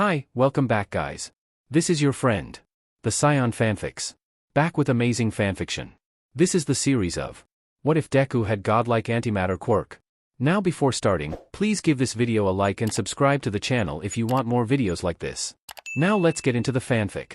Hi, welcome back guys. This is your friend, the Scion Fanfics. Back with amazing fanfiction. This is the series of What if Deku had godlike antimatter quirk? Now before starting, please give this video a like and subscribe to the channel if you want more videos like this. Now let's get into the fanfic.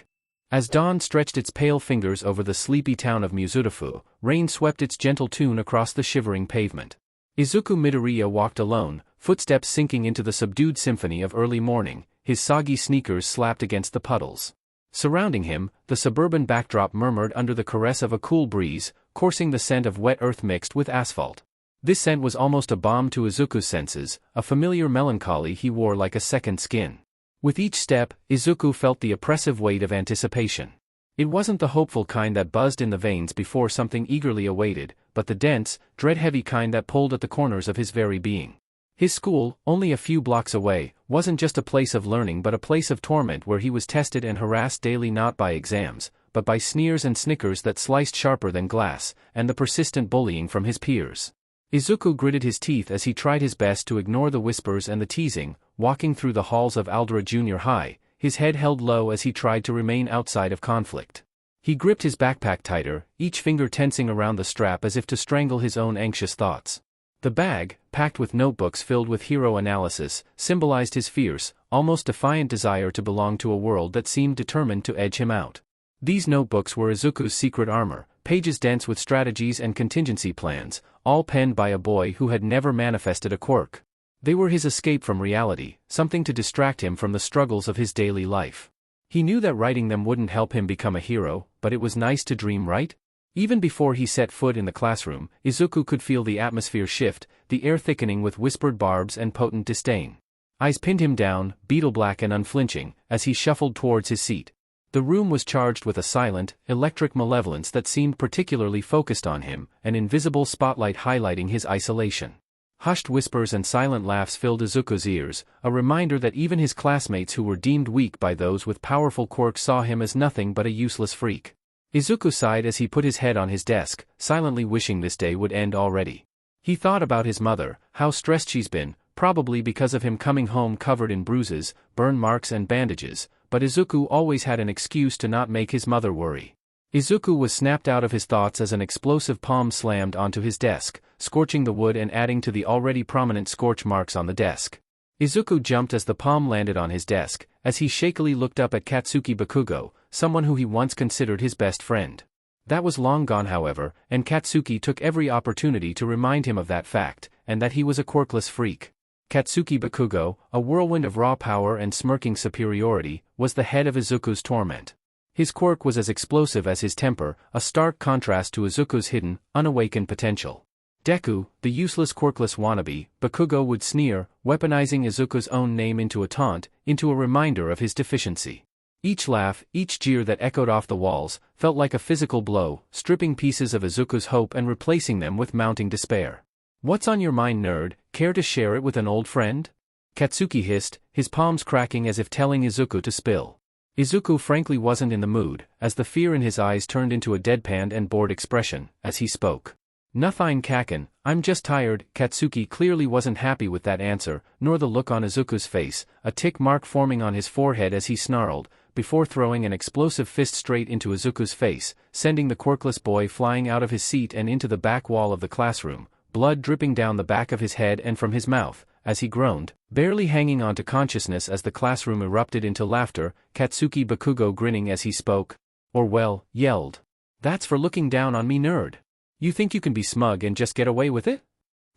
As dawn stretched its pale fingers over the sleepy town of Muzurafu, rain swept its gentle tune across the shivering pavement. Izuku Midoriya walked alone, footsteps sinking into the subdued symphony of early morning, his soggy sneakers slapped against the puddles. Surrounding him, the suburban backdrop murmured under the caress of a cool breeze, coursing the scent of wet earth mixed with asphalt. This scent was almost a balm to Izuku's senses, a familiar melancholy he wore like a second skin. With each step, Izuku felt the oppressive weight of anticipation. It wasn't the hopeful kind that buzzed in the veins before something eagerly awaited, but the dense, dread-heavy kind that pulled at the corners of his very being. His school, only a few blocks away, wasn't just a place of learning but a place of torment where he was tested and harassed daily not by exams, but by sneers and snickers that sliced sharper than glass, and the persistent bullying from his peers. Izuku gritted his teeth as he tried his best to ignore the whispers and the teasing, walking through the halls of Aldera Junior High, his head held low as he tried to remain outside of conflict. He gripped his backpack tighter, each finger tensing around the strap as if to strangle his own anxious thoughts. The bag, packed with notebooks filled with hero analysis, symbolized his fierce, almost defiant desire to belong to a world that seemed determined to edge him out. These notebooks were Izuku's secret armor, pages dense with strategies and contingency plans, all penned by a boy who had never manifested a quirk. They were his escape from reality, something to distract him from the struggles of his daily life. He knew that writing them wouldn't help him become a hero, but it was nice to dream, right? Even before he set foot in the classroom, Izuku could feel the atmosphere shift, the air thickening with whispered barbs and potent disdain. Eyes pinned him down, beetle-black and unflinching, as he shuffled towards his seat. The room was charged with a silent, electric malevolence that seemed particularly focused on him, an invisible spotlight highlighting his isolation. Hushed whispers and silent laughs filled Izuku's ears, a reminder that even his classmates who were deemed weak by those with powerful quirks saw him as nothing but a useless freak. Izuku sighed as he put his head on his desk, silently wishing this day would end already. He thought about his mother, how stressed she's been, probably because of him coming home covered in bruises, burn marks and bandages, but Izuku always had an excuse to not make his mother worry. Izuku was snapped out of his thoughts as an explosive palm slammed onto his desk, scorching the wood and adding to the already prominent scorch marks on the desk. Izuku jumped as the palm landed on his desk, as he shakily looked up at Katsuki Bakugo, someone who he once considered his best friend. That was long gone however, and Katsuki took every opportunity to remind him of that fact, and that he was a quirkless freak. Katsuki Bakugo, a whirlwind of raw power and smirking superiority, was the head of Izuku's torment. His quirk was as explosive as his temper, a stark contrast to Izuku's hidden, unawakened potential. Deku, the useless quirkless wannabe, Bakugo would sneer, weaponizing Izuku's own name into a taunt, into a reminder of his deficiency. Each laugh, each jeer that echoed off the walls, felt like a physical blow, stripping pieces of Izuku's hope and replacing them with mounting despair. "What's on your mind, nerd? Care to share it with an old friend?" Katsuki hissed, his palms cracking as if telling Izuku to spill. Izuku frankly wasn't in the mood, as the fear in his eyes turned into a deadpan and bored expression, as he spoke. "Nothing kaken, I'm just tired." Katsuki clearly wasn't happy with that answer, nor the look on Izuku's face, a tick mark forming on his forehead as he snarled, before throwing an explosive fist straight into Izuku's face, sending the quirkless boy flying out of his seat and into the back wall of the classroom, blood dripping down the back of his head and from his mouth, as he groaned, barely hanging on to consciousness as the classroom erupted into laughter, Katsuki Bakugo grinning as he spoke. Or well, yelled. "That's for looking down on me, nerd. You think you can be smug and just get away with it?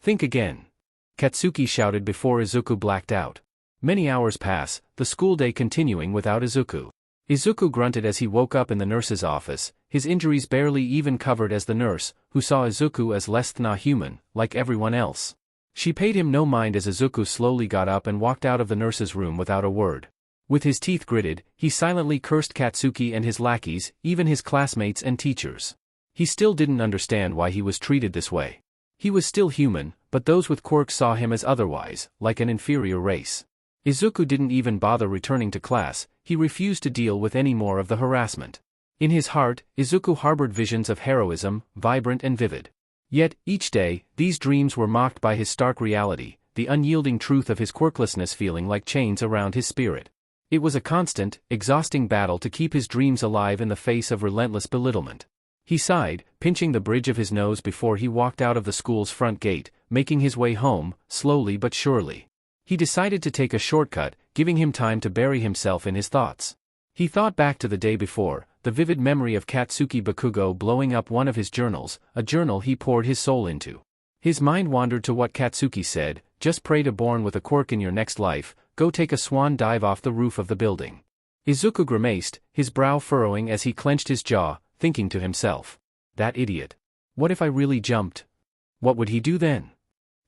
Think again." Katsuki shouted before Izuku blacked out. Many hours pass, the school day continuing without Izuku. Izuku grunted as he woke up in the nurse's office, his injuries barely even covered as the nurse, who saw Izuku as less than a human, like everyone else. She paid him no mind as Izuku slowly got up and walked out of the nurse's room without a word. With his teeth gritted, he silently cursed Katsuki and his lackeys, even his classmates and teachers. He still didn't understand why he was treated this way. He was still human, but those with quirks saw him as otherwise, like an inferior race. Izuku didn't even bother returning to class, he refused to deal with any more of the harassment. In his heart, Izuku harbored visions of heroism, vibrant and vivid. Yet, each day, these dreams were mocked by his stark reality, the unyielding truth of his quirklessness feeling like chains around his spirit. It was a constant, exhausting battle to keep his dreams alive in the face of relentless belittlement. He sighed, pinching the bridge of his nose before he walked out of the school's front gate, making his way home, slowly but surely. He decided to take a shortcut, giving him time to bury himself in his thoughts. He thought back to the day before, the vivid memory of Katsuki Bakugo blowing up one of his journals, a journal he poured his soul into. His mind wandered to what Katsuki said, "Just pray to born with a quirk in your next life, go take a swan dive off the roof of the building." Izuku grimaced, his brow furrowing as he clenched his jaw, thinking to himself, "That idiot. What if I really jumped? What would he do then?"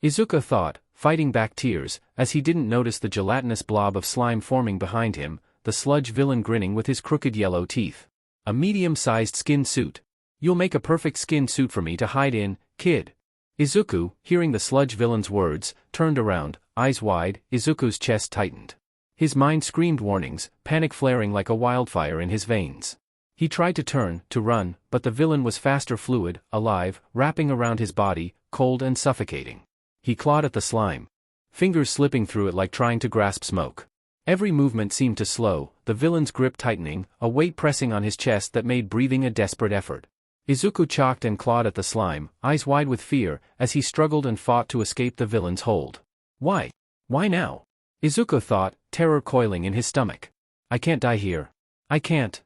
Izuku thought, fighting back tears, as he didn't notice the gelatinous blob of slime forming behind him, the sludge villain grinning with his crooked yellow teeth. A medium-sized skin suit. "You'll make a perfect skin suit for me to hide in, kid." Izuku, hearing the sludge villain's words, turned around, eyes wide. Izuku's chest tightened. His mind screamed warnings, panic flaring like a wildfire in his veins. He tried to turn, to run, but the villain was faster, fluid, alive, wrapping around his body, cold and suffocating. He clawed at the slime, fingers slipping through it like trying to grasp smoke. Every movement seemed to slow, the villain's grip tightening, a weight pressing on his chest that made breathing a desperate effort. Izuku chalked and clawed at the slime, eyes wide with fear, as he struggled and fought to escape the villain's hold. Why? Why now? Izuku thought, terror coiling in his stomach. I can't die here. I can't.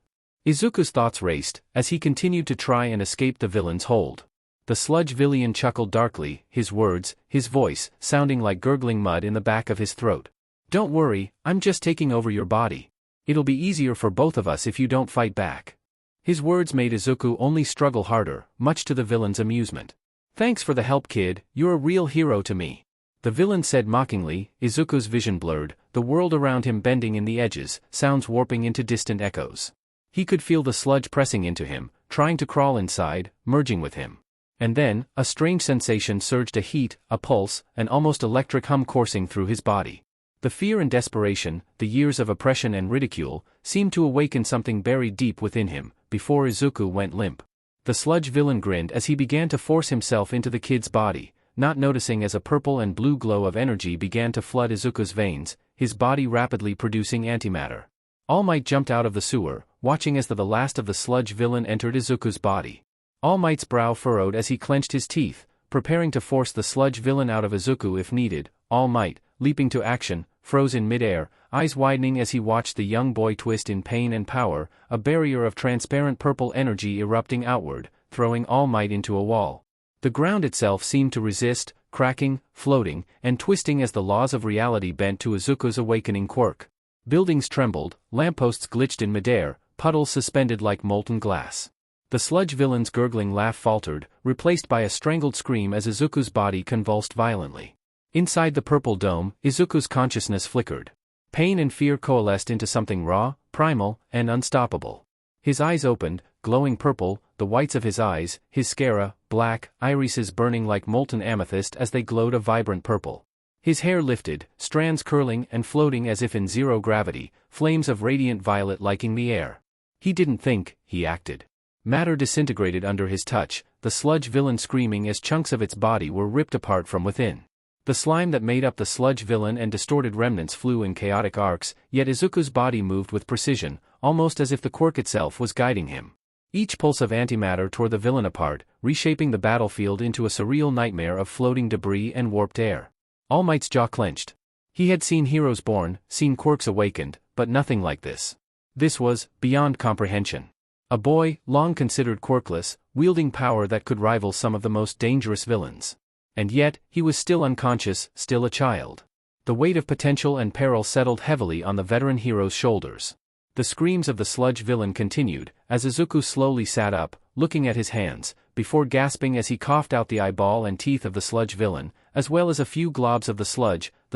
Izuku's thoughts raced, as he continued to try and escape the villain's hold. The sludge villain chuckled darkly, his words, his voice, sounding like gurgling mud in the back of his throat. "Don't worry, I'm just taking over your body. It'll be easier for both of us if you don't fight back." His words made Izuku only struggle harder, much to the villain's amusement. "Thanks for the help, kid, you're a real hero to me," the villain said mockingly. Izuku's vision blurred, the world around him bending in the edges, sounds warping into distant echoes. He could feel the sludge pressing into him, trying to crawl inside, merging with him. And then, a strange sensation surged, a heat, a pulse, an almost electric hum coursing through his body. The fear and desperation, the years of oppression and ridicule, seemed to awaken something buried deep within him, before Izuku went limp. The sludge villain grinned as he began to force himself into the kid's body, not noticing as a purple and blue glow of energy began to flood Izuku's veins, his body rapidly producing antimatter. All Might jumped out of the sewer, watching as the last of the sludge villain entered Izuku's body. All Might's brow furrowed as he clenched his teeth, preparing to force the sludge villain out of Izuku if needed. All Might, leaping to action, froze in midair, eyes widening as he watched the young boy twist in pain and power, a barrier of transparent purple energy erupting outward, throwing All Might into a wall. The ground itself seemed to resist, cracking, floating, and twisting as the laws of reality bent to Izuku's awakening quirk. Buildings trembled, lampposts glitched in midair, puddles suspended like molten glass. The sludge villain's gurgling laugh faltered, replaced by a strangled scream as Izuku's body convulsed violently. Inside the purple dome, Izuku's consciousness flickered. Pain and fear coalesced into something raw, primal, and unstoppable. His eyes opened, glowing purple, the whites of his eyes, his sclera, black, irises burning like molten amethyst as they glowed a vibrant purple. His hair lifted, strands curling and floating as if in zero gravity, flames of radiant violet liking the air. He didn't think, he acted. Matter disintegrated under his touch, the sludge villain screaming as chunks of its body were ripped apart from within. The slime that made up the sludge villain and distorted remnants flew in chaotic arcs, yet Izuku's body moved with precision, almost as if the quirk itself was guiding him. Each pulse of antimatter tore the villain apart, reshaping the battlefield into a surreal nightmare of floating debris and warped air. All Might's jaw clenched. He had seen heroes born, seen quirks awakened, but nothing like this. This was beyond comprehension. A boy, long considered quirkless, wielding power that could rival some of the most dangerous villains. And yet, he was still unconscious, still a child. The weight of potential and peril settled heavily on the veteran hero's shoulders. The screams of the sludge villain continued, as Izuku slowly sat up, looking at his hands, before gasping as he coughed out the eyeball and teeth of the sludge villain, as well as a few globs of the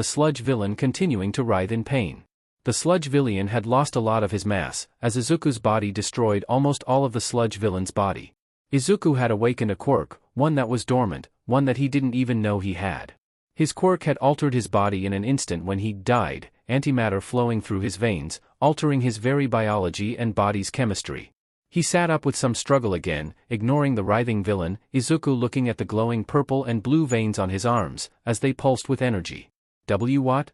sludge villain continuing to writhe in pain. The sludge villain had lost a lot of his mass, as Izuku's body destroyed almost all of the sludge villain's body. Izuku had awakened a quirk, one that was dormant, one that he didn't even know he had. His quirk had altered his body in an instant when he died, antimatter flowing through his veins, altering his very biology and body's chemistry. He sat up with some struggle again, ignoring the writhing villain, Izuku looking at the glowing purple and blue veins on his arms, as they pulsed with energy. What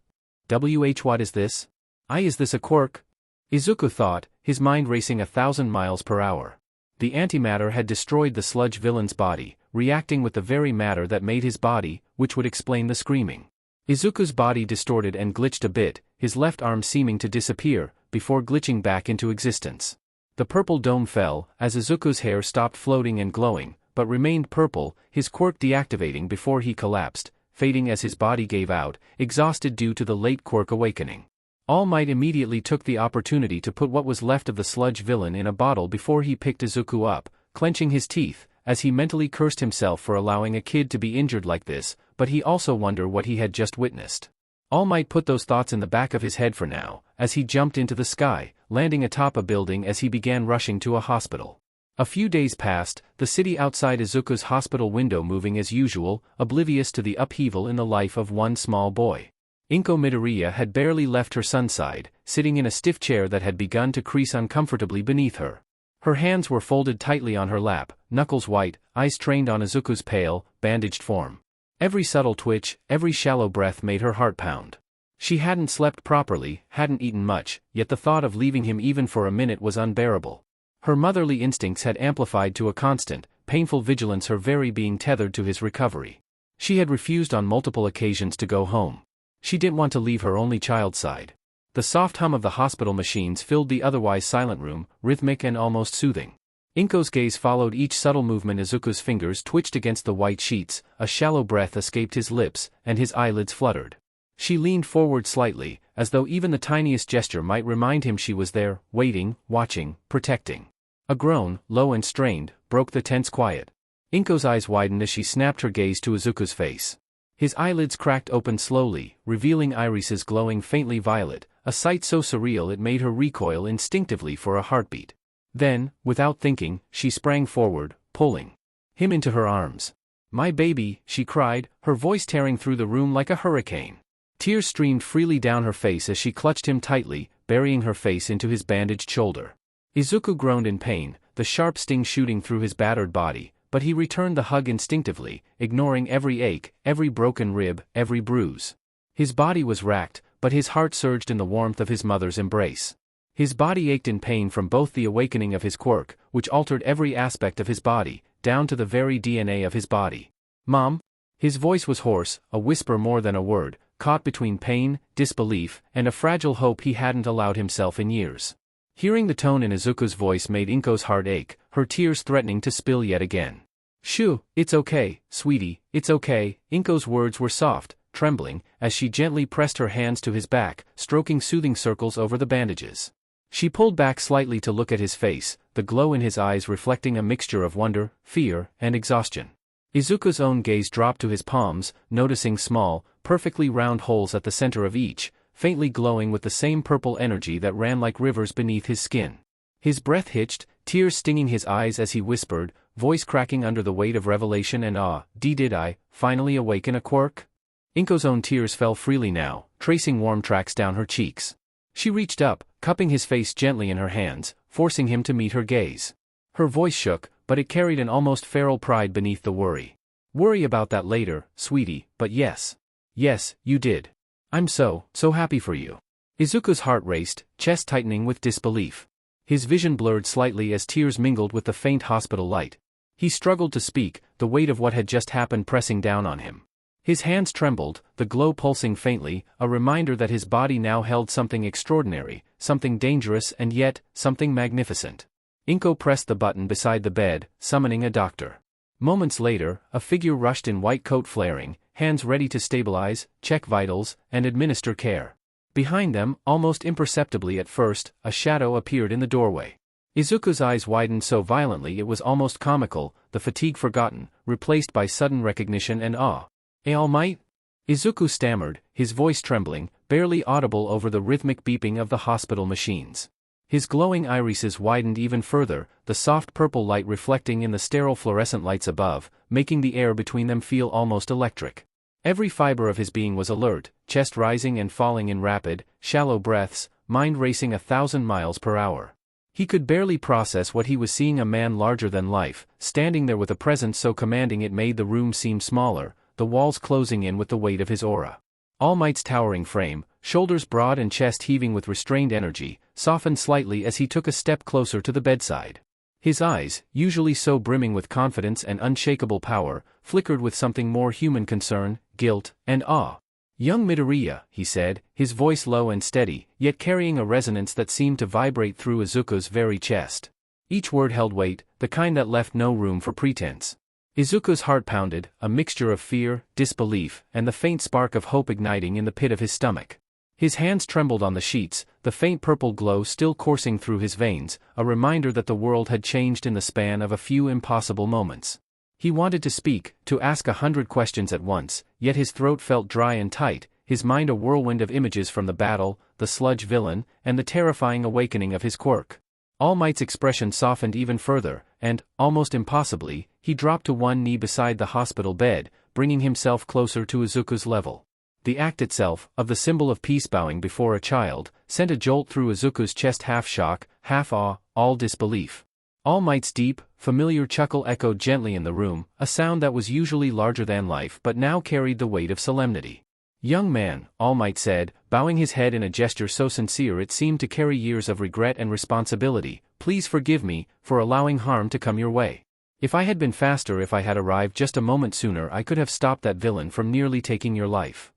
is this? Is this a quirk? Izuku thought, his mind racing 1,000 miles per hour. The antimatter had destroyed the sludge villain's body, reacting with the very matter that made his body, which would explain the screaming. Izuku's body distorted and glitched a bit, his left arm seeming to disappear, before glitching back into existence. The purple dome fell, as Izuku's hair stopped floating and glowing, but remained purple, his quirk deactivating before he collapsed, fading as his body gave out, exhausted due to the late quirk awakening. All Might immediately took the opportunity to put what was left of the sludge villain in a bottle before he picked Izuku up, clenching his teeth, as he mentally cursed himself for allowing a kid to be injured like this, but he also wondered what he had just witnessed. All Might put those thoughts in the back of his head for now, as he jumped into the sky, landing atop a building as he began rushing to a hospital. A few days passed, the city outside Izuku's hospital window moving as usual, oblivious to the upheaval in the life of one small boy. Izuku Midoriya had barely left her son's side, sitting in a stiff chair that had begun to crease uncomfortably beneath her. Her hands were folded tightly on her lap, knuckles white, eyes trained on Izuku's pale, bandaged form. Every subtle twitch, every shallow breath made her heart pound. She hadn't slept properly, hadn't eaten much, yet the thought of leaving him even for a minute was unbearable. Her motherly instincts had amplified to a constant, painful vigilance, her very being tethered to his recovery. She had refused on multiple occasions to go home. She didn't want to leave her only child's side. The soft hum of the hospital machines filled the otherwise silent room, rhythmic and almost soothing. Inko's gaze followed each subtle movement. Izuku's fingers twitched against the white sheets, a shallow breath escaped his lips, and his eyelids fluttered. She leaned forward slightly, as though even the tiniest gesture might remind him she was there, waiting, watching, protecting. A groan, low and strained, broke the tense quiet. Inko's eyes widened as she snapped her gaze to Izuku's face. His eyelids cracked open slowly, revealing irises glowing faintly violet, a sight so surreal it made her recoil instinctively for a heartbeat. Then, without thinking, she sprang forward, pulling him into her arms. "My baby," she cried, her voice tearing through the room like a hurricane. Tears streamed freely down her face as she clutched him tightly, burying her face into his bandaged shoulder. Izuku groaned in pain, the sharp sting shooting through his battered body, but he returned the hug instinctively, ignoring every ache, every broken rib, every bruise. His body was racked, but his heart surged in the warmth of his mother's embrace. His body ached in pain from both the awakening of his quirk, which altered every aspect of his body, down to the very DNA of his body. "Mom?" His voice was hoarse, a whisper more than a word, caught between pain, disbelief, and a fragile hope he hadn't allowed himself in years. Hearing the tone in Izuku's voice made Inko's heart ache, her tears threatening to spill yet again. "Shoo, it's okay, sweetie, it's okay." Inko's words were soft, trembling, as she gently pressed her hands to his back, stroking soothing circles over the bandages. She pulled back slightly to look at his face, the glow in his eyes reflecting a mixture of wonder, fear, and exhaustion. Izuku's own gaze dropped to his palms, noticing small, perfectly round holes at the center of each, faintly glowing with the same purple energy that ran like rivers beneath his skin. His breath hitched, tears stinging his eyes as he whispered, voice cracking under the weight of revelation and awe, "Did I finally awaken a quirk?" Inko's own tears fell freely now, tracing warm tracks down her cheeks. She reached up, cupping his face gently in her hands, forcing him to meet her gaze. Her voice shook, but it carried an almost feral pride beneath the worry. "Worry about that later, sweetie, but yes. Yes, you did. I'm so happy for you." Izuku's heart raced, chest tightening with disbelief. His vision blurred slightly as tears mingled with the faint hospital light. He struggled to speak, the weight of what had just happened pressing down on him. His hands trembled, the glow pulsing faintly, a reminder that his body now held something extraordinary, something dangerous and yet, something magnificent. Inko pressed the button beside the bed, summoning a doctor. Moments later, a figure rushed in, white coat flaring, hands ready to stabilize, check vitals, and administer care. Behind them, almost imperceptibly at first, a shadow appeared in the doorway. Izuku's eyes widened so violently it was almost comical, the fatigue forgotten, replaced by sudden recognition and awe. "All Might?" Izuku stammered, his voice trembling, barely audible over the rhythmic beeping of the hospital machines. His glowing irises widened even further, the soft purple light reflecting in the sterile fluorescent lights above, making the air between them feel almost electric. Every fiber of his being was alert, chest rising and falling in rapid, shallow breaths, mind racing 1,000 miles per hour. He could barely process what he was seeing, a man larger than life, standing there with a presence so commanding it made the room seem smaller, the walls closing in with the weight of his aura. All Might's towering frame, shoulders broad and chest heaving with restrained energy, softened slightly as he took a step closer to the bedside. His eyes, usually so brimming with confidence and unshakable power, flickered with something more human: concern, guilt, and awe. "Young Midoriya," he said, his voice low and steady, yet carrying a resonance that seemed to vibrate through Izuku's very chest. Each word held weight, the kind that left no room for pretense. Izuku's heart pounded, a mixture of fear, disbelief, and the faint spark of hope igniting in the pit of his stomach. His hands trembled on the sheets, the faint purple glow still coursing through his veins, a reminder that the world had changed in the span of a few impossible moments. He wanted to speak, to ask 100 questions at once, yet his throat felt dry and tight, his mind a whirlwind of images from the battle, the sludge villain, and the terrifying awakening of his Quirk. All Might's expression softened even further, and, almost impossibly, he dropped to one knee beside the hospital bed, bringing himself closer to Izuku's level. The act itself, of the symbol of peace bowing before a child, sent a jolt through Izuku's chest, half shock, half awe, all disbelief. All Might's deep, familiar chuckle echoed gently in the room, a sound that was usually larger than life but now carried the weight of solemnity. "Young man," All Might said, bowing his head in a gesture so sincere it seemed to carry years of regret and responsibility, "please forgive me, for allowing harm to come your way. If I had been faster, if I had arrived just a moment sooner, I could have stopped that villain from nearly taking your life."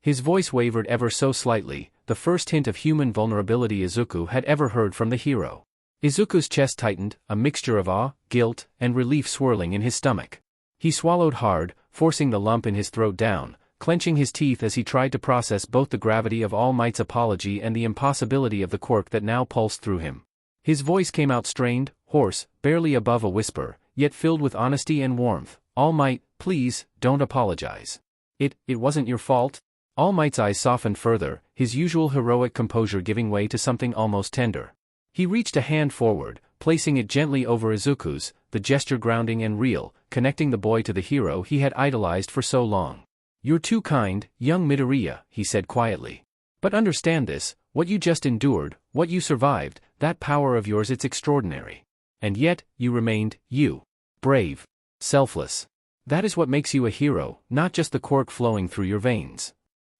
His voice wavered ever so slightly, the first hint of human vulnerability Izuku had ever heard from the hero. Izuku's chest tightened, a mixture of awe, guilt, and relief swirling in his stomach. He swallowed hard, forcing the lump in his throat down, clenching his teeth as he tried to process both the gravity of All Might's apology and the impossibility of the quirk that now pulsed through him. His voice came out strained, hoarse, barely above a whisper, yet filled with honesty and warmth. "All Might, please, don't apologize. It wasn't your fault." All Might's eyes softened further, his usual heroic composure giving way to something almost tender. He reached a hand forward, placing it gently over Izuku's, the gesture grounding and real, connecting the boy to the hero he had idolized for so long. "You're too kind, young Midoriya," he said quietly. "But understand this, what you just endured, what you survived, that power of yours, it's extraordinary. And yet, you remained, you. Brave. Selfless. That is what makes you a hero, not just the quirk flowing through your veins."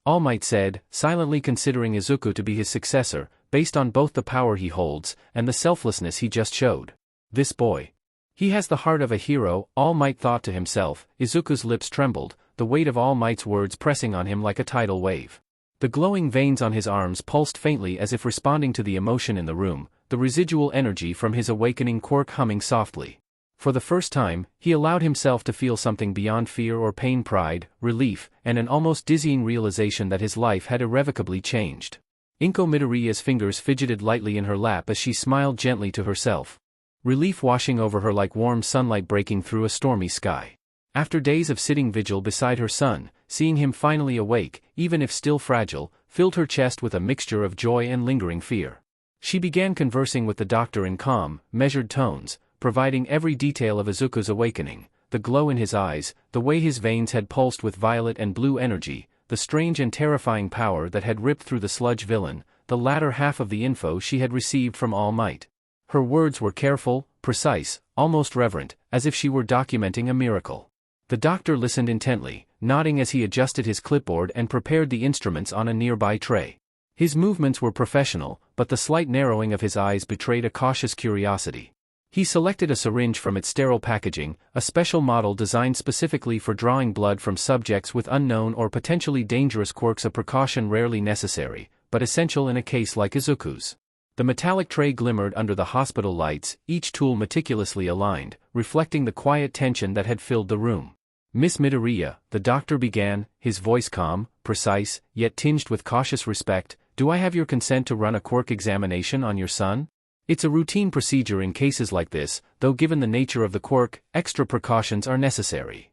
All Might said, silently considering Izuku to be his successor, based on both the power he holds and the selflessness he just showed. "This boy. He has the heart of a hero," All Might thought to himself. Izuku's lips trembled, the weight of All Might's words pressing on him like a tidal wave. The glowing veins on his arms pulsed faintly as if responding to the emotion in the room, the residual energy from his awakening quirk humming softly. For the first time, he allowed himself to feel something beyond fear or pain: pride, relief, and an almost dizzying realization that his life had irrevocably changed. Izuku Midoriya's fingers fidgeted lightly in her lap as she smiled gently to herself. Relief washing over her like warm sunlight breaking through a stormy sky. After days of sitting vigil beside her son, seeing him finally awake, even if still fragile, filled her chest with a mixture of joy and lingering fear. She began conversing with the doctor in calm, measured tones, providing every detail of Izuku's awakening, the glow in his eyes, the way his veins had pulsed with violet and blue energy, the strange and terrifying power that had ripped through the sludge villain, the latter half of the info she had received from All Might. Her words were careful, precise, almost reverent, as if she were documenting a miracle. The doctor listened intently, nodding as he adjusted his clipboard and prepared the instruments on a nearby tray. His movements were professional, but the slight narrowing of his eyes betrayed a cautious curiosity. He selected a syringe from its sterile packaging, a special model designed specifically for drawing blood from subjects with unknown or potentially dangerous quirks, a precaution rarely necessary, but essential in a case like Izuku's. The metallic tray glimmered under the hospital lights, each tool meticulously aligned, reflecting the quiet tension that had filled the room. "Miss Midoriya," the doctor began, his voice calm, precise, yet tinged with cautious respect, "do I have your consent to run a quirk examination on your son? It's a routine procedure in cases like this, though given the nature of the quirk, extra precautions are necessary."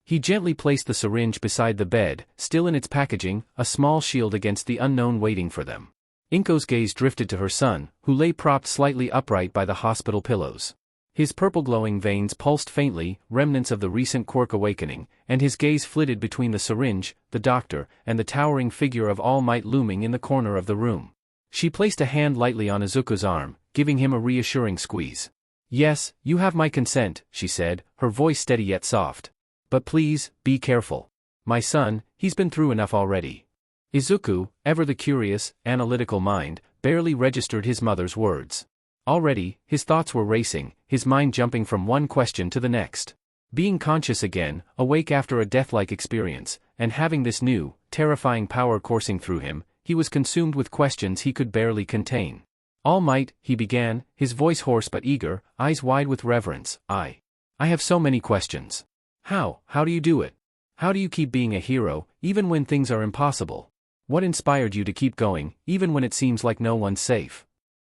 He gently placed the syringe beside the bed, still in its packaging, a small shield against the unknown waiting for them. Inko's gaze drifted to her son, who lay propped slightly upright by the hospital pillows. His purple-glowing veins pulsed faintly, remnants of the recent quirk awakening, and his gaze flitted between the syringe, the doctor, and the towering figure of All Might looming in the corner of the room. She placed a hand lightly on Izuku's arm, giving him a reassuring squeeze. "Yes, you have my consent," she said, her voice steady yet soft. "But please, be careful. My son, he's been through enough already." Izuku, ever the curious, analytical mind, barely registered his mother's words. Already, his thoughts were racing, his mind jumping from one question to the next. Being conscious again, awake after a death-like experience, and having this new, terrifying power coursing through him, he was consumed with questions he could barely contain. All Might, he began, his voice hoarse but eager, eyes wide with reverence. I have so many questions. How do you do it? How do you keep being a hero, even when things are impossible? What inspired you to keep going, even when it seems like no one's safe?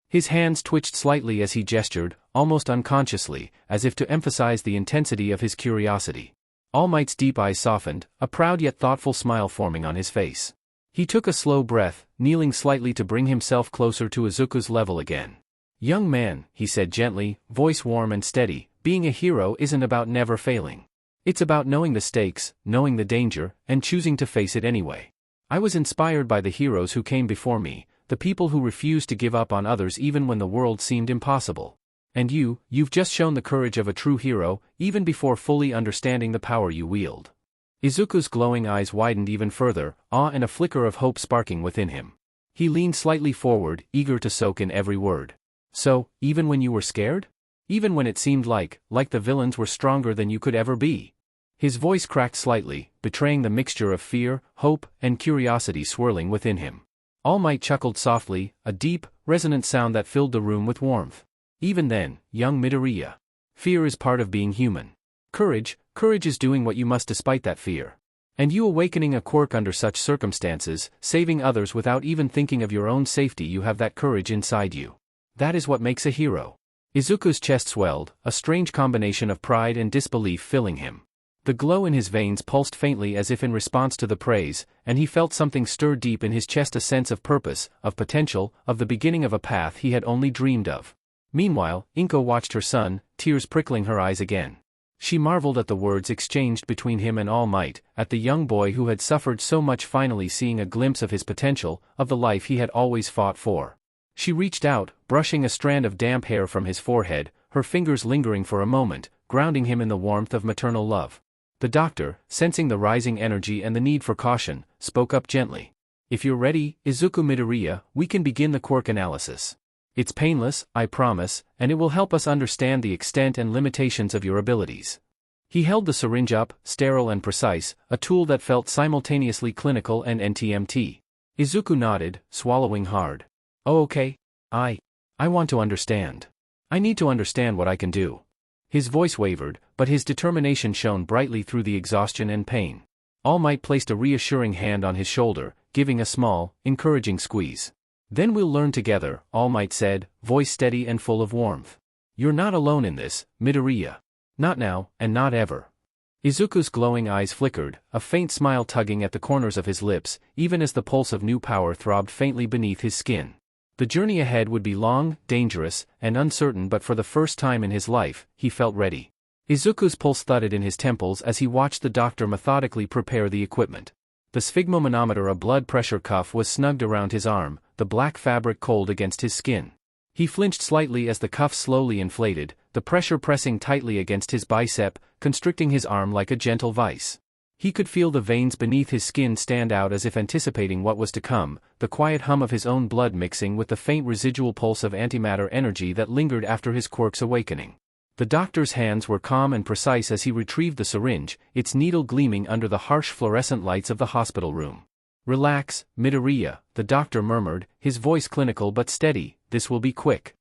His hands twitched slightly as he gestured, almost unconsciously, as if to emphasize the intensity of his curiosity. All Might's deep eyes softened, a proud yet thoughtful smile forming on his face. He took a slow breath, kneeling slightly to bring himself closer to Izuku's level again. "Young man," he said gently, voice warm and steady, "being a hero isn't about never failing. It's about knowing the stakes, knowing the danger, and choosing to face it anyway. I was inspired by the heroes who came before me, the people who refused to give up on others even when the world seemed impossible. And you've just shown the courage of a true hero, even before fully understanding the power you wield." Izuku's glowing eyes widened even further, awe and a flicker of hope sparking within him. He leaned slightly forward, eager to soak in every word. "So, even when you were scared? Even when it seemed like the villains were stronger than you could ever be?" His voice cracked slightly, betraying the mixture of fear, hope, and curiosity swirling within him. All Might chuckled softly, a deep, resonant sound that filled the room with warmth. "Even then, young Midoriya. Fear is part of being human. Courage is doing what you must despite that fear. And you awakening a quirk under such circumstances, saving others without even thinking of your own safety, you have that courage inside you. That is what makes a hero." Izuku's chest swelled, a strange combination of pride and disbelief filling him. The glow in his veins pulsed faintly as if in response to the praise, and he felt something stir deep in his chest, a sense of purpose, of potential, of the beginning of a path he had only dreamed of. Meanwhile, Inko watched her son, tears prickling her eyes again. She marveled at the words exchanged between him and All Might, at the young boy who had suffered so much finally seeing a glimpse of his potential, of the life he had always fought for. She reached out, brushing a strand of damp hair from his forehead, her fingers lingering for a moment, grounding him in the warmth of maternal love. The doctor, sensing the rising energy and the need for caution, spoke up gently. "If you're ready, Izuku Midoriya, we can begin the quirk analysis. It's painless, I promise, and it will help us understand the extent and limitations of your abilities." He held the syringe up, sterile and precise, a tool that felt simultaneously clinical and NTMT. Izuku nodded, swallowing hard. "Oh, okay. I want to understand. I need to understand what I can do." His voice wavered, but his determination shone brightly through the exhaustion and pain. All Might placed a reassuring hand on his shoulder, giving a small, encouraging squeeze. "Then we'll learn together," All Might said, voice steady and full of warmth. "You're not alone in this, Midoriya. Not now, and not ever." Izuku's glowing eyes flickered, a faint smile tugging at the corners of his lips, even as the pulse of new power throbbed faintly beneath his skin. The journey ahead would be long, dangerous, and uncertain, but for the first time in his life, he felt ready. Izuku's pulse thudded in his temples as he watched the doctor methodically prepare the equipment. The sphygmomanometer, a blood pressure cuff, was snugged around his arm, the black fabric cold against his skin. He flinched slightly as the cuff slowly inflated, the pressure pressing tightly against his bicep, constricting his arm like a gentle vice. He could feel the veins beneath his skin stand out as if anticipating what was to come, the quiet hum of his own blood mixing with the faint residual pulse of antimatter energy that lingered after his quirk's awakening. The doctor's hands were calm and precise as he retrieved the syringe, its needle gleaming under the harsh fluorescent lights of the hospital room. "Relax, Midoriya," the doctor murmured, his voice clinical but steady, "this will be quick."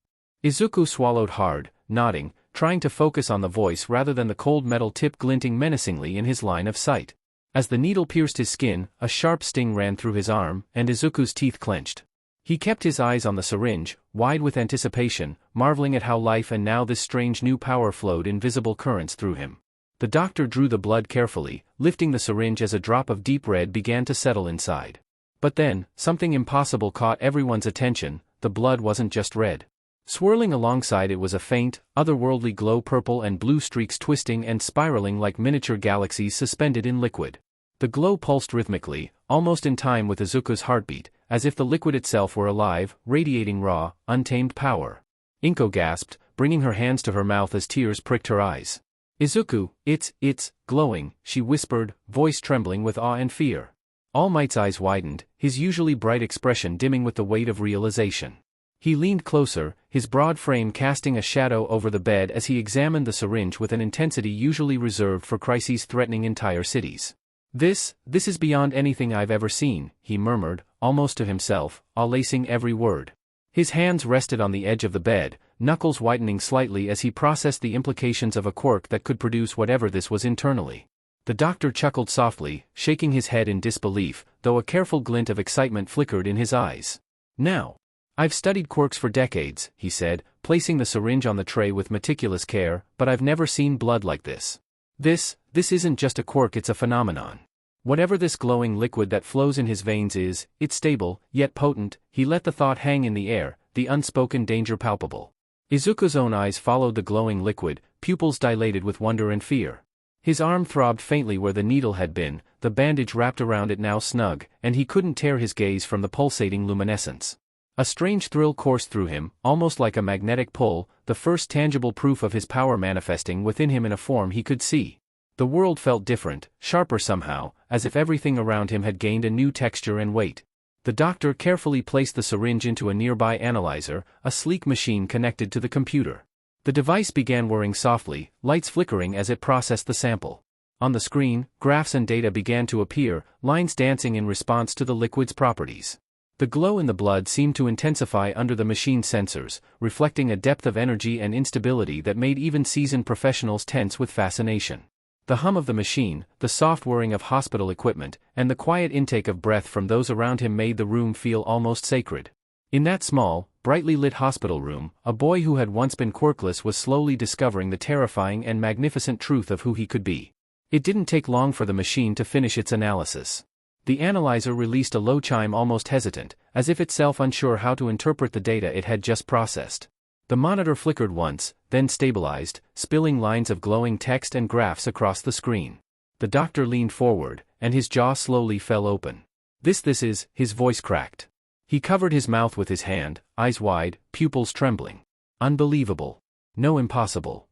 Izuku swallowed hard, nodding, trying to focus on the voice rather than the cold metal tip glinting menacingly in his line of sight. As the needle pierced his skin, a sharp sting ran through his arm, and Izuku's teeth clenched. He kept his eyes on the syringe, wide with anticipation, marveling at how life and now this strange new power flowed in visible currents through him. The doctor drew the blood carefully, lifting the syringe as a drop of deep red began to settle inside. But then, something impossible caught everyone's attention. The blood wasn't just red. Swirling alongside it was a faint, otherworldly glow, purple and blue streaks twisting and spiraling like miniature galaxies suspended in liquid. The glow pulsed rhythmically, almost in time with Izuku's heartbeat, as if the liquid itself were alive, radiating raw, untamed power. Inko gasped, bringing her hands to her mouth as tears pricked her eyes. "Izuku, it's glowing," she whispered, voice trembling with awe and fear. All Might's eyes widened, his usually bright expression dimming with the weight of realization. He leaned closer, his broad frame casting a shadow over the bed as he examined the syringe with an intensity usually reserved for crises threatening entire cities. This is beyond anything I've ever seen," he murmured, almost to himself, lacing every word. His hands rested on the edge of the bed, knuckles whitening slightly as he processed the implications of a quirk that could produce whatever this was internally. The doctor chuckled softly, shaking his head in disbelief, though a careful glint of excitement flickered in his eyes. "Now, I've studied quirks for decades," he said, placing the syringe on the tray with meticulous care, "but I've never seen blood like this. This isn't just a quirk, it's a phenomenon. Whatever this glowing liquid that flows in his veins is, it's stable, yet potent." He let the thought hang in the air, the unspoken danger palpable. Izuku's own eyes followed the glowing liquid, pupils dilated with wonder and fear. His arm throbbed faintly where the needle had been, the bandage wrapped around it now snug, and he couldn't tear his gaze from the pulsating luminescence. A strange thrill coursed through him, almost like a magnetic pull, the first tangible proof of his power manifesting within him in a form he could see. The world felt different, sharper somehow, as if everything around him had gained a new texture and weight. The doctor carefully placed the syringe into a nearby analyzer, a sleek machine connected to the computer. The device began whirring softly, lights flickering as it processed the sample. On the screen, graphs and data began to appear, lines dancing in response to the liquid's properties. The glow in the blood seemed to intensify under the machine's sensors, reflecting a depth of energy and instability that made even seasoned professionals tense with fascination. The hum of the machine, the soft whirring of hospital equipment, and the quiet intake of breath from those around him made the room feel almost sacred. In that small, brightly lit hospital room, a boy who had once been quirkless was slowly discovering the terrifying and magnificent truth of who he could be. It didn't take long for the machine to finish its analysis. The analyzer released a low chime, almost hesitant, as if itself unsure how to interpret the data it had just processed. The monitor flickered once, then stabilized, spilling lines of glowing text and graphs across the screen. The doctor leaned forward, and his jaw slowly fell open. This is, his voice cracked. He covered his mouth with his hand, eyes wide, pupils trembling. Unbelievable. No, impossible.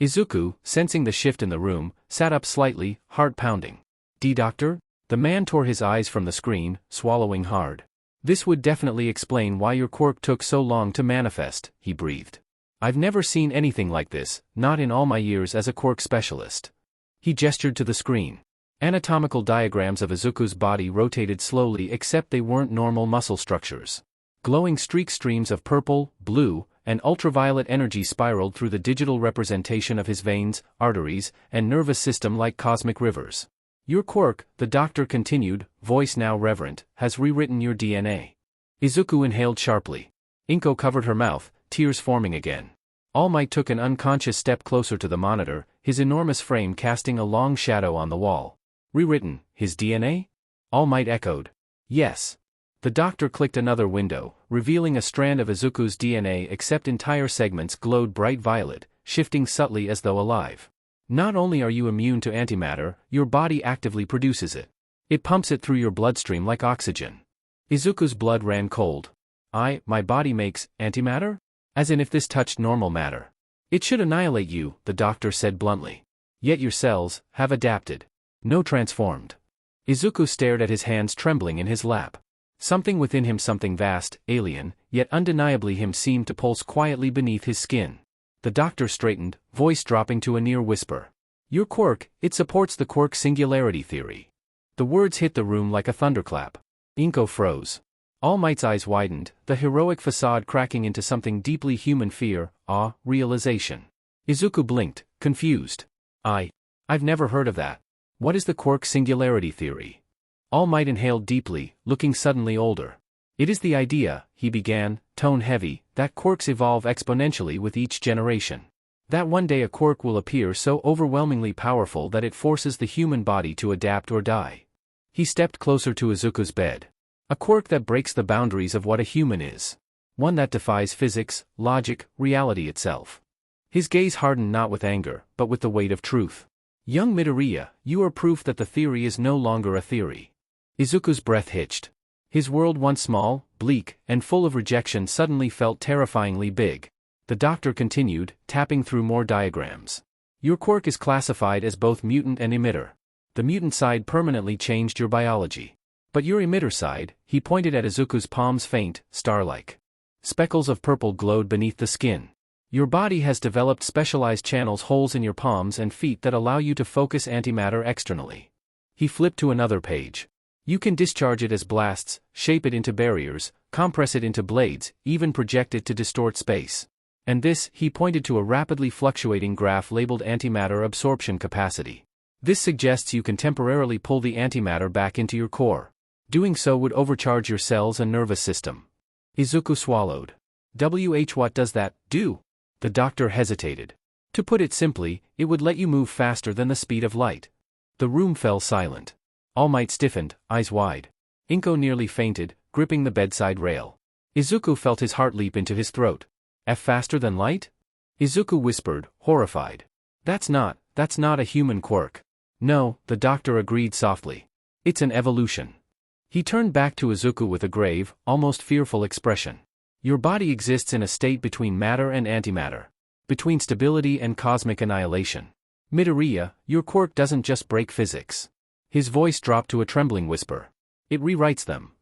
Izuku, sensing the shift in the room, sat up slightly, heart pounding. Doctor?" The man tore his eyes from the screen, swallowing hard. "This would definitely explain why your quirk took so long to manifest," he breathed. "I've never seen anything like this, not in all my years as a quirk specialist." He gestured to the screen. Anatomical diagrams of Izuku's body rotated slowly, except they weren't normal muscle structures. Glowing streams of purple, blue, and ultraviolet energy spiraled through the digital representation of his veins, arteries, and nervous system like cosmic rivers. "Your quirk," the doctor continued, voice now reverent, "has rewritten your DNA." Izuku inhaled sharply. Inko covered her mouth, tears forming again. All Might took an unconscious step closer to the monitor, his enormous frame casting a long shadow on the wall. "Rewritten, his DNA?" All Might echoed. "Yes." The doctor clicked another window, revealing a strand of Izuku's DNA, except entire segments glowed bright violet, shifting subtly as though alive. "Not only are you immune to antimatter, your body actively produces it. It pumps it through your bloodstream like oxygen." Izuku's blood ran cold. My body makes antimatter? As in if this touched normal matter. It should annihilate you," the doctor said bluntly. "Yet your cells have adapted. No, transformed." Izuku stared at his hands trembling in his lap. Something within him, something vast, alien, yet undeniably him, seemed to pulse quietly beneath his skin. The doctor straightened, voice dropping to a near whisper. "Your quirk, it supports the quirk singularity theory." The words hit the room like a thunderclap. Inko froze. All Might's eyes widened, the heroic facade cracking into something deeply human: fear, awe, realization. Izuku blinked, confused. I've never heard of that. What is the quirk singularity theory?" All Might inhaled deeply, looking suddenly older. "It is the idea," he began, tone heavy, "that quirks evolve exponentially with each generation. That one day a quirk will appear so overwhelmingly powerful that it forces the human body to adapt or die." He stepped closer to Izuku's bed. "A quirk that breaks the boundaries of what a human is. One that defies physics, logic, reality itself." His gaze hardened, not with anger, but with the weight of truth. "Young Midoriya, you are proof that the theory is no longer a theory." Izuku's breath hitched. His world, once small, bleak, and full of rejection, suddenly felt terrifyingly big. The doctor continued, tapping through more diagrams. "Your quirk is classified as both mutant and emitter. The mutant side permanently changed your biology. But your emitter side, he pointed at Izuku's palms, faint, star-like. Speckles of purple glowed beneath the skin. Your body has developed specialized channels, holes in your palms and feet that allow you to focus antimatter externally. He flipped to another page. You can discharge it as blasts, shape it into barriers, compress it into blades, even project it to distort space. And this, he pointed to a rapidly fluctuating graph labeled antimatter absorption capacity. This suggests you can temporarily pull the antimatter back into your core. Doing so would overcharge your cells and nervous system. Izuku swallowed. What does that do? The doctor hesitated. To put it simply, it would let you move faster than the speed of light. The room fell silent. All Might stiffened, eyes wide. Inko nearly fainted, gripping the bedside rail. Izuku felt his heart leap into his throat. Faster than light? Izuku whispered, horrified. That's not a human quirk. No, the doctor agreed softly. It's an evolution. He turned back to Izuku with a grave, almost fearful expression. Your body exists in a state between matter and antimatter. Between stability and cosmic annihilation. Midoriya, your quirk doesn't just break physics. His voice dropped to a trembling whisper. It rewrites them.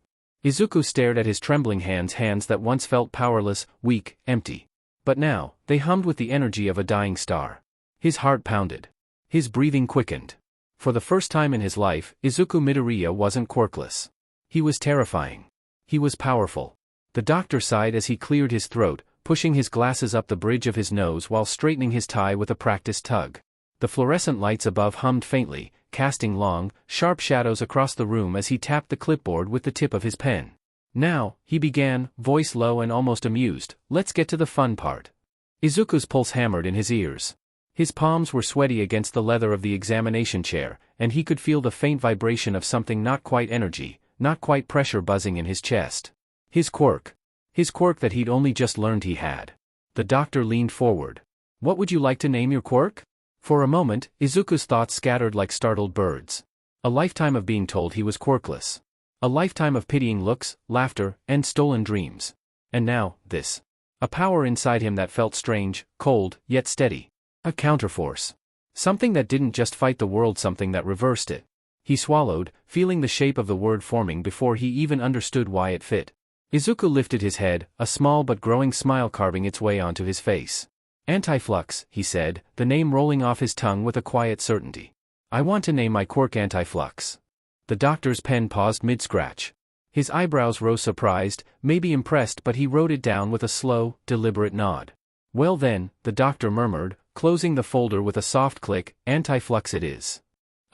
Izuku stared at his trembling hands that once felt powerless, weak, empty. But now, they hummed with the energy of a dying star. His heart pounded. His breathing quickened. For the first time in his life, Izuku Midoriya wasn't quirkless. He was terrifying. He was powerful. The doctor sighed as he cleared his throat, pushing his glasses up the bridge of his nose while straightening his tie with a practiced tug. The fluorescent lights above hummed faintly, casting long, sharp shadows across the room as he tapped the clipboard with the tip of his pen. Now, he began, voice low and almost amused, let's get to the fun part. Izuku's pulse hammered in his ears. His palms were sweaty against the leather of the examination chair, and he could feel the faint vibration of something not quite energy, not quite pressure buzzing in his chest. His quirk. His quirk that he'd only just learned he had. The doctor leaned forward. What would you like to name your quirk? For a moment, Izuku's thoughts scattered like startled birds. A lifetime of being told he was quirkless. A lifetime of pitying looks, laughter, and stolen dreams. And now, this. A power inside him that felt strange, cold, yet steady. A counterforce. Something that didn't just fight the world, something that reversed it. He swallowed, feeling the shape of the word forming before he even understood why it fit. Izuku lifted his head, a small but growing smile carving its way onto his face. Anti-flux, he said, the name rolling off his tongue with a quiet certainty. I want to name my quirk Anti-flux. The doctor's pen paused mid-scratch. His eyebrows rose surprised, maybe impressed, but he wrote it down with a slow, deliberate nod. Well then, the doctor murmured, closing the folder with a soft click, Anti-flux it is.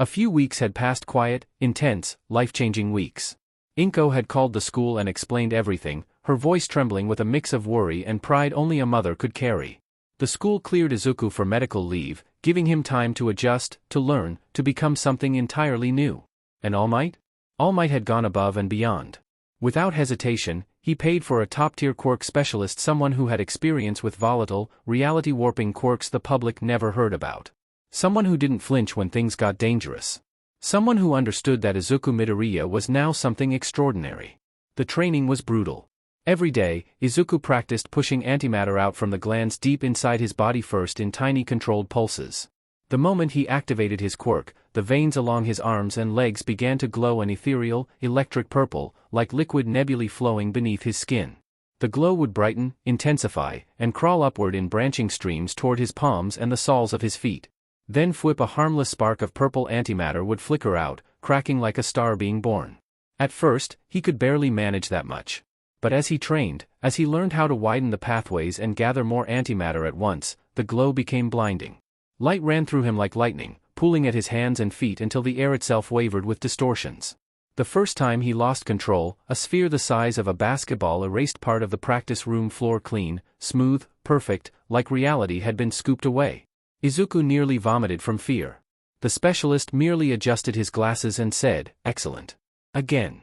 A few weeks had passed, quiet, intense, life-changing weeks. Inko had called the school and explained everything, her voice trembling with a mix of worry and pride only a mother could carry. The school cleared Izuku for medical leave, giving him time to adjust, to learn, to become something entirely new. And All Might? All Might had gone above and beyond. Without hesitation, he paid for a top-tier quirk specialist, someone who had experience with volatile, reality-warping quirks the public never heard about. Someone who didn't flinch when things got dangerous. Someone who understood that Izuku Midoriya was now something extraordinary. The training was brutal. Every day, Izuku practiced pushing antimatter out from the glands deep inside his body, first in tiny controlled pulses. The moment he activated his quirk, the veins along his arms and legs began to glow an ethereal, electric purple, like liquid nebulae flowing beneath his skin. The glow would brighten, intensify, and crawl upward in branching streams toward his palms and the soles of his feet. Then a harmless spark of purple antimatter would flicker out, cracking like a star being born. At first, he could barely manage that much. But as he trained, as he learned how to widen the pathways and gather more antimatter at once, the glow became blinding. Light ran through him like lightning, pulling at his hands and feet until the air itself wavered with distortions. The first time he lost control, a sphere the size of a basketball erased part of the practice room floor clean, smooth, perfect, like reality had been scooped away. Izuku nearly vomited from fear. The specialist merely adjusted his glasses and said, "Excellent." Again.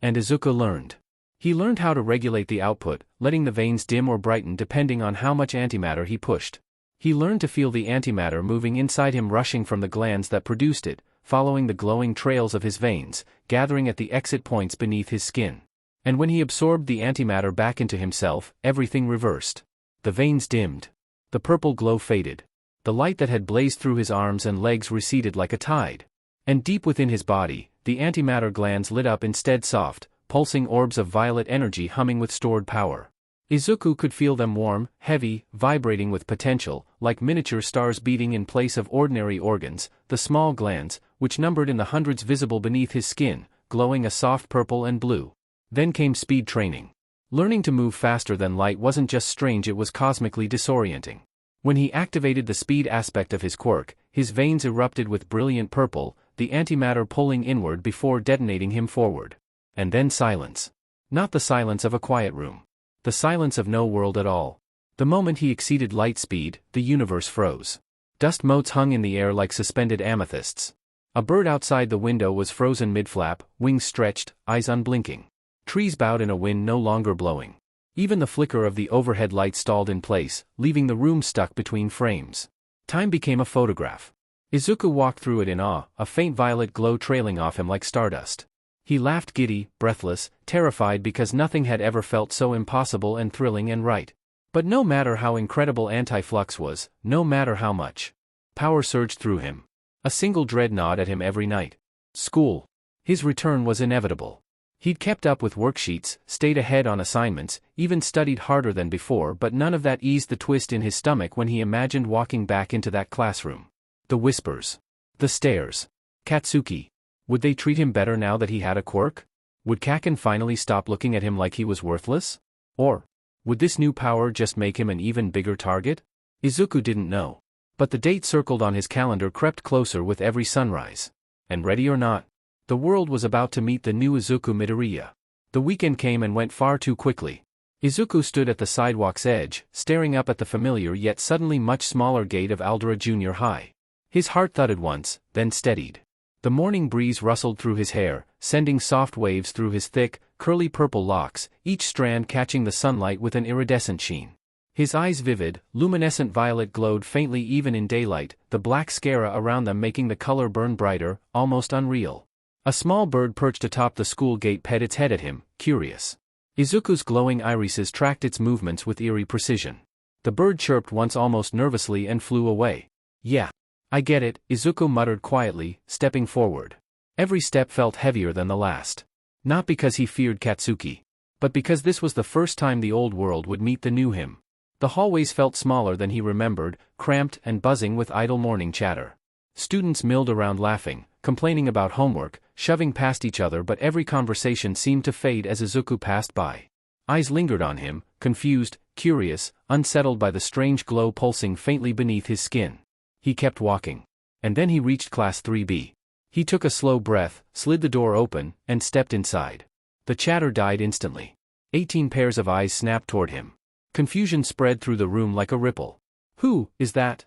And Izuku learned. He learned how to regulate the output, letting the veins dim or brighten depending on how much antimatter he pushed. He learned to feel the antimatter moving inside him, rushing from the glands that produced it, following the glowing trails of his veins, gathering at the exit points beneath his skin. And when he absorbed the antimatter back into himself, everything reversed. The veins dimmed. The purple glow faded. The light that had blazed through his arms and legs receded like a tide. And deep within his body, the antimatter glands lit up instead soft, pulsing orbs of violet energy humming with stored power. Izuku could feel them warm, heavy, vibrating with potential, like miniature stars beating in place of ordinary organs, the small glands, which numbered in the hundreds visible beneath his skin, glowing a soft purple and blue. Then came speed training. Learning to move faster than light wasn't just strange, it was cosmically disorienting. When he activated the speed aspect of his quirk, his veins erupted with brilliant purple, the antimatter pulling inward before detonating him forward. And then silence. Not the silence of a quiet room. The silence of no world at all. The moment he exceeded light speed, the universe froze. Dust motes hung in the air like suspended amethysts. A bird outside the window was frozen mid-flap, wings stretched, eyes unblinking. Trees bowed in a wind no longer blowing. Even the flicker of the overhead light stalled in place, leaving the room stuck between frames. Time became a photograph. Izuku walked through it in awe, a faint violet glow trailing off him like stardust. He laughed giddy, breathless, terrified because nothing had ever felt so impossible and thrilling and right. But no matter how incredible anti-flux was, no matter how much power surged through him, a single dread gnawed at him every night. School. His return was inevitable. He'd kept up with worksheets, stayed ahead on assignments, even studied harder than before, but none of that eased the twist in his stomach when he imagined walking back into that classroom. The whispers. The stares. Katsuki. Would they treat him better now that he had a quirk? Would Kaken finally stop looking at him like he was worthless? Or would this new power just make him an even bigger target? Izuku didn't know. But the date circled on his calendar crept closer with every sunrise. And ready or not, the world was about to meet the new Izuku Midoriya. The weekend came and went far too quickly. Izuku stood at the sidewalk's edge, staring up at the familiar yet suddenly much smaller gate of Aldera Junior High. His heart thudded once, then steadied. The morning breeze rustled through his hair, sending soft waves through his thick, curly purple locks, each strand catching the sunlight with an iridescent sheen. His eyes vivid, luminescent violet glowed faintly even in daylight, the black scara around them making the color burn brighter, almost unreal. A small bird perched atop the school gate pet its head at him, curious. Izuku's glowing irises tracked its movements with eerie precision. The bird chirped once almost nervously and flew away. Yeah. I get it, Izuku muttered quietly, stepping forward. Every step felt heavier than the last. Not because he feared Katsuki, but because this was the first time the old world would meet the new him. The hallways felt smaller than he remembered, cramped and buzzing with idle morning chatter. Students milled around laughing, complaining about homework, shoving past each other, but every conversation seemed to fade as Izuku passed by. Eyes lingered on him, confused, curious, unsettled by the strange glow pulsing faintly beneath his skin. He kept walking. And then he reached Class 3B. He took a slow breath, slid the door open, and stepped inside. The chatter died instantly. 18 pairs of eyes snapped toward him. Confusion spread through the room like a ripple. Who is that?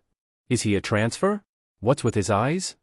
Is he a transfer? What's with his eyes?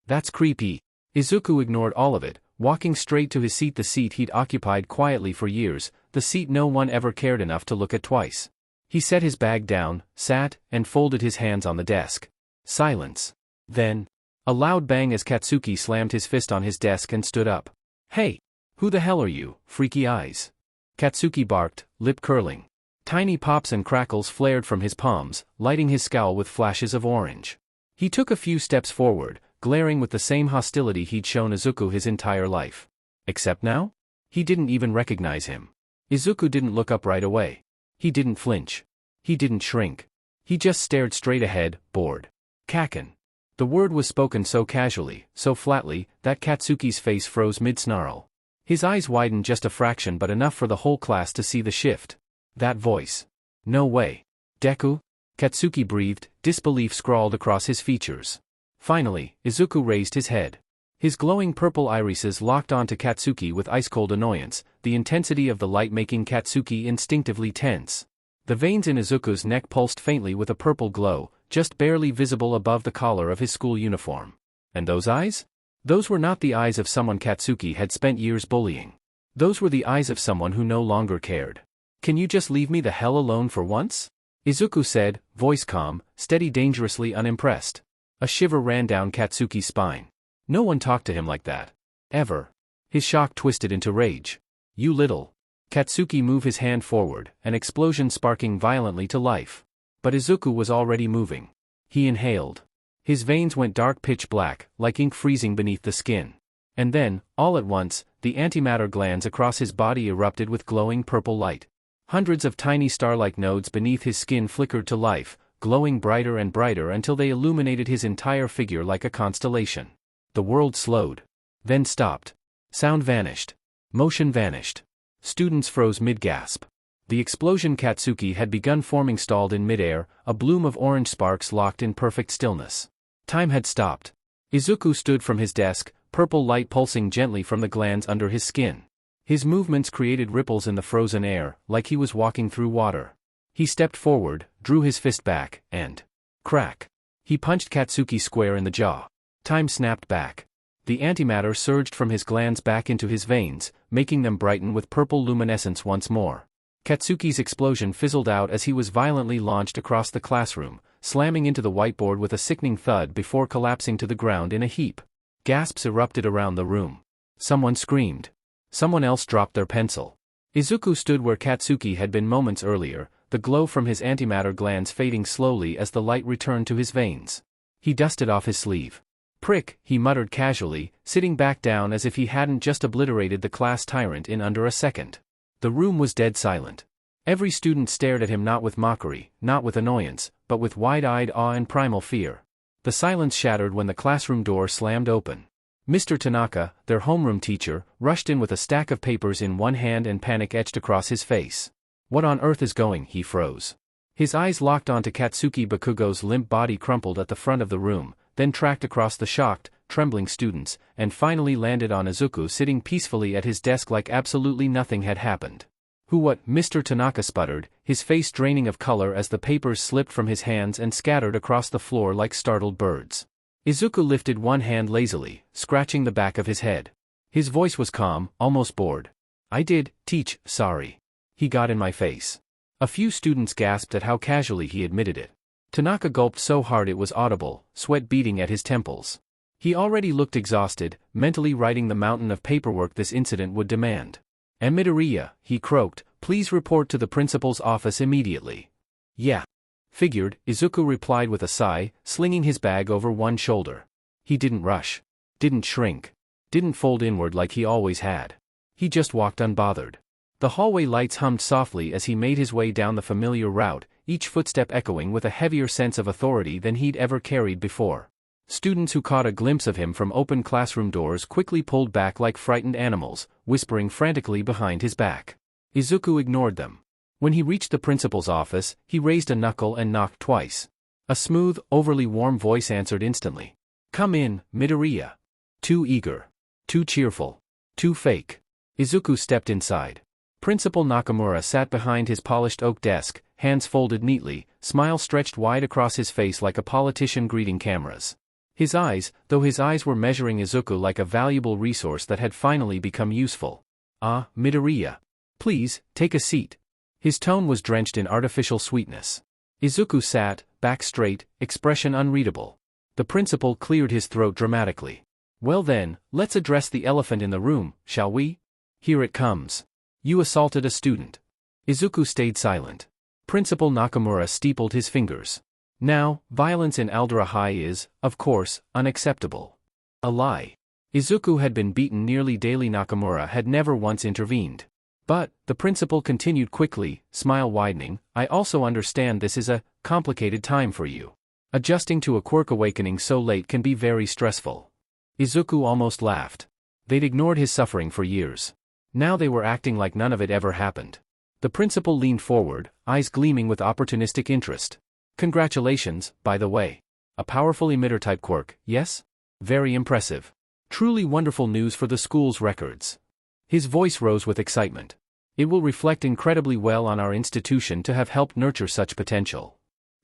That's creepy. Izuku ignored all of it, walking straight to his seat, the seat he'd occupied quietly for years, the seat no one ever cared enough to look at twice. He set his bag down, sat, and folded his hands on the desk. Silence. Then, a loud bang as Katsuki slammed his fist on his desk and stood up. Hey! Who the hell are you, freaky eyes? Katsuki barked, lip curling. Tiny pops and crackles flared from his palms, lighting his scowl with flashes of orange. He took a few steps forward, glaring with the same hostility he'd shown Izuku his entire life. Except now? He didn't even recognize him. Izuku didn't look up right away. He didn't flinch. He didn't shrink. He just stared straight ahead, bored. Kaken. The word was spoken so casually, so flatly, that Katsuki's face froze mid-snarl. His eyes widened just a fraction, but enough for the whole class to see the shift. That voice. No way. Deku? Katsuki breathed, disbelief scrawled across his features. Finally, Izuku raised his head. His glowing purple irises locked onto Katsuki with ice-cold annoyance, the intensity of the light making Katsuki instinctively tense. The veins in Izuku's neck pulsed faintly with a purple glow, just barely visible above the collar of his school uniform. And those eyes? Those were not the eyes of someone Katsuki had spent years bullying. Those were the eyes of someone who no longer cared. Can you just leave me the hell alone for once? Izuku said, voice calm, steady, dangerously unimpressed. A shiver ran down Katsuki's spine. No one talked to him like that. Ever. His shock twisted into rage. You little. Katsuki moved his hand forward, an explosion sparking violently to life. But Izuku was already moving. He inhaled. His veins went dark pitch black, like ink freezing beneath the skin. And then, all at once, the antimatter glands across his body erupted with glowing purple light. Hundreds of tiny star-like nodes beneath his skin flickered to life, glowing brighter and brighter until they illuminated his entire figure like a constellation. The world slowed. Then stopped. Sound vanished. Motion vanished. Students froze mid-gasp. The explosion Katsuki had begun forming stalled in midair, a bloom of orange sparks locked in perfect stillness. Time had stopped. Izuku stood from his desk, purple light pulsing gently from the glands under his skin. His movements created ripples in the frozen air, like he was walking through water. He stepped forward, drew his fist back, and crack! He punched Katsuki square in the jaw. Time snapped back. The antimatter surged from his glands back into his veins, making them brighten with purple luminescence once more. Katsuki's explosion fizzled out as he was violently launched across the classroom, slamming into the whiteboard with a sickening thud before collapsing to the ground in a heap. Gasps erupted around the room. Someone screamed. Someone else dropped their pencil. Izuku stood where Katsuki had been moments earlier, the glow from his antimatter glands fading slowly as the light returned to his veins. He dusted off his sleeve. "Prick," he muttered casually, sitting back down as if he hadn't just obliterated the class tyrant in under a second. The room was dead silent. Every student stared at him not with mockery, not with annoyance, but with wide-eyed awe and primal fear. The silence shattered when the classroom door slammed open. Mr. Tanaka, their homeroom teacher, rushed in with a stack of papers in one hand and panic etched across his face. "What on earth is going?" He froze. His eyes locked onto Katsuki Bakugo's limp body crumpled at the front of the room, then tracked across the shocked, trembling students, and finally landed on Izuku sitting peacefully at his desk like absolutely nothing had happened. What?" Mr. Tanaka sputtered, his face draining of color as the papers slipped from his hands and scattered across the floor like startled birds. Izuku lifted one hand lazily, scratching the back of his head. His voice was calm, almost bored. "I did, teach, sorry. He got in my face." A few students gasped at how casually he admitted it. Tanaka gulped so hard it was audible, sweat beading at his temples. He already looked exhausted, mentally writing the mountain of paperwork this incident would demand. "Midoriya," he croaked, "please report to the principal's office immediately." "Yeah. Figured," Izuku replied with a sigh, slinging his bag over one shoulder. He didn't rush. Didn't shrink. Didn't fold inward like he always had. He just walked unbothered. The hallway lights hummed softly as he made his way down the familiar route, each footstep echoing with a heavier sense of authority than he'd ever carried before. Students who caught a glimpse of him from open classroom doors quickly pulled back like frightened animals, whispering frantically behind his back. Izuku ignored them. When he reached the principal's office, he raised a knuckle and knocked twice. A smooth, overly warm voice answered instantly. "Come in, Midoriya." Too eager. Too cheerful. Too fake. Izuku stepped inside. Principal Nakamura sat behind his polished oak desk, hands folded neatly, smile stretched wide across his face like a politician greeting cameras. His eyes, though his eyes were measuring Izuku like a valuable resource that had finally become useful. "Ah, Midoriya. Please, take a seat." His tone was drenched in artificial sweetness. Izuku sat, back straight, expression unreadable. The principal cleared his throat dramatically. "Well then, let's address the elephant in the room, shall we? Here it comes. You assaulted a student." Izuku stayed silent. Principal Nakamura steepled his fingers. "Now, violence in Aldera High is, of course, unacceptable." A lie. Izuku had been beaten nearly daily. Nakamura had never once intervened. "But," the principal continued quickly, smile widening, "I also understand this is a complicated time for you. Adjusting to a quirk awakening so late can be very stressful." Izuku almost laughed. They'd ignored his suffering for years. Now they were acting like none of it ever happened. The principal leaned forward, eyes gleaming with opportunistic interest. "Congratulations, by the way. A powerful emitter-type quirk, yes? Very impressive. Truly wonderful news for the school's records." His voice rose with excitement. "It will reflect incredibly well on our institution to have helped nurture such potential."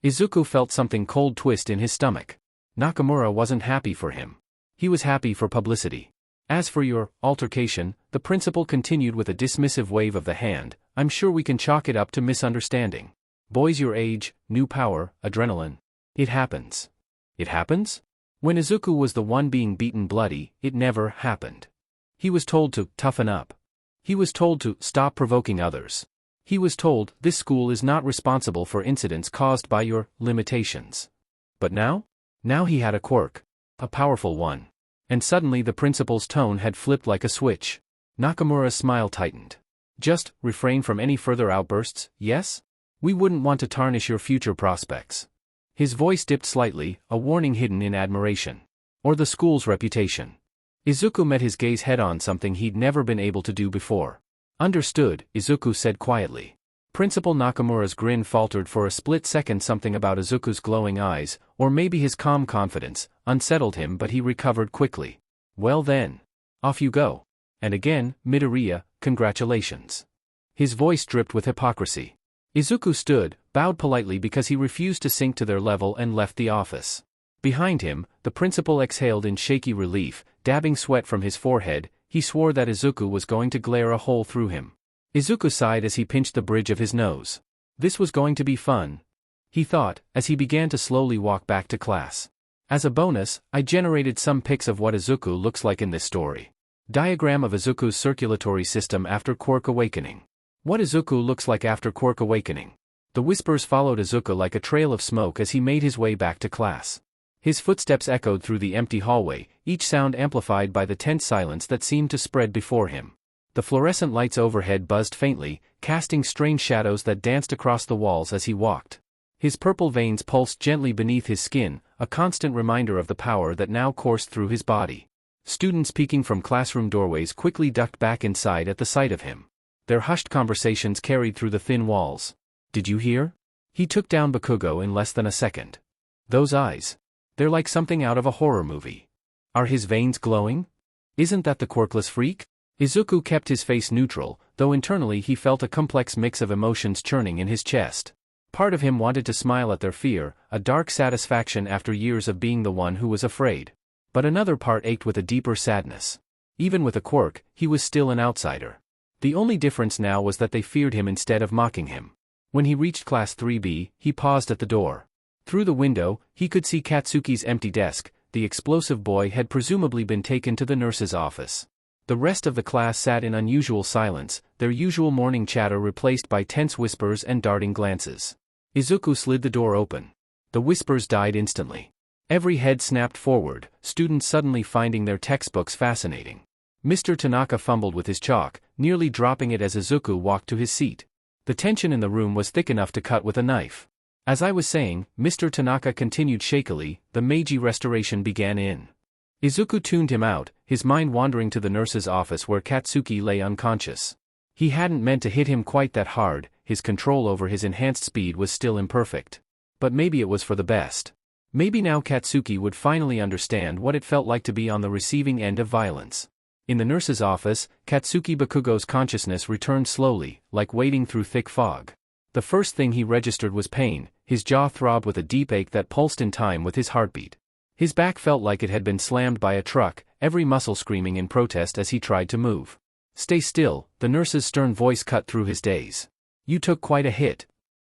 Izuku felt something cold twist in his stomach. Nakamura wasn't happy for him. He was happy for publicity. "As for your altercation," the principal continued with a dismissive wave of the hand, "I'm sure we can chalk it up to misunderstanding. Boys your age, new power, adrenaline. It happens." It happens? When Izuku was the one being beaten bloody, it never happened. He was told to toughen up. He was told to stop provoking others. He was told this school is not responsible for incidents caused by your limitations. But now? Now he had a quirk. A powerful one. And suddenly the principal's tone had flipped like a switch. Nakamura's smile tightened. Just, refrain from any further outbursts, yes? We wouldn't want to tarnish your future prospects. His voice dipped slightly, a warning hidden in admiration. Or the school's reputation. Izuku met his gaze head-on, something he'd never been able to do before. Understood, Izuku said quietly. Principal Nakamura's grin faltered for a split second. Something about Izuku's glowing eyes, or maybe his calm confidence, unsettled him, but he recovered quickly. Well then. Off you go. And again, Midoriya, congratulations. His voice dripped with hypocrisy. Izuku stood, bowed politely because he refused to sink to their level, and left the office. Behind him, the principal exhaled in shaky relief, dabbing sweat from his forehead. He swore that Izuku was going to glare a hole through him. Izuku sighed as he pinched the bridge of his nose. This was going to be fun, he thought, as he began to slowly walk back to class. As a bonus, I generated some pics of what Izuku looks like in this story. Diagram of Izuku's circulatory system after Quirk awakening. What Izuku looks like after Quirk awakening. The whispers followed Izuku like a trail of smoke as he made his way back to class. His footsteps echoed through the empty hallway, each sound amplified by the tense silence that seemed to spread before him. The fluorescent lights overhead buzzed faintly, casting strange shadows that danced across the walls as he walked. His purple veins pulsed gently beneath his skin, a constant reminder of the power that now coursed through his body. Students peeking from classroom doorways quickly ducked back inside at the sight of him. Their hushed conversations carried through the thin walls. Did you hear? He took down Bakugo in less than a second. Those eyes. They're like something out of a horror movie. Are his veins glowing? Isn't that the quirkless freak? Izuku kept his face neutral, though internally he felt a complex mix of emotions churning in his chest. Part of him wanted to smile at their fear, a dark satisfaction after years of being the one who was afraid. But another part ached with a deeper sadness. Even with a quirk, he was still an outsider. The only difference now was that they feared him instead of mocking him. When he reached Class 3B, he paused at the door. Through the window, he could see Katsuki's empty desk. The explosive boy had presumably been taken to the nurse's office. The rest of the class sat in unusual silence, their usual morning chatter replaced by tense whispers and darting glances. Izuku slid the door open. The whispers died instantly. Every head snapped forward, students suddenly finding their textbooks fascinating. Mr. Tanaka fumbled with his chalk, nearly dropping it as Izuku walked to his seat. The tension in the room was thick enough to cut with a knife. As I was saying, Mr. Tanaka continued shakily, the Meiji restoration began in. Izuku tuned him out, his mind wandering to the nurse's office where Katsuki lay unconscious. He hadn't meant to hit him quite that hard, his control over his enhanced speed was still imperfect. But maybe it was for the best. Maybe now Katsuki would finally understand what it felt like to be on the receiving end of violence. In the nurse's office, Katsuki Bakugo's consciousness returned slowly, like wading through thick fog. The first thing he registered was pain. His jaw throbbed with a deep ache that pulsed in time with his heartbeat. His back felt like it had been slammed by a truck, every muscle screaming in protest as he tried to move. Stay still, the nurse's stern voice cut through his daze. You took quite a hit.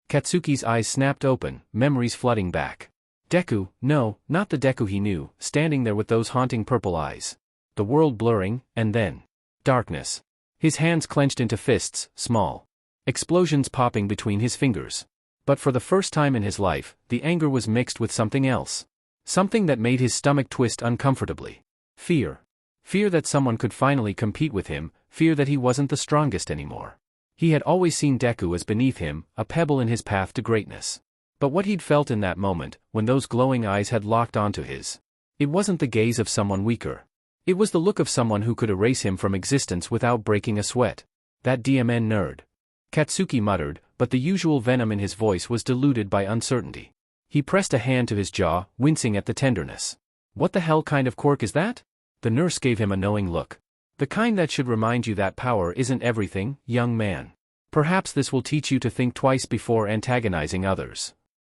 Katsuki's eyes snapped open, memories flooding back. Deku, no, not the Deku he knew, standing there with those haunting purple eyes. The world blurring, and then darkness. His hands clenched into fists, small explosions popping between his fingers. But for the first time in his life, the anger was mixed with something else. Something that made his stomach twist uncomfortably. Fear. Fear that someone could finally compete with him, fear that he wasn't the strongest anymore. He had always seen Deku as beneath him, a pebble in his path to greatness. But what he'd felt in that moment, when those glowing eyes had locked onto his, it wasn't the gaze of someone weaker. It was the look of someone who could erase him from existence without breaking a sweat. That DMN nerd. Katsuki muttered, but the usual venom in his voice was diluted by uncertainty. He pressed a hand to his jaw, wincing at the tenderness. What the hell kind of quirk is that? The nurse gave him a knowing look. The kind that should remind you that power isn't everything, young man. Perhaps this will teach you to think twice before antagonizing others.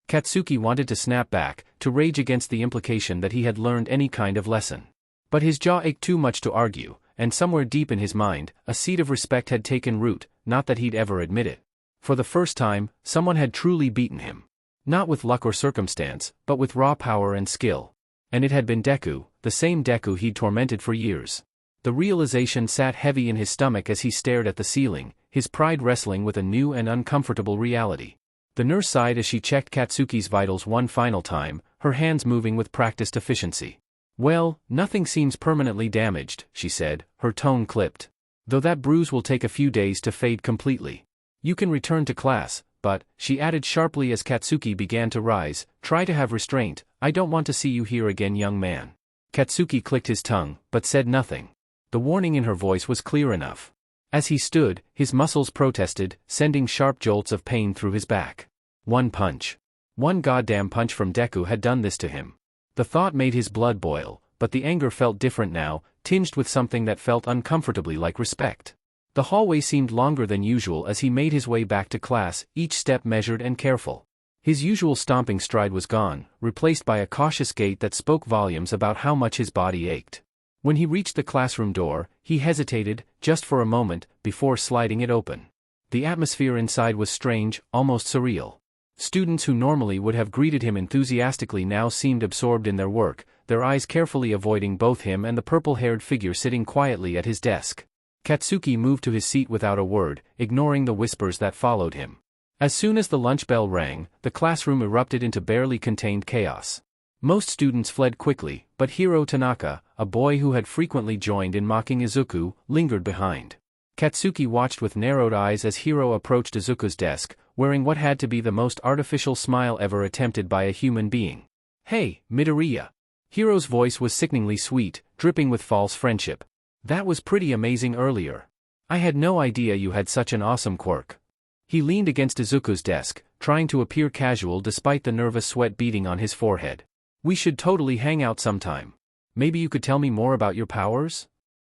Katsuki wanted to snap back, to rage against the implication that he had learned any kind of lesson. But his jaw ached too much to argue, and somewhere deep in his mind, a seed of respect had taken root, not that he'd ever admit it. For the first time, someone had truly beaten him. Not with luck or circumstance, but with raw power and skill. And it had been Deku, the same Deku he'd tormented for years. The realization sat heavy in his stomach as he stared at the ceiling, his pride wrestling with a new and uncomfortable reality. The nurse sighed as she checked Katsuki's vitals one final time, her hands moving with practiced efficiency. Well, nothing seems permanently damaged, she said, her tone clipped. Though that bruise will take a few days to fade completely. You can return to class, but, she added sharply as Katsuki began to rise, try to have restraint, I don't want to see you here again, young man. Katsuki clicked his tongue, but said nothing. The warning in her voice was clear enough. As he stood, his muscles protested, sending sharp jolts of pain through his back. One punch. One goddamn punch from Deku had done this to him. The thought made his blood boil, but the anger felt different now, tinged with something that felt uncomfortably like respect. The hallway seemed longer than usual as he made his way back to class, each step measured and careful. His usual stomping stride was gone, replaced by a cautious gait that spoke volumes about how much his body ached. When he reached the classroom door, he hesitated, just for a moment, before sliding it open. The atmosphere inside was strange, almost surreal. Students who normally would have greeted him enthusiastically now seemed absorbed in their work, their eyes carefully avoiding both him and the purple-haired figure sitting quietly at his desk. Katsuki moved to his seat without a word, ignoring the whispers that followed him. As soon as the lunch bell rang, the classroom erupted into barely contained chaos. Most students fled quickly, but Hiro Tanaka, a boy who had frequently joined in mocking Izuku, lingered behind. Katsuki watched with narrowed eyes as Hiro approached Izuku's desk, wearing what had to be the most artificial smile ever attempted by a human being. Hey, Midoriya. Hiro's voice was sickeningly sweet, dripping with false friendship. That was pretty amazing earlier. I had no idea you had such an awesome quirk. He leaned against Izuku's desk, trying to appear casual despite the nervous sweat beading on his forehead. We should totally hang out sometime. Maybe you could tell me more about your powers?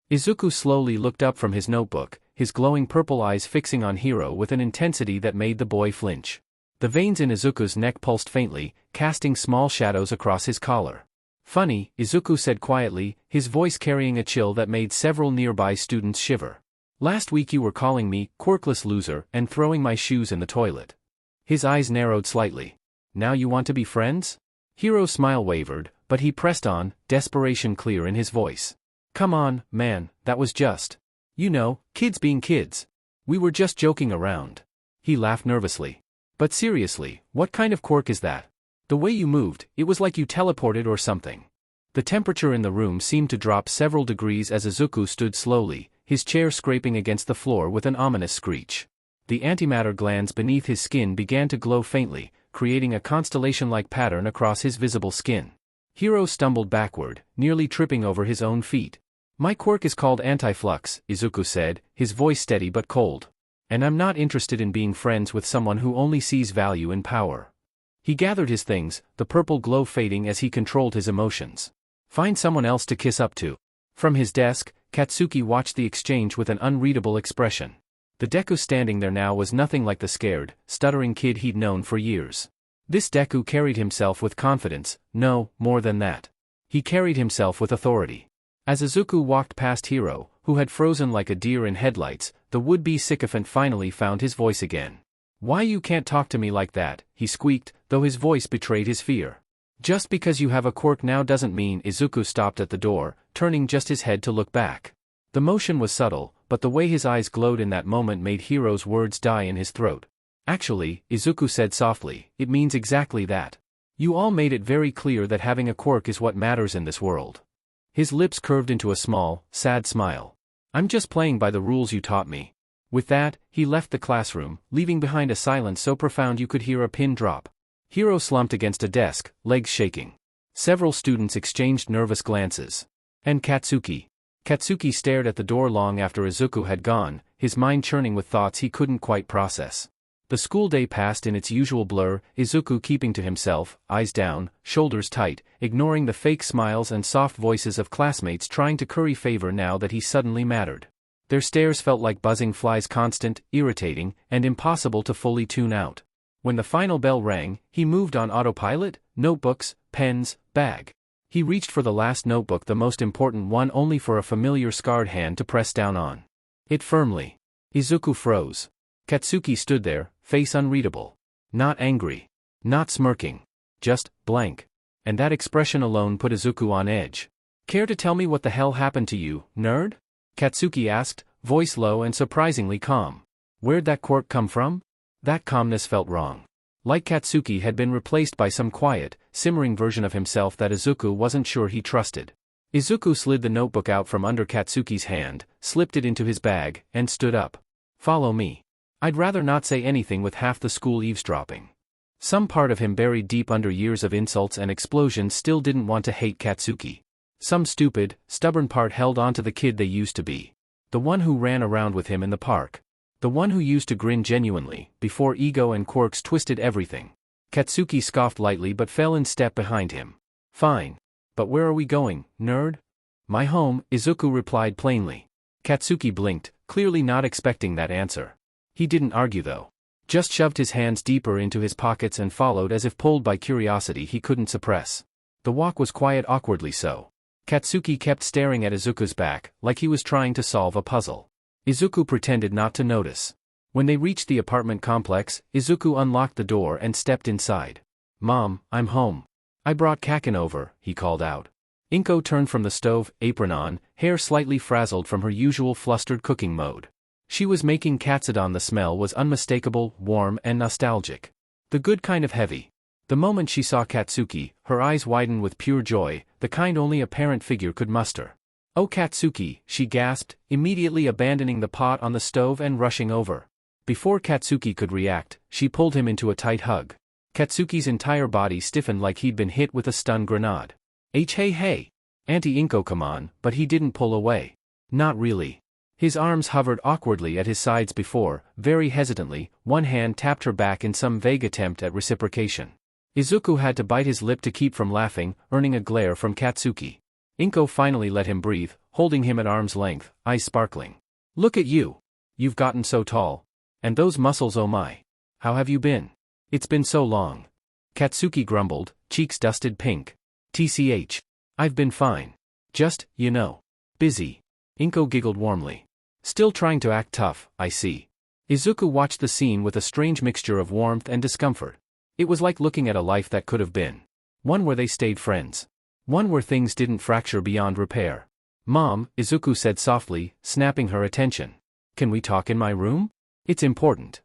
Izuku slowly looked up from his notebook, his glowing purple eyes fixing on Hiro with an intensity that made the boy flinch. The veins in Izuku's neck pulsed faintly, casting small shadows across his collar. Funny, Izuku said quietly, his voice carrying a chill that made several nearby students shiver. Last week you were calling me, quirkless loser, and throwing my shoes in the toilet. His eyes narrowed slightly. Now you want to be friends? Hiro's smile wavered, but he pressed on, desperation clear in his voice. Come on, man, that was just. You know, kids being kids. We were just joking around. He laughed nervously. But seriously, what kind of quirk is that? The way you moved, it was like you teleported or something. The temperature in the room seemed to drop several degrees as Izuku stood slowly, his chair scraping against the floor with an ominous screech. The antimatter glands beneath his skin began to glow faintly, creating a constellation-like pattern across his visible skin. Hiro stumbled backward, nearly tripping over his own feet. My quirk is called anti-flux, Izuku said, his voice steady but cold. And I'm not interested in being friends with someone who only sees value in power. He gathered his things, the purple glow fading as he controlled his emotions. Find someone else to kiss up to. From his desk, Katsuki watched the exchange with an unreadable expression. The Deku standing there now was nothing like the scared, stuttering kid he'd known for years. This Deku carried himself with confidence, no, more than that. He carried himself with authority. As Izuku walked past Hiro, who had frozen like a deer in headlights, the would-be sycophant finally found his voice again. Why you can't talk to me like that, he squeaked, though his voice betrayed his fear. Just because you have a quirk now doesn't mean. Izuku stopped at the door, turning just his head to look back. The motion was subtle, but the way his eyes glowed in that moment made Hiro's words die in his throat. Actually, Izuku said softly, it means exactly that. You all made it very clear that having a quirk is what matters in this world. His lips curved into a small, sad smile. I'm just playing by the rules you taught me. With that, he left the classroom, leaving behind a silence so profound you could hear a pin drop. Hiro slumped against a desk, legs shaking. Several students exchanged nervous glances. And Katsuki. Katsuki stared at the door long after Izuku had gone, his mind churning with thoughts he couldn't quite process. The school day passed in its usual blur, Izuku keeping to himself, eyes down, shoulders tight, ignoring the fake smiles and soft voices of classmates trying to curry favor now that he suddenly mattered. Their stares felt like buzzing flies, constant, irritating, and impossible to fully tune out. When the final bell rang, he moved on autopilot, notebooks, pens, bag. He reached for the last notebook, the most important one, only for a familiar scarred hand to press down on it firmly. Izuku froze. Katsuki stood there, face unreadable. Not angry. Not smirking. Just blank. And that expression alone put Izuku on edge. Care to tell me what the hell happened to you, nerd? Katsuki asked, voice low and surprisingly calm. Where'd that quirk come from? That calmness felt wrong. Like Katsuki had been replaced by some quiet, simmering version of himself that Izuku wasn't sure he trusted. Izuku slid the notebook out from under Katsuki's hand, slipped it into his bag, and stood up. Follow me. I'd rather not say anything with half the school eavesdropping. Some part of him buried deep under years of insults and explosions still didn't want to hate Katsuki. Some stupid, stubborn part held on to the kid they used to be. The one who ran around with him in the park. The one who used to grin genuinely, before ego and quirks twisted everything. Katsuki scoffed lightly but fell in step behind him. Fine. But where are we going, nerd? My home, Izuku replied plainly. Katsuki blinked, clearly not expecting that answer. He didn't argue though. Just shoved his hands deeper into his pockets and followed as if pulled by curiosity he couldn't suppress. The walk was quiet, awkwardly so. Katsuki kept staring at Izuku's back, like he was trying to solve a puzzle. Izuku pretended not to notice. When they reached the apartment complex, Izuku unlocked the door and stepped inside. Mom, I'm home. I brought Kaken over, he called out. Inko turned from the stove, apron on, hair slightly frazzled from her usual flustered cooking mode. She was making katsudon. The smell was unmistakable, warm and nostalgic. The good kind of heavy. The moment she saw Katsuki, her eyes widened with pure joy, the kind only a parent figure could muster. Oh Katsuki, she gasped, immediately abandoning the pot on the stove and rushing over. Before Katsuki could react, she pulled him into a tight hug. Katsuki's entire body stiffened like he'd been hit with a stun grenade. Hey. Auntie Inko, come on, but he didn't pull away. Not really. His arms hovered awkwardly at his sides before, very hesitantly, one hand tapped her back in some vague attempt at reciprocation. Izuku had to bite his lip to keep from laughing, earning a glare from Katsuki. Inko finally let him breathe, holding him at arm's length, eyes sparkling. Look at you. You've gotten so tall. And those muscles, oh my. How have you been? It's been so long. Katsuki grumbled, cheeks dusted pink. TCH. I've been fine. Just, busy. Inko giggled warmly. Still trying to act tough, I see. Izuku watched the scene with a strange mixture of warmth and discomfort. It was like looking at a life that could have been. One where they stayed friends. One where things didn't fracture beyond repair. Mom, Izuku said softly, snapping her attention. Can we talk in my room? It's important.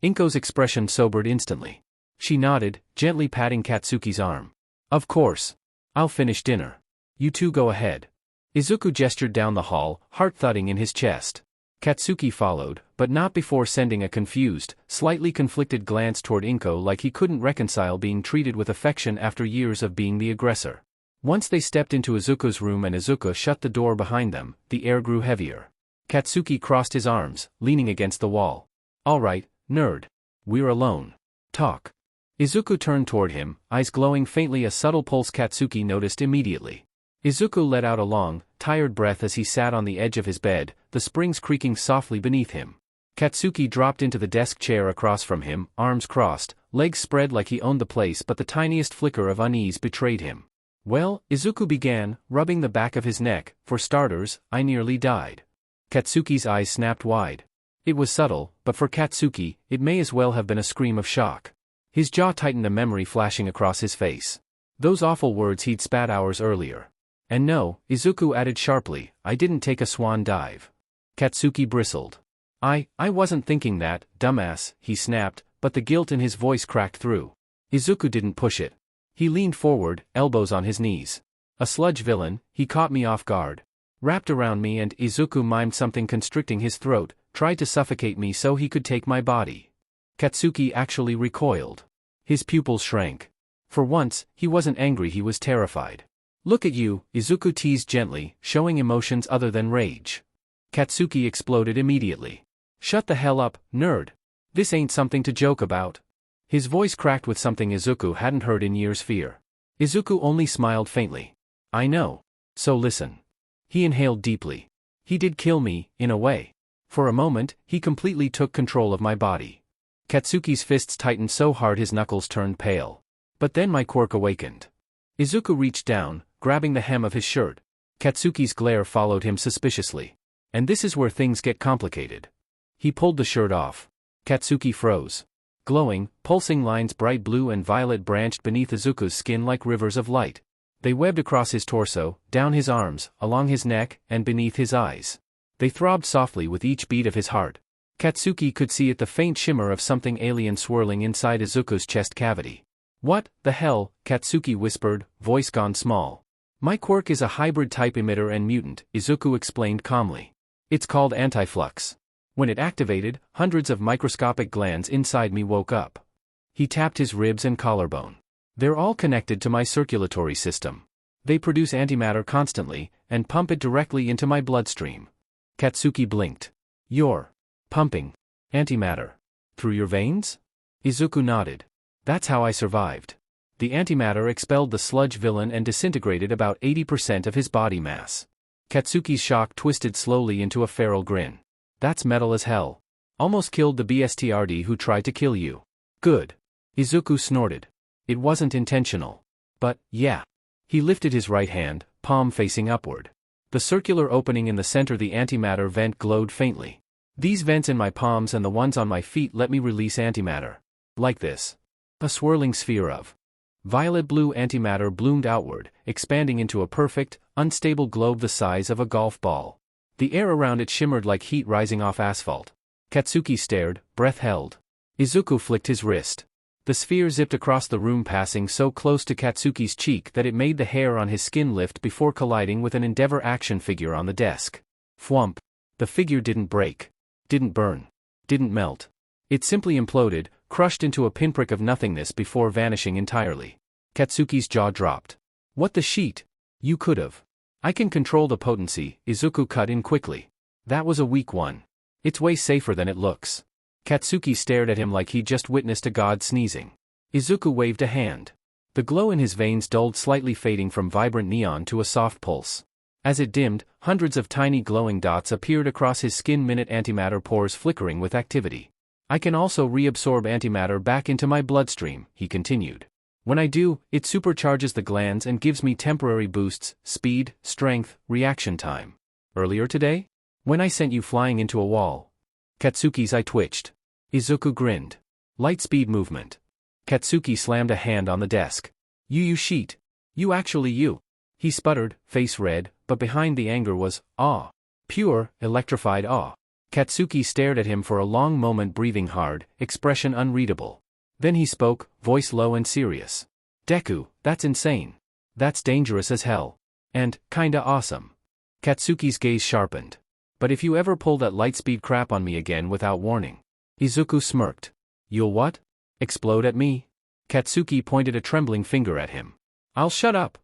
Inko's expression sobered instantly. She nodded, gently patting Katsuki's arm. Of course. I'll finish dinner. You two go ahead. Izuku gestured down the hall, heart thudding in his chest. Katsuki followed, but not before sending a confused, slightly conflicted glance toward Inko like he couldn't reconcile being treated with affection after years of being the aggressor. Once they stepped into Izuku's room and Izuku shut the door behind them, the air grew heavier. Katsuki crossed his arms, leaning against the wall. All right, nerd. We're alone. Talk. Izuku turned toward him, eyes glowing faintly, a subtle pulse Katsuki noticed immediately. Izuku let out a long, tired breath as he sat on the edge of his bed, the springs creaking softly beneath him. Katsuki dropped into the desk chair across from him, arms crossed, legs spread like he owned the place, but the tiniest flicker of unease betrayed him. Well, Izuku began, rubbing the back of his neck, for starters, I nearly died. Katsuki's eyes snapped wide. It was subtle, but for Katsuki, it may as well have been a scream of shock. His jaw tightened, a memory flashing across his face. Those awful words he'd spat hours earlier. And no, Izuku added sharply, I didn't take a swan dive. Katsuki bristled. I wasn't thinking that, dumbass, he snapped, but the guilt in his voice cracked through. Izuku didn't push it. He leaned forward, elbows on his knees. A sludge villain, he caught me off guard. Wrapped around me and Izuku mimed something constricting his throat, tried to suffocate me so he could take my body. Katsuki actually recoiled. His pupils shrank. For once, he wasn't angry, he was terrified. Look at you, Izuku teased gently, showing emotions other than rage. Katsuki exploded immediately. Shut the hell up, nerd. This ain't something to joke about. His voice cracked with something Izuku hadn't heard in years, fear. Izuku only smiled faintly. I know. So listen. He inhaled deeply. He did kill me, in a way. For a moment, he completely took control of my body. Katsuki's fists tightened so hard his knuckles turned pale. But then my quirk awakened. Izuku reached down, grabbing the hem of his shirt. Katsuki's glare followed him suspiciously. And this is where things get complicated. He pulled the shirt off. Katsuki froze. Glowing, pulsing lines, bright blue and violet, branched beneath Izuku's skin like rivers of light. They webbed across his torso, down his arms, along his neck, and beneath his eyes. They throbbed softly with each beat of his heart. Katsuki could see the faint shimmer of something alien swirling inside Izuku's chest cavity. What the hell, Katsuki whispered, voice gone small. My quirk is a hybrid type emitter and mutant, Izuku explained calmly. It's called anti-flux. When it activated, hundreds of microscopic glands inside me woke up. He tapped his ribs and collarbone. They're all connected to my circulatory system. They produce antimatter constantly, and pump it directly into my bloodstream. Katsuki blinked. You're pumping antimatter through your veins? Izuku nodded. That's how I survived. The antimatter expelled the sludge villain and disintegrated about 80% of his body mass. Katsuki's shock twisted slowly into a feral grin. That's metal as hell. Almost killed the BSTRD who tried to kill you. Good. Izuku snorted. It wasn't intentional. But, yeah. He lifted his right hand, palm facing upward. The circular opening in the center the antimatter vent glowed faintly. These vents in my palms and the ones on my feet let me release antimatter. Like this. A swirling sphere of violet-blue antimatter bloomed outward, expanding into a perfect, unstable globe the size of a golf ball. The air around it shimmered like heat rising off asphalt. Katsuki stared, breath held. Izuku flicked his wrist. The sphere zipped across the room, passing so close to Katsuki's cheek that it made the hair on his skin lift before colliding with an Endeavor action figure on the desk. Thwump. The figure didn't break. Didn't burn. Didn't melt. It simply imploded, crushed into a pinprick of nothingness before vanishing entirely. Katsuki's jaw dropped. What the sheet? You could've. I can control the potency, Izuku cut in quickly. That was a weak one. It's way safer than it looks. Katsuki stared at him like he'd just witnessed a god sneezing. Izuku waved a hand. The glow in his veins dulled slightly, fading from vibrant neon to a soft pulse. As it dimmed, hundreds of tiny glowing dots appeared across his skin, minute antimatter pores flickering with activity. I can also reabsorb antimatter back into my bloodstream, he continued. When I do, it supercharges the glands and gives me temporary boosts, speed, strength, reaction time. Earlier today? When I sent you flying into a wall. Katsuki's eye twitched. Izuku grinned. Light speed movement. Katsuki slammed a hand on the desk. You sheet. You actually you. He sputtered, face red, but behind the anger was awe. Pure, electrified awe. Katsuki stared at him for a long moment, breathing hard, expression unreadable. Then he spoke, voice low and serious. Deku, that's insane. That's dangerous as hell. And, kinda awesome. Katsuki's gaze sharpened. But if you ever pull that lightspeed crap on me again without warning. Izuku smirked. You'll what? Explode at me? Katsuki pointed a trembling finger at him. I'll shut up.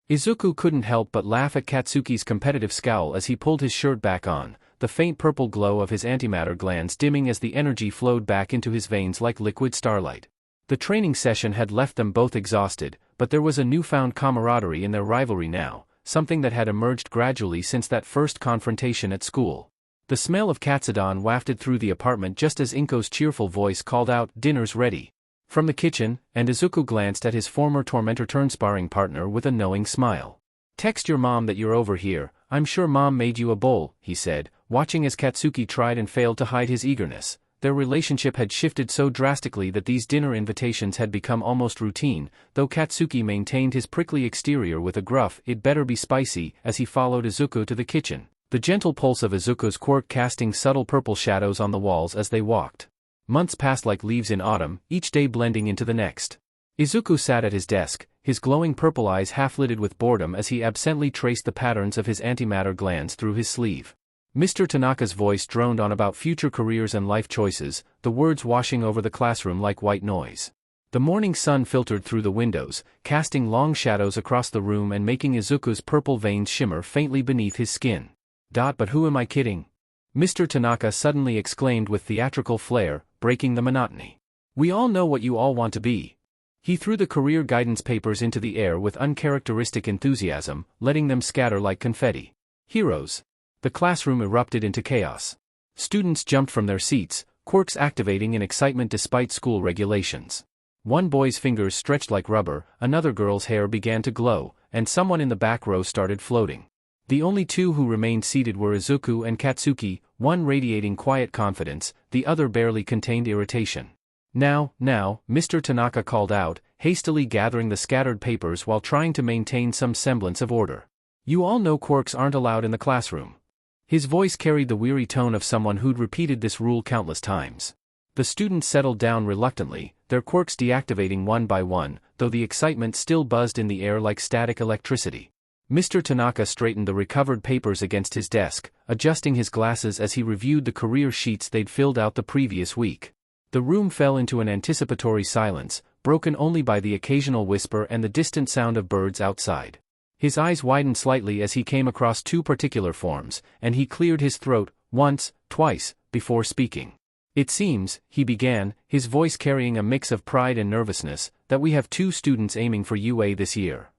Izuku couldn't help but laugh at Katsuki's competitive scowl as he pulled his shirt back on, the faint purple glow of his antimatter glands dimming as the energy flowed back into his veins like liquid starlight. The training session had left them both exhausted, but there was a newfound camaraderie in their rivalry now, something that had emerged gradually since that first confrontation at school. The smell of katsudon wafted through the apartment just as Inko's cheerful voice called out, "Dinner's ready." From the kitchen, and Izuku glanced at his former tormentor-turned-sparring partner with a knowing smile. "Text your mom that you're over here, I'm sure mom made you a bowl," he said, watching as Katsuki tried and failed to hide his eagerness. Their relationship had shifted so drastically that these dinner invitations had become almost routine, though Katsuki maintained his prickly exterior with a gruff, "It better be spicy," as he followed Izuku to the kitchen, the gentle pulse of Izuku's quirk casting subtle purple shadows on the walls as they walked. Months passed like leaves in autumn, each day blending into the next. Izuku sat at his desk, his glowing purple eyes half-lidded with boredom as he absently traced the patterns of his antimatter glands through his sleeve. Mr. Tanaka's voice droned on about future careers and life choices, the words washing over the classroom like white noise. The morning sun filtered through the windows, casting long shadows across the room and making Izuku's purple veins shimmer faintly beneath his skin. But who am I kidding? Mr. Tanaka suddenly exclaimed with theatrical flair, breaking the monotony. We all know what you all want to be. He threw the career guidance papers into the air with uncharacteristic enthusiasm, letting them scatter like confetti. Heroes. The classroom erupted into chaos. Students jumped from their seats, quirks activating in excitement despite school regulations. One boy's fingers stretched like rubber, another girl's hair began to glow, and someone in the back row started floating. The only two who remained seated were Izuku and Katsuki, one radiating quiet confidence, the other barely contained irritation. Now, Mr. Tanaka called out, hastily gathering the scattered papers while trying to maintain some semblance of order. You all know quirks aren't allowed in the classroom. His voice carried the weary tone of someone who'd repeated this rule countless times. The students settled down reluctantly, their quirks deactivating one by one, though the excitement still buzzed in the air like static electricity. Mr. Tanaka straightened the recovered papers against his desk, adjusting his glasses as he reviewed the career sheets they'd filled out the previous week. The room fell into an anticipatory silence, broken only by the occasional whisper and the distant sound of birds outside. His eyes widened slightly as he came across two particular forms, and he cleared his throat, once, twice, before speaking. "It seems," he began, his voice carrying a mix of pride and nervousness, "that we have 2 students aiming for UA this year."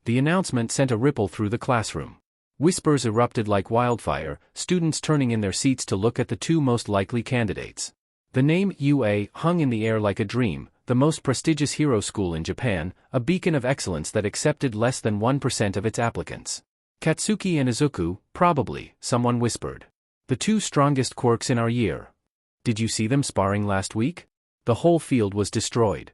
The announcement sent a ripple through the classroom. Whispers erupted like wildfire, students turning in their seats to look at the 2 most likely candidates. The name UA hung in the air like a dream, the most prestigious hero school in Japan, a beacon of excellence that accepted less than 1% of its applicants. "Katsuki and Izuku, probably," someone whispered. "The 2 strongest quirks in our year. Did you see them sparring last week? The whole field was destroyed."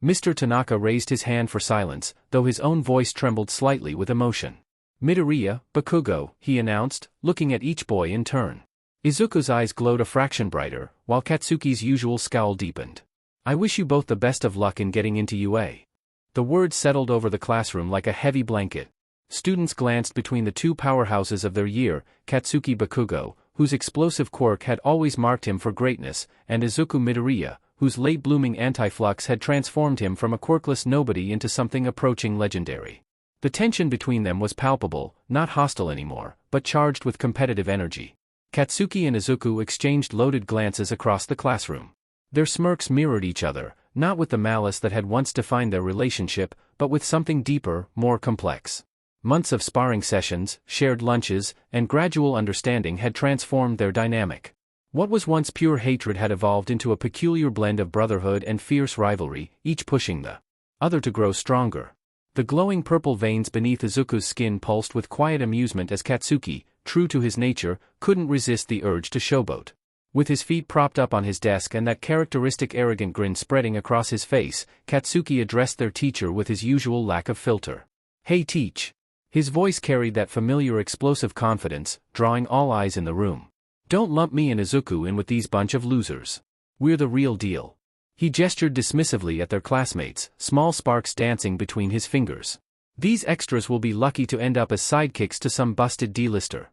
Mr. Tanaka raised his hand for silence, though his own voice trembled slightly with emotion. "Midoriya, Bakugo," he announced, looking at each boy in turn. Izuku's eyes glowed a fraction brighter, while Katsuki's usual scowl deepened. "I wish you both the best of luck in getting into UA." The words settled over the classroom like a heavy blanket. Students glanced between the 2 powerhouses of their year, Katsuki Bakugo, whose explosive quirk had always marked him for greatness, and Izuku Midoriya, whose late-blooming anti-flux had transformed him from a quirkless nobody into something approaching legendary. The tension between them was palpable, not hostile anymore, but charged with competitive energy. Katsuki and Izuku exchanged loaded glances across the classroom. Their smirks mirrored each other, not with the malice that had once defined their relationship, but with something deeper, more complex. Months of sparring sessions, shared lunches, and gradual understanding had transformed their dynamic. What was once pure hatred had evolved into a peculiar blend of brotherhood and fierce rivalry, each pushing the other to grow stronger. The glowing purple veins beneath Izuku's skin pulsed with quiet amusement as Katsuki, true to his nature, couldn't resist the urge to showboat. With his feet propped up on his desk and that characteristic arrogant grin spreading across his face, Katsuki addressed their teacher with his usual lack of filter. "Hey teach." His voice carried that familiar explosive confidence, drawing all eyes in the room. "Don't lump me and Izuku in with these bunch of losers. We're the real deal." He gestured dismissively at their classmates, small sparks dancing between his fingers. "These extras will be lucky to end up as sidekicks to some busted D-lister."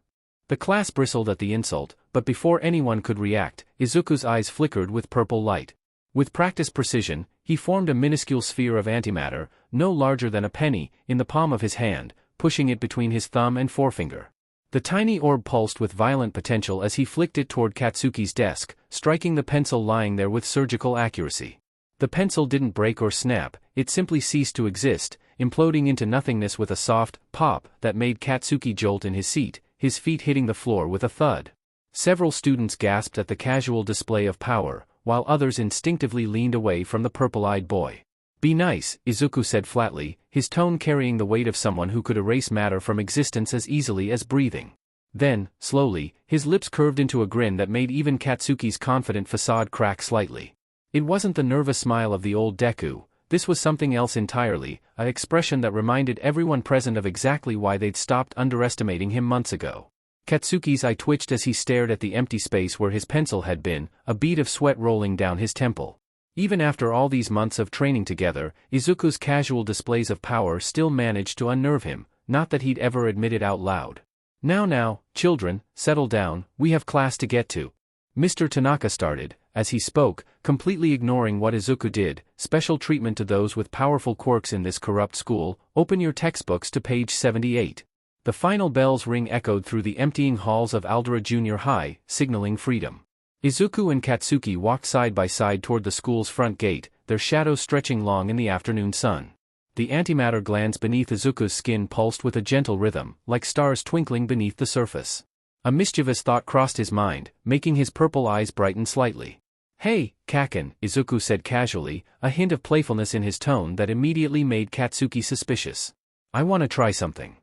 The class bristled at the insult, but before anyone could react, Izuku's eyes flickered with purple light. With practiced precision, he formed a minuscule sphere of antimatter, no larger than a penny, in the palm of his hand, pushing it between his thumb and forefinger. The tiny orb pulsed with violent potential as he flicked it toward Katsuki's desk, striking the pencil lying there with surgical accuracy. The pencil didn't break or snap, it simply ceased to exist, imploding into nothingness with a soft pop that made Katsuki jolt in his seat, his feet hitting the floor with a thud. Several students gasped at the casual display of power, while others instinctively leaned away from the purple-eyed boy. "Be nice," Izuku said flatly, his tone carrying the weight of someone who could erase matter from existence as easily as breathing. Then, slowly, his lips curved into a grin that made even Katsuki's confident facade crack slightly. It wasn't the nervous smile of the old Deku, this was something else entirely, an expression that reminded everyone present of exactly why they'd stopped underestimating him months ago. Katsuki's eye twitched as he stared at the empty space where his pencil had been, a bead of sweat rolling down his temple. Even after all these months of training together, Izuku's casual displays of power still managed to unnerve him, not that he'd ever admit it out loud. Now, children, settle down, we have class to get to." Mr. Tanaka started, as he spoke, completely ignoring what Izuku did. "Special treatment to those with powerful quirks in this corrupt school, open your textbooks to page 78. The final bell's ring echoed through the emptying halls of Aldera Junior High, signaling freedom. Izuku and Katsuki walked side by side toward the school's front gate, their shadows stretching long in the afternoon sun. The antimatter glands beneath Izuku's skin pulsed with a gentle rhythm, like stars twinkling beneath the surface. A mischievous thought crossed his mind, making his purple eyes brighten slightly. "Hey, Kaken," Izuku said casually, a hint of playfulness in his tone that immediately made Katsuki suspicious. "I want to try something."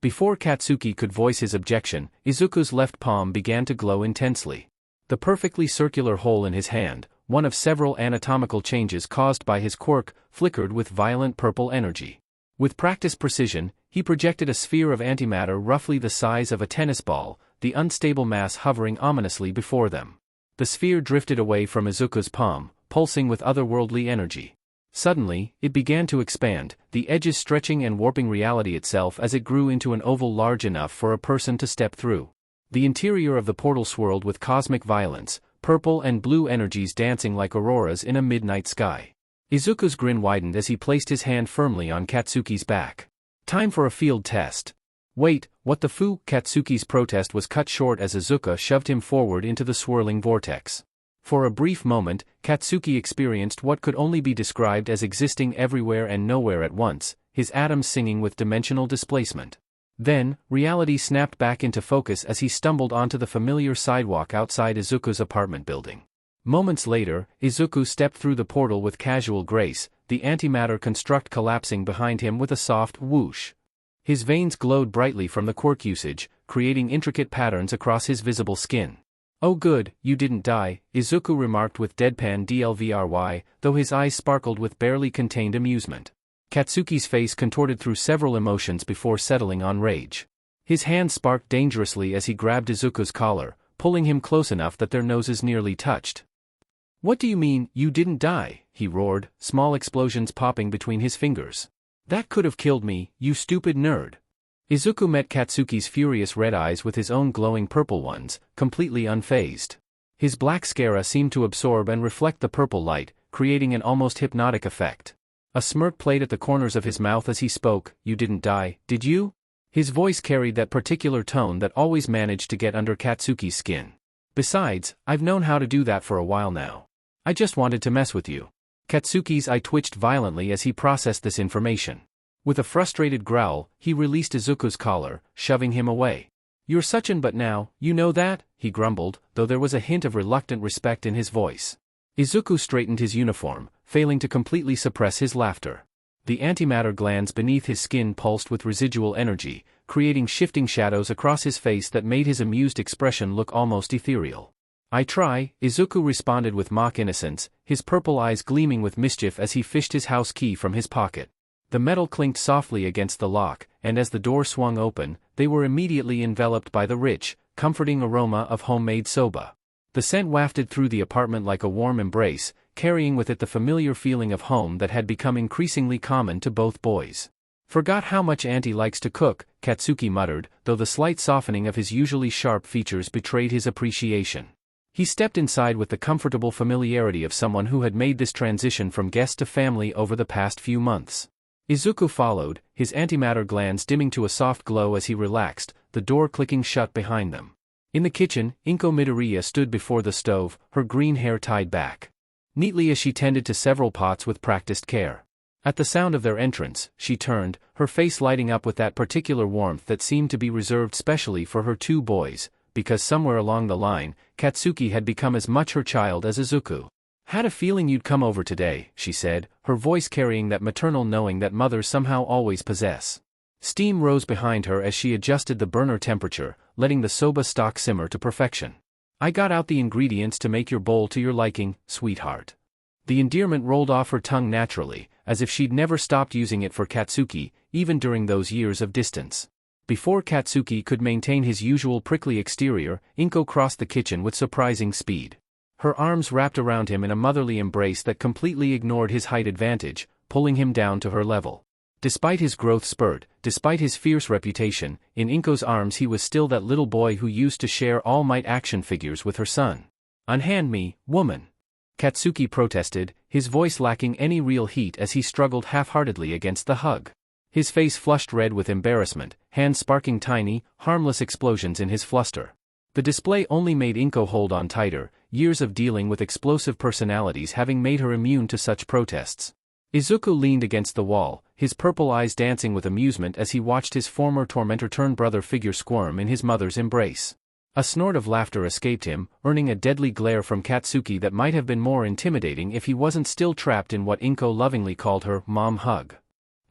Before Katsuki could voice his objection, Izuku's left palm began to glow intensely. The perfectly circular hole in his hand, one of several anatomical changes caused by his quirk, flickered with violent purple energy. With practiced precision, he projected a sphere of antimatter roughly the size of a tennis ball, the unstable mass hovering ominously before them. The sphere drifted away from Izuku's palm, pulsing with otherworldly energy. Suddenly, it began to expand, the edges stretching and warping reality itself as it grew into an oval large enough for a person to step through. The interior of the portal swirled with cosmic violence, purple and blue energies dancing like auroras in a midnight sky. Izuku's grin widened as he placed his hand firmly on Katsuki's back. Time for a field test. Wait, what the fu? Katsuki's protest was cut short as Izuku shoved him forward into the swirling vortex. For a brief moment, Katsuki experienced what could only be described as existing everywhere and nowhere at once, his atoms singing with dimensional displacement. Then, reality snapped back into focus as he stumbled onto the familiar sidewalk outside Izuku's apartment building. Moments later, Izuku stepped through the portal with casual grace, the antimatter construct collapsing behind him with a soft whoosh. His veins glowed brightly from the quirk usage, creating intricate patterns across his visible skin. "Oh good, you didn't die," Izuku remarked with deadpan dlvry, though his eyes sparkled with barely contained amusement. Katsuki's face contorted through several emotions before settling on rage. His hand sparked dangerously as he grabbed Izuku's collar, pulling him close enough that their noses nearly touched. "What do you mean, you didn't die?" he roared, small explosions popping between his fingers. "That could have killed me, you stupid nerd." Izuku met Katsuki's furious red eyes with his own glowing purple ones, completely unfazed. His black scara seemed to absorb and reflect the purple light, creating an almost hypnotic effect. A smirk played at the corners of his mouth as he spoke. "You didn't die, did you?" His voice carried that particular tone that always managed to get under Katsuki's skin. "Besides, I've known how to do that for a while now. I just wanted to mess with you." Katsuki's eye twitched violently as he processed this information. With a frustrated growl, he released Izuku's collar, shoving him away. "You're such an but now, you know that?" he grumbled, though there was a hint of reluctant respect in his voice. Izuku straightened his uniform, failing to completely suppress his laughter. The antimatter glands beneath his skin pulsed with residual energy, creating shifting shadows across his face that made his amused expression look almost ethereal. "I try," Izuku responded with mock innocence, his purple eyes gleaming with mischief as he fished his house key from his pocket. The metal clinked softly against the lock, and as the door swung open, they were immediately enveloped by the rich, comforting aroma of homemade soba. The scent wafted through the apartment like a warm embrace, carrying with it the familiar feeling of home that had become increasingly common to both boys. "Forgot how much Auntie likes to cook," Katsuki muttered, though the slight softening of his usually sharp features betrayed his appreciation. He stepped inside with the comfortable familiarity of someone who had made this transition from guest to family over the past few months. Izuku followed, his antimatter glands dimming to a soft glow as he relaxed, the door clicking shut behind them. In the kitchen, Izuku Midoriya stood before the stove, her green hair tied back neatly as she tended to several pots with practiced care. At the sound of their entrance, she turned, her face lighting up with that particular warmth that seemed to be reserved specially for her two boys, because somewhere along the line, Katsuki had become as much her child as Izuku. "Had a feeling you'd come over today," she said, her voice carrying that maternal knowing that mothers somehow always possess. Steam rose behind her as she adjusted the burner temperature, letting the soba stock simmer to perfection. "I got out the ingredients to make your bowl to your liking, sweetheart." The endearment rolled off her tongue naturally, as if she'd never stopped using it for Katsuki, even during those years of distance. Before Katsuki could maintain his usual prickly exterior, Izuku crossed the kitchen with surprising speed. Her arms wrapped around him in a motherly embrace that completely ignored his height advantage, pulling him down to her level. Despite his growth spurt, despite his fierce reputation, in Inko's arms he was still that little boy who used to share All Might action figures with her son. "Unhand me, woman!" Katsuki protested, his voice lacking any real heat as he struggled half-heartedly against the hug. His face flushed red with embarrassment, hands sparking tiny, harmless explosions in his fluster. The display only made Inko hold on tighter, years of dealing with explosive personalities having made her immune to such protests. Izuku leaned against the wall, his purple eyes dancing with amusement as he watched his former tormentor-turned-brother figure squirm in his mother's embrace. A snort of laughter escaped him, earning a deadly glare from Katsuki that might have been more intimidating if he wasn't still trapped in what Inko lovingly called her mom hug.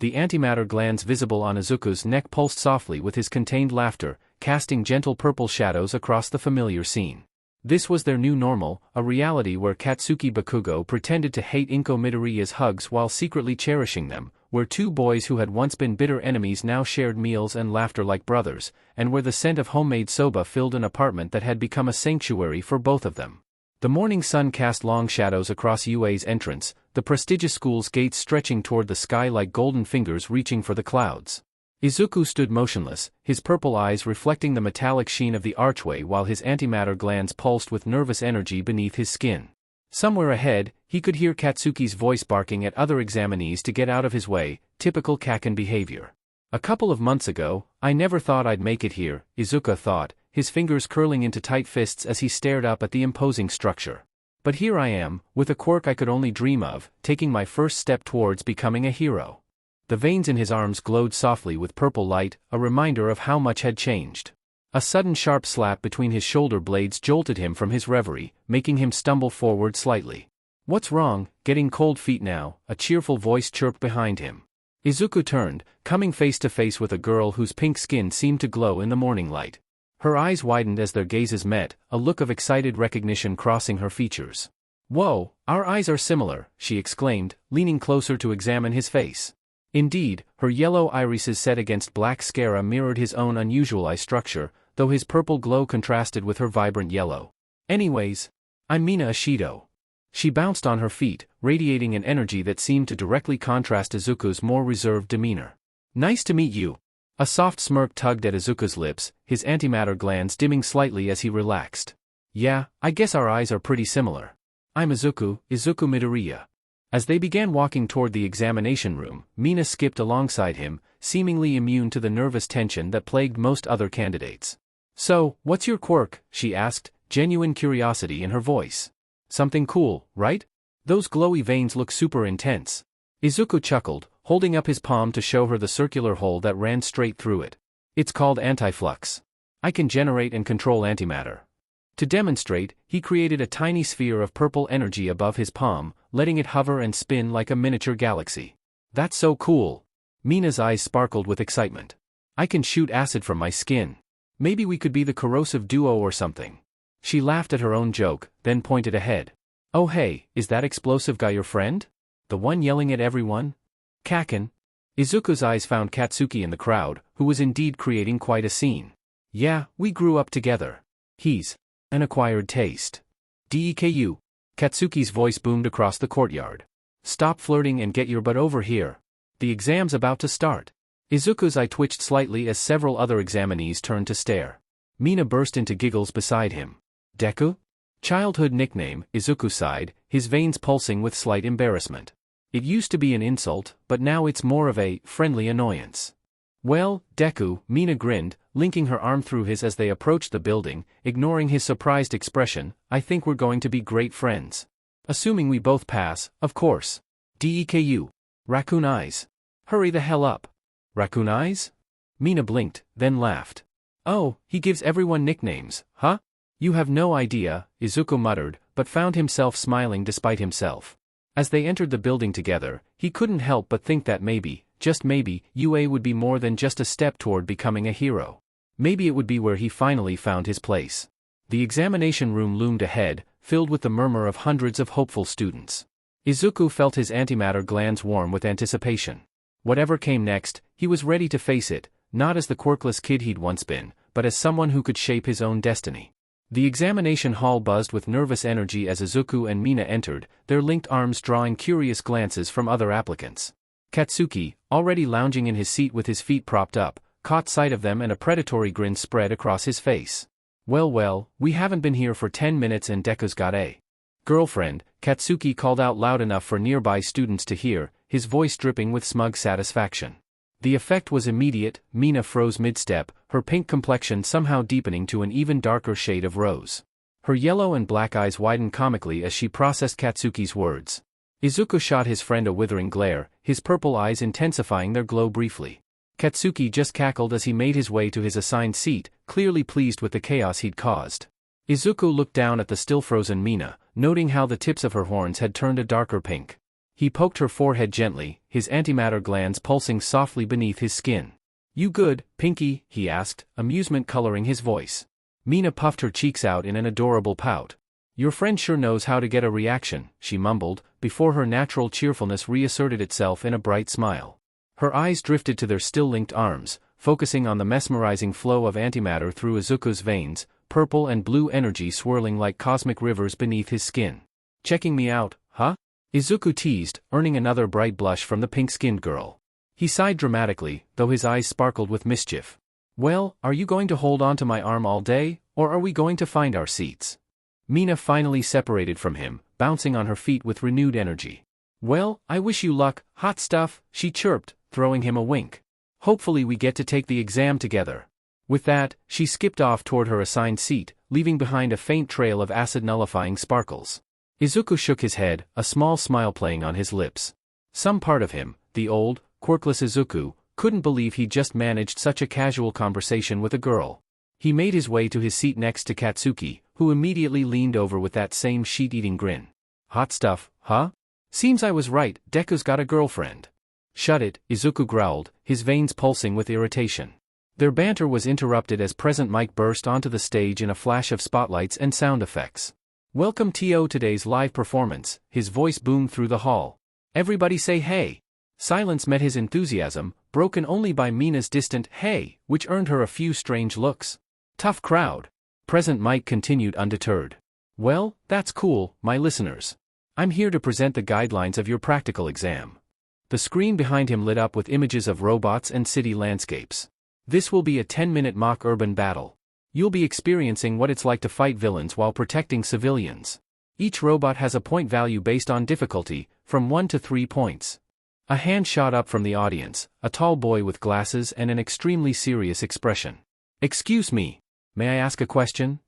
The antimatter glands visible on Izuku's neck pulsed softly with his contained laughter, casting gentle purple shadows across the familiar scene. This was their new normal, a reality where Katsuki Bakugo pretended to hate Izuku Midoriya's hugs while secretly cherishing them, where two boys who had once been bitter enemies now shared meals and laughter like brothers, and where the scent of homemade soba filled an apartment that had become a sanctuary for both of them. The morning sun cast long shadows across UA's entrance, the prestigious school's gates stretching toward the sky like golden fingers reaching for the clouds. Izuku stood motionless, his purple eyes reflecting the metallic sheen of the archway while his antimatter glands pulsed with nervous energy beneath his skin. Somewhere ahead, he could hear Katsuki's voice barking at other examinees to get out of his way, typical Kaken behavior. A couple of months ago, I never thought I'd make it here, Izuku thought, his fingers curling into tight fists as he stared up at the imposing structure. But here I am, with a quirk I could only dream of, taking my first step towards becoming a hero. The veins in his arms glowed softly with purple light, a reminder of how much had changed. A sudden sharp slap between his shoulder blades jolted him from his reverie, making him stumble forward slightly. "What's wrong, getting cold feet now?" a cheerful voice chirped behind him. Izuku turned, coming face to face with a girl whose pink skin seemed to glow in the morning light. Her eyes widened as their gazes met, a look of excited recognition crossing her features. "Whoa, our eyes are similar," she exclaimed, leaning closer to examine his face. Indeed, her yellow irises set against black sclera mirrored his own unusual eye structure, though his purple glow contrasted with her vibrant yellow. "Anyways, I'm Mina Ashido." She bounced on her feet, radiating an energy that seemed to directly contrast Izuku's more reserved demeanor. "Nice to meet you." A soft smirk tugged at Izuku's lips, his antimatter glands dimming slightly as he relaxed. "Yeah, I guess our eyes are pretty similar. I'm Izuku Midoriya." As they began walking toward the examination room, Mina skipped alongside him, seemingly immune to the nervous tension that plagued most other candidates. "So, what's your quirk?" she asked, genuine curiosity in her voice. "Something cool, right? Those glowy veins look super intense." Izuku chuckled, holding up his palm to show her the circular hole that ran straight through it. "It's called anti-flux. I can generate and control antimatter." To demonstrate, he created a tiny sphere of purple energy above his palm, letting it hover and spin like a miniature galaxy. "That's so cool." Mina's eyes sparkled with excitement. "I can shoot acid from my skin. Maybe we could be the corrosive duo or something." She laughed at her own joke, then pointed ahead. "Oh hey, is that explosive guy your friend? The one yelling at everyone?" "Kaken." Izuku's eyes found Katsuki in the crowd, who was indeed creating quite a scene. "Yeah, we grew up together. He's an acquired taste." "Deku." Katsuki's voice boomed across the courtyard. "Stop flirting and get your butt over here. The exam's about to start." Izuku's eye twitched slightly as several other examinees turned to stare. Mina burst into giggles beside him. "Deku?" Childhood nickname, Izuku sighed, his veins pulsing with slight embarrassment. It used to be an insult, but now it's more of a friendly annoyance. "Well, Deku," Mina grinned, linking her arm through his as they approached the building, ignoring his surprised expression. "I think we're going to be great friends. Assuming we both pass, of course." "Deku. Raccoon eyes. Hurry the hell up." "Raccoon eyes?" Mina blinked, then laughed. "Oh, he gives everyone nicknames, huh?" "You have no idea," Izuku muttered, but found himself smiling despite himself. As they entered the building together, he couldn't help but think that maybe, just maybe, UA would be more than just a step toward becoming a hero. Maybe it would be where he finally found his place. The examination room loomed ahead, filled with the murmur of hundreds of hopeful students. Izuku felt his antimatter glands warm with anticipation. Whatever came next, he was ready to face it, not as the quirkless kid he'd once been, but as someone who could shape his own destiny. The examination hall buzzed with nervous energy as Izuku and Mina entered, their linked arms drawing curious glances from other applicants. Katsuki, already lounging in his seat with his feet propped up, caught sight of them and a predatory grin spread across his face. Well, we haven't been here for 10 minutes and Deku's got a girlfriend," Katsuki called out loud enough for nearby students to hear, his voice dripping with smug satisfaction. The effect was immediate. Mina froze mid-step, her pink complexion somehow deepening to an even darker shade of rose. Her yellow and black eyes widened comically as she processed Katsuki's words. Izuku shot his friend a withering glare, his purple eyes intensifying their glow briefly. Katsuki just cackled as he made his way to his assigned seat, clearly pleased with the chaos he'd caused. Izuku looked down at the still-frozen Mina, noting how the tips of her horns had turned a darker pink. He poked her forehead gently, his antimatter glands pulsing softly beneath his skin. "You good, Pinky?" he asked, amusement coloring his voice. Mina puffed her cheeks out in an adorable pout. "Your friend sure knows how to get a reaction," she mumbled, before her natural cheerfulness reasserted itself in a bright smile. Her eyes drifted to their still-linked arms, focusing on the mesmerizing flow of antimatter through Izuku's veins, purple and blue energy swirling like cosmic rivers beneath his skin. Checking me out, huh? Izuku teased, earning another bright blush from the pink-skinned girl. He sighed dramatically, though his eyes sparkled with mischief. Well, are you going to hold onto my arm all day, or are we going to find our seats? Mina finally separated from him, bouncing on her feet with renewed energy. Well, I wish you luck, hot stuff, she chirped, throwing him a wink. Hopefully we get to take the exam together. With that, she skipped off toward her assigned seat, leaving behind a faint trail of acid-nullifying sparkles. Izuku shook his head, a small smile playing on his lips. Some part of him, the old, quirkless Izuku, couldn't believe he'd just managed such a casual conversation with a girl. He made his way to his seat next to Katsuki, who immediately leaned over with that same sheet-eating grin. Hot stuff, huh? Seems I was right, Deku's got a girlfriend. Shut it, Izuku growled, his veins pulsing with irritation. Their banter was interrupted as Present Mike burst onto the stage in a flash of spotlights and sound effects. Welcome to today's live performance, his voice boomed through the hall. Everybody say hey. Silence met his enthusiasm, broken only by Mina's distant hey, which earned her a few strange looks. Tough crowd. Present Mike continued undeterred. Well, that's cool, my listeners. I'm here to present the guidelines of your practical exam. The screen behind him lit up with images of robots and city landscapes. This will be a 10-minute mock urban battle. You'll be experiencing what it's like to fight villains while protecting civilians. Each robot has a point value based on difficulty, from 1 to 3 points. A hand shot up from the audience, a tall boy with glasses and an extremely serious expression. Excuse me, may I ask a question?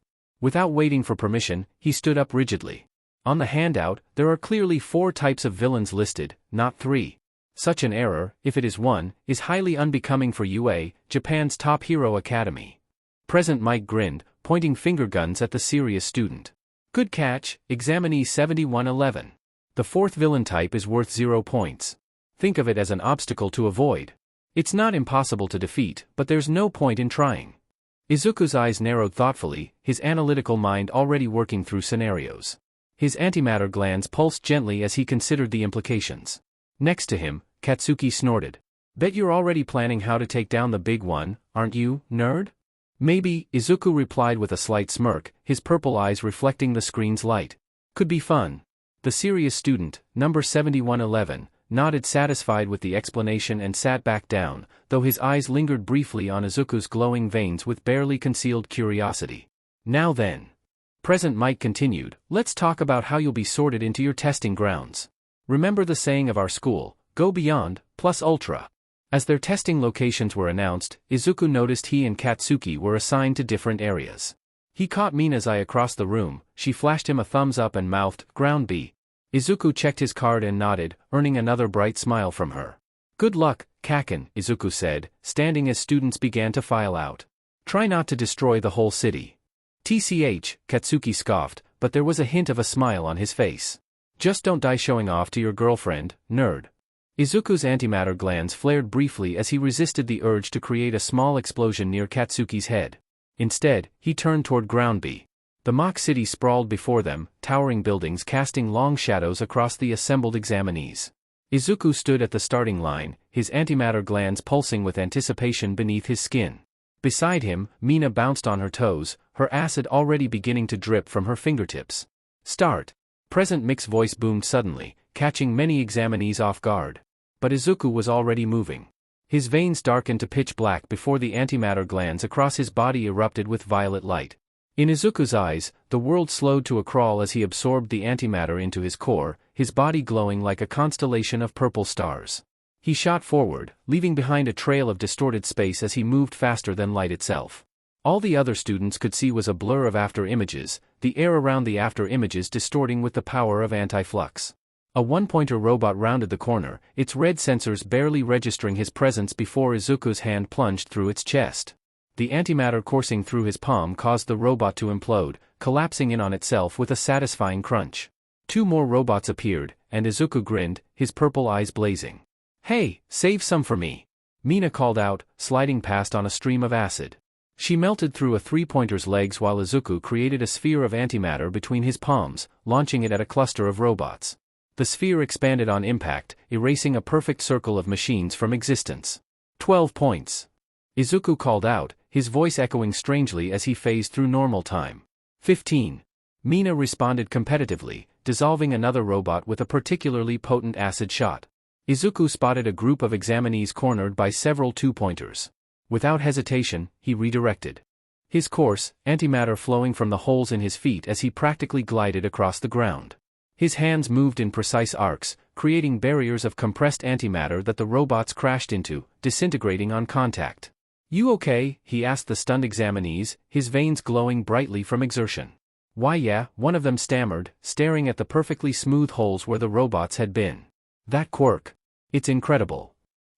Without waiting for permission, he stood up rigidly. On the handout, there are clearly 4 types of villains listed, not 3. Such an error, if it is one, is highly unbecoming for UA, Japan's top hero academy. Present Mike grinned, pointing finger guns at the serious student. Good catch, examinee 7111. The 4th villain type is worth 0 points. Think of it as an obstacle to avoid. It's not impossible to defeat, but there's no point in trying. Izuku's eyes narrowed thoughtfully, his analytical mind already working through scenarios. His antimatter glands pulsed gently as he considered the implications. Next to him, Katsuki snorted. Bet you're already planning how to take down the big one, aren't you, nerd? Maybe, Izuku replied with a slight smirk, his purple eyes reflecting the screen's light. Could be fun. The serious student, number 7111, nodded satisfied with the explanation and sat back down, though his eyes lingered briefly on Izuku's glowing veins with barely concealed curiosity. Now then. Present Mike continued, let's talk about how you'll be sorted into your testing grounds. Remember the saying of our school, go beyond, plus ultra. As their testing locations were announced, Izuku noticed he and Katsuki were assigned to different areas. He caught Mina's eye across the room, she flashed him a thumbs up and mouthed, ground B. Izuku checked his card and nodded, earning another bright smile from her. Good luck, Kaken, Izuku said, standing as students began to file out. Try not to destroy the whole city. TCH, Katsuki scoffed, but there was a hint of a smile on his face. Just don't die showing off to your girlfriend, nerd. Izuku's antimatter glands flared briefly as he resisted the urge to create a small explosion near Katsuki's head. Instead, he turned toward Ground B. The mock city sprawled before them, towering buildings casting long shadows across the assembled examinees. Izuku stood at the starting line, his antimatter glands pulsing with anticipation beneath his skin. Beside him, Mina bounced on her toes, her acid already beginning to drip from her fingertips. Start. Present Mike's voice boomed suddenly, catching many examinees off guard. But Izuku was already moving. His veins darkened to pitch black before the antimatter glands across his body erupted with violet light. In Izuku's eyes, the world slowed to a crawl as he absorbed the antimatter into his core, his body glowing like a constellation of purple stars. He shot forward, leaving behind a trail of distorted space as he moved faster than light itself. All the other students could see was a blur of after images, the air around the after images distorting with the power of anti-flux. A one-pointer robot rounded the corner, its red sensors barely registering his presence before Izuku's hand plunged through its chest. The antimatter coursing through his palm caused the robot to implode, collapsing in on itself with a satisfying crunch. 2 more robots appeared, and Izuku grinned, his purple eyes blazing. Hey, save some for me. Mina called out, sliding past on a stream of acid. She melted through a 3-pointer's legs while Izuku created a sphere of antimatter between his palms, launching it at a cluster of robots. The sphere expanded on impact, erasing a perfect circle of machines from existence. 12 points. Izuku called out, his voice echoing strangely as he phased through normal time. 15. Mina responded competitively, dissolving another robot with a particularly potent acid shot. Izuku spotted a group of examinees cornered by several two-pointers. Without hesitation, he redirected his course, antimatter flowing from the holes in his feet as he practically glided across the ground. His hands moved in precise arcs, creating barriers of compressed antimatter that the robots crashed into, disintegrating on contact. "You okay?" he asked the stunned examinees, his veins glowing brightly from exertion. "Why yeah," one of them stammered, staring at the perfectly smooth holes where the robots had been. "That Quirk. It's incredible."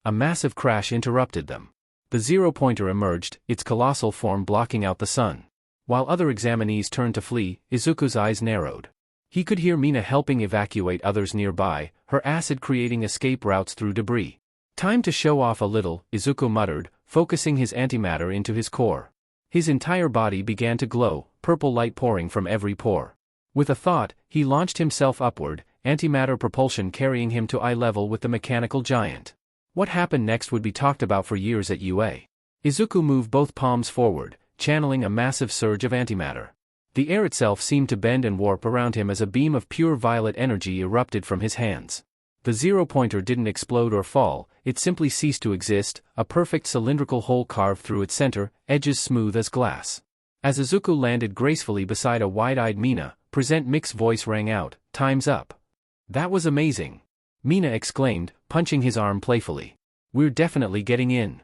A massive crash interrupted them. The zero-pointer emerged, its colossal form blocking out the sun. While other examinees turned to flee, Izuku's eyes narrowed. He could hear Mina helping evacuate others nearby, her acid creating escape routes through debris. "Time to show off a little," Izuku muttered, focusing his antimatter into his core. His entire body began to glow, purple light pouring from every pore. With a thought, he launched himself upward, antimatter propulsion carrying him to eye level with the mechanical giant. What happened next would be talked about for years at UA. Izuku moved both palms forward, channeling a massive surge of antimatter. The air itself seemed to bend and warp around him as a beam of pure violet energy erupted from his hands. The zero-pointer didn't explode or fall, it simply ceased to exist, a perfect cylindrical hole carved through its center, edges smooth as glass. As Izuku landed gracefully beside a wide-eyed Mina, Present Mick's voice rang out, "Time's up." "That was amazing," Mina exclaimed, punching his arm playfully. "We're definitely getting in."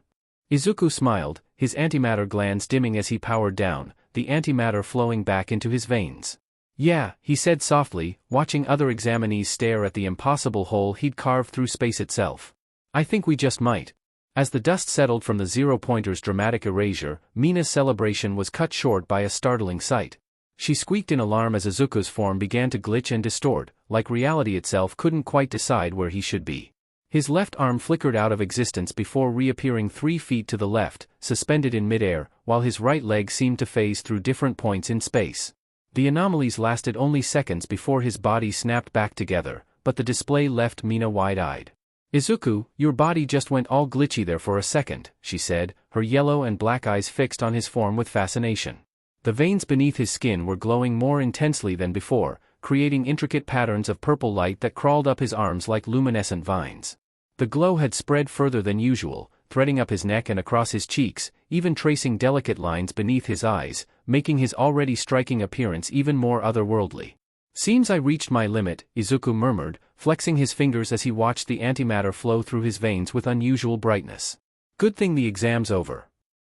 Izuku smiled, his antimatter glands dimming as he powered down, the antimatter flowing back into his veins. "Yeah," he said softly, watching other examinees stare at the impossible hole he'd carved through space itself. "I think we just might." As the dust settled from the zero-pointer's dramatic erasure, Mina's celebration was cut short by a startling sight. She squeaked in alarm as Izuku's form began to glitch and distort, like reality itself couldn't quite decide where he should be. His left arm flickered out of existence before reappearing 3 feet to the left, suspended in midair, while his right leg seemed to phase through different points in space. The anomalies lasted only seconds before his body snapped back together, but the display left Mina wide-eyed. "Izuku, your body just went all glitchy there for a second," she said, her yellow and black eyes fixed on his form with fascination. The veins beneath his skin were glowing more intensely than before, creating intricate patterns of purple light that crawled up his arms like luminescent vines. The glow had spread further than usual, threading up his neck and across his cheeks, even tracing delicate lines beneath his eyes, making his already striking appearance even more otherworldly. "Seems I reached my limit," Izuku murmured, flexing his fingers as he watched the antimatter flow through his veins with unusual brightness. "Good thing the exam's over."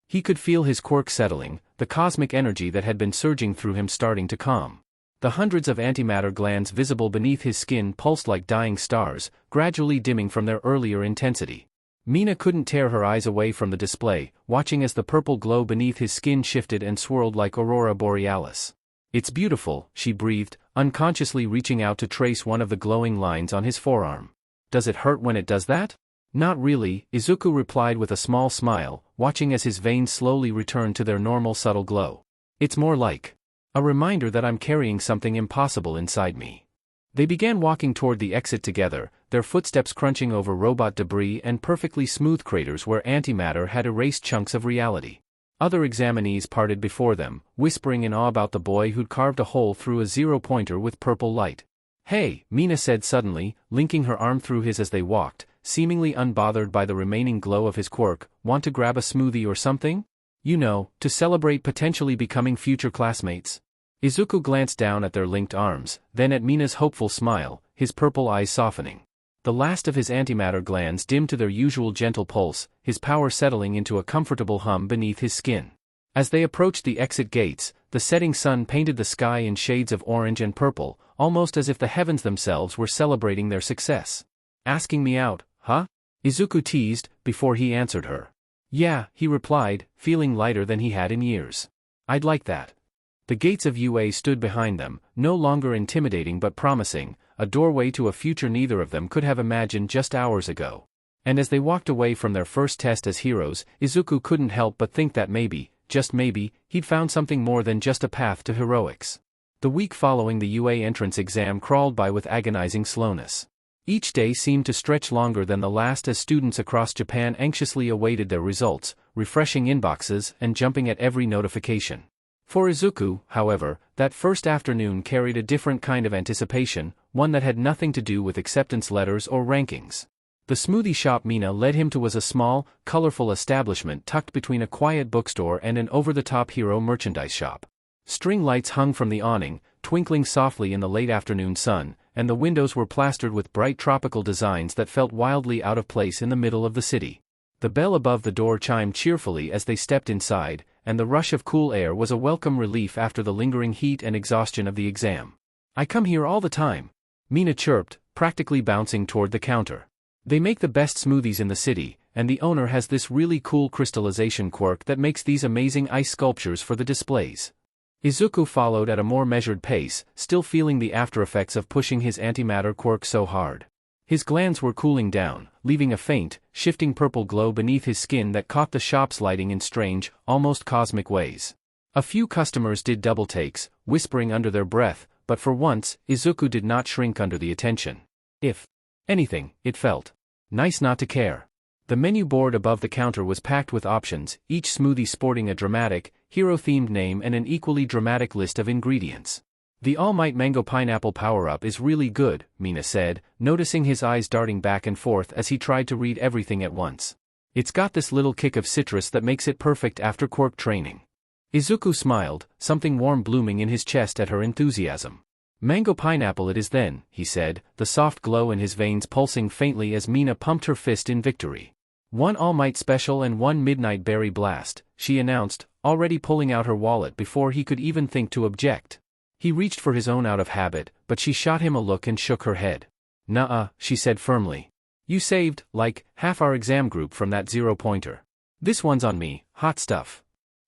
He could feel his quirk settling, the cosmic energy that had been surging through him starting to calm. The hundreds of antimatter glands visible beneath his skin pulsed like dying stars, gradually dimming from their earlier intensity. Mina couldn't tear her eyes away from the display, watching as the purple glow beneath his skin shifted and swirled like aurora borealis. "It's beautiful," she breathed, unconsciously reaching out to trace one of the glowing lines on his forearm. "Does it hurt when it does that?" "Not really," Izuku replied with a small smile, watching as his veins slowly returned to their normal subtle glow. "It's more like a reminder that I'm carrying something impossible inside me." They began walking toward the exit together, their footsteps crunching over robot debris and perfectly smooth craters where antimatter had erased chunks of reality. Other examinees parted before them, whispering in awe about the boy who'd carved a hole through a zero-pointer with purple light. "Hey," Mina said suddenly, linking her arm through his as they walked, seemingly unbothered by the remaining glow of his quirk, "Want to grab a smoothie or something? You know, to celebrate potentially becoming future classmates?" Izuku glanced down at their linked arms, then at Mina's hopeful smile, his purple eyes softening. The last of his antimatter glands dimmed to their usual gentle pulse, his power settling into a comfortable hum beneath his skin. As they approached the exit gates, the setting sun painted the sky in shades of orange and purple, almost as if the heavens themselves were celebrating their success. "Asking me out, huh?" Izuku teased, before he answered her. "Yeah," he replied, feeling lighter than he had in years. "I'd like that." The gates of UA stood behind them, no longer intimidating but promising, a doorway to a future neither of them could have imagined just hours ago. And as they walked away from their first test as heroes, Izuku couldn't help but think that maybe, just maybe, he'd found something more than just a path to heroics. The week following the UA entrance exam crawled by with agonizing slowness. Each day seemed to stretch longer than the last as students across Japan anxiously awaited their results, refreshing inboxes and jumping at every notification. For Izuku, however, that first afternoon carried a different kind of anticipation, one that had nothing to do with acceptance letters or rankings. The smoothie shop Mina led him to was a small, colorful establishment tucked between a quiet bookstore and an over-the-top hero merchandise shop. String lights hung from the awning, twinkling softly in the late afternoon sun, and the windows were plastered with bright tropical designs that felt wildly out of place in the middle of the city. The bell above the door chimed cheerfully as they stepped inside, and the rush of cool air was a welcome relief after the lingering heat and exhaustion of the exam. "I come here all the time," Mina chirped, practically bouncing toward the counter. "They make the best smoothies in the city, and the owner has this really cool crystallization quirk that makes these amazing ice sculptures for the displays." Izuku followed at a more measured pace, still feeling the aftereffects of pushing his antimatter quirk so hard. His glands were cooling down, leaving a faint, shifting purple glow beneath his skin that caught the shop's lighting in strange, almost cosmic ways. A few customers did double takes, whispering under their breath, but for once, Izuku did not shrink under the attention. If anything, it felt nice not to care. The menu board above the counter was packed with options, each smoothie sporting a dramatic, hero-themed name and an equally dramatic list of ingredients. "The All Might Mango Pineapple Power-Up is really good," Mina said, noticing his eyes darting back and forth as he tried to read everything at once. "It's got this little kick of citrus that makes it perfect after quirk training." Izuku smiled, something warm blooming in his chest at her enthusiasm. "Mango pineapple it is then," he said, the soft glow in his veins pulsing faintly as Mina pumped her fist in victory. "One All Might Special and one Midnight Berry Blast," she announced, already pulling out her wallet before he could even think to object. He reached for his own out of habit, but she shot him a look and shook her head. "Nuh-uh," she said firmly. "You saved, like, half our exam group from that zero-pointer. This one's on me, hot stuff."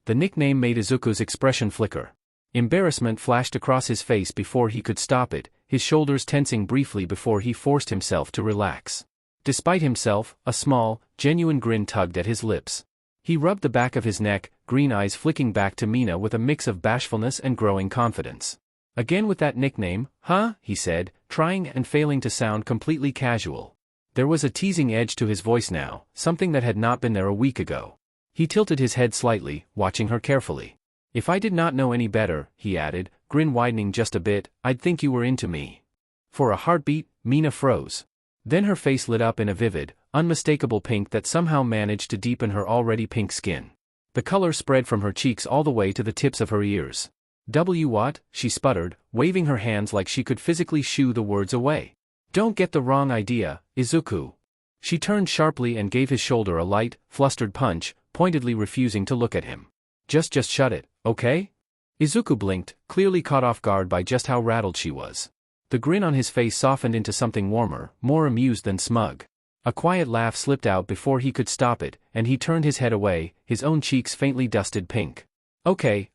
The nickname made Izuku's expression flicker. Embarrassment flashed across his face before he could stop it, his shoulders tensing briefly before he forced himself to relax. Despite himself, a small, genuine grin tugged at his lips. He rubbed the back of his neck, green eyes flicking back to Mina with a mix of bashfulness and growing confidence. "Again with that nickname, huh?" he said, trying and failing to sound completely casual. There was a teasing edge to his voice now, something that had not been there a week ago. He tilted his head slightly, watching her carefully. "If I did not know any better," he added, grin widening just a bit, "I'd think you were into me." For a heartbeat, Mina froze. Then her face lit up in a vivid, unmistakable pink that somehow managed to deepen her already pink skin. The color spread from her cheeks all the way to the tips of her ears. "What?" she sputtered, waving her hands like she could physically shoo the words away. "Don't get the wrong idea, Izuku." She turned sharply and gave his shoulder a light, flustered punch, pointedly refusing to look at him. Just shut it, okay?" Izuku blinked, clearly caught off guard by just how rattled she was. The grin on his face softened into something warmer, more amused than smug. A quiet laugh slipped out before he could stop it, and he turned his head away, his own cheeks faintly dusted pink. Okay,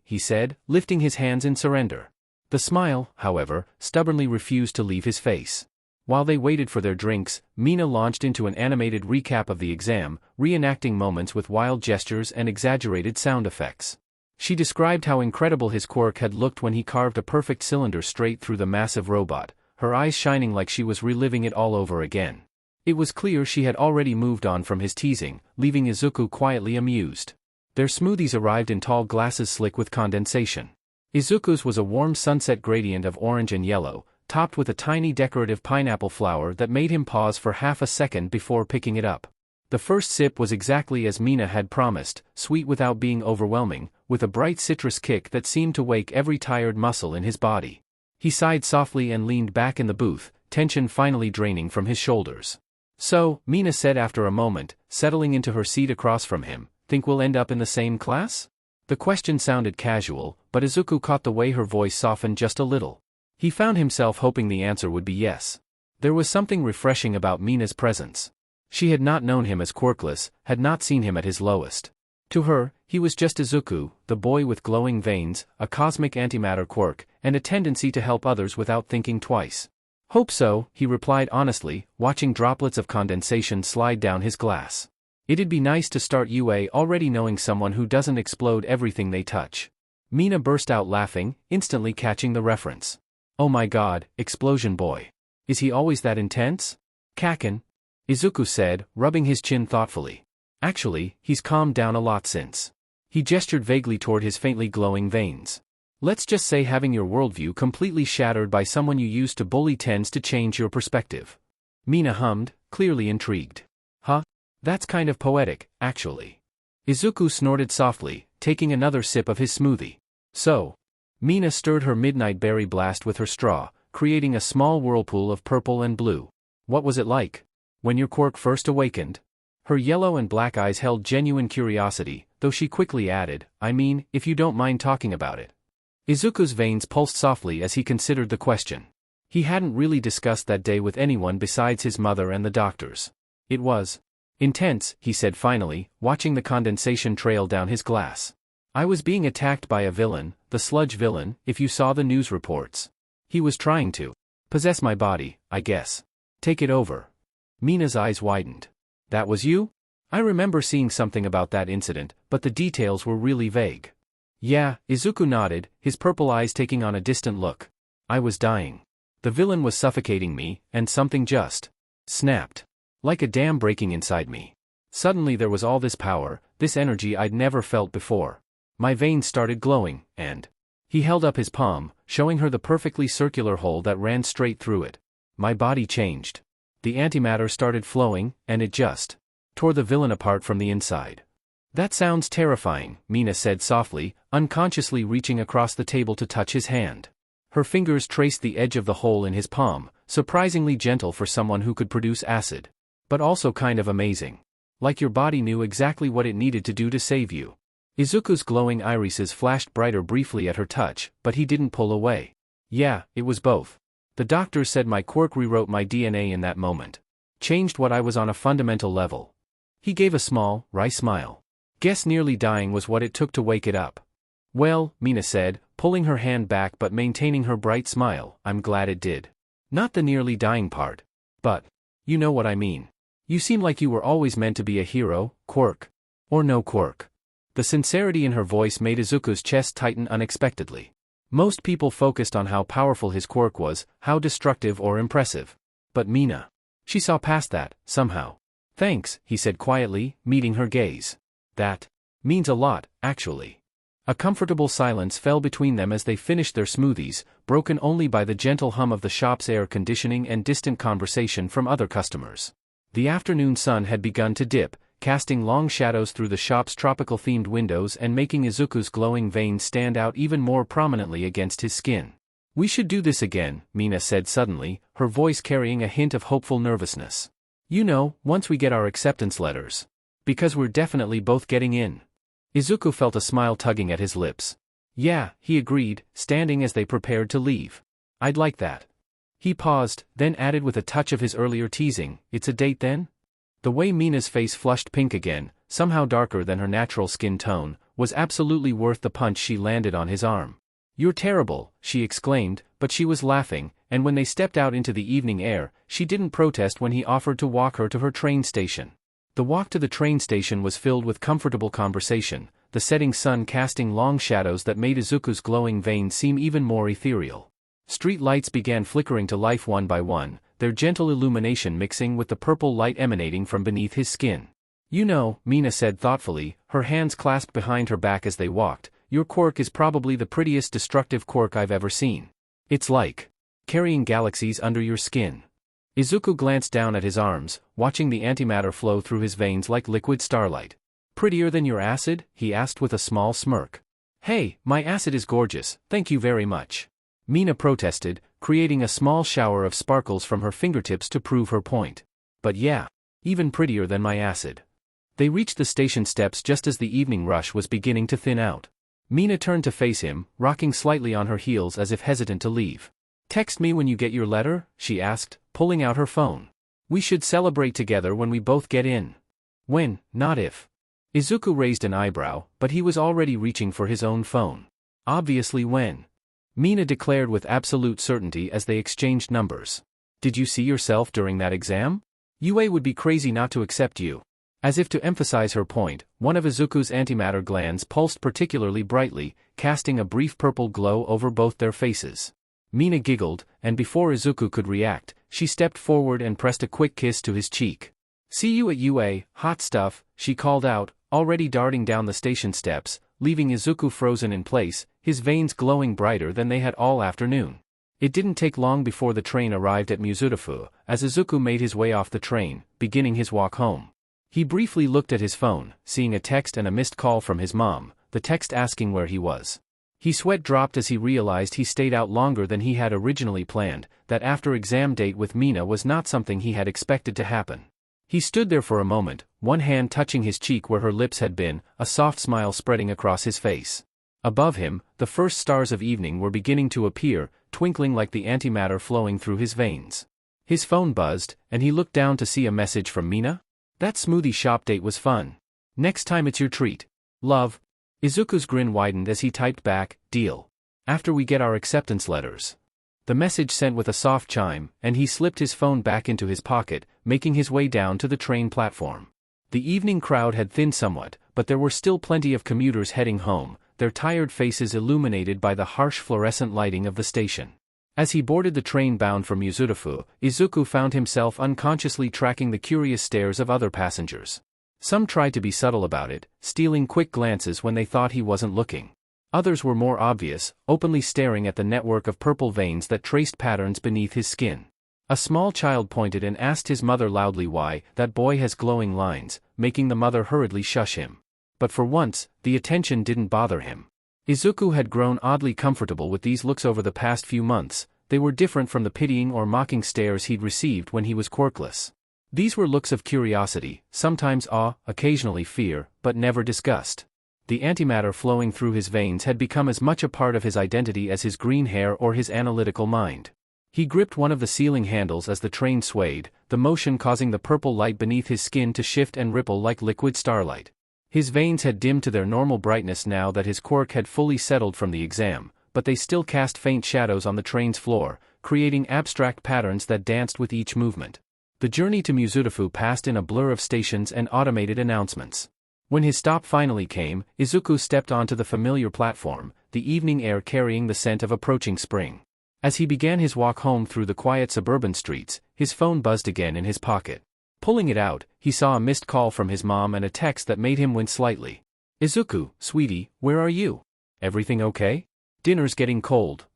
he said, lifting his hands in surrender. The smile, however, stubbornly refused to leave his face. While they waited for their drinks, Mina launched into an animated recap of the exam, reenacting moments with wild gestures and exaggerated sound effects. She described how incredible his quirk had looked when he carved a perfect cylinder straight through the massive robot, her eyes shining like she was reliving it all over again. It was clear she had already moved on from his teasing, leaving Izuku quietly amused. Their smoothies arrived in tall glasses slick with condensation. Izuku's was a warm sunset gradient of orange and yellow, topped with a tiny decorative pineapple flower that made him pause for half a second before picking it up. The first sip was exactly as Mina had promised, sweet without being overwhelming, with a bright citrus kick that seemed to wake every tired muscle in his body. He sighed softly and leaned back in the booth, tension finally draining from his shoulders. "So," Mina said after a moment, settling into her seat across from him, "think we'll end up in the same class?" The question sounded casual, but Izuku caught the way her voice softened just a little. He found himself hoping the answer would be yes. There was something refreshing about Mina's presence. She had not known him as quirkless, had not seen him at his lowest. To her, he was just Izuku, the boy with glowing veins, a cosmic antimatter quirk, and a tendency to help others without thinking twice. "Hope so," he replied honestly, watching droplets of condensation slide down his glass. "It'd be nice to start UA already knowing someone who doesn't explode everything they touch." Mina burst out laughing, instantly catching the reference. "Oh my god, Explosion Boy. Is he always that intense? Kaken? Izuku said, rubbing his chin thoughtfully. Actually, he's calmed down a lot since. He gestured vaguely toward his faintly glowing veins. Let's just say having your worldview completely shattered by someone you used to bully tends to change your perspective. Mina hummed, clearly intrigued. Huh? That's kind of poetic, actually. Izuku snorted softly, taking another sip of his smoothie. So? Mina stirred her midnight berry blast with her straw, creating a small whirlpool of purple and blue. What was it like? When your quirk first awakened? Her yellow and black eyes held genuine curiosity, though she quickly added, I mean, if you don't mind talking about it. Izuku's veins pulsed softly as he considered the question. He hadn't really discussed that day with anyone besides his mother and the doctors. It was intense, he said finally, watching the condensation trail down his glass. I was being attacked by a villain, the sludge villain, if you saw the news reports. He was trying to possess my body, I guess. Take it over. Mina's eyes widened. That was you? I remember seeing something about that incident, but the details were really vague. Yeah, Izuku nodded, his purple eyes taking on a distant look. I was dying. The villain was suffocating me, and something just snapped. Like a dam breaking inside me. Suddenly there was all this power, this energy I'd never felt before. My veins started glowing, and he held up his palm, showing her the perfectly circular hole that ran straight through it. My body changed. The antimatter started flowing, and it just tore the villain apart from the inside. That sounds terrifying, Mina said softly, unconsciously reaching across the table to touch his hand. Her fingers traced the edge of the hole in his palm, surprisingly gentle for someone who could produce acid. But also kind of amazing. Like your body knew exactly what it needed to do to save you. Izuku's glowing irises flashed brighter briefly at her touch, but he didn't pull away. Yeah, it was both. The doctors said my quirk rewrote my DNA in that moment. Changed what I was on a fundamental level. He gave a small, wry smile. Guess nearly dying was what it took to wake it up. Well, Mina said, pulling her hand back but maintaining her bright smile, I'm glad it did. Not the nearly dying part. But you know what I mean. You seem like you were always meant to be a hero, quirk. Or no quirk. The sincerity in her voice made Izuku's chest tighten unexpectedly. Most people focused on how powerful his quirk was, how destructive or impressive. But Mina. She saw past that, somehow. Thanks, he said quietly, meeting her gaze. That means a lot, actually. A comfortable silence fell between them as they finished their smoothies, broken only by the gentle hum of the shop's air conditioning and distant conversation from other customers. The afternoon sun had begun to dip, casting long shadows through the shop's tropical-themed windows and making Izuku's glowing veins stand out even more prominently against his skin. We should do this again, Mina said suddenly, her voice carrying a hint of hopeful nervousness. You know, once we get our acceptance letters. Because we're definitely both getting in. Izuku felt a smile tugging at his lips. Yeah, he agreed, standing as they prepared to leave. I'd like that. He paused, then added with a touch of his earlier teasing, it's a date then? The way Mina's face flushed pink again, somehow darker than her natural skin tone, was absolutely worth the punch she landed on his arm. You're terrible, she exclaimed, but she was laughing, and when they stepped out into the evening air, she didn't protest when he offered to walk her to her train station. The walk to the train station was filled with comfortable conversation, the setting sun casting long shadows that made Izuku's glowing veins seem even more ethereal. Street lights began flickering to life one by one, their gentle illumination mixing with the purple light emanating from beneath his skin. You know, Mina said thoughtfully, her hands clasped behind her back as they walked, your quirk is probably the prettiest destructive quirk I've ever seen. It's like carrying galaxies under your skin. Izuku glanced down at his arms, watching the antimatter flow through his veins like liquid starlight. Prettier than your acid? He asked with a small smirk. Hey, my acid is gorgeous, thank you very much. Mina protested, creating a small shower of sparkles from her fingertips to prove her point. But yeah, even prettier than my acid. They reached the station steps just as the evening rush was beginning to thin out. Mina turned to face him, rocking slightly on her heels as if hesitant to leave. Text me when you get your letter, she asked, pulling out her phone. We should celebrate together when we both get in. When, not if. Izuku raised an eyebrow, but he was already reaching for his own phone. Obviously when. Mina declared with absolute certainty as they exchanged numbers. Did you see yourself during that exam? UA would be crazy not to accept you. As if to emphasize her point, one of Izuku's antimatter glands pulsed particularly brightly, casting a brief purple glow over both their faces. Mina giggled, and before Izuku could react, she stepped forward and pressed a quick kiss to his cheek. "See you at UA, hot stuff," she called out, already darting down the station steps, leaving Izuku frozen in place, his veins glowing brighter than they had all afternoon. It didn't take long before the train arrived at Mizurufu, as Izuku made his way off the train, beginning his walk home. He briefly looked at his phone, seeing a text and a missed call from his mom, the text asking where he was. His sweat dropped as he realized he stayed out longer than he had originally planned, that after-exam date with Mina was not something he had expected to happen. He stood there for a moment, one hand touching his cheek where her lips had been, a soft smile spreading across his face. Above him, the first stars of evening were beginning to appear, twinkling like the antimatter flowing through his veins. His phone buzzed, and he looked down to see a message from Mina. "That smoothie shop date was fun. Next time it's your treat. Love." Izuku's grin widened as he typed back, "Deal. After we get our acceptance letters." The message sent with a soft chime, and he slipped his phone back into his pocket, making his way down to the train platform. The evening crowd had thinned somewhat, but there were still plenty of commuters heading home, their tired faces illuminated by the harsh fluorescent lighting of the station. As he boarded the train bound for Mizurufu, Izuku found himself unconsciously tracking the curious stares of other passengers. Some tried to be subtle about it, stealing quick glances when they thought he wasn't looking. Others were more obvious, openly staring at the network of purple veins that traced patterns beneath his skin. A small child pointed and asked his mother loudly why, "That boy has glowing lines," making the mother hurriedly shush him. But for once, the attention didn't bother him. Izuku had grown oddly comfortable with these looks over the past few months. They were different from the pitying or mocking stares he'd received when he was quirkless. These were looks of curiosity, sometimes awe, occasionally fear, but never disgust. The antimatter flowing through his veins had become as much a part of his identity as his green hair or his analytical mind. He gripped one of the ceiling handles as the train swayed, the motion causing the purple light beneath his skin to shift and ripple like liquid starlight. His veins had dimmed to their normal brightness now that his quirk had fully settled from the exam, but they still cast faint shadows on the train's floor, creating abstract patterns that danced with each movement. The journey to Mizurufu passed in a blur of stations and automated announcements. When his stop finally came, Izuku stepped onto the familiar platform, the evening air carrying the scent of approaching spring. As he began his walk home through the quiet suburban streets, his phone buzzed again in his pocket. Pulling it out, he saw a missed call from his mom and a text that made him wince slightly. "Izuku, sweetie, where are you? Everything okay? Dinner's getting cold."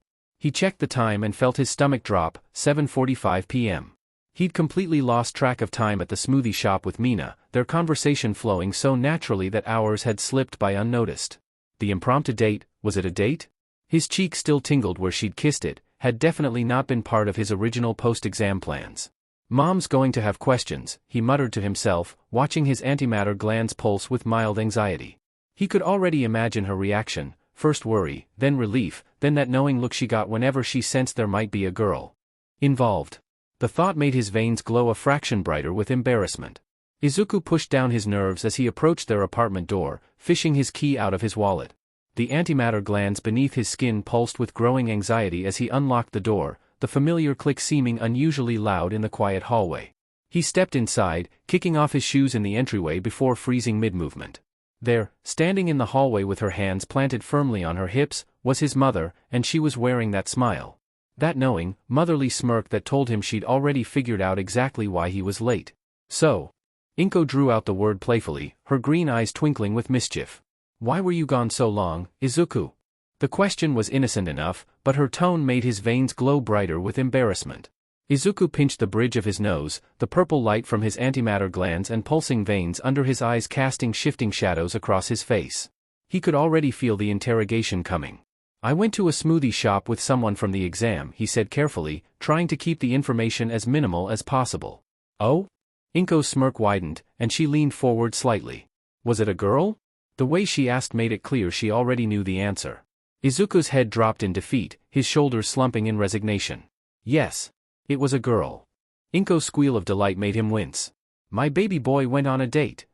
He checked the time and felt his stomach drop, 7:45 p.m. He'd completely lost track of time at the smoothie shop with Mina, their conversation flowing so naturally that hours had slipped by unnoticed. The impromptu date, was it a date? His cheek still tingled where she'd kissed it, had definitely not been part of his original post-exam plans. "Mom's going to have questions," he muttered to himself, watching his antimatter glands pulse with mild anxiety. He could already imagine her reaction, first worry, then relief, then that knowing look she got whenever she sensed there might be a girl involved. The thought made his veins glow a fraction brighter with embarrassment. Izuku pushed down his nerves as he approached their apartment door, fishing his key out of his wallet. The antimatter glands beneath his skin pulsed with growing anxiety as he unlocked the door, the familiar click seeming unusually loud in the quiet hallway. He stepped inside, kicking off his shoes in the entryway before freezing mid-movement. There, standing in the hallway with her hands planted firmly on her hips, was his mother, and she was wearing that smile. That knowing, motherly smirk that told him she'd already figured out exactly why he was late. "So?" Inko drew out the word playfully, her green eyes twinkling with mischief. "Why were you gone so long, Izuku?" The question was innocent enough, but her tone made his veins glow brighter with embarrassment. Izuku pinched the bridge of his nose, the purple light from his antimatter glands and pulsing veins under his eyes casting shifting shadows across his face. He could already feel the interrogation coming. "I went to a smoothie shop with someone from the exam," he said carefully, trying to keep the information as minimal as possible. "Oh?" Inko's smirk widened, and she leaned forward slightly. "Was it a girl?" The way she asked made it clear she already knew the answer. Izuku's head dropped in defeat, his shoulders slumping in resignation. "Yes. It was a girl." Inko's squeal of delight made him wince. "My baby boy went on a date."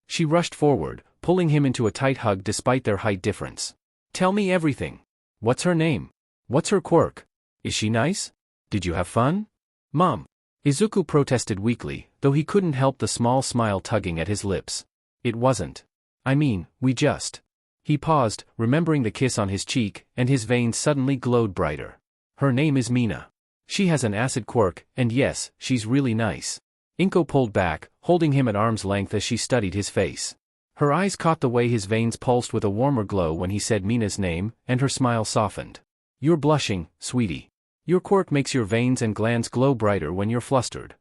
She rushed forward, pulling him into a tight hug despite their height difference. "Tell me everything. What's her name? What's her quirk? Is she nice? Did you have fun?" "Mom." Izuku protested weakly, though he couldn't help the small smile tugging at his lips. "It wasn't. I mean, we just..." He paused, remembering the kiss on his cheek, and his veins suddenly glowed brighter. Her name is Mina. She has an acid quirk, and yes, she's really nice. Inko pulled back, holding him at arm's length as she studied his face. Her eyes caught the way his veins pulsed with a warmer glow when he said Mina's name, and her smile softened. You're blushing, sweetie. Your quirk makes your veins and glands glow brighter when you're flustered.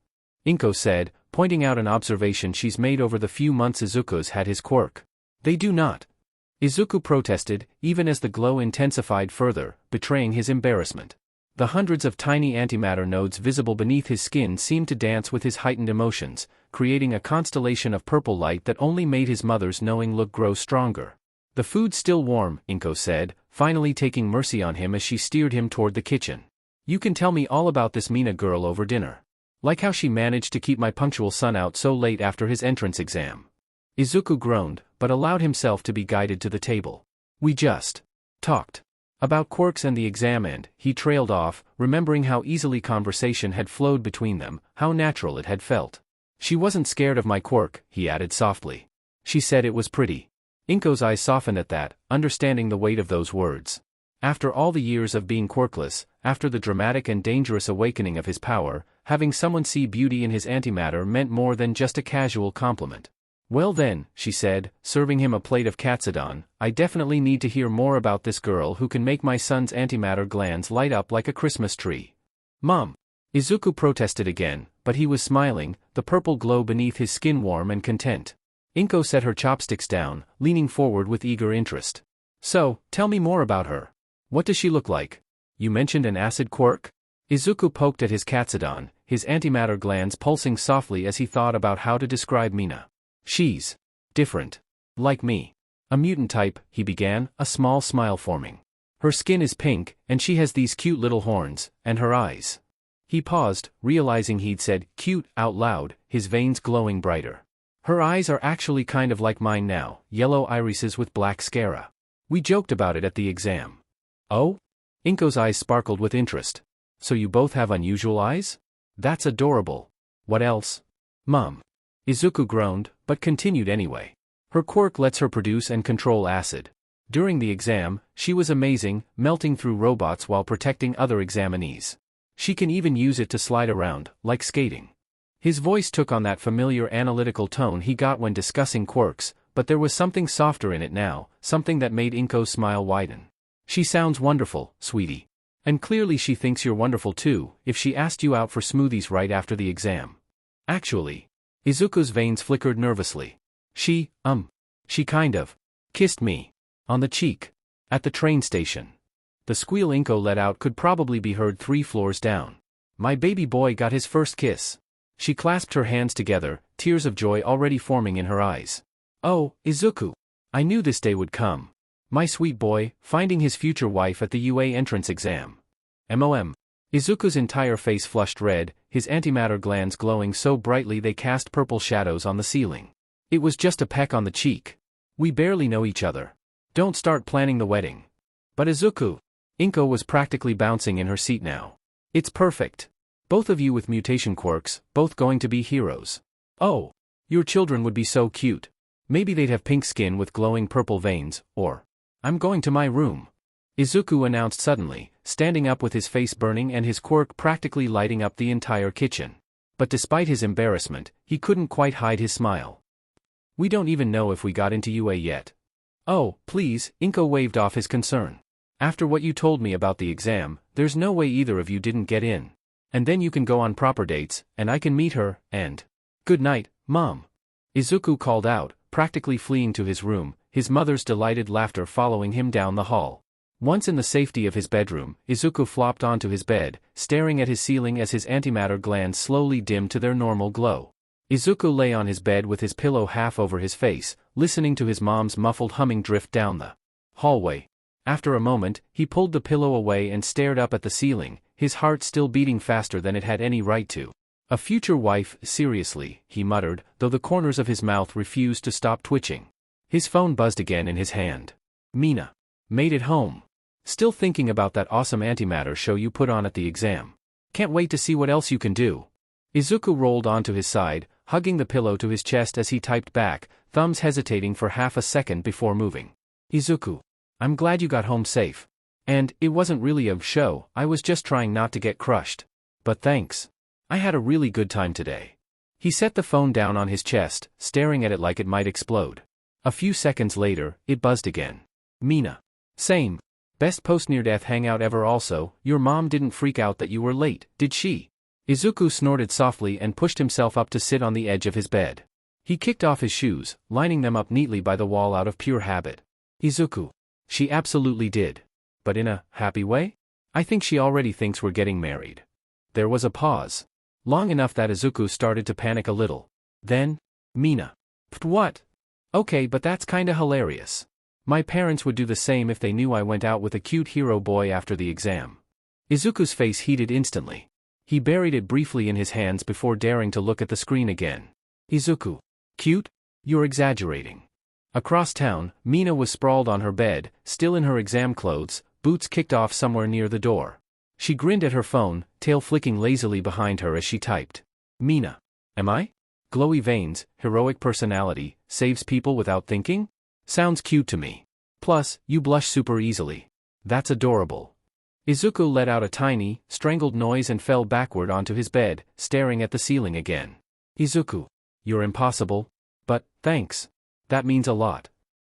Inko said, pointing out an observation she's made over the few months Izuku's had his quirk. They do not. Izuku protested, even as the glow intensified further, betraying his embarrassment. The hundreds of tiny antimatter nodes visible beneath his skin seemed to dance with his heightened emotions, creating a constellation of purple light that only made his mother's knowing look grow stronger. The food's still warm, Inko said, finally taking mercy on him as she steered him toward the kitchen. You can tell me all about this Mina girl over dinner. Like how she managed to keep my punctual son out so late after his entrance exam. Izuku groaned, but allowed himself to be guided to the table. We just talked about quirks and the exam, and he trailed off, remembering how easily conversation had flowed between them, how natural it had felt. She wasn't scared of my quirk, he added softly. She said it was pretty. Inko's eyes softened at that, understanding the weight of those words. After all the years of being quirkless, after the dramatic and dangerous awakening of his power, having someone see beauty in his antimatter meant more than just a casual compliment. Well then, she said, serving him a plate of katsudon, I definitely need to hear more about this girl who can make my son's antimatter glands light up like a Christmas tree. Mom. Izuku protested again, but he was smiling, the purple glow beneath his skin warm and content. Inko set her chopsticks down, leaning forward with eager interest. So, tell me more about her. What does she look like? You mentioned an acid quirk? Izuku poked at his katsudon, his antimatter glands pulsing softly as he thought about how to describe Mina. She's different. Like me. A mutant type, he began, a small smile forming. Her skin is pink, and she has these cute little horns, and her eyes. He paused, realizing he'd said cute out loud, his veins glowing brighter. Her eyes are actually kind of like mine now, yellow irises with black sclera. We joked about it at the exam. Oh? Inko's eyes sparkled with interest. So you both have unusual eyes? That's adorable. What else? Mom. Izuku groaned, but continued anyway. Her quirk lets her produce and control acid. During the exam, she was amazing, melting through robots while protecting other examinees. She can even use it to slide around, like skating. His voice took on that familiar analytical tone he got when discussing quirks, but there was something softer in it now, something that made Inko's smile widen. She sounds wonderful, sweetie. And clearly she thinks you're wonderful too, if she asked you out for smoothies right after the exam. Actually. Izuku's veins flickered nervously. She kind of kissed me on the cheek at the train station. The squeal Inko let out could probably be heard 3 floors down. My baby boy got his first kiss. She clasped her hands together, tears of joy already forming in her eyes. Oh, Izuku. I knew this day would come. My sweet boy, finding his future wife at the UA entrance exam. MOM. Izuku's entire face flushed red, his antimatter glands glowing so brightly they cast purple shadows on the ceiling. It was just a peck on the cheek. We barely know each other. Don't start planning the wedding. But Izuku. Inko was practically bouncing in her seat now. It's perfect. Both of you with mutation quirks, both going to be heroes. Oh. Your children would be so cute. Maybe they'd have pink skin with glowing purple veins, or... I'm going to my room. Izuku announced suddenly, standing up with his face burning and his quirk practically lighting up the entire kitchen. But despite his embarrassment, he couldn't quite hide his smile. We don't even know if we got into UA yet. Oh, please, Inko waved off his concern. After what you told me about the exam, there's no way either of you didn't get in. And then you can go on proper dates, and I can meet her, and... Good night, Mom. Izuku called out, practically fleeing to his room, his mother's delighted laughter following him down the hall. Once in the safety of his bedroom, Izuku flopped onto his bed, staring at his ceiling as his antimatter glands slowly dimmed to their normal glow. Izuku lay on his bed with his pillow half over his face, listening to his mom's muffled humming drift down the hallway. After a moment, he pulled the pillow away and stared up at the ceiling, his heart still beating faster than it had any right to. A future wife, seriously, he muttered, though the corners of his mouth refused to stop twitching. His phone buzzed again in his hand. Mina. Made it home. Still thinking about that awesome antimatter show you put on at the exam. Can't wait to see what else you can do. Izuku rolled onto his side, hugging the pillow to his chest as he typed back, thumbs hesitating for half a second before moving. Izuku. I'm glad you got home safe. And it wasn't really a show, I was just trying not to get crushed. But thanks. I had a really good time today. He set the phone down on his chest, staring at it like it might explode. A few seconds later, it buzzed again. Mina. Same. Best post-near-death hangout ever. Also, your mom didn't freak out that you were late, did she? Izuku snorted softly and pushed himself up to sit on the edge of his bed. He kicked off his shoes, lining them up neatly by the wall out of pure habit. Izuku. She absolutely did. But in a happy way? I think she already thinks we're getting married. There was a pause. Long enough that Izuku started to panic a little. Then, Mina. What? Okay, but that's kinda hilarious. My parents would do the same if they knew I went out with a cute hero boy after the exam. Izuku's face heated instantly. He buried it briefly in his hands before daring to look at the screen again. Izuku. Cute? You're exaggerating. Across town, Mina was sprawled on her bed, still in her exam clothes, boots kicked off somewhere near the door. She grinned at her phone, tail flicking lazily behind her as she typed. Mina. Am I? Glowy veins, heroic personality, saves people without thinking? Sounds cute to me. Plus, you blush super easily. That's adorable. Izuku let out a tiny, strangled noise and fell backward onto his bed, staring at the ceiling again. Izuku. You're impossible. But, thanks. That means a lot.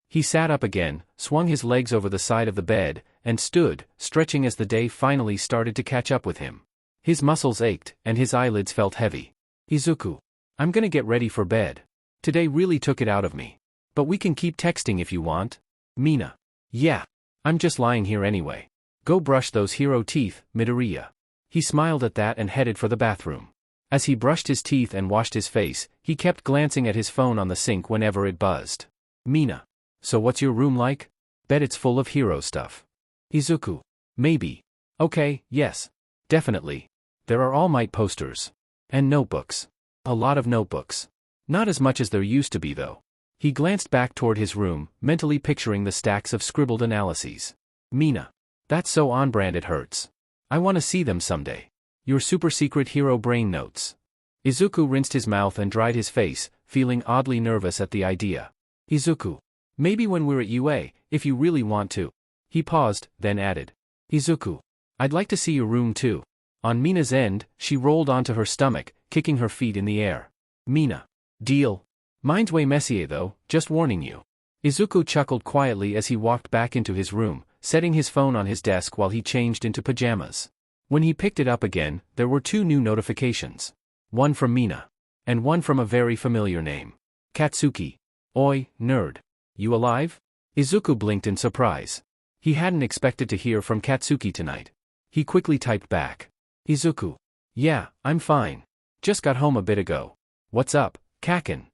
He sat up again, swung his legs over the side of the bed, and stood, stretching as the day finally started to catch up with him. His muscles ached, and his eyelids felt heavy. Izuku. I'm gonna get ready for bed. Today really took it out of me. But we can keep texting if you want. Mina. Yeah. I'm just lying here anyway. Go brush those hero teeth, Midoriya. He smiled at that and headed for the bathroom. As he brushed his teeth and washed his face, he kept glancing at his phone on the sink whenever it buzzed. Mina. So what's your room like? Bet it's full of hero stuff. Izuku. Maybe. Okay, yes. Definitely. There are All Might posters. And notebooks. A lot of notebooks. Not as much as there used to be though. He glanced back toward his room, mentally picturing the stacks of scribbled analyses. Mina. That's so on-brand it hurts. I want to see them someday. Your super secret hero brain notes. Izuku rinsed his mouth and dried his face, feeling oddly nervous at the idea. Izuku. Maybe when we're at UA, if you really want to. He paused, then added. Izuku. I'd like to see your room too. On Mina's end, she rolled onto her stomach, kicking her feet in the air. Mina. Deal. Mine's way messier though, just warning you. Izuku chuckled quietly as he walked back into his room, setting his phone on his desk while he changed into pajamas. When he picked it up again, there were 2 new notifications. One from Mina. And one from a very familiar name. Katsuki. Oi, nerd. You alive? Izuku blinked in surprise. He hadn't expected to hear from Katsuki tonight. He quickly typed back. Izuku. Yeah, I'm fine. Just got home a bit ago. What's up, Kaken?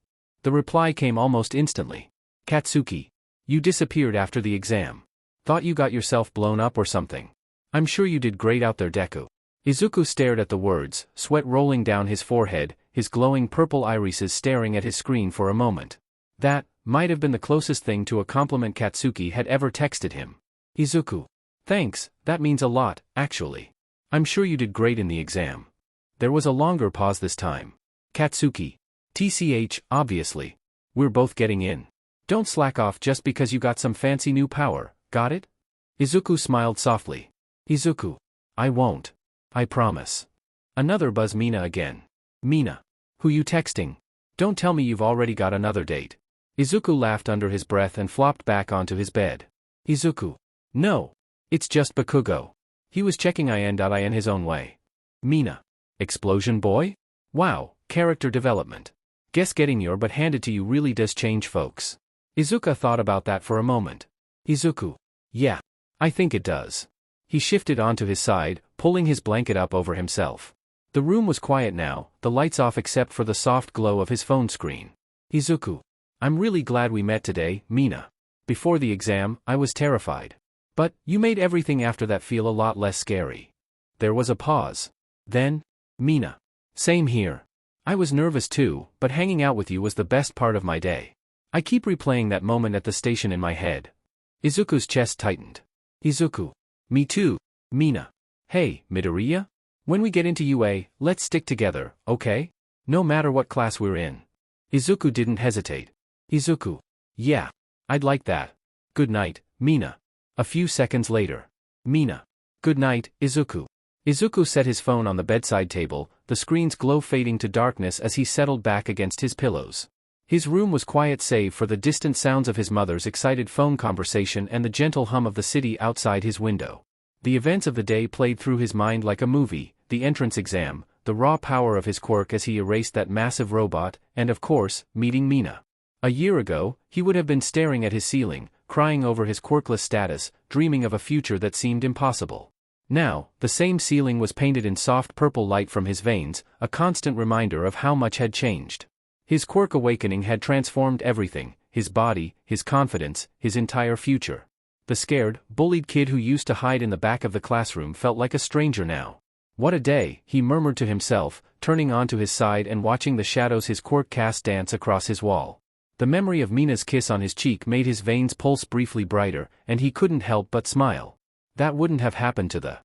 The reply came almost instantly. Katsuki. You disappeared after the exam. Thought you got yourself blown up or something. I'm sure you did great out there, Deku. Izuku stared at the words, sweat rolling down his forehead, his glowing purple irises staring at his screen for a moment. That might have been the closest thing to a compliment Katsuki had ever texted him. Izuku. Thanks, that means a lot, actually. I'm sure you did great in the exam. There was a longer pause this time. Katsuki. TCH, obviously. We're both getting in. Don't slack off just because you got some fancy new power, got it? Izuku smiled softly. Izuku. I won't. I promise. Another buzz. Mina again. Mina. Who you texting? Don't tell me you've already got another date. Izuku laughed under his breath and flopped back onto his bed. Izuku. No. It's just Bakugo. He was checking in his own way. Mina. Explosion boy? Wow, character development. Guess getting your butt handed to you really does change folks. Izuku thought about that for a moment. Izuku. Yeah. I think it does. He shifted onto his side, pulling his blanket up over himself. The room was quiet now, the lights off except for the soft glow of his phone screen. Izuku. I'm really glad we met today, Mina. Before the exam, I was terrified. But, you made everything after that feel a lot less scary. There was a pause. Then, Mina. Same here. I was nervous too, but hanging out with you was the best part of my day. I keep replaying that moment at the station in my head. Izuku's chest tightened. Izuku. Me too, Mina. Hey, Midoriya? When we get into UA, let's stick together, okay? No matter what class we're in. Izuku didn't hesitate. Izuku. Yeah. I'd like that. Good night, Mina. A few seconds later. Mina. Good night, Izuku. Izuku set his phone on the bedside table, the screen's glow fading to darkness as he settled back against his pillows. His room was quiet save for the distant sounds of his mother's excited phone conversation and the gentle hum of the city outside his window. The events of the day played through his mind like a movie, the entrance exam, the raw power of his quirk as he erased that massive robot, and of course, meeting Mina. A year ago, he would have been staring at his ceiling, crying over his quirkless status, dreaming of a future that seemed impossible. Now, the same ceiling was painted in soft purple light from his veins, a constant reminder of how much had changed. His quirk awakening had transformed everything, his body, his confidence, his entire future. The scared, bullied kid who used to hide in the back of the classroom felt like a stranger now. What a day, he murmured to himself, turning onto his side and watching the shadows his quirk cast dance across his wall. The memory of Mina's kiss on his cheek made his veins pulse briefly brighter, and he couldn't help but smile. That wouldn't have happened to the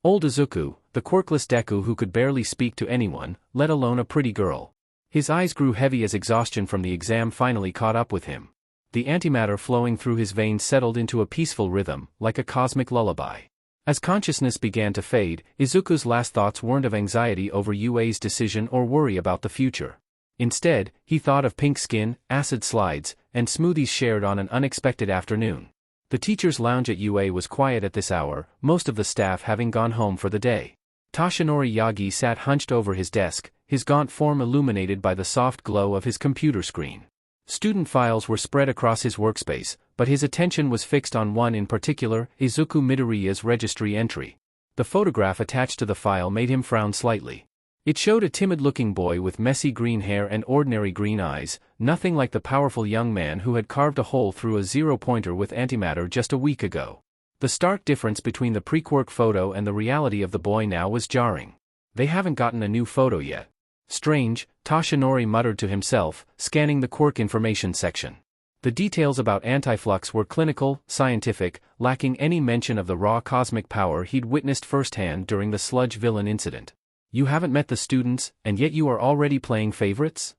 old Izuku, the quirkless Deku who could barely speak to anyone, let alone a pretty girl. His eyes grew heavy as exhaustion from the exam finally caught up with him. The antimatter flowing through his veins settled into a peaceful rhythm, like a cosmic lullaby. As consciousness began to fade, Izuku's last thoughts weren't of anxiety over UA's decision or worry about the future. Instead, he thought of pink skin, acid slides, and smoothies shared on an unexpected afternoon. The teacher's lounge at UA was quiet at this hour, most of the staff having gone home for the day. Toshinori Yagi sat hunched over his desk, his gaunt form illuminated by the soft glow of his computer screen. Student files were spread across his workspace, but his attention was fixed on one in particular, Izuku Midoriya's registry entry. The photograph attached to the file made him frown slightly. It showed a timid-looking boy with messy green hair and ordinary green eyes, nothing like the powerful young man who had carved a hole through a zero-pointer with antimatter just a week ago. The stark difference between the pre-quirk photo and the reality of the boy now was jarring. They haven't gotten a new photo yet. Strange, Toshinori muttered to himself, scanning the quirk information section. The details about anti-flux were clinical, scientific, lacking any mention of the raw cosmic power he'd witnessed firsthand during the sludge villain incident. You haven't met the students, and yet you are already playing favorites?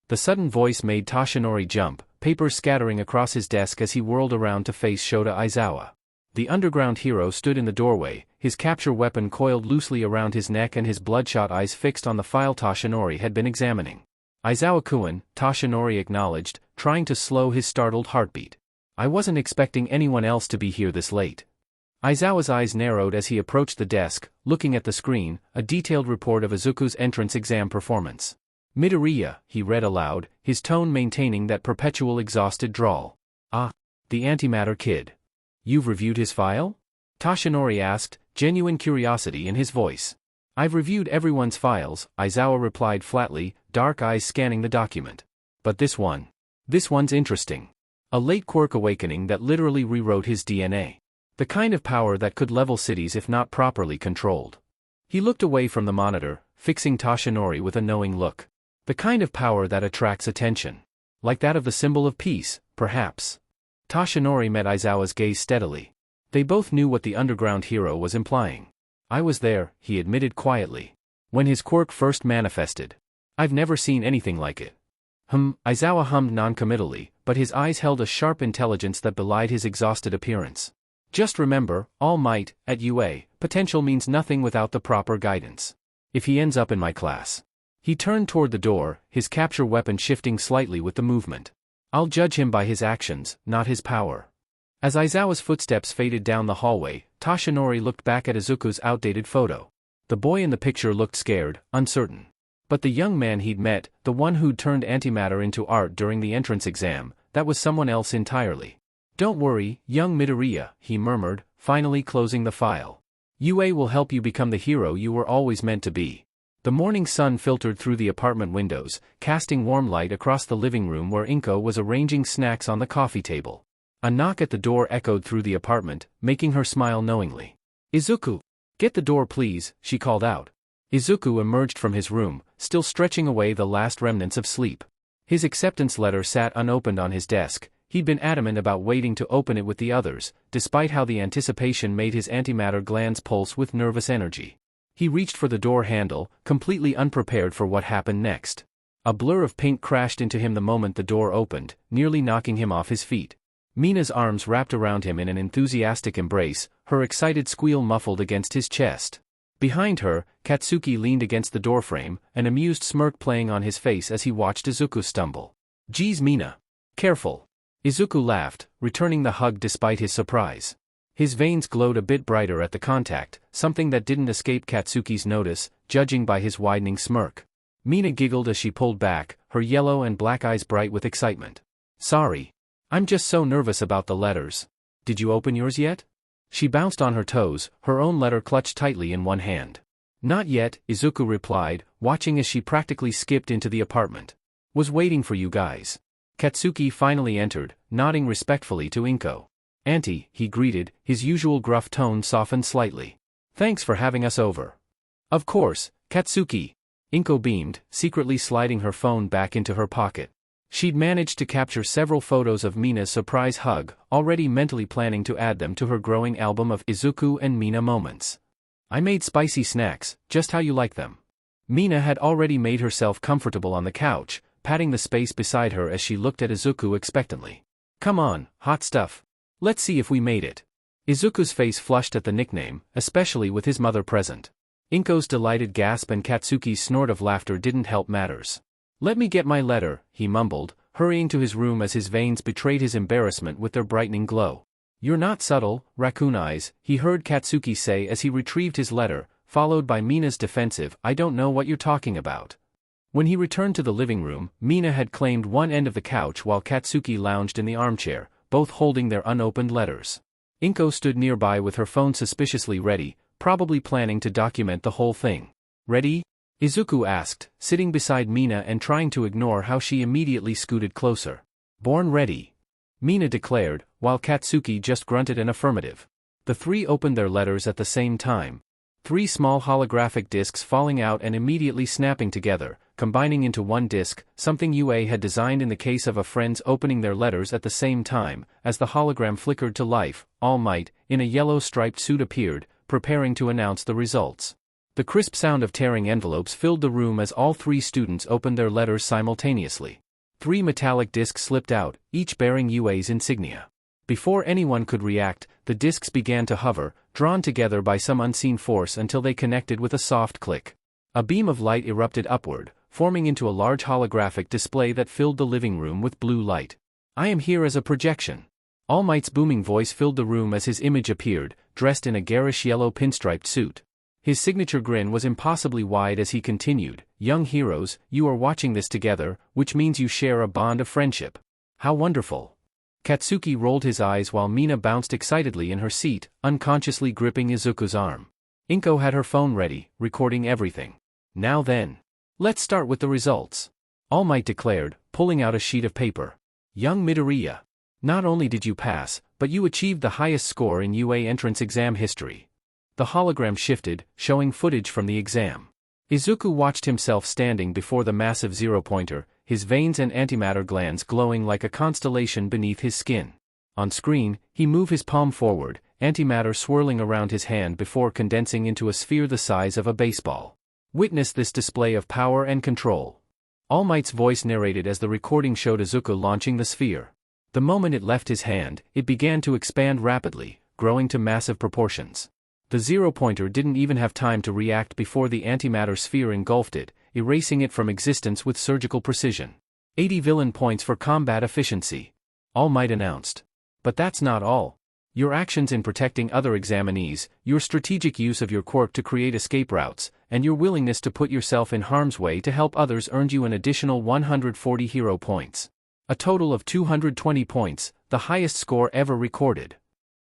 The sudden voice made Toshinori jump, papers scattering across his desk as he whirled around to face Shota Aizawa. The underground hero stood in the doorway, his capture weapon coiled loosely around his neck and his bloodshot eyes fixed on the file Toshinori had been examining. Aizawa-kun, Toshinori acknowledged, trying to slow his startled heartbeat. I wasn't expecting anyone else to be here this late. Aizawa's eyes narrowed as he approached the desk, looking at the screen, a detailed report of Izuku's entrance exam performance. Midoriya, he read aloud, his tone maintaining that perpetual exhausted drawl. Ah, the antimatter kid. You've reviewed his file? Toshinori asked, genuine curiosity in his voice. I've reviewed everyone's files, Aizawa replied flatly, dark eyes scanning the document. But this one's interesting. A late quirk awakening that literally rewrote his DNA. The kind of power that could level cities if not properly controlled. He looked away from the monitor, fixing Toshinori with a knowing look. The kind of power that attracts attention. Like that of the symbol of peace, perhaps. Toshinori met Aizawa's gaze steadily. They both knew what the underground hero was implying. I was there, he admitted quietly. When his quirk first manifested. I've never seen anything like it. Aizawa hummed non-committally, but his eyes held a sharp intelligence that belied his exhausted appearance. Just remember, all might, at UA, potential means nothing without the proper guidance. If he ends up in my class. He turned toward the door, his capture weapon shifting slightly with the movement. I'll judge him by his actions, not his power. As Aizawa's footsteps faded down the hallway, Toshinori looked back at Izuku's outdated photo. The boy in the picture looked scared, uncertain. But the young man he'd met, the one who'd turned antimatter into art during the entrance exam, that was someone else entirely. Don't worry, young Midoriya, he murmured, finally closing the file. UA will help you become the hero you were always meant to be. The morning sun filtered through the apartment windows, casting warm light across the living room where Inko was arranging snacks on the coffee table. A knock at the door echoed through the apartment, making her smile knowingly. Izuku! Get the door please, she called out. Izuku emerged from his room, still stretching away the last remnants of sleep. His acceptance letter sat unopened on his desk. He'd been adamant about waiting to open it with the others, despite how the anticipation made his antimatter glands pulse with nervous energy. He reached for the door handle, completely unprepared for what happened next. A blur of pink crashed into him the moment the door opened, nearly knocking him off his feet. Mina's arms wrapped around him in an enthusiastic embrace, her excited squeal muffled against his chest. Behind her, Katsuki leaned against the doorframe, an amused smirk playing on his face as he watched Izuku stumble. "Geez, Mina. Careful." Izuku laughed, returning the hug despite his surprise. His veins glowed a bit brighter at the contact, something that didn't escape Katsuki's notice, judging by his widening smirk. Mina giggled as she pulled back, her yellow and black eyes bright with excitement. "Sorry. I'm just so nervous about the letters. Did you open yours yet?" She bounced on her toes, her own letter clutched tightly in one hand. "Not yet," Izuku replied, watching as she practically skipped into the apartment. "Was waiting for you guys." Katsuki finally entered, nodding respectfully to Inko. "Auntie," he greeted, his usual gruff tone softened slightly. "Thanks for having us over." "Of course, Katsuki." Inko beamed, secretly sliding her phone back into her pocket. She'd managed to capture several photos of Mina's surprise hug, already mentally planning to add them to her growing album of Izuku and Mina moments. "I made spicy snacks, just how you like them." Mina had already made herself comfortable on the couch, patting the space beside her as she looked at Izuku expectantly. "Come on, hot stuff. Let's see if we made it." Izuku's face flushed at the nickname, especially with his mother present. Inko's delighted gasp and Katsuki's snort of laughter didn't help matters. "Let me get my letter," he mumbled, hurrying to his room as his veins betrayed his embarrassment with their brightening glow. "You're not subtle, raccoon eyes," he heard Katsuki say as he retrieved his letter, followed by Mina's defensive, "I don't know what you're talking about." When he returned to the living room, Mina had claimed one end of the couch while Katsuki lounged in the armchair, both holding their unopened letters. Inko stood nearby with her phone suspiciously ready, probably planning to document the whole thing. "Ready?" Izuku asked, sitting beside Mina and trying to ignore how she immediately scooted closer. "Born ready," Mina declared, while Katsuki just grunted an affirmative. The three opened their letters at the same time. 3 small holographic discs falling out and immediately snapping together, combining into one disc, something UA had designed in the case of a friend's opening their letters at the same time. As the hologram flickered to life, All Might, in a yellow striped suit appeared, preparing to announce the results. The crisp sound of tearing envelopes filled the room as all 3 students opened their letters simultaneously. 3 metallic discs slipped out, each bearing UA's insignia. Before anyone could react, the discs began to hover, drawn together by some unseen force until they connected with a soft click. A beam of light erupted upward, forming into a large holographic display that filled the living room with blue light. "I am here as a projection." All Might's booming voice filled the room as his image appeared, dressed in a garish yellow pinstriped suit. His signature grin was impossibly wide as he continued, "Young heroes, you are watching this together, which means you share a bond of friendship. How wonderful." Katsuki rolled his eyes while Mina bounced excitedly in her seat, unconsciously gripping Izuku's arm. Inko had her phone ready, recording everything. "Now then. Let's start with the results," All Might declared, pulling out a sheet of paper. "Young Midoriya. Not only did you pass, but you achieved the highest score in UA entrance exam history." The hologram shifted, showing footage from the exam. Izuku watched himself standing before the massive zero-pointer, his veins and antimatter glands glowing like a constellation beneath his skin. On screen, he moved his palm forward, antimatter swirling around his hand before condensing into a sphere the size of a baseball. Witness this display of power and control. All Might's voice narrated as the recording showed Izuku launching the sphere. The moment it left his hand, it began to expand rapidly, growing to massive proportions. The zero-pointer didn't even have time to react before the antimatter sphere engulfed it, erasing it from existence with surgical precision. 80 villain points for combat efficiency, All Might announced. But that's not all. Your actions in protecting other examinees, your strategic use of your quirk to create escape routes, and your willingness to put yourself in harm's way to help others earned you an additional 140 hero points. A total of 220 points, the highest score ever recorded.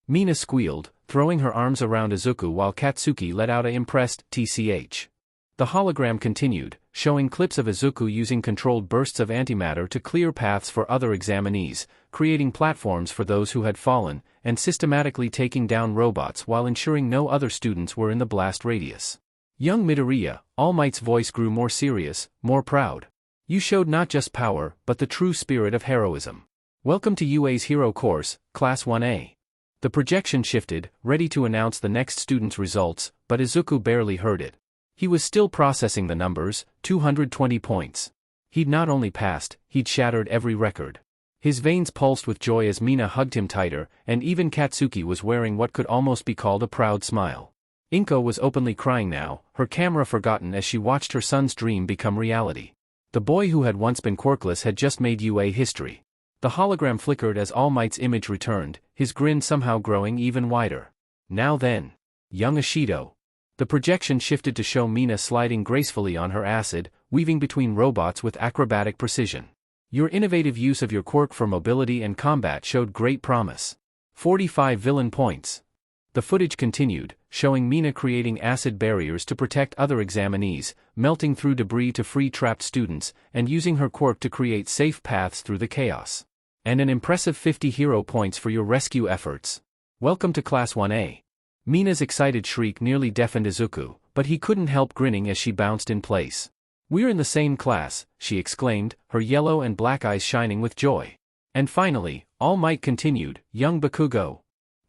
Mina squealed, throwing her arms around Izuku while Katsuki let out a impressed "TCH." The hologram continued, showing clips of Izuku using controlled bursts of antimatter to clear paths for other examinees, creating platforms for those who had fallen, and systematically taking down robots while ensuring no other students were in the blast radius. "Young Midoriya," All Might's voice grew more serious, more proud. "You showed not just power, but the true spirit of heroism. Welcome to UA's Hero Course, Class 1A. The projection shifted, ready to announce the next student's results, but Izuku barely heard it. He was still processing the numbers, 220 points. He'd not only passed, he'd shattered every record. His veins pulsed with joy as Mina hugged him tighter, and even Katsuki was wearing what could almost be called a proud smile. Inko was openly crying now, her camera forgotten as she watched her son's dream become reality. The boy who had once been quirkless had just made UA history. The hologram flickered as All Might's image returned, his grin somehow growing even wider. Now then. Young Ishido. The projection shifted to show Mina sliding gracefully on her acid, weaving between robots with acrobatic precision. Your innovative use of your quirk for mobility and combat showed great promise. 45 villain points. The footage continued, showing Mina creating acid barriers to protect other examinees, melting through debris to free trapped students, and using her quirk to create safe paths through the chaos. And an impressive 50 hero points for your rescue efforts. Welcome to Class 1A. Mina's excited shriek nearly deafened Izuku, but he couldn't help grinning as she bounced in place. We're in the same class, she exclaimed, her yellow and black eyes shining with joy. And finally, All Might continued, young Bakugo.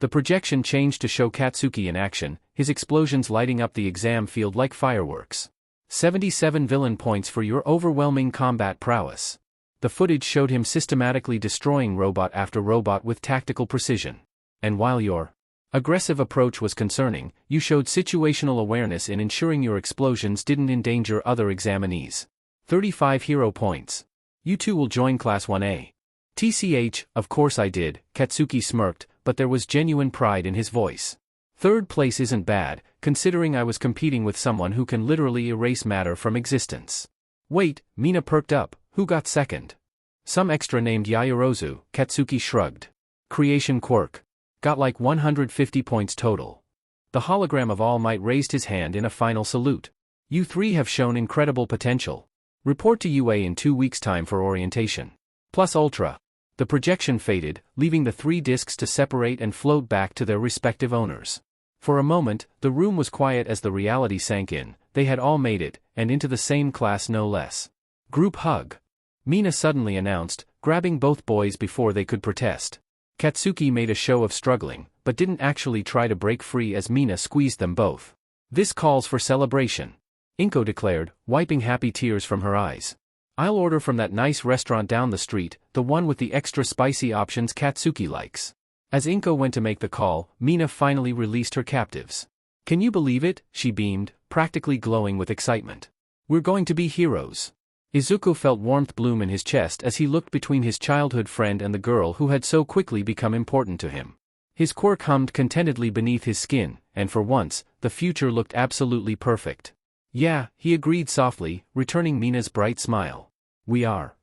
The projection changed to show Katsuki in action, his explosions lighting up the exam field like fireworks. 77 villain points for your overwhelming combat prowess. The footage showed him systematically destroying robot after robot with tactical precision. And while your aggressive approach was concerning, you showed situational awareness in ensuring your explosions didn't endanger other examinees. 35 hero points. You two will join Class 1A. TCH, of course I did, Katsuki smirked, but there was genuine pride in his voice. Third place isn't bad, considering I was competing with someone who can literally erase matter from existence. Wait, Mina perked up, who got second? Some extra named Yaoyorozu, Katsuki shrugged. Creation quirk. Got like 150 points total. The hologram of All Might raised his hand in a final salute. You three have shown incredible potential. Report to UA in 2 weeks' time for orientation. Plus Ultra. The projection faded, leaving the 3 discs to separate and float back to their respective owners. For a moment, the room was quiet as the reality sank in. They had all made it, and into the same class no less. Group hug. Mina suddenly announced, grabbing both boys before they could protest. Katsuki made a show of struggling, but didn't actually try to break free as Mina squeezed them both. This calls for celebration. Inko declared, wiping happy tears from her eyes. I'll order from that nice restaurant down the street, the one with the extra spicy options Katsuki likes. As Inko went to make the call, Mina finally released her captives. Can you believe it? She beamed, practically glowing with excitement. We're going to be heroes. Izuku felt warmth bloom in his chest as he looked between his childhood friend and the girl who had so quickly become important to him. His quirk hummed contentedly beneath his skin, and for once, the future looked absolutely perfect. Yeah, he agreed softly, returning Mina's bright smile. We are.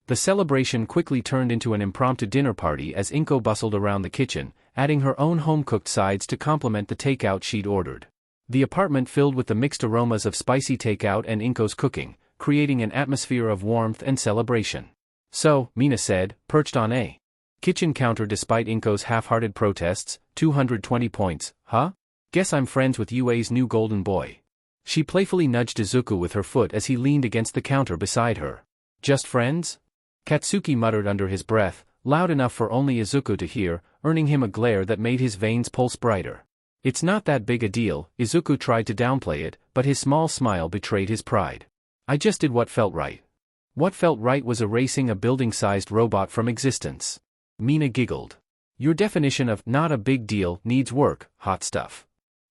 The celebration quickly turned into an impromptu dinner party as Inko bustled around the kitchen, adding her own home-cooked sides to complement the takeout she'd ordered. The apartment filled with the mixed aromas of spicy takeout and Inko's cooking, creating an atmosphere of warmth and celebration. So, Mina said, perched on a kitchen counter despite Inko's half-hearted protests, 220 points, huh? Guess I'm friends with UA's new golden boy. She playfully nudged Izuku with her foot as he leaned against the counter beside her. Just friends? Katsuki muttered under his breath, loud enough for only Izuku to hear, earning him a glare that made his veins pulse brighter. It's not that big a deal, Izuku tried to downplay it, but his small smile betrayed his pride. I just did what felt right. What felt right was erasing a building-sized robot from existence. Mina giggled. Your definition of not a big deal needs work, hot stuff.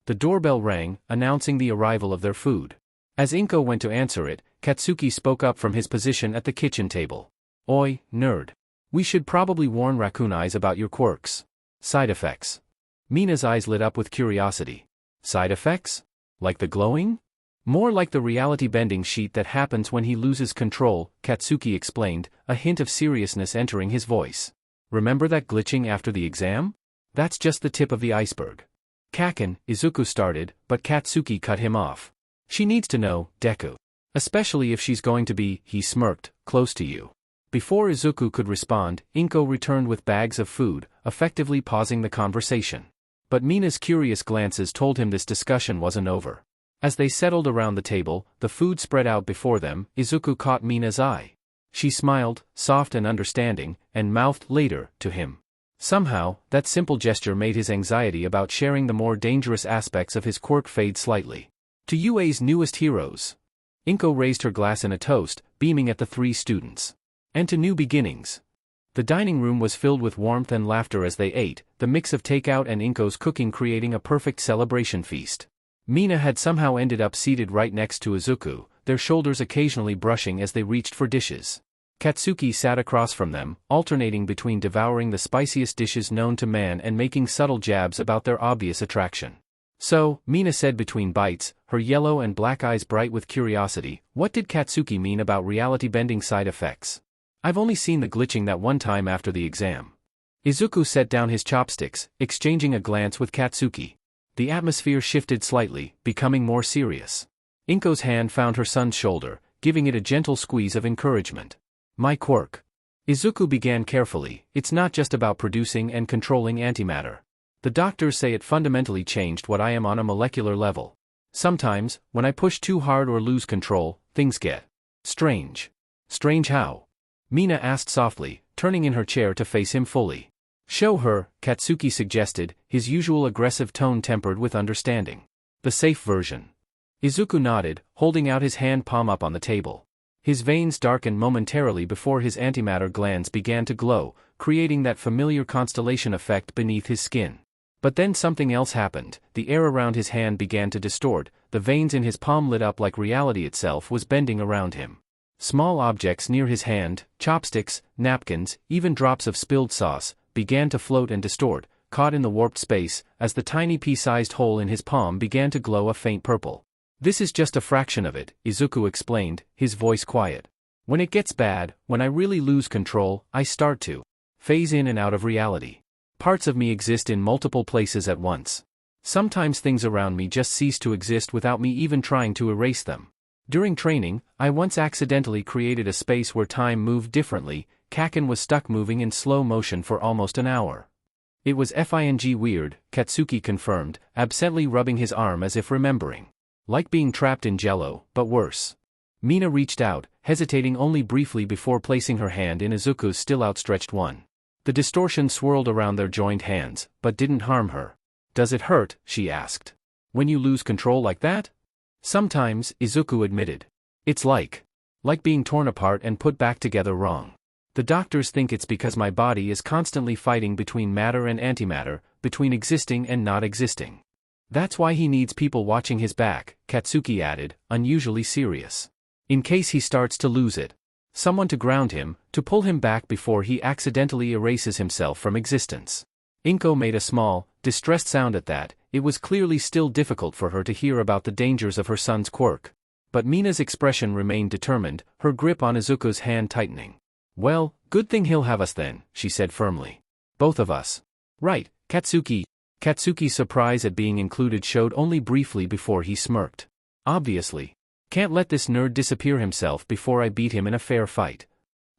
The doorbell rang, announcing the arrival of their food. As Inko went to answer it, Katsuki spoke up from his position at the kitchen table. Oi, nerd. We should probably warn Raccoon Eyes about your quirks. Side effects. Mina's eyes lit up with curiosity. Side effects? Like the glowing? More like the reality-bending sheet that happens when he loses control, Katsuki explained, a hint of seriousness entering his voice. Remember that glitching after the exam? That's just the tip of the iceberg. Kaken, Izuku started, but Katsuki cut him off. She needs to know, Deku. Especially if she's going to be, he smirked, close to you. Before Izuku could respond, Inko returned with bags of food, effectively pausing the conversation. But Mina's curious glances told him this discussion wasn't over. As they settled around the table, the food spread out before them, Izuku caught Mina's eye. She smiled, soft and understanding, and mouthed later, to him. Somehow, that simple gesture made his anxiety about sharing the more dangerous aspects of his quirk fade slightly. To UA's newest heroes. Inko raised her glass in a toast, beaming at the 3 students. And to new beginnings. The dining room was filled with warmth and laughter as they ate, the mix of takeout and Inko's cooking creating a perfect celebration feast. Mina had somehow ended up seated right next to Izuku, their shoulders occasionally brushing as they reached for dishes. Katsuki sat across from them, alternating between devouring the spiciest dishes known to man and making subtle jabs about their obvious attraction. So, Mina said between bites, her yellow and black eyes bright with curiosity, what did Katsuki mean about reality-bending side effects? I've only seen the glitching that one time after the exam. Izuku set down his chopsticks, exchanging a glance with Katsuki. The atmosphere shifted slightly, becoming more serious. Inko's hand found her son's shoulder, giving it a gentle squeeze of encouragement. My quirk. Izuku began carefully, it's not just about producing and controlling antimatter. The doctors say it fundamentally changed what I am on a molecular level. Sometimes, when I push too hard or lose control, things get strange. Strange how? Mina asked softly, turning in her chair to face him fully. Show her, Katsuki suggested, his usual aggressive tone tempered with understanding. The safe version. Izuku nodded, holding out his hand palm up on the table. His veins darkened momentarily before his antimatter glands began to glow, creating that familiar constellation effect beneath his skin. But then something else happened, the air around his hand began to distort, the veins in his palm lit up like reality itself was bending around him. Small objects near his hand, chopsticks, napkins, even drops of spilled sauce, began to float and distort, caught in the warped space, as the tiny pea-sized hole in his palm began to glow a faint purple. This is just a fraction of it, Izuku explained, his voice quiet. When it gets bad, when I really lose control, I start to phase in and out of reality. Parts of me exist in multiple places at once. Sometimes things around me just cease to exist without me even trying to erase them. During training, I once accidentally created a space where time moved differently. Kaken was stuck moving in slow motion for almost an hour. It was fing weird, Katsuki confirmed, absently rubbing his arm as if remembering. Like being trapped in jello, but worse. Mina reached out, hesitating only briefly before placing her hand in Izuku's still outstretched one. The distortion swirled around their joined hands, but didn't harm her. Does it hurt? She asked. When you lose control like that? Sometimes, Izuku admitted. It's like being torn apart and put back together wrong. The doctors think it's because my body is constantly fighting between matter and antimatter, between existing and not existing. That's why he needs people watching his back, Katsuki added, unusually serious. In case he starts to lose it. Someone to ground him, to pull him back before he accidentally erases himself from existence. Inko made a small, distressed sound at that. It was clearly still difficult for her to hear about the dangers of her son's quirk. But Mina's expression remained determined, her grip on Izuku's hand tightening. Well, good thing he'll have us then, she said firmly. Both of us. Right, Katsuki. Katsuki's surprise at being included showed only briefly before he smirked. Obviously. Can't let this nerd disappear himself before I beat him in a fair fight.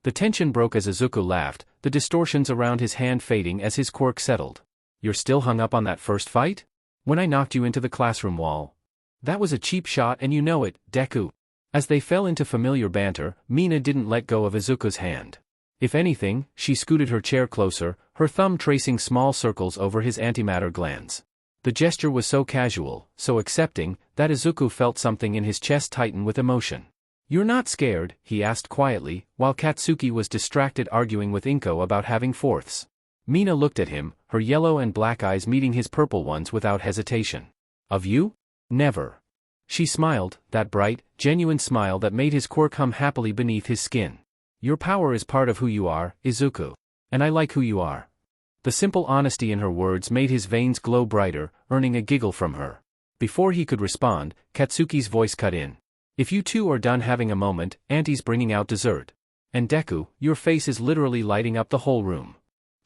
The tension broke as Izuku laughed, the distortions around his hand fading as his quirk settled. You're still hung up on that first fight? When I knocked you into the classroom wall. That was a cheap shot and you know it, Deku. As they fell into familiar banter, Mina didn't let go of Izuku's hand. If anything, she scooted her chair closer, her thumb tracing small circles over his antimatter glands. The gesture was so casual, so accepting, that Izuku felt something in his chest tighten with emotion. You're not scared, he asked quietly, while Katsuki was distracted arguing with Inko about having fourths. Mina looked at him, her yellow and black eyes meeting his purple ones without hesitation. Of you? Never. She smiled, that bright, genuine smile that made his quirk hum happily beneath his skin. Your power is part of who you are, Izuku. And I like who you are. The simple honesty in her words made his veins glow brighter, earning a giggle from her. Before he could respond, Katsuki's voice cut in. If you two are done having a moment, Auntie's bringing out dessert. And Deku, your face is literally lighting up the whole room.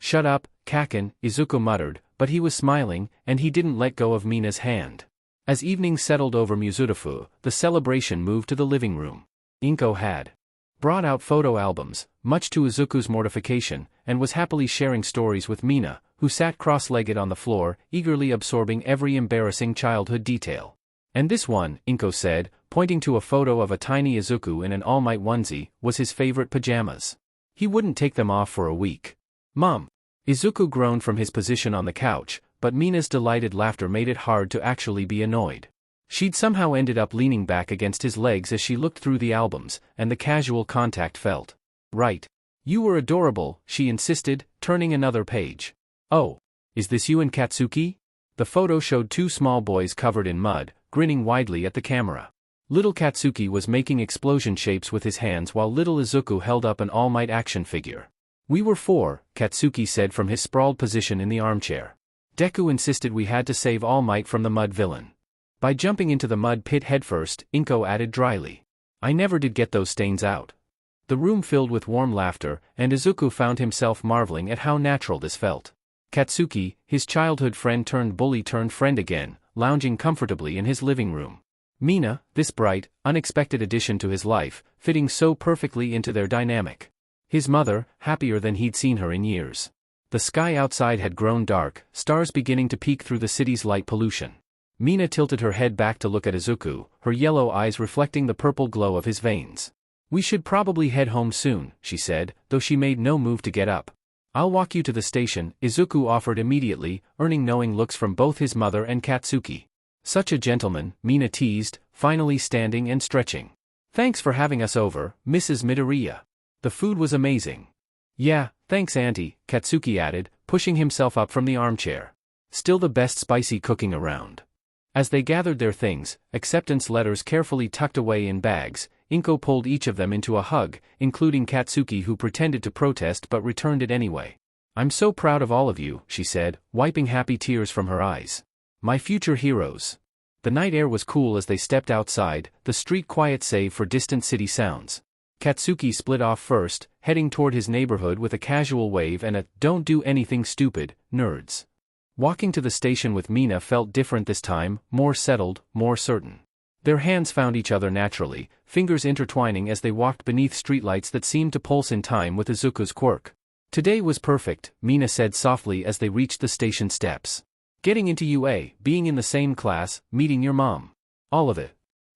Shut up, Kaken, Izuku muttered, but he was smiling, and he didn't let go of Mina's hand. As evening settled over Mizurufu, the celebration moved to the living room. Inko had brought out photo albums, much to Izuku's mortification, and was happily sharing stories with Mina, who sat cross-legged on the floor, eagerly absorbing every embarrassing childhood detail. And this one, Inko said, pointing to a photo of a tiny Izuku in an All Might onesie, was his favorite pajamas. He wouldn't take them off for a week. Mom! Izuku groaned from his position on the couch, but Mina's delighted laughter made it hard to actually be annoyed. She'd somehow ended up leaning back against his legs as she looked through the albums, and the casual contact felt right. You were adorable, she insisted, turning another page. Oh. Is this you and Katsuki? The photo showed two small boys covered in mud, grinning widely at the camera. Little Katsuki was making explosion shapes with his hands while little Izuku held up an All Might action figure. We were four, Katsuki said from his sprawled position in the armchair. Deku insisted we had to save All Might from the mud villain. By jumping into the mud pit headfirst, Inko added dryly. I never did get those stains out. The room filled with warm laughter, and Izuku found himself marveling at how natural this felt. Katsuki, his childhood friend turned bully turned friend again, lounging comfortably in his living room. Mina, this bright, unexpected addition to his life, fitting so perfectly into their dynamic. His mother, happier than he'd seen her in years. The sky outside had grown dark, stars beginning to peek through the city's light pollution. Mina tilted her head back to look at Izuku, her yellow eyes reflecting the purple glow of his veins. We should probably head home soon, she said, though she made no move to get up. I'll walk you to the station, Izuku offered immediately, earning knowing looks from both his mother and Katsuki. Such a gentleman, Mina teased, finally standing and stretching. Thanks for having us over, Mrs. Midoriya. The food was amazing. Yeah, thanks Auntie, Katsuki added, pushing himself up from the armchair. Still the best spicy cooking around. As they gathered their things, acceptance letters carefully tucked away in bags, Inko pulled each of them into a hug, including Katsuki who pretended to protest but returned it anyway. I'm so proud of all of you, she said, wiping happy tears from her eyes. My future heroes. The night air was cool as they stepped outside, the street quiet save for distant city sounds. Katsuki split off first, heading toward his neighborhood with a casual wave and a "don't do anything stupid, nerds." Walking to the station with Mina felt different this time, more settled, more certain. Their hands found each other naturally, fingers intertwining as they walked beneath streetlights that seemed to pulse in time with Izuku's quirk. Today was perfect, Mina said softly as they reached the station steps. Getting into UA, being in the same class, meeting your mom. All of it.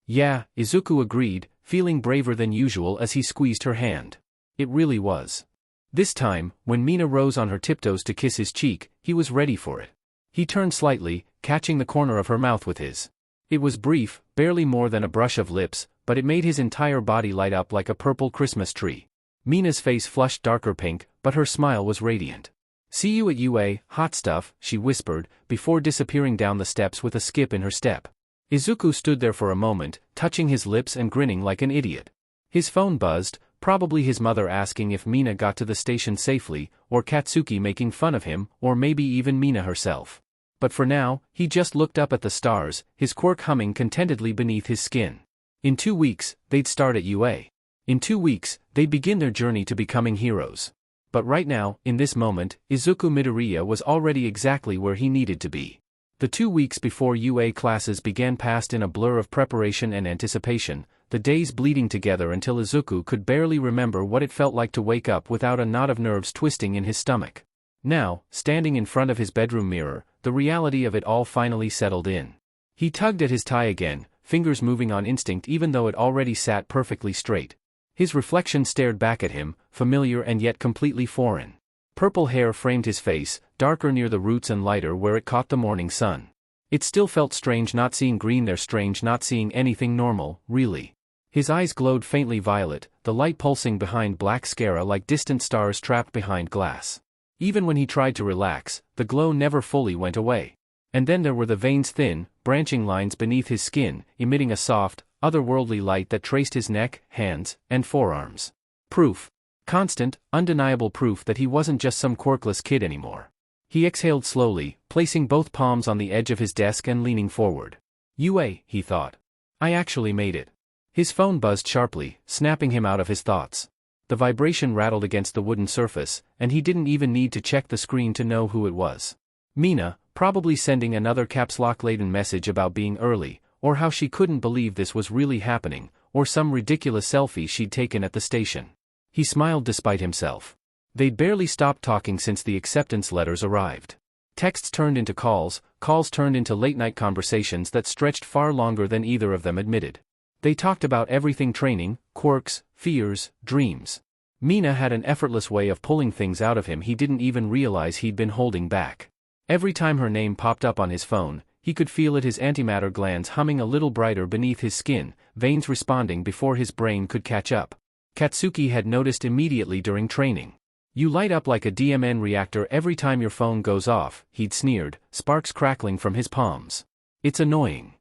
Yeah, Izuku agreed, feeling braver than usual as he squeezed her hand. It really was. This time, when Mina rose on her tiptoes to kiss his cheek, he was ready for it. He turned slightly, catching the corner of her mouth with his. It was brief, barely more than a brush of lips, but it made his entire body light up like a purple Christmas tree. Mina's face flushed darker pink, but her smile was radiant. See you at UA, hot stuff, she whispered, before disappearing down the steps with a skip in her step. Izuku stood there for a moment, touching his lips and grinning like an idiot. His phone buzzed, probably his mother asking if Mina got to the station safely, or Katsuki making fun of him, or maybe even Mina herself. But for now, he just looked up at the stars, his quirk humming contentedly beneath his skin. In 2 weeks, they'd start at UA. In 2 weeks, they'd begin their journey to becoming heroes. But right now, in this moment, Izuku Midoriya was already exactly where he needed to be. The 2 weeks before UA classes began passed in a blur of preparation and anticipation, the days bleeding together until Izuku could barely remember what it felt like to wake up without a knot of nerves twisting in his stomach. Now, standing in front of his bedroom mirror, the reality of it all finally settled in. He tugged at his tie again, fingers moving on instinct even though it already sat perfectly straight. His reflection stared back at him, familiar and yet completely foreign. Purple hair framed his face, darker near the roots and lighter where it caught the morning sun. It still felt strange not seeing green there, strange not seeing anything normal, really. His eyes glowed faintly violet, the light pulsing behind black scara like distant stars trapped behind glass. Even when he tried to relax, the glow never fully went away. And then there were the veins, thin, branching lines beneath his skin, emitting a soft, otherworldly light that traced his neck, hands, and forearms. Proof. Constant, undeniable proof that he wasn't just some quirkless kid anymore. He exhaled slowly, placing both palms on the edge of his desk and leaning forward. UA, he thought. I actually made it. His phone buzzed sharply, snapping him out of his thoughts. The vibration rattled against the wooden surface, and he didn't even need to check the screen to know who it was. Mina, probably sending another caps lock-laden message about being early, or how she couldn't believe this was really happening, or some ridiculous selfie she'd taken at the station. He smiled despite himself. They'd barely stopped talking since the acceptance letters arrived. Texts turned into calls turned into late-night conversations that stretched far longer than either of them admitted. They talked about everything: training, quirks, fears, dreams. Mina had an effortless way of pulling things out of him he didn't even realize he'd been holding back. Every time her name popped up on his phone, he could feel it, his antimatter glands humming a little brighter beneath his skin, veins responding before his brain could catch up. Katsuki had noticed immediately during training. You light up like a DMN reactor every time your phone goes off, he'd sneered, sparks crackling from his palms. It's annoying.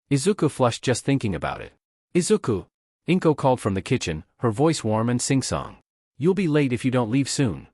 Izuku flushed just thinking about it. Izuku! Inko called from the kitchen, her voice warm and sing-song. You'll be late if you don't leave soon.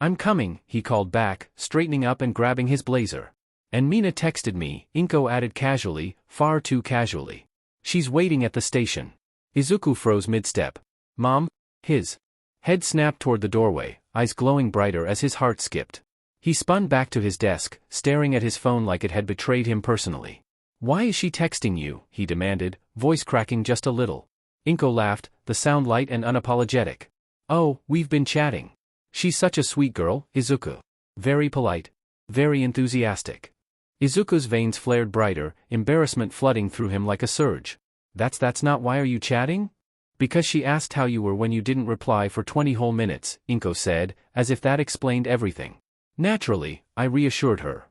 I'm coming, he called back, straightening up and grabbing his blazer. And Mina texted me, Inko added casually, far too casually. She's waiting at the station. Izuku froze mid-step. Mom? His head snapped toward the doorway, eyes glowing brighter as his heart skipped. He spun back to his desk, staring at his phone like it had betrayed him personally. Why is she texting you? He demanded, voice cracking just a little. Inko laughed, the sound light and unapologetic. Oh, we've been chatting. She's such a sweet girl, Izuku. Very polite. Very enthusiastic. Izuku's veins flared brighter, embarrassment flooding through him like a surge. That's not why are you chatting? Because she asked how you were when you didn't reply for 20 whole minutes, Inko said, as if that explained everything. Naturally, I reassured her.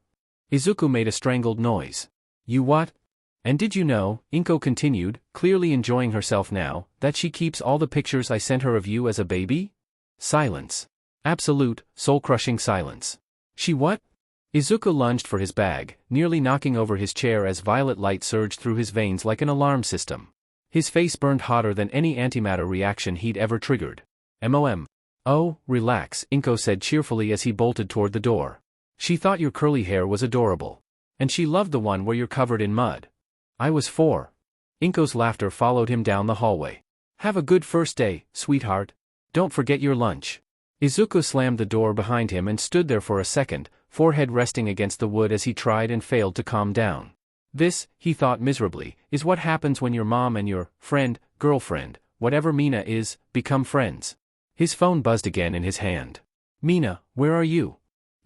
Izuku made a strangled noise. You what? And did you know, Inko continued, clearly enjoying herself now, that she keeps all the pictures I sent her of you as a baby? Silence. Absolute, soul-crushing silence. She what? Izuku lunged for his bag, nearly knocking over his chair as violet light surged through his veins like an alarm system. His face burned hotter than any antimatter reaction he'd ever triggered. MOM. Oh, relax, Inko said cheerfully as he bolted toward the door. She thought your curly hair was adorable. And she loved the one where you're covered in mud. I was 4. Inko's laughter followed him down the hallway. Have a good first day, sweetheart. Don't forget your lunch. Izuku slammed the door behind him and stood there for a second, forehead resting against the wood as he tried and failed to calm down. This, he thought miserably, is what happens when your mom and your friend, girlfriend, whatever Mina is, become friends. His phone buzzed again in his hand. Mina, where are you?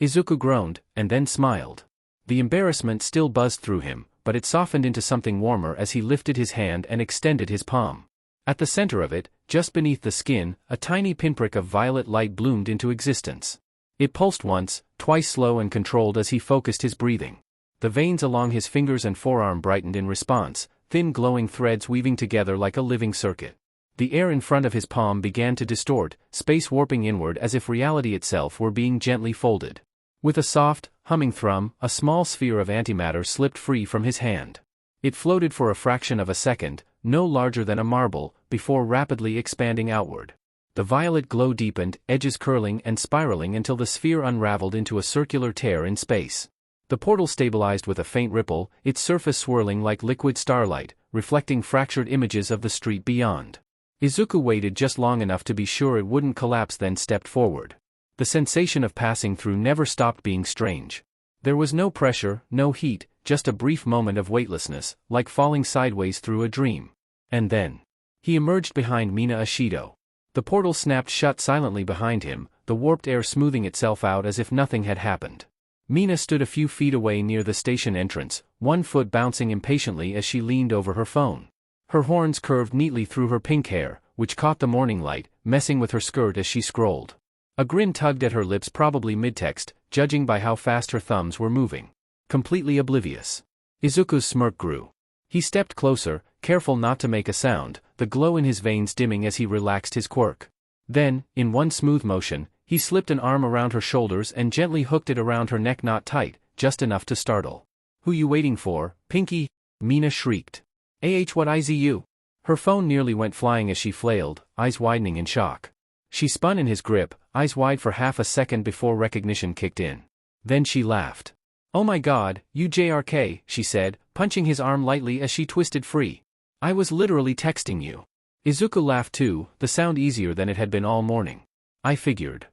Izuku groaned, and then smiled. The embarrassment still buzzed through him, but it softened into something warmer as he lifted his hand and extended his palm. At the center of it, just beneath the skin, a tiny pinprick of violet light bloomed into existence. It pulsed once, twice slow and controlled as he focused his breathing. The veins along his fingers and forearm brightened in response, thin glowing threads weaving together like a living circuit. The air in front of his palm began to distort, space warping inward as if reality itself were being gently folded. With a soft, humming thrum, a small sphere of antimatter slipped free from his hand. It floated for a fraction of a second, no larger than a marble, before rapidly expanding outward. The violet glow deepened, edges curling and spiraling until the sphere unraveled into a circular tear in space. The portal stabilized with a faint ripple, its surface swirling like liquid starlight, reflecting fractured images of the street beyond. Izuku waited just long enough to be sure it wouldn't collapse, then stepped forward. The sensation of passing through never stopped being strange. There was no pressure, no heat, just a brief moment of weightlessness, like falling sideways through a dream. And then he emerged behind Mina Ashido. The portal snapped shut silently behind him, the warped air smoothing itself out as if nothing had happened. Mina stood a few feet away near the station entrance, one foot bouncing impatiently as she leaned over her phone. Her horns curved neatly through her pink hair, which caught the morning light, messing with her skirt as she scrolled. A grin tugged at her lips, probably mid-text, judging by how fast her thumbs were moving. Completely oblivious. Izuku's smirk grew. He stepped closer, careful not to make a sound, the glow in his veins dimming as he relaxed his quirk. Then, in one smooth motion, he slipped an arm around her shoulders and gently hooked it around her neck, not tight, just enough to startle. Who you waiting for, Pinky? Mina shrieked. What IZU? Her phone nearly went flying as she flailed, eyes widening in shock. She spun in his grip, eyes wide for half a second before recognition kicked in. Then she laughed. Oh my god, you JRK, she said, punching his arm lightly as she twisted free. I was literally texting you. Izuku laughed too, the sound easier than it had been all morning. I figured.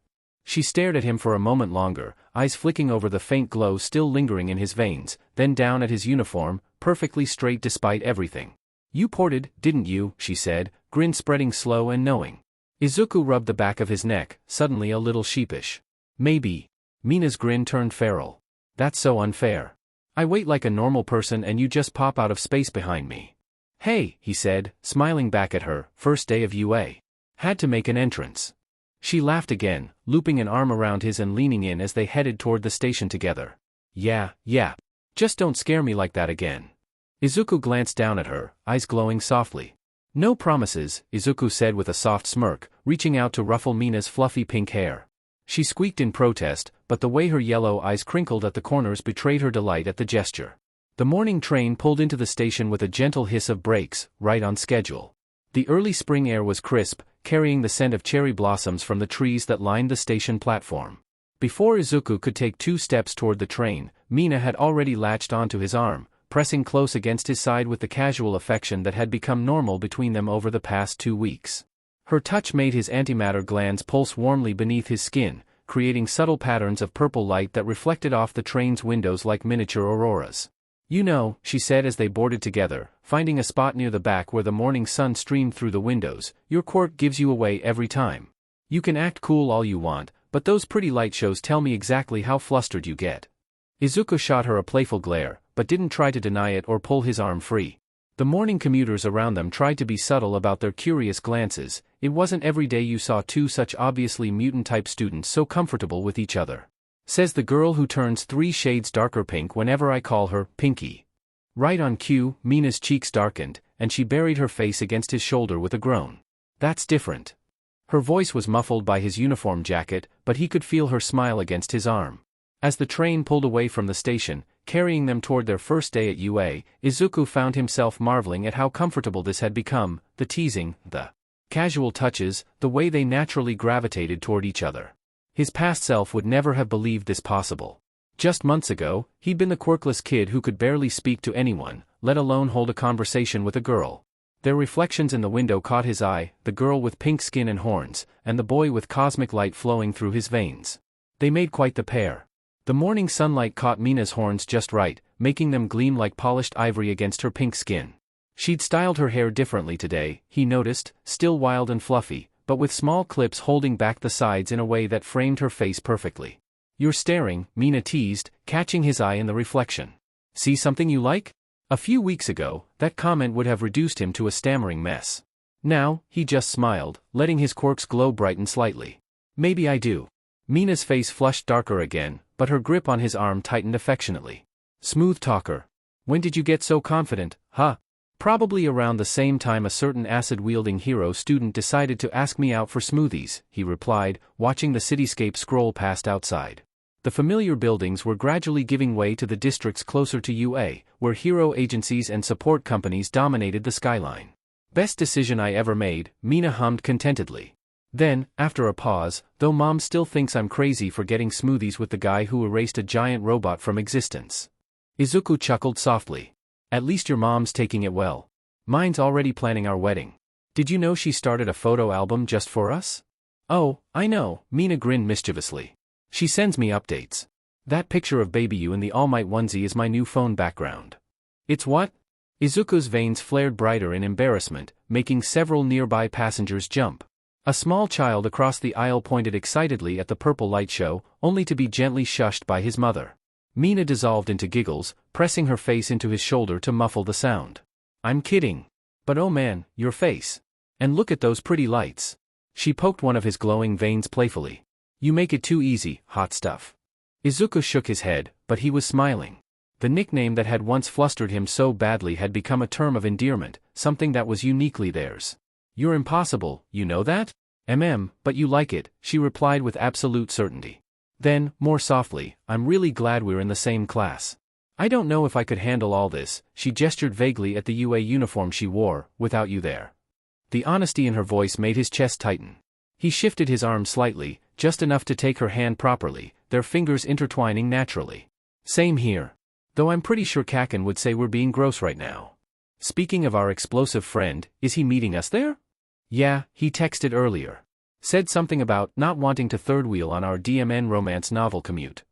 She stared at him for a moment longer, eyes flicking over the faint glow still lingering in his veins, then down at his uniform, perfectly straight despite everything. You ported, didn't you, she said, grin spreading slow and knowing. Izuku rubbed the back of his neck, suddenly a little sheepish. Maybe. Mina's grin turned feral. That's so unfair. I wait like a normal person and you just pop out of space behind me. Hey, he said, smiling back at her, first day of UA. Had to make an entrance. She laughed again, looping an arm around his and leaning in as they headed toward the station together. Yeah. Just don't scare me like that again. Izuku glanced down at her, eyes glowing softly. No promises, Izuku said with a soft smirk, reaching out to ruffle Mina's fluffy pink hair. She squeaked in protest, but the way her yellow eyes crinkled at the corners betrayed her delight at the gesture. The morning train pulled into the station with a gentle hiss of brakes, right on schedule. The early spring air was crisp, carrying the scent of cherry blossoms from the trees that lined the station platform. Before Izuku could take 2 steps toward the train, Mina had already latched onto his arm, pressing close against his side with the casual affection that had become normal between them over the past 2 weeks. Her touch made his antimatter glands pulse warmly beneath his skin, creating subtle patterns of purple light that reflected off the train's windows like miniature auroras. "You know," she said as they boarded together, finding a spot near the back where the morning sun streamed through the windows, "your quirk gives you away every time. You can act cool all you want, but those pretty light shows tell me exactly how flustered you get." Izuku shot her a playful glare, but didn't try to deny it or pull his arm free. The morning commuters around them tried to be subtle about their curious glances. It wasn't every day you saw 2 such obviously mutant-type students so comfortable with each other. Says the girl who turns 3 shades darker pink whenever I call her Pinky. Right on cue, Mina's cheeks darkened, and she buried her face against his shoulder with a groan. "That's different." Her voice was muffled by his uniform jacket, but he could feel her smile against his arm. As the train pulled away from the station, carrying them toward their first day at UA, Izuku found himself marveling at how comfortable this had become, the teasing, the casual touches, the way they naturally gravitated toward each other. His past self would never have believed this possible. Just months ago, he'd been the quirkless kid who could barely speak to anyone, let alone hold a conversation with a girl. Their reflections in the window caught his eye, the girl with pink skin and horns, and the boy with cosmic light flowing through his veins. They made quite the pair. The morning sunlight caught Mina's horns just right, making them gleam like polished ivory against her pink skin. She'd styled her hair differently today, he noticed, still wild and fluffy, but with small clips holding back the sides in a way that framed her face perfectly. "You're staring," Mina teased, catching his eye in the reflection. "See something you like?" A few weeks ago, that comment would have reduced him to a stammering mess. Now, he just smiled, letting his quirk's glow brighten slightly. "Maybe I do." Mina's face flushed darker again, but her grip on his arm tightened affectionately. "Smooth talker. When did you get so confident, huh?" "Probably around the same time a certain acid-wielding hero student decided to ask me out for smoothies," he replied, watching the cityscape scroll past outside. The familiar buildings were gradually giving way to the districts closer to UA, where hero agencies and support companies dominated the skyline. "Best decision I ever made," Mina hummed contentedly. Then, after a pause, "though Mom still thinks I'm crazy for getting smoothies with the guy who erased a giant robot from existence." Izuku chuckled softly. "At least your mom's taking it well. Mine's already planning our wedding. Did you know she started a photo album just for us?" "Oh, I know," Mina grinned mischievously. "She sends me updates. That picture of baby you in the All Might onesie is my new phone background." "It's what?" Izuku's veins flared brighter in embarrassment, making several nearby passengers jump. A small child across the aisle pointed excitedly at the purple light show, only to be gently shushed by his mother. Mina dissolved into giggles, pressing her face into his shoulder to muffle the sound. "I'm kidding. But oh man, your face. And look at those pretty lights." She poked one of his glowing veins playfully. "You make it too easy, hot stuff." Izuku shook his head, but he was smiling. The nickname that had once flustered him so badly had become a term of endearment, something that was uniquely theirs. "You're impossible, you know that?" But you like it," she replied with absolute certainty. Then, more softly, "I'm really glad we're in the same class. I don't know if I could handle all this," she gestured vaguely at the UA uniform she wore, "without you there." The honesty in her voice made his chest tighten. He shifted his arm slightly, just enough to take her hand properly, their fingers intertwining naturally. "Same here. Though I'm pretty sure Kaken would say we're being gross right now. Speaking of our explosive friend, is he meeting us there?" "Yeah, he texted earlier. Said something about not wanting to third wheel on our DMN romance novel commute."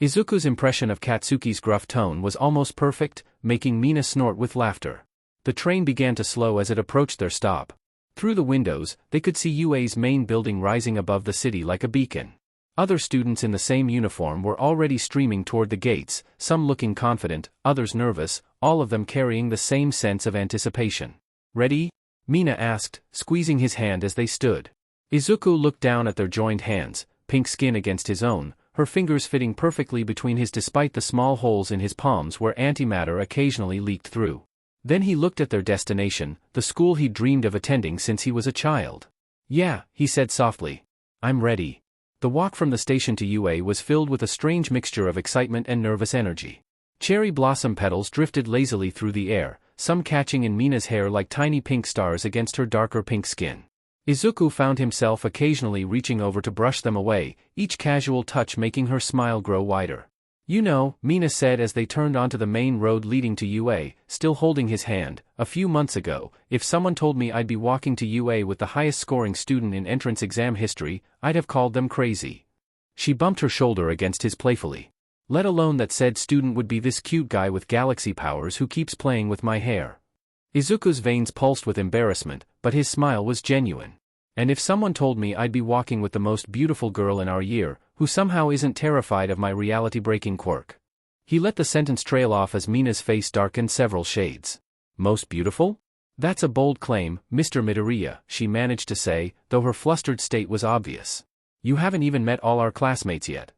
Izuku's impression of Katsuki's gruff tone was almost perfect, making Mina snort with laughter. The train began to slow as it approached their stop. Through the windows, they could see UA's main building rising above the city like a beacon. Other students in the same uniform were already streaming toward the gates, some looking confident, others nervous, all of them carrying the same sense of anticipation. "Ready?" Mina asked, squeezing his hand as they stood. Izuku looked down at their joined hands, pink skin against his own, her fingers fitting perfectly between his despite the small holes in his palms where antimatter occasionally leaked through. Then he looked at their destination, the school he'd dreamed of attending since he was a child. "Yeah," he said softly. "I'm ready." The walk from the station to UA was filled with a strange mixture of excitement and nervous energy. Cherry blossom petals drifted lazily through the air, some catching in Mina's hair like tiny pink stars against her darker pink skin. Izuku found himself occasionally reaching over to brush them away, each casual touch making her smile grow wider. "You know," Mina said as they turned onto the main road leading to UA, still holding his hand, "a few months ago, if someone told me I'd be walking to UA with the highest scoring student in entrance exam history, I'd have called them crazy." She bumped her shoulder against his playfully. "Let alone that said student would be this cute guy with galaxy powers who keeps playing with my hair." Izuku's veins pulsed with embarrassment, but his smile was genuine. "And if someone told me I'd be walking with the most beautiful girl in our year, who somehow isn't terrified of my reality-breaking quirk." He let the sentence trail off as Mina's face darkened several shades. "Most beautiful? That's a bold claim, Mr. Midoriya," she managed to say, though her flustered state was obvious. "You haven't even met all our classmates yet."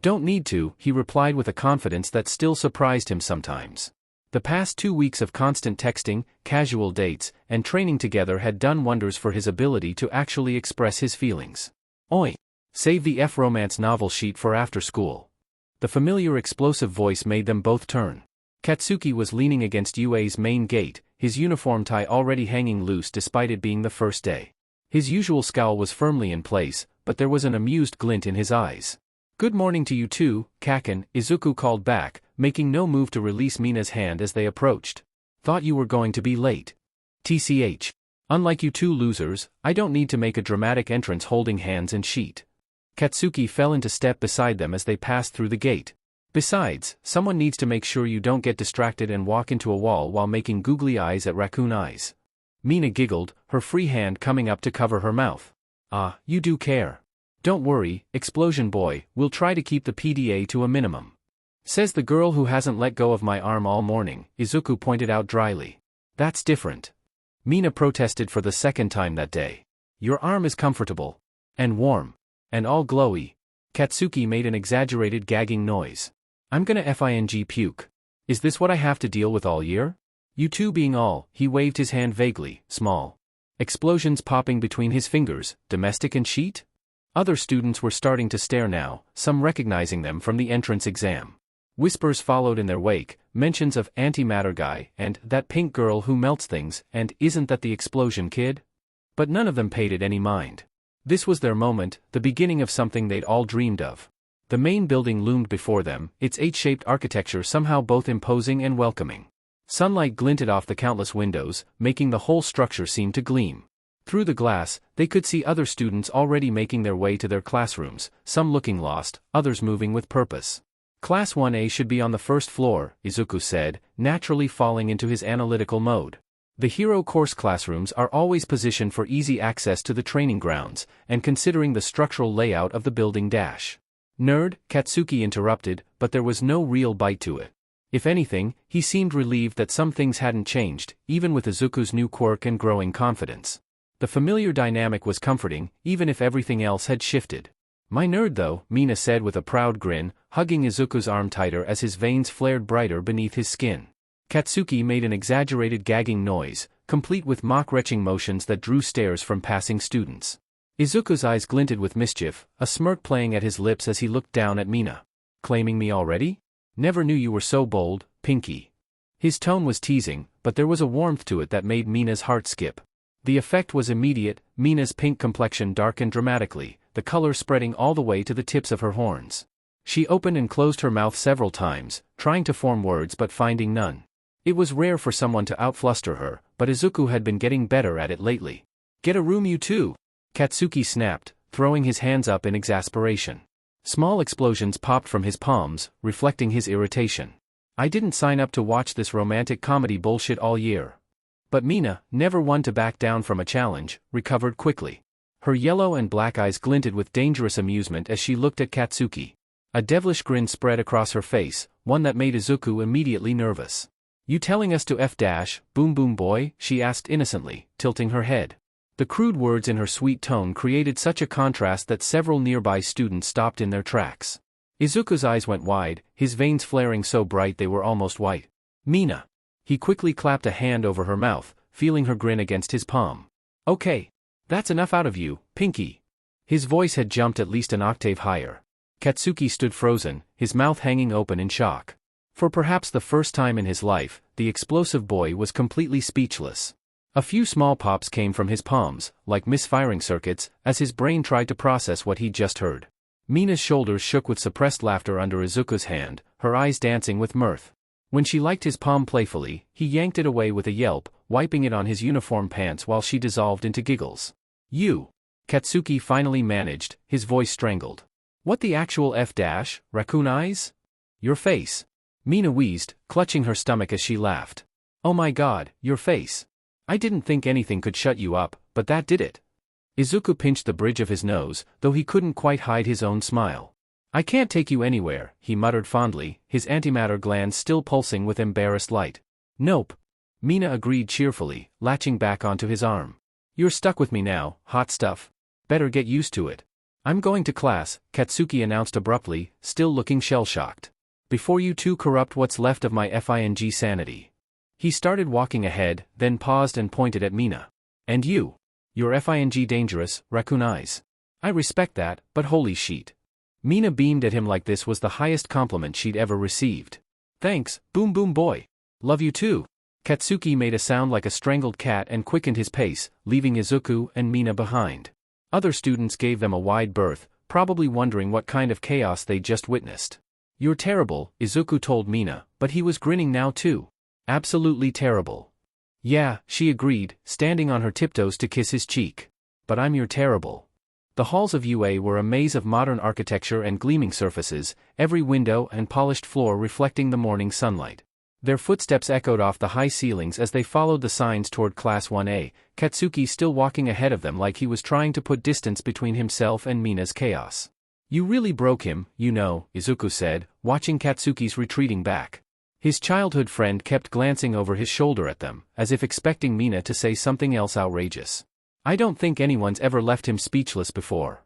"Don't need to," he replied with a confidence that still surprised him sometimes. The past 2 weeks of constant texting, casual dates, and training together had done wonders for his ability to actually express his feelings. "Oi! Save the F-romance novel sheet for after school." The familiar explosive voice made them both turn. Katsuki was leaning against UA's main gate, his uniform tie already hanging loose despite it being the first day. His usual scowl was firmly in place, but there was an amused glint in his eyes. "Good morning to you too, Kaken," Izuku called back, making no move to release Mina's hand as they approached. "Thought you were going to be late." "TCH. Unlike you two losers, I don't need to make a dramatic entrance holding hands and sheet." Katsuki fell into step beside them as they passed through the gate. "Besides, someone needs to make sure you don't get distracted and walk into a wall while making googly eyes at raccoon eyes." Mina giggled, her free hand coming up to cover her mouth. "Ah, you do care. Don't worry, Explosion Boy, we'll try to keep the PDA to a minimum." "Says the girl who hasn't let go of my arm all morning," Izuku pointed out dryly. "That's different." Mina protested for the second time that day. "Your arm is comfortable. And warm. And all glowy." Katsuki made an exaggerated gagging noise. "I'm gonna FING puke. Is this what I have to deal with all year? You two being all," he waved his hand vaguely, small. Explosions popping between his fingers, domestic and sheet? Other students were starting to stare now, some recognizing them from the entrance exam. Whispers followed in their wake, mentions of antimatter guy and that pink girl who melts things and isn't that the explosion kid? But none of them paid it any mind. This was their moment, the beginning of something they'd all dreamed of. The main building loomed before them, its H-shaped architecture somehow both imposing and welcoming. Sunlight glinted off the countless windows, making the whole structure seem to gleam. Through the glass, they could see other students already making their way to their classrooms, some looking lost, others moving with purpose. "Class 1A should be on the first floor," Izuku said, naturally falling into his analytical mode. The hero course classrooms are always positioned for easy access to the training grounds, and considering the structural layout of the building dash. "Nerd," Katsuki interrupted, but there was no real bite to it. If anything, he seemed relieved that some things hadn't changed, even with Izuku's new quirk and growing confidence. The familiar dynamic was comforting, even if everything else had shifted. "My nerd though," Mina said with a proud grin, hugging Izuku's arm tighter as his veins flared brighter beneath his skin. Katsuki made an exaggerated gagging noise, complete with mock-retching motions that drew stares from passing students. Izuku's eyes glinted with mischief, a smirk playing at his lips as he looked down at Mina. "Claiming me already? Never knew you were so bold, Pinky." His tone was teasing, but there was a warmth to it that made Mina's heart skip. The effect was immediate, Mina's pink complexion darkened dramatically, the color spreading all the way to the tips of her horns. She opened and closed her mouth several times, trying to form words but finding none. It was rare for someone to outfluster her, but Izuku had been getting better at it lately. "Get a room you two!" Katsuki snapped, throwing his hands up in exasperation. Small explosions popped from his palms, reflecting his irritation. "I didn't sign up to watch this romantic comedy bullshit all year." But Mina, never one to back down from a challenge, recovered quickly. Her yellow and black eyes glinted with dangerous amusement as she looked at Katsuki. A devilish grin spread across her face, one that made Izuku immediately nervous. "You telling us to Boom Boom Boy?" she asked innocently, tilting her head. The crude words in her sweet tone created such a contrast that several nearby students stopped in their tracks. Izuku's eyes went wide, his veins flaring so bright they were almost white. "Mina!" He quickly clapped a hand over her mouth, feeling her grin against his palm. Okay. That's enough out of you, Pinky. His voice had jumped at least an octave higher. Katsuki stood frozen, his mouth hanging open in shock. For perhaps the first time in his life, the explosive boy was completely speechless. A few small pops came from his palms, like misfiring circuits, as his brain tried to process what he'd just heard. Mina's shoulders shook with suppressed laughter under Izuku's hand, her eyes dancing with mirth. When she liked his palm playfully, he yanked it away with a yelp, wiping it on his uniform pants while she dissolved into giggles. You! Katsuki finally managed, his voice strangled. What the actual F-dash, raccoon eyes? Your face. Mina wheezed, clutching her stomach as she laughed. Oh my god, your face. I didn't think anything could shut you up, but that did it. Izuku pinched the bridge of his nose, though he couldn't quite hide his own smile. I can't take you anywhere, he muttered fondly, his antimatter glands still pulsing with embarrassed light. Nope. Mina agreed cheerfully, latching back onto his arm. You're stuck with me now, hot stuff. Better get used to it. I'm going to class, Katsuki announced abruptly, still looking shell-shocked. Before you two corrupt what's left of my FING sanity. He started walking ahead, then paused and pointed at Mina. And you? You're FING dangerous, raccoon eyes. I respect that, but holy sheet. Mina beamed at him like this was the highest compliment she'd ever received. Thanks, boom boom boy. Love you too. Katsuki made a sound like a strangled cat and quickened his pace, leaving Izuku and Mina behind. Other students gave them a wide berth, probably wondering what kind of chaos they'd just witnessed. You're terrible, Izuku told Mina, but he was grinning now too. Absolutely terrible. Yeah, she agreed, standing on her tiptoes to kiss his cheek. But you're terrible. The halls of UA were a maze of modern architecture and gleaming surfaces, every window and polished floor reflecting the morning sunlight. Their footsteps echoed off the high ceilings as they followed the signs toward Class 1A, Katsuki still walking ahead of them like he was trying to put distance between himself and Mina's chaos. You really broke him, you know, Izuku said, watching Katsuki's retreating back. His childhood friend kept glancing over his shoulder at them, as if expecting Mina to say something else outrageous. I don't think anyone's ever left him speechless before.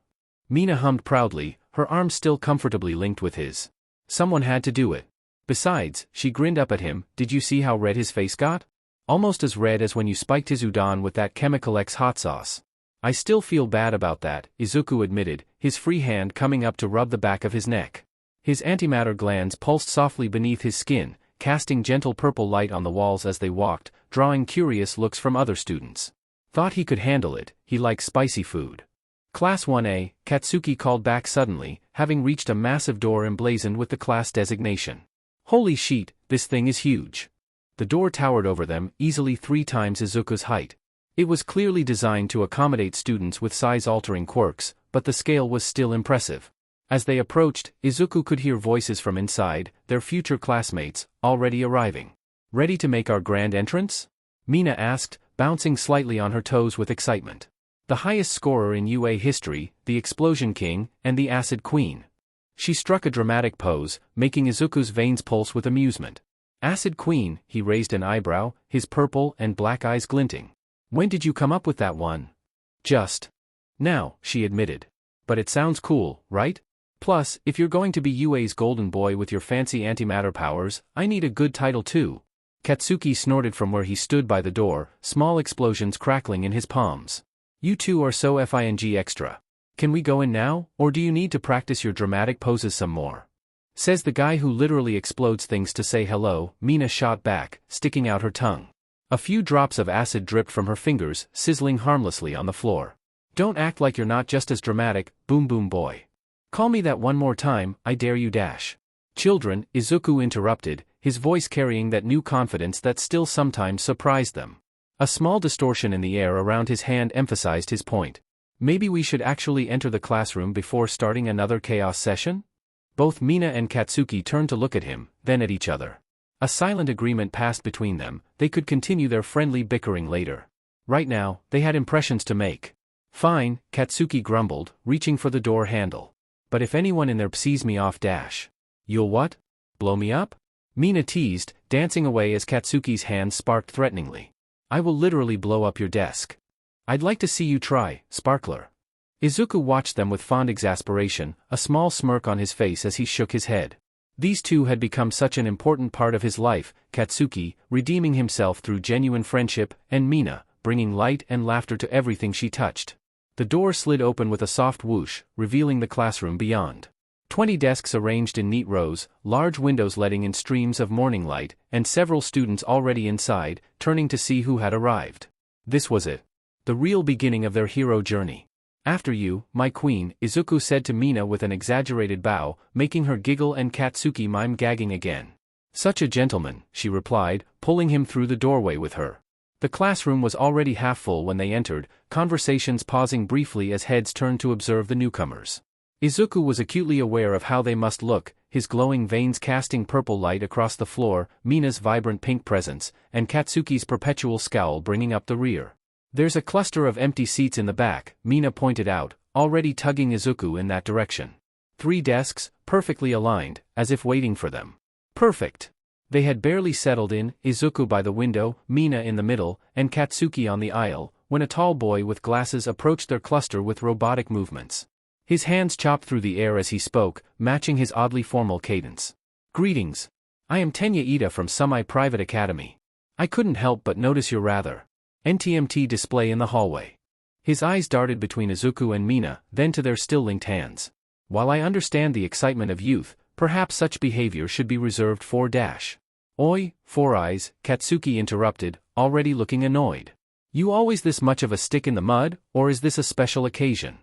Mina hummed proudly, her arms still comfortably linked with his. Someone had to do it. Besides, she grinned up at him, did you see how red his face got? Almost as red as when you spiked his udon with that Chemical X hot sauce. I still feel bad about that, Izuku admitted, his free hand coming up to rub the back of his neck. His antimatter glands pulsed softly beneath his skin, casting gentle purple light on the walls as they walked, drawing curious looks from other students. Thought he could handle it, he likes spicy food. Class 1A, Katsuki called back suddenly, having reached a massive door emblazoned with the class designation. Holy sheet, this thing is huge. The door towered over them, easily 3 times Izuku's height. It was clearly designed to accommodate students with size-altering quirks, but the scale was still impressive. As they approached, Izuku could hear voices from inside, their future classmates, already arriving. Ready to make our grand entrance? Mina asked, bouncing slightly on her toes with excitement. The highest scorer in UA history, the Explosion King, and the Acid Queen. She struck a dramatic pose, making Izuku's veins pulse with amusement. Acid Queen, he raised an eyebrow, his purple and black eyes glinting. When did you come up with that one? Just now, she admitted. But it sounds cool, right? Plus, if you're going to be UA's golden boy with your fancy antimatter powers, I need a good title too. Katsuki snorted from where he stood by the door, small explosions crackling in his palms. You two are so FING extra. Can we go in now, or do you need to practice your dramatic poses some more? Says the guy who literally explodes things to say hello, Mina shot back, sticking out her tongue. A few drops of acid dripped from her fingers, sizzling harmlessly on the floor. Don't act like you're not just as dramatic, boom boom boy. Call me that one more time, I dare you dash. Children, Izuku interrupted, his voice carrying that new confidence that still sometimes surprised them. A small distortion in the air around his hand emphasized his point. Maybe we should actually enter the classroom before starting another chaos session? Both Mina and Katsuki turned to look at him, then at each other. A silent agreement passed between them, they could continue their friendly bickering later. Right now, they had impressions to make. Fine, Katsuki grumbled, reaching for the door handle. But if anyone in there sees me off dash. You'll what? Blow me up? Mina teased, dancing away as Katsuki's hand sparked threateningly. I will literally blow up your desk. I'd like to see you try, Sparkler. Izuku watched them with fond exasperation, a small smirk on his face as he shook his head. These two had become such an important part of his life, Katsuki, redeeming himself through genuine friendship, and Mina, bringing light and laughter to everything she touched. The door slid open with a soft whoosh, revealing the classroom beyond. 20 desks arranged in neat rows, large windows letting in streams of morning light, and several students already inside, turning to see who had arrived. This was it. The real beginning of their hero journey. "After you, my queen," Izuku said to Mina with an exaggerated bow, making her giggle and Katsuki mime gagging again. "Such a gentleman," she replied, pulling him through the doorway with her. The classroom was already half full when they entered, conversations pausing briefly as heads turned to observe the newcomers. Izuku was acutely aware of how they must look, his glowing veins casting purple light across the floor, Mina's vibrant pink presence, and Katsuki's perpetual scowl bringing up the rear. "There's a cluster of empty seats in the back," Mina pointed out, already tugging Izuku in that direction. 3 desks, perfectly aligned, as if waiting for them. Perfect. They had barely settled in, Izuku by the window, Mina in the middle, and Katsuki on the aisle, when a tall boy with glasses approached their cluster with robotic movements. His hands chopped through the air as he spoke, matching his oddly formal cadence. "Greetings. I am Tenya Ida from Semi-Private Academy. I couldn't help but notice your rather NTMT display in the hallway." His eyes darted between Izuku and Mina, then to their still-linked hands. "While I understand the excitement of youth, perhaps such behavior should be reserved for dash." "Oi, Four Eyes," Katsuki interrupted, already looking annoyed. "You always this much of a stick in the mud, or is this a special occasion?"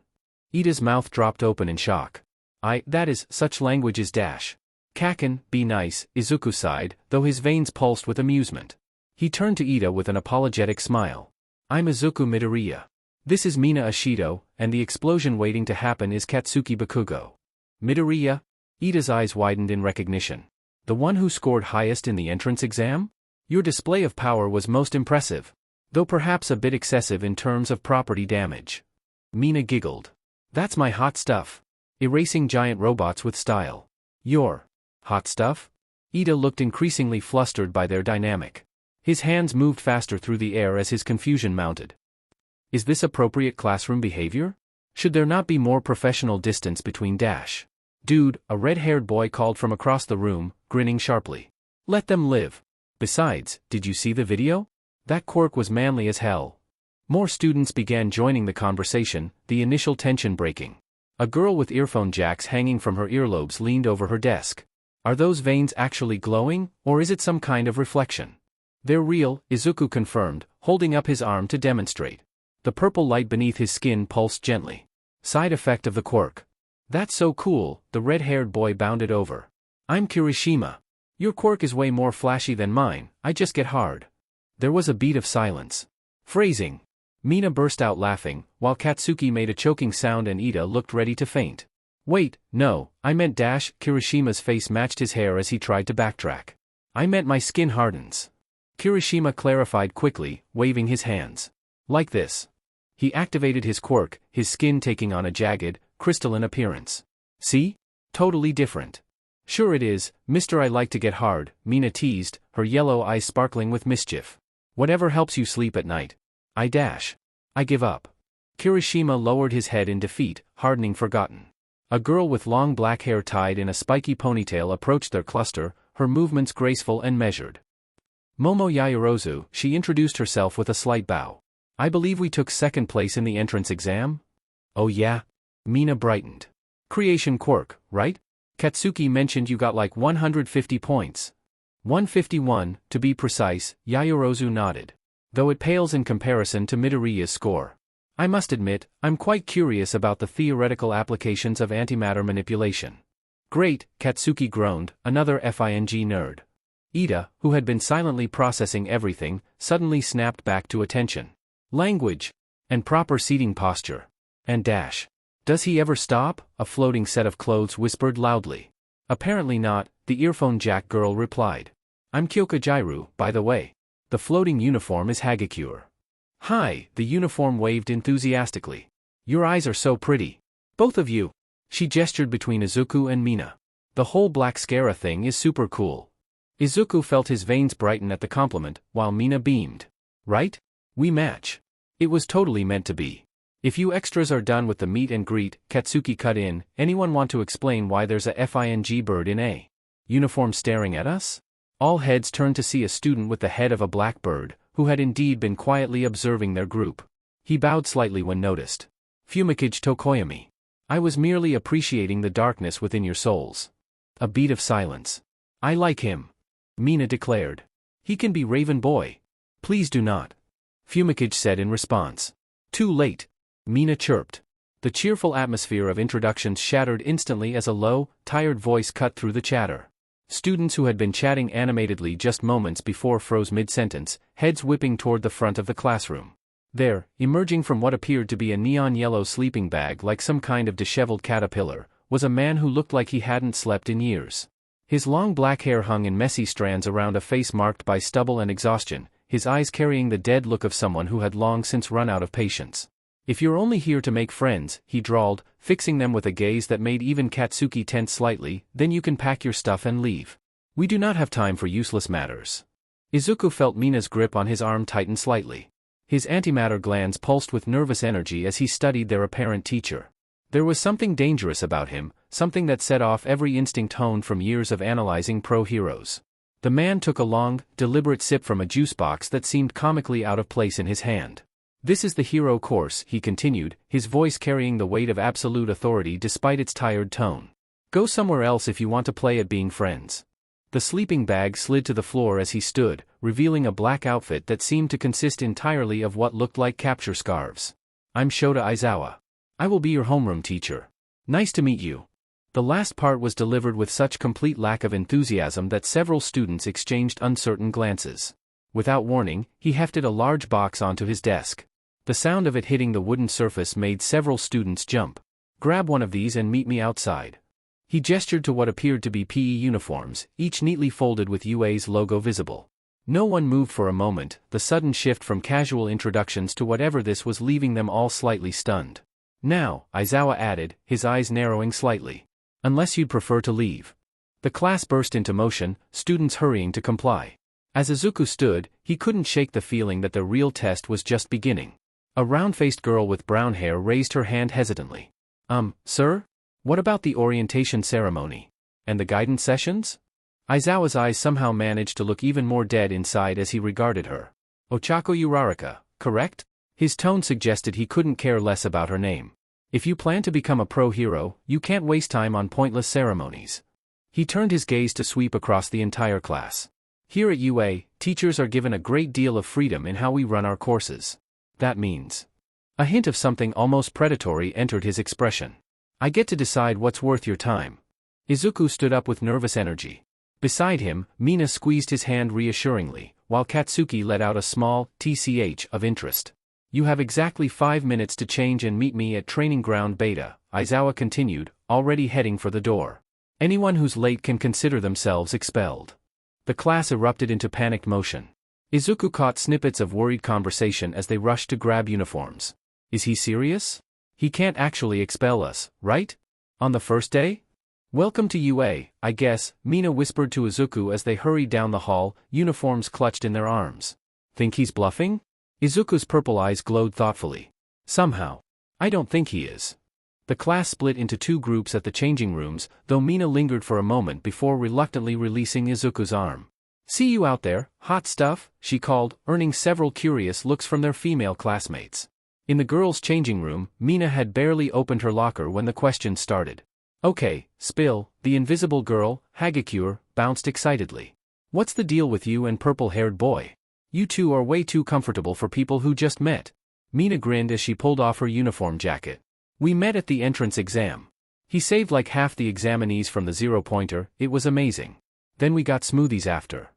Ida's mouth dropped open in shock. That is, such language is dash. "Kaken, be nice," Izuku sighed, though his veins pulsed with amusement. He turned to Ida with an apologetic smile. "I'm Izuku Midoriya. This is Mina Ashido, and the explosion waiting to happen is Katsuki Bakugo." "Midoriya?" Ida's eyes widened in recognition. "The one who scored highest in the entrance exam? Your display of power was most impressive, though perhaps a bit excessive in terms of property damage." Mina giggled. "That's my hot stuff. Erasing giant robots with style." "Your hot stuff?" Ida looked increasingly flustered by their dynamic. His hands moved faster through the air as his confusion mounted. "Is this appropriate classroom behavior? Should there not be more professional distance between dash?" "Dude," a red-haired boy called from across the room, grinning sharply. "Let them live. Besides, did you see the video? That Quirk was manly as hell." More students began joining the conversation, the initial tension breaking. A girl with earphone jacks hanging from her earlobes leaned over her desk. "Are those veins actually glowing, or is it some kind of reflection?" "They're real," Izuku confirmed, holding up his arm to demonstrate. The purple light beneath his skin pulsed gently. "Side effect of the Quirk." "That's so cool," the red-haired boy bounded over. "I'm Kirishima. Your Quirk is way more flashy than mine, I just get hard." There was a beat of silence. "Phrasing." Mina burst out laughing, while Katsuki made a choking sound and Ida looked ready to faint. "Wait, no, I meant dash." Kirishima's face matched his hair as he tried to backtrack. "I meant my skin hardens." Kirishima clarified quickly, waving his hands. "Like this." He activated his Quirk, his skin taking on a jagged, crystalline appearance. "See? Totally different." "Sure it is, mister. I like to get hard," Mina teased, her yellow eyes sparkling with mischief. "Whatever helps you sleep at night." I give up." Kirishima lowered his head in defeat, hardening forgotten. A girl with long black hair tied in a spiky ponytail approached their cluster, her movements graceful and measured. "Momo Yaoyorozu," she introduced herself with a slight bow. "I believe we took second place in the entrance exam?" "Oh yeah?" Mina brightened. "Creation Quirk, right? Katsuki mentioned you got like 150 points. 151, to be precise," Yaoyorozu nodded. "Though it pales in comparison to Midoriya's score. I must admit, I'm quite curious about the theoretical applications of antimatter manipulation." "Great," Katsuki groaned, another FING nerd. Ida, who had been silently processing everything, suddenly snapped back to attention. "Language. And proper seating posture. And dash. Does he ever stop?" a floating set of clothes whispered loudly. "Apparently not," the earphone jack girl replied. "I'm Kyoka Jairu, by the way. The floating uniform is Hagakure." "Hi," the uniform waved enthusiastically. "Your eyes are so pretty. Both of you." She gestured between Izuku and Mina. "The whole black Scara thing is super cool." Izuku felt his veins brighten at the compliment, while Mina beamed. "Right? We match. It was totally meant to be." "If you extras are done with the meet and greet," Katsuki cut in, "anyone want to explain why there's a FING bird in A?" Uniform staring at us? All heads turned to see a student with the head of a black bird, who had indeed been quietly observing their group. He bowed slightly when noticed. Fumikage Tokoyami. I was merely appreciating the darkness within your souls. A beat of silence. I like him. Mina declared. He can be Raven Boy. Please do not. Fumikage said in response. Too late. Mina chirped. The cheerful atmosphere of introductions shattered instantly as a low, tired voice cut through the chatter. Students who had been chatting animatedly just moments before froze mid-sentence, heads whipping toward the front of the classroom. There, emerging from what appeared to be a neon yellow sleeping bag like some kind of disheveled caterpillar, was a man who looked like he hadn't slept in years. His long black hair hung in messy strands around a face marked by stubble and exhaustion, his eyes carrying the dead look of someone who had long since run out of patience. If you're only here to make friends, he drawled, fixing them with a gaze that made even Katsuki tense slightly, then you can pack your stuff and leave. We do not have time for useless matters. Izuku felt Mina's grip on his arm tighten slightly. His antimatter glands pulsed with nervous energy as he studied their apparent teacher. There was something dangerous about him, something that set off every instinct honed from years of analyzing pro-heroes. The man took a long, deliberate sip from a juice box that seemed comically out of place in his hand. This is the hero course, he continued, his voice carrying the weight of absolute authority despite its tired tone. Go somewhere else if you want to play at being friends. The sleeping bag slid to the floor as he stood, revealing a black outfit that seemed to consist entirely of what looked like capture scarves. I'm Shota Aizawa. I will be your homeroom teacher. Nice to meet you. The last part was delivered with such complete lack of enthusiasm that several students exchanged uncertain glances. Without warning, he hefted a large box onto his desk. The sound of it hitting the wooden surface made several students jump. Grab one of these and meet me outside. He gestured to what appeared to be PE uniforms, each neatly folded with UA's logo visible. No one moved for a moment, the sudden shift from casual introductions to whatever this was leaving them all slightly stunned. Now, Aizawa added, his eyes narrowing slightly. Unless you'd prefer to leave. The class burst into motion, students hurrying to comply. As Izuku stood, he couldn't shake the feeling that the real test was just beginning. A round-faced girl with brown hair raised her hand hesitantly. Sir? What about the orientation ceremony? And the guidance sessions? Aizawa's eyes somehow managed to look even more dead inside as he regarded her. Ochako Uraraka, correct? His tone suggested he couldn't care less about her name. If you plan to become a pro-hero, you can't waste time on pointless ceremonies. He turned his gaze to sweep across the entire class. Here at UA, teachers are given a great deal of freedom in how we run our courses. That means. A hint of something almost predatory entered his expression. I get to decide what's worth your time. Izuku stood up with nervous energy. Beside him, Mina squeezed his hand reassuringly, while Katsuki let out a small tch of interest. You have exactly 5 minutes to change and meet me at Training Ground Beta, Aizawa continued, already heading for the door. Anyone who's late can consider themselves expelled. The class erupted into panicked motion. Izuku caught snippets of worried conversation as they rushed to grab uniforms. Is he serious? He can't actually expel us, right? On the first day? Welcome to UA, I guess, Mina whispered to Izuku as they hurried down the hall, uniforms clutched in their arms. Think he's bluffing? Izuku's purple eyes glowed thoughtfully. Somehow. I don't think he is. The class split into two groups at the changing rooms, though Mina lingered for a moment before reluctantly releasing Izuku's arm. See you out there, hot stuff, she called, earning several curious looks from their female classmates. In the girls' changing room, Mina had barely opened her locker when the questions started. Okay, spill, the invisible girl, Hagakure, bounced excitedly. What's the deal with you and purple-haired boy? You two are way too comfortable for people who just met. Mina grinned as she pulled off her uniform jacket. We met at the entrance exam. He saved like half the examinees from the zero-pointer, it was amazing. Then we got smoothies after.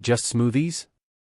Just smoothies?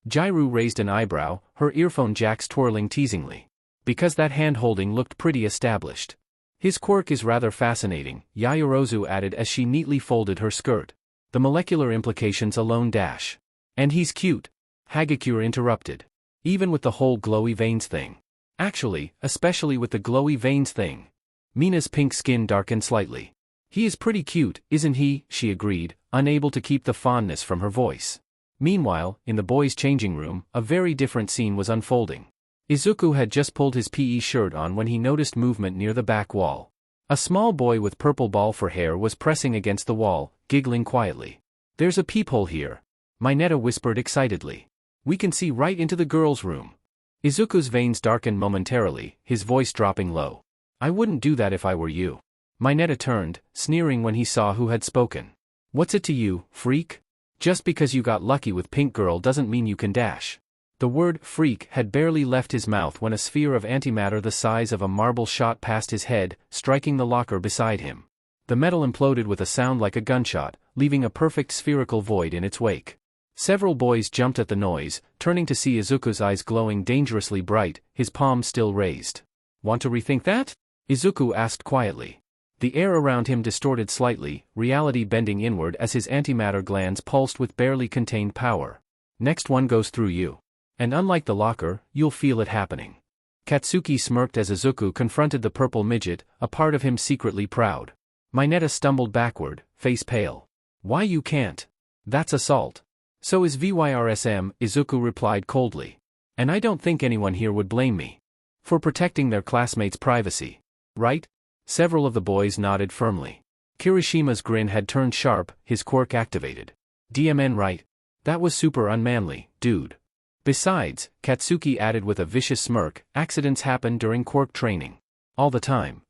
Jairu raised an eyebrow, her earphone jacks twirling teasingly. Because that hand-holding looked pretty established. His quirk is rather fascinating, Yayorozu added as she neatly folded her skirt. The molecular implications alone dash. And he's cute. Hagakure interrupted. Even with the whole glowy veins thing. Actually, especially with the glowy veins thing. Mina's pink skin darkened slightly. He is pretty cute, isn't he? She agreed, unable to keep the fondness from her voice. Meanwhile, in the boys' changing room, a very different scene was unfolding. Izuku had just pulled his PE shirt on when he noticed movement near the back wall. A small boy with purple ball for hair was pressing against the wall, giggling quietly. There's a peephole here. Mineta whispered excitedly. We can see right into the girls' room. Izuku's veins darkened momentarily, his voice dropping low. I wouldn't do that if I were you. Mineta turned, sneering when he saw who had spoken. What's it to you, freak? Just because you got lucky with Pink Girl doesn't mean you can dash. The word freak had barely left his mouth when a sphere of antimatter the size of a marble shot past his head, striking the locker beside him. The metal imploded with a sound like a gunshot, leaving a perfect spherical void in its wake. Several boys jumped at the noise, turning to see Izuku's eyes glowing dangerously bright, his palms still raised. Want to rethink that? Izuku asked quietly. The air around him distorted slightly, reality bending inward as his antimatter glands pulsed with barely contained power. Next one goes through you. And unlike the locker, you'll feel it happening. Katsuki smirked as Izuku confronted the purple midget, a part of him secretly proud. Mineta stumbled backward, face pale. Why you can't? That's assault. So is VYRSM, Izuku replied coldly. And I don't think anyone here would blame me. For protecting their classmates' privacy. Right? Several of the boys nodded firmly. Kirishima's grin had turned sharp, his quirk activated. DMN right. That was super unmanly, dude. Besides, Katsuki added with a vicious smirk, accidents happen during quirk training. All the time.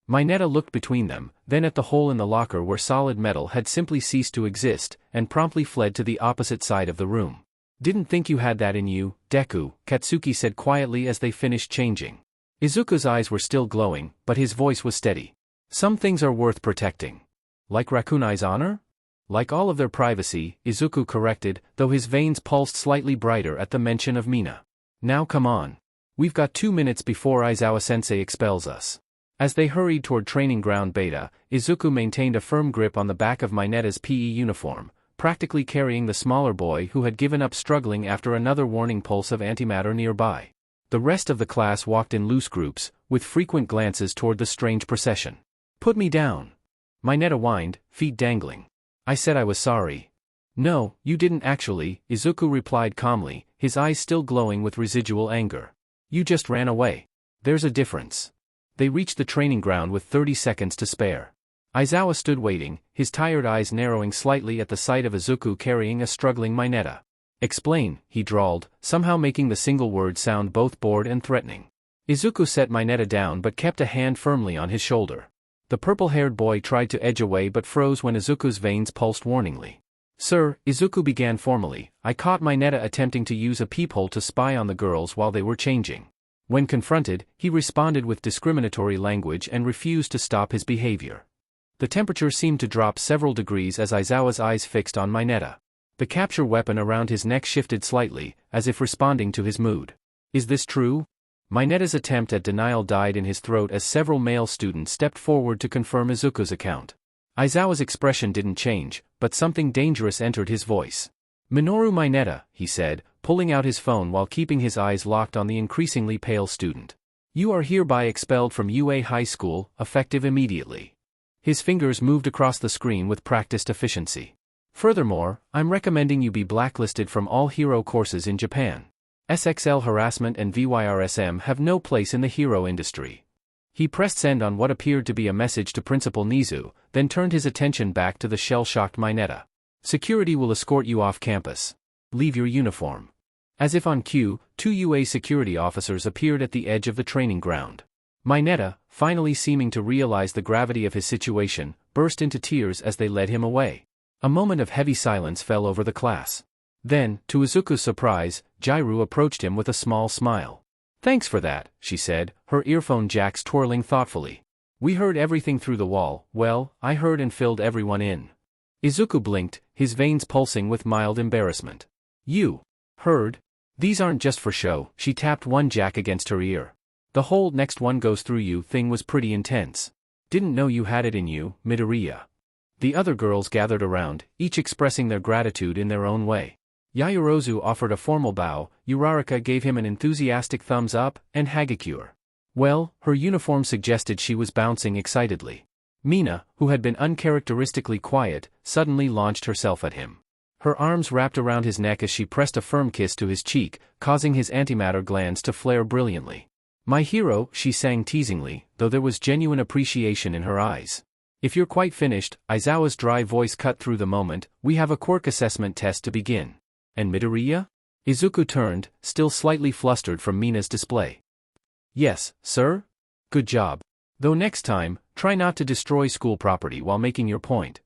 Mineta looked between them, then at the hole in the locker where solid metal had simply ceased to exist, and promptly fled to the opposite side of the room. Didn't think you had that in you, Deku, Katsuki said quietly as they finished changing. Izuku's eyes were still glowing, but his voice was steady. Some things are worth protecting. Like Rakunai's honor? Like all of their privacy, Izuku corrected, though his veins pulsed slightly brighter at the mention of Mina. Now come on. We've got 2 minutes before Aizawa-sensei expels us. As they hurried toward training ground Beta, Izuku maintained a firm grip on the back of Mineta's PE uniform, practically carrying the smaller boy who had given up struggling after another warning pulse of antimatter nearby. The rest of the class walked in loose groups, with frequent glances toward the strange procession. Put me down. Mineta whined, feet dangling. I said I was sorry. No, you didn't actually, Izuku replied calmly, his eyes still glowing with residual anger. You just ran away. There's a difference. They reached the training ground with 30 seconds to spare. Aizawa stood waiting, his tired eyes narrowing slightly at the sight of Izuku carrying a struggling Mineta. Explain, he drawled, somehow making the single word sound both bored and threatening. Izuku set Mineta down but kept a hand firmly on his shoulder. The purple-haired boy tried to edge away but froze when Izuku's veins pulsed warningly. Sir, Izuku began formally, I caught Mineta attempting to use a peephole to spy on the girls while they were changing. When confronted, he responded with discriminatory language and refused to stop his behavior. The temperature seemed to drop several degrees as Aizawa's eyes fixed on Mineta. The capture weapon around his neck shifted slightly, as if responding to his mood. Is this true? Mineta's attempt at denial died in his throat as several male students stepped forward to confirm Izuku's account. Aizawa's expression didn't change, but something dangerous entered his voice. Minoru Mineta, he said, pulling out his phone while keeping his eyes locked on the increasingly pale student. You are hereby expelled from UA High School, effective immediately. His fingers moved across the screen with practiced efficiency. Furthermore, I'm recommending you be blacklisted from all hero courses in Japan. SXL harassment and VYRSM have no place in the hero industry. He pressed send on what appeared to be a message to Principal Nizu, then turned his attention back to the shell-shocked Mineta. Security will escort you off campus. Leave your uniform. As if on cue, 2 UA security officers appeared at the edge of the training ground. Mineta, finally seeming to realize the gravity of his situation, burst into tears as they led him away. A moment of heavy silence fell over the class. Then, to Izuku's surprise, Jairu approached him with a small smile. Thanks for that, she said, her earphone jacks twirling thoughtfully. We heard everything through the wall, well, I heard and filled everyone in. Izuku blinked, his veins pulsing with mild embarrassment. You heard? These aren't just for show, she tapped one jack against her ear. The whole next one goes through you thing was pretty intense. Didn't know you had it in you, Midoriya. The other girls gathered around, each expressing their gratitude in their own way. Yaoyorozu offered a formal bow, Uraraka gave him an enthusiastic thumbs up, and Hagakure. Well, her uniform suggested she was bouncing excitedly. Mina, who had been uncharacteristically quiet, suddenly launched herself at him. Her arms wrapped around his neck as she pressed a firm kiss to his cheek, causing his antimatter glands to flare brilliantly. My hero, she sang teasingly, though there was genuine appreciation in her eyes. If you're quite finished, Aizawa's dry voice cut through the moment, we have a quirk assessment test to begin. And Midoriya? Izuku turned, still slightly flustered from Mina's display. Yes, sir? Good job. Though next time, try not to destroy school property while making your point.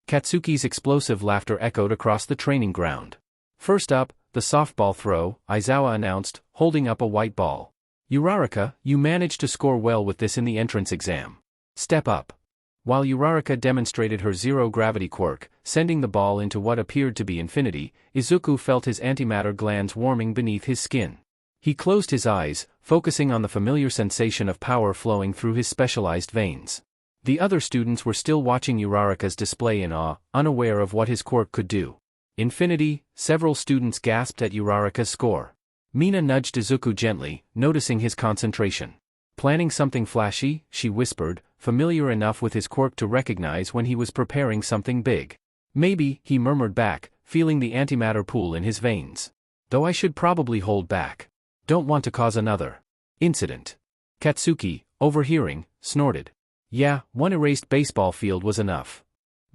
Katsuki's explosive laughter echoed across the training ground. First up, the softball throw, Aizawa announced, holding up a white ball. Uraraka, you managed to score well with this in the entrance exam. Step up. While Uraraka demonstrated her zero-gravity quirk, sending the ball into what appeared to be infinity, Izuku felt his antimatter glands warming beneath his skin. He closed his eyes, focusing on the familiar sensation of power flowing through his specialized veins. The other students were still watching Uraraka's display in awe, unaware of what his quirk could do. Infinity, several students gasped at Uraraka's score. Mina nudged Izuku gently, noticing his concentration. Planning something flashy, she whispered, familiar enough with his quirk to recognize when he was preparing something big. Maybe, he murmured back, feeling the antimatter pool in his veins. Though I should probably hold back. Don't want to cause another incident. Katsuki, overhearing, snorted. Yeah, one erased baseball field was enough.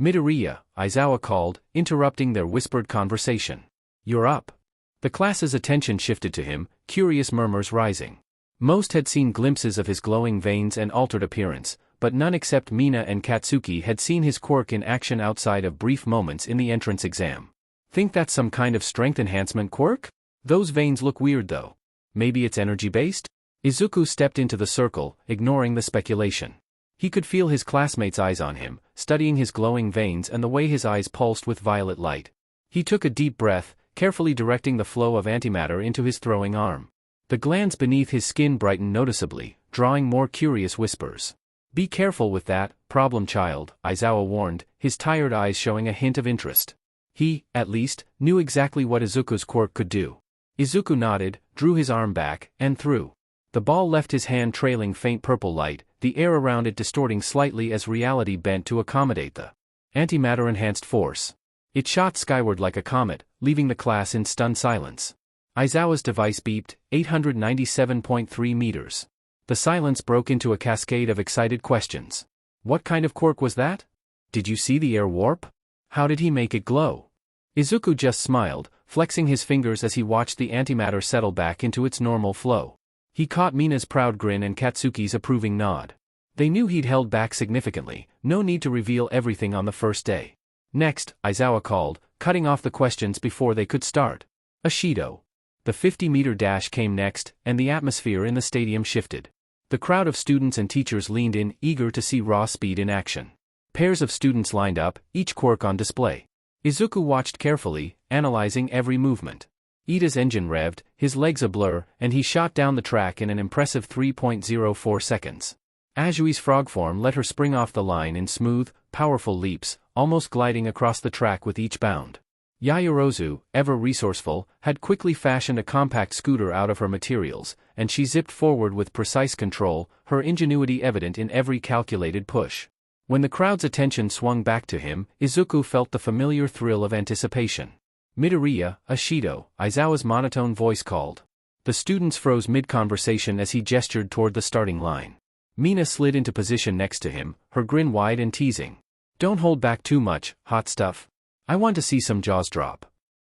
Midoriya, Aizawa called, interrupting their whispered conversation. You're up. The class's attention shifted to him, curious murmurs rising. Most had seen glimpses of his glowing veins and altered appearance, but none except Mina and Katsuki had seen his quirk in action outside of brief moments in the entrance exam. Think that's some kind of strength enhancement quirk? Those veins look weird though. Maybe it's energy-based? Izuku stepped into the circle, ignoring the speculation. He could feel his classmates' eyes on him, studying his glowing veins and the way his eyes pulsed with violet light. He took a deep breath, carefully directing the flow of antimatter into his throwing arm. The glands beneath his skin brightened noticeably, drawing more curious whispers. Be careful with that, problem child, Aizawa warned, his tired eyes showing a hint of interest. He, at least, knew exactly what Izuku's quirk could do. Izuku nodded, drew his arm back, and threw. The ball left his hand trailing faint purple light, the air around it distorting slightly as reality bent to accommodate the antimatter-enhanced force. It shot skyward like a comet, leaving the class in stunned silence. Aizawa's device beeped, 897.3 meters. The silence broke into a cascade of excited questions. What kind of quirk was that? Did you see the air warp? How did he make it glow? Izuku just smiled, flexing his fingers as he watched the antimatter settle back into its normal flow. He caught Mina's proud grin and Katsuki's approving nod. They knew he'd held back significantly, no need to reveal everything on the first day. Next, Aizawa called, cutting off the questions before they could start. Ashido. The 50-meter dash came next, and the atmosphere in the stadium shifted. The crowd of students and teachers leaned in, eager to see raw speed in action. Pairs of students lined up, each quirk on display. Izuku watched carefully, analyzing every movement. Ida's engine revved, his legs a blur, and he shot down the track in an impressive 3.04 seconds. Ajui's frog form let her spring off the line in smooth, powerful leaps, almost gliding across the track with each bound. Yaoyorozu, ever resourceful, had quickly fashioned a compact scooter out of her materials, and she zipped forward with precise control, her ingenuity evident in every calculated push. When the crowd's attention swung back to him, Izuku felt the familiar thrill of anticipation. Midoriya, Ashido, Aizawa's monotone voice called. The students froze mid-conversation as he gestured toward the starting line. Mina slid into position next to him, her grin wide and teasing. Don't hold back too much, hot stuff. I want to see some jaws drop.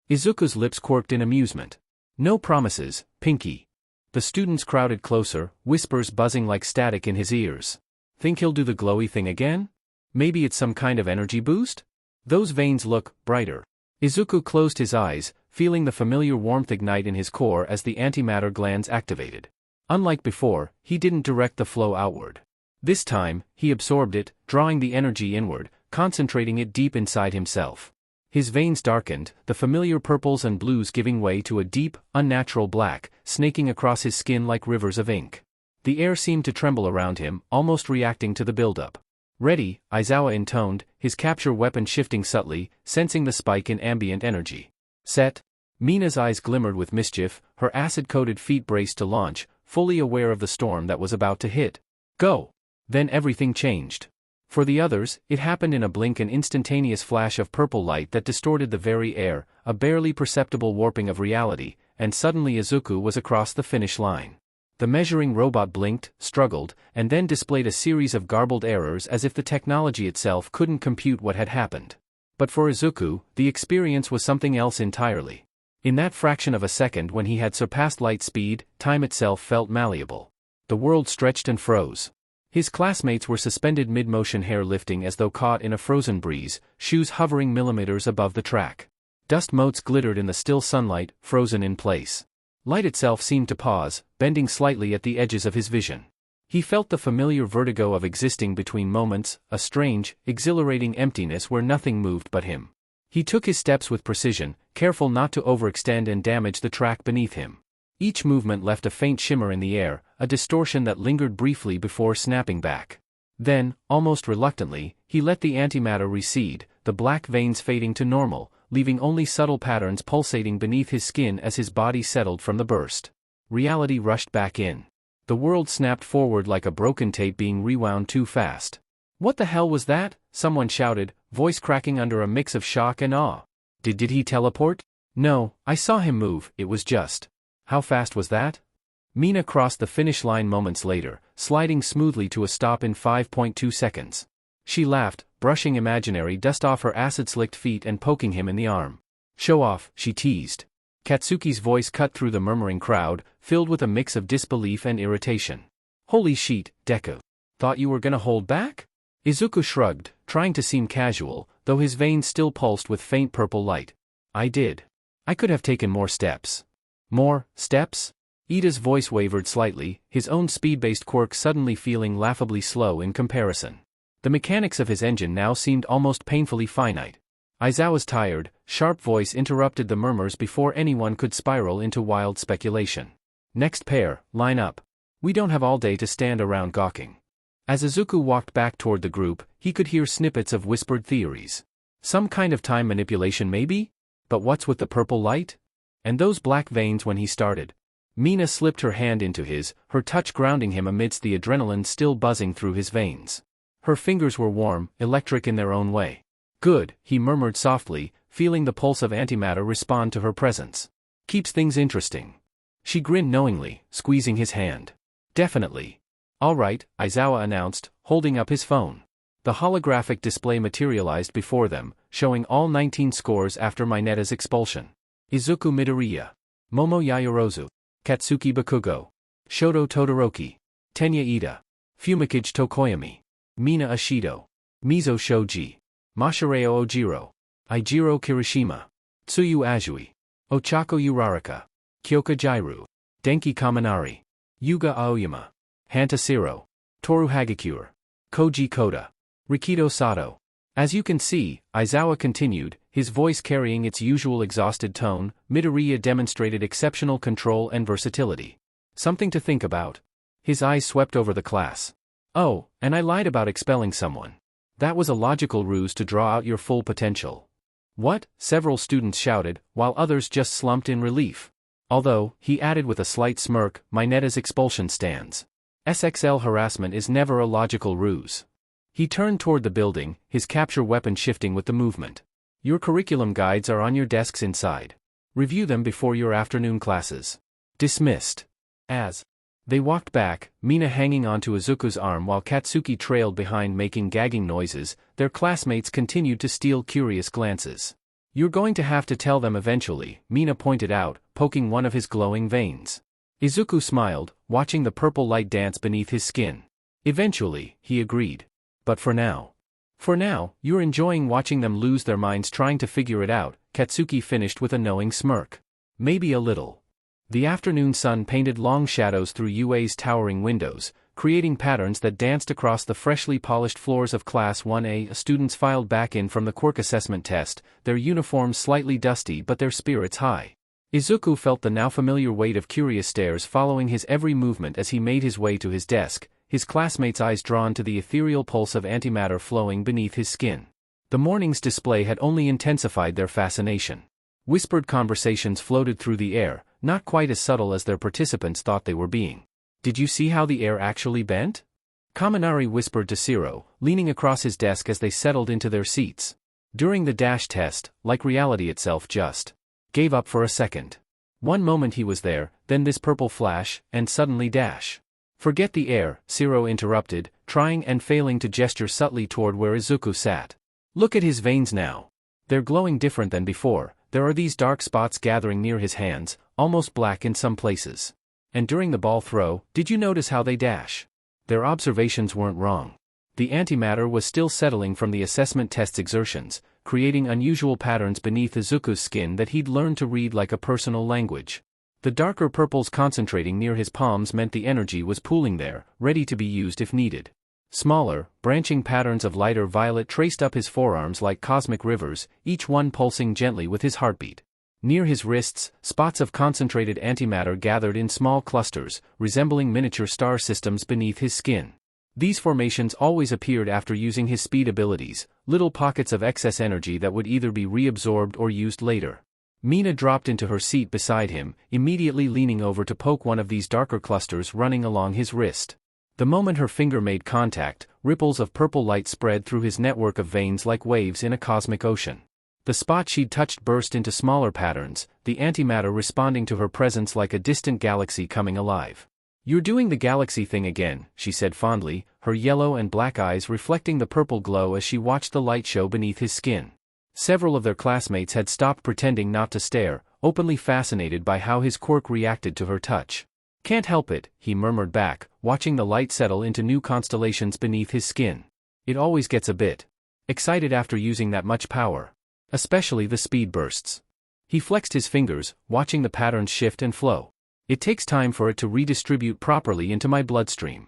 Izuku's lips quirked in amusement. No promises, Pinky. The students crowded closer, whispers buzzing like static in his ears. Think he'll do the glowy thing again? Maybe it's some kind of energy boost? Those veins look brighter. Izuku closed his eyes, feeling the familiar warmth ignite in his core as the antimatter glands activated. Unlike before, he didn't direct the flow outward. This time, he absorbed it, drawing the energy inward, concentrating it deep inside himself. His veins darkened, the familiar purples and blues giving way to a deep, unnatural black, snaking across his skin like rivers of ink. The air seemed to tremble around him, almost reacting to the buildup. Ready, Aizawa intoned, his capture weapon shifting subtly, sensing the spike in ambient energy. Set. Mina's eyes glimmered with mischief, her acid-coated feet braced to launch, fully aware of the storm that was about to hit. Go! Then everything changed. For the others, it happened in a blink, an instantaneous flash of purple light that distorted the very air, a barely perceptible warping of reality, and suddenly Izuku was across the finish line. The measuring robot blinked, struggled, and then displayed a series of garbled errors as if the technology itself couldn't compute what had happened. But for Izuku, the experience was something else entirely. In that fraction of a second when he had surpassed light speed, time itself felt malleable. The world stretched and froze. His classmates were suspended mid-motion, hair lifting as though caught in a frozen breeze, shoes hovering millimeters above the track. Dust motes glittered in the still sunlight, frozen in place. Light itself seemed to pause, bending slightly at the edges of his vision. He felt the familiar vertigo of existing between moments, a strange, exhilarating emptiness where nothing moved but him. He took his steps with precision, careful not to overextend and damage the track beneath him. Each movement left a faint shimmer in the air, a distortion that lingered briefly before snapping back. Then, almost reluctantly, he let the antimatter recede, the black veins fading to normal, leaving only subtle patterns pulsating beneath his skin as his body settled from the burst. Reality rushed back in. The world snapped forward like a broken tape being rewound too fast. "What the hell was that?" someone shouted, voice cracking under a mix of shock and awe. Did he teleport? "No, I saw him move, it was just." "How fast was that?" Mina crossed the finish line moments later, sliding smoothly to a stop in 5.2 seconds. She laughed, brushing imaginary dust off her acid-slicked feet and poking him in the arm. "Show off," she teased. Katsuki's voice cut through the murmuring crowd, filled with a mix of disbelief and irritation. "Holy shit, Deku. Thought you were gonna hold back?" Izuku shrugged, trying to seem casual, though his veins still pulsed with faint purple light. "I did. I could have taken more steps." "More steps?" Ida's voice wavered slightly, his own speed-based quirk suddenly feeling laughably slow in comparison. The mechanics of his engine now seemed almost painfully finite. Aizawa's tired, sharp voice interrupted the murmurs before anyone could spiral into wild speculation. "Next pair, line up. We don't have all day to stand around gawking." As Izuku walked back toward the group, he could hear snippets of whispered theories. Some kind of time manipulation maybe? But what's with the purple light? And those black veins when he started? Mina slipped her hand into his, her touch grounding him amidst the adrenaline still buzzing through his veins. Her fingers were warm, electric in their own way. "Good," he murmured softly, feeling the pulse of antimatter respond to her presence. "Keeps things interesting." She grinned knowingly, squeezing his hand. "Definitely." "All right," Aizawa announced, holding up his phone. The holographic display materialized before them, showing all 19 scores after Mineta's expulsion. Izuku Midoriya, Momo Yaoyorozu, Katsuki Bakugo, Shoto Todoroki, Tenya Ida, Fumikage Tokoyami, Mina Ashido, Mizo Shoji, Masahiro Ojiro, Eijiro Kirishima, Tsuyu Azui, Ochako Uraraka, Kyoka Jairu, Denki Kaminari, Yuga Aoyama, Hantasiro, Toru Hagakure, Koji Koda, Rikido Sato. As you can see, Aizawa continued, his voice carrying its usual exhausted tone, Midoriya demonstrated exceptional control and versatility. Something to think about. His eyes swept over the class. "Oh, and I lied about expelling someone. That was a logical ruse to draw out your full potential." "What?" several students shouted, while others just slumped in relief. Although, he added with a slight smirk, Mineta's expulsion stands. SXL harassment is never a logical ruse. He turned toward the building, his capture weapon shifting with the movement. "Your curriculum guides are on your desks inside. Review them before your afternoon classes." Dismissed. As they walked back, Mina hanging onto Izuku's arm while Katsuki trailed behind making gagging noises, their classmates continued to steal curious glances. "You're going to have to tell them eventually," Mina pointed out, poking one of his glowing veins. Izuku smiled, watching the purple light dance beneath his skin. "Eventually," he agreed. "But for now." "For now, you're enjoying watching them lose their minds trying to figure it out," Katsuki finished with a knowing smirk. "Maybe a little." The afternoon sun painted long shadows through UA's towering windows, creating patterns that danced across the freshly polished floors of Class 1A. Students filed back in from the Quirk assessment test, their uniforms slightly dusty but their spirits high. Izuku felt the now familiar weight of curious stares following his every movement as he made his way to his desk, his classmates' eyes drawn to the ethereal pulse of antimatter flowing beneath his skin. The morning's display had only intensified their fascination. Whispered conversations floated through the air, not quite as subtle as their participants thought they were being. "Did you see how the air actually bent?" Kaminari whispered to Siro, leaning across his desk as they settled into their seats. "During the dash test, like reality itself just gave up for a second." One moment he was there, then this purple flash, and suddenly dash. Forget the air, Zero interrupted, trying and failing to gesture subtly toward where Izuku sat. Look at his veins now. They're glowing different than before. There are these dark spots gathering near his hands, almost black in some places. And during the ball throw, did you notice how they dash? Their observations weren't wrong. The antimatter was still settling from the assessment test's exertions, creating unusual patterns beneath Izuku's skin that he'd learned to read like a personal language. The darker purples concentrating near his palms meant the energy was pooling there, ready to be used if needed. Smaller, branching patterns of lighter violet traced up his forearms like cosmic rivers, each one pulsing gently with his heartbeat. Near his wrists, spots of concentrated antimatter gathered in small clusters, resembling miniature star systems beneath his skin. These formations always appeared after using his speed abilities, little pockets of excess energy that would either be reabsorbed or used later. Mina dropped into her seat beside him, immediately leaning over to poke one of these darker clusters running along his wrist. The moment her finger made contact, ripples of purple light spread through his network of veins like waves in a cosmic ocean. The spot she'd touched burst into smaller patterns, the antimatter responding to her presence like a distant galaxy coming alive. "You're doing the galaxy thing again," she said fondly, her yellow and black eyes reflecting the purple glow as she watched the light show beneath his skin. Several of their classmates had stopped pretending not to stare, openly fascinated by how his quirk reacted to her touch. "Can't help it," he murmured back, watching the light settle into new constellations beneath his skin. "It always gets a bit excited after using that much power. Especially the speed bursts." He flexed his fingers, watching the patterns shift and flow. "It takes time for it to redistribute properly into my bloodstream."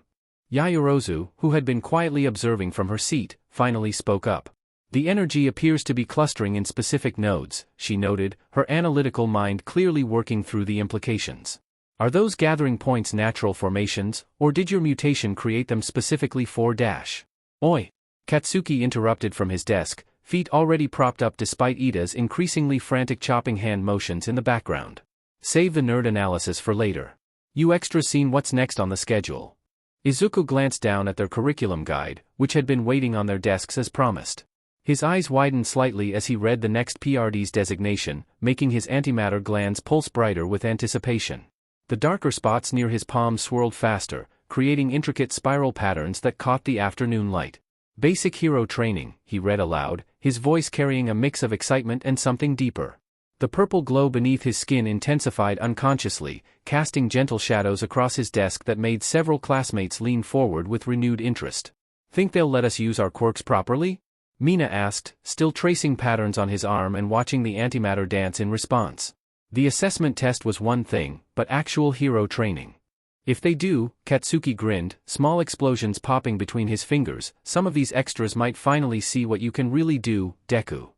Yaoyorozu, who had been quietly observing from her seat, finally spoke up. "The energy appears to be clustering in specific nodes," she noted, her analytical mind clearly working through the implications. "Are those gathering points natural formations, or did your mutation create them specifically for dash?" "Oi!" Katsuki interrupted from his desk, feet already propped up despite Ida's increasingly frantic chopping hand motions in the background. "Save the nerd analysis for later. You extras seen what's next on the schedule?" Izuku glanced down at their curriculum guide, which had been waiting on their desks as promised. His eyes widened slightly as he read the next PRD's designation, making his antimatter glands pulse brighter with anticipation. The darker spots near his palms swirled faster, creating intricate spiral patterns that caught the afternoon light. "Basic hero training," he read aloud, his voice carrying a mix of excitement and something deeper. The purple glow beneath his skin intensified unconsciously, casting gentle shadows across his desk that made several classmates lean forward with renewed interest. "Think they'll let us use our quirks properly?" Mina asked, still tracing patterns on his arm and watching the antimatter dance in response. The assessment test was one thing, but actual hero training. "If they do," Katsuki grinned, small explosions popping between his fingers, "some of these extras might finally see what you can really do, Deku."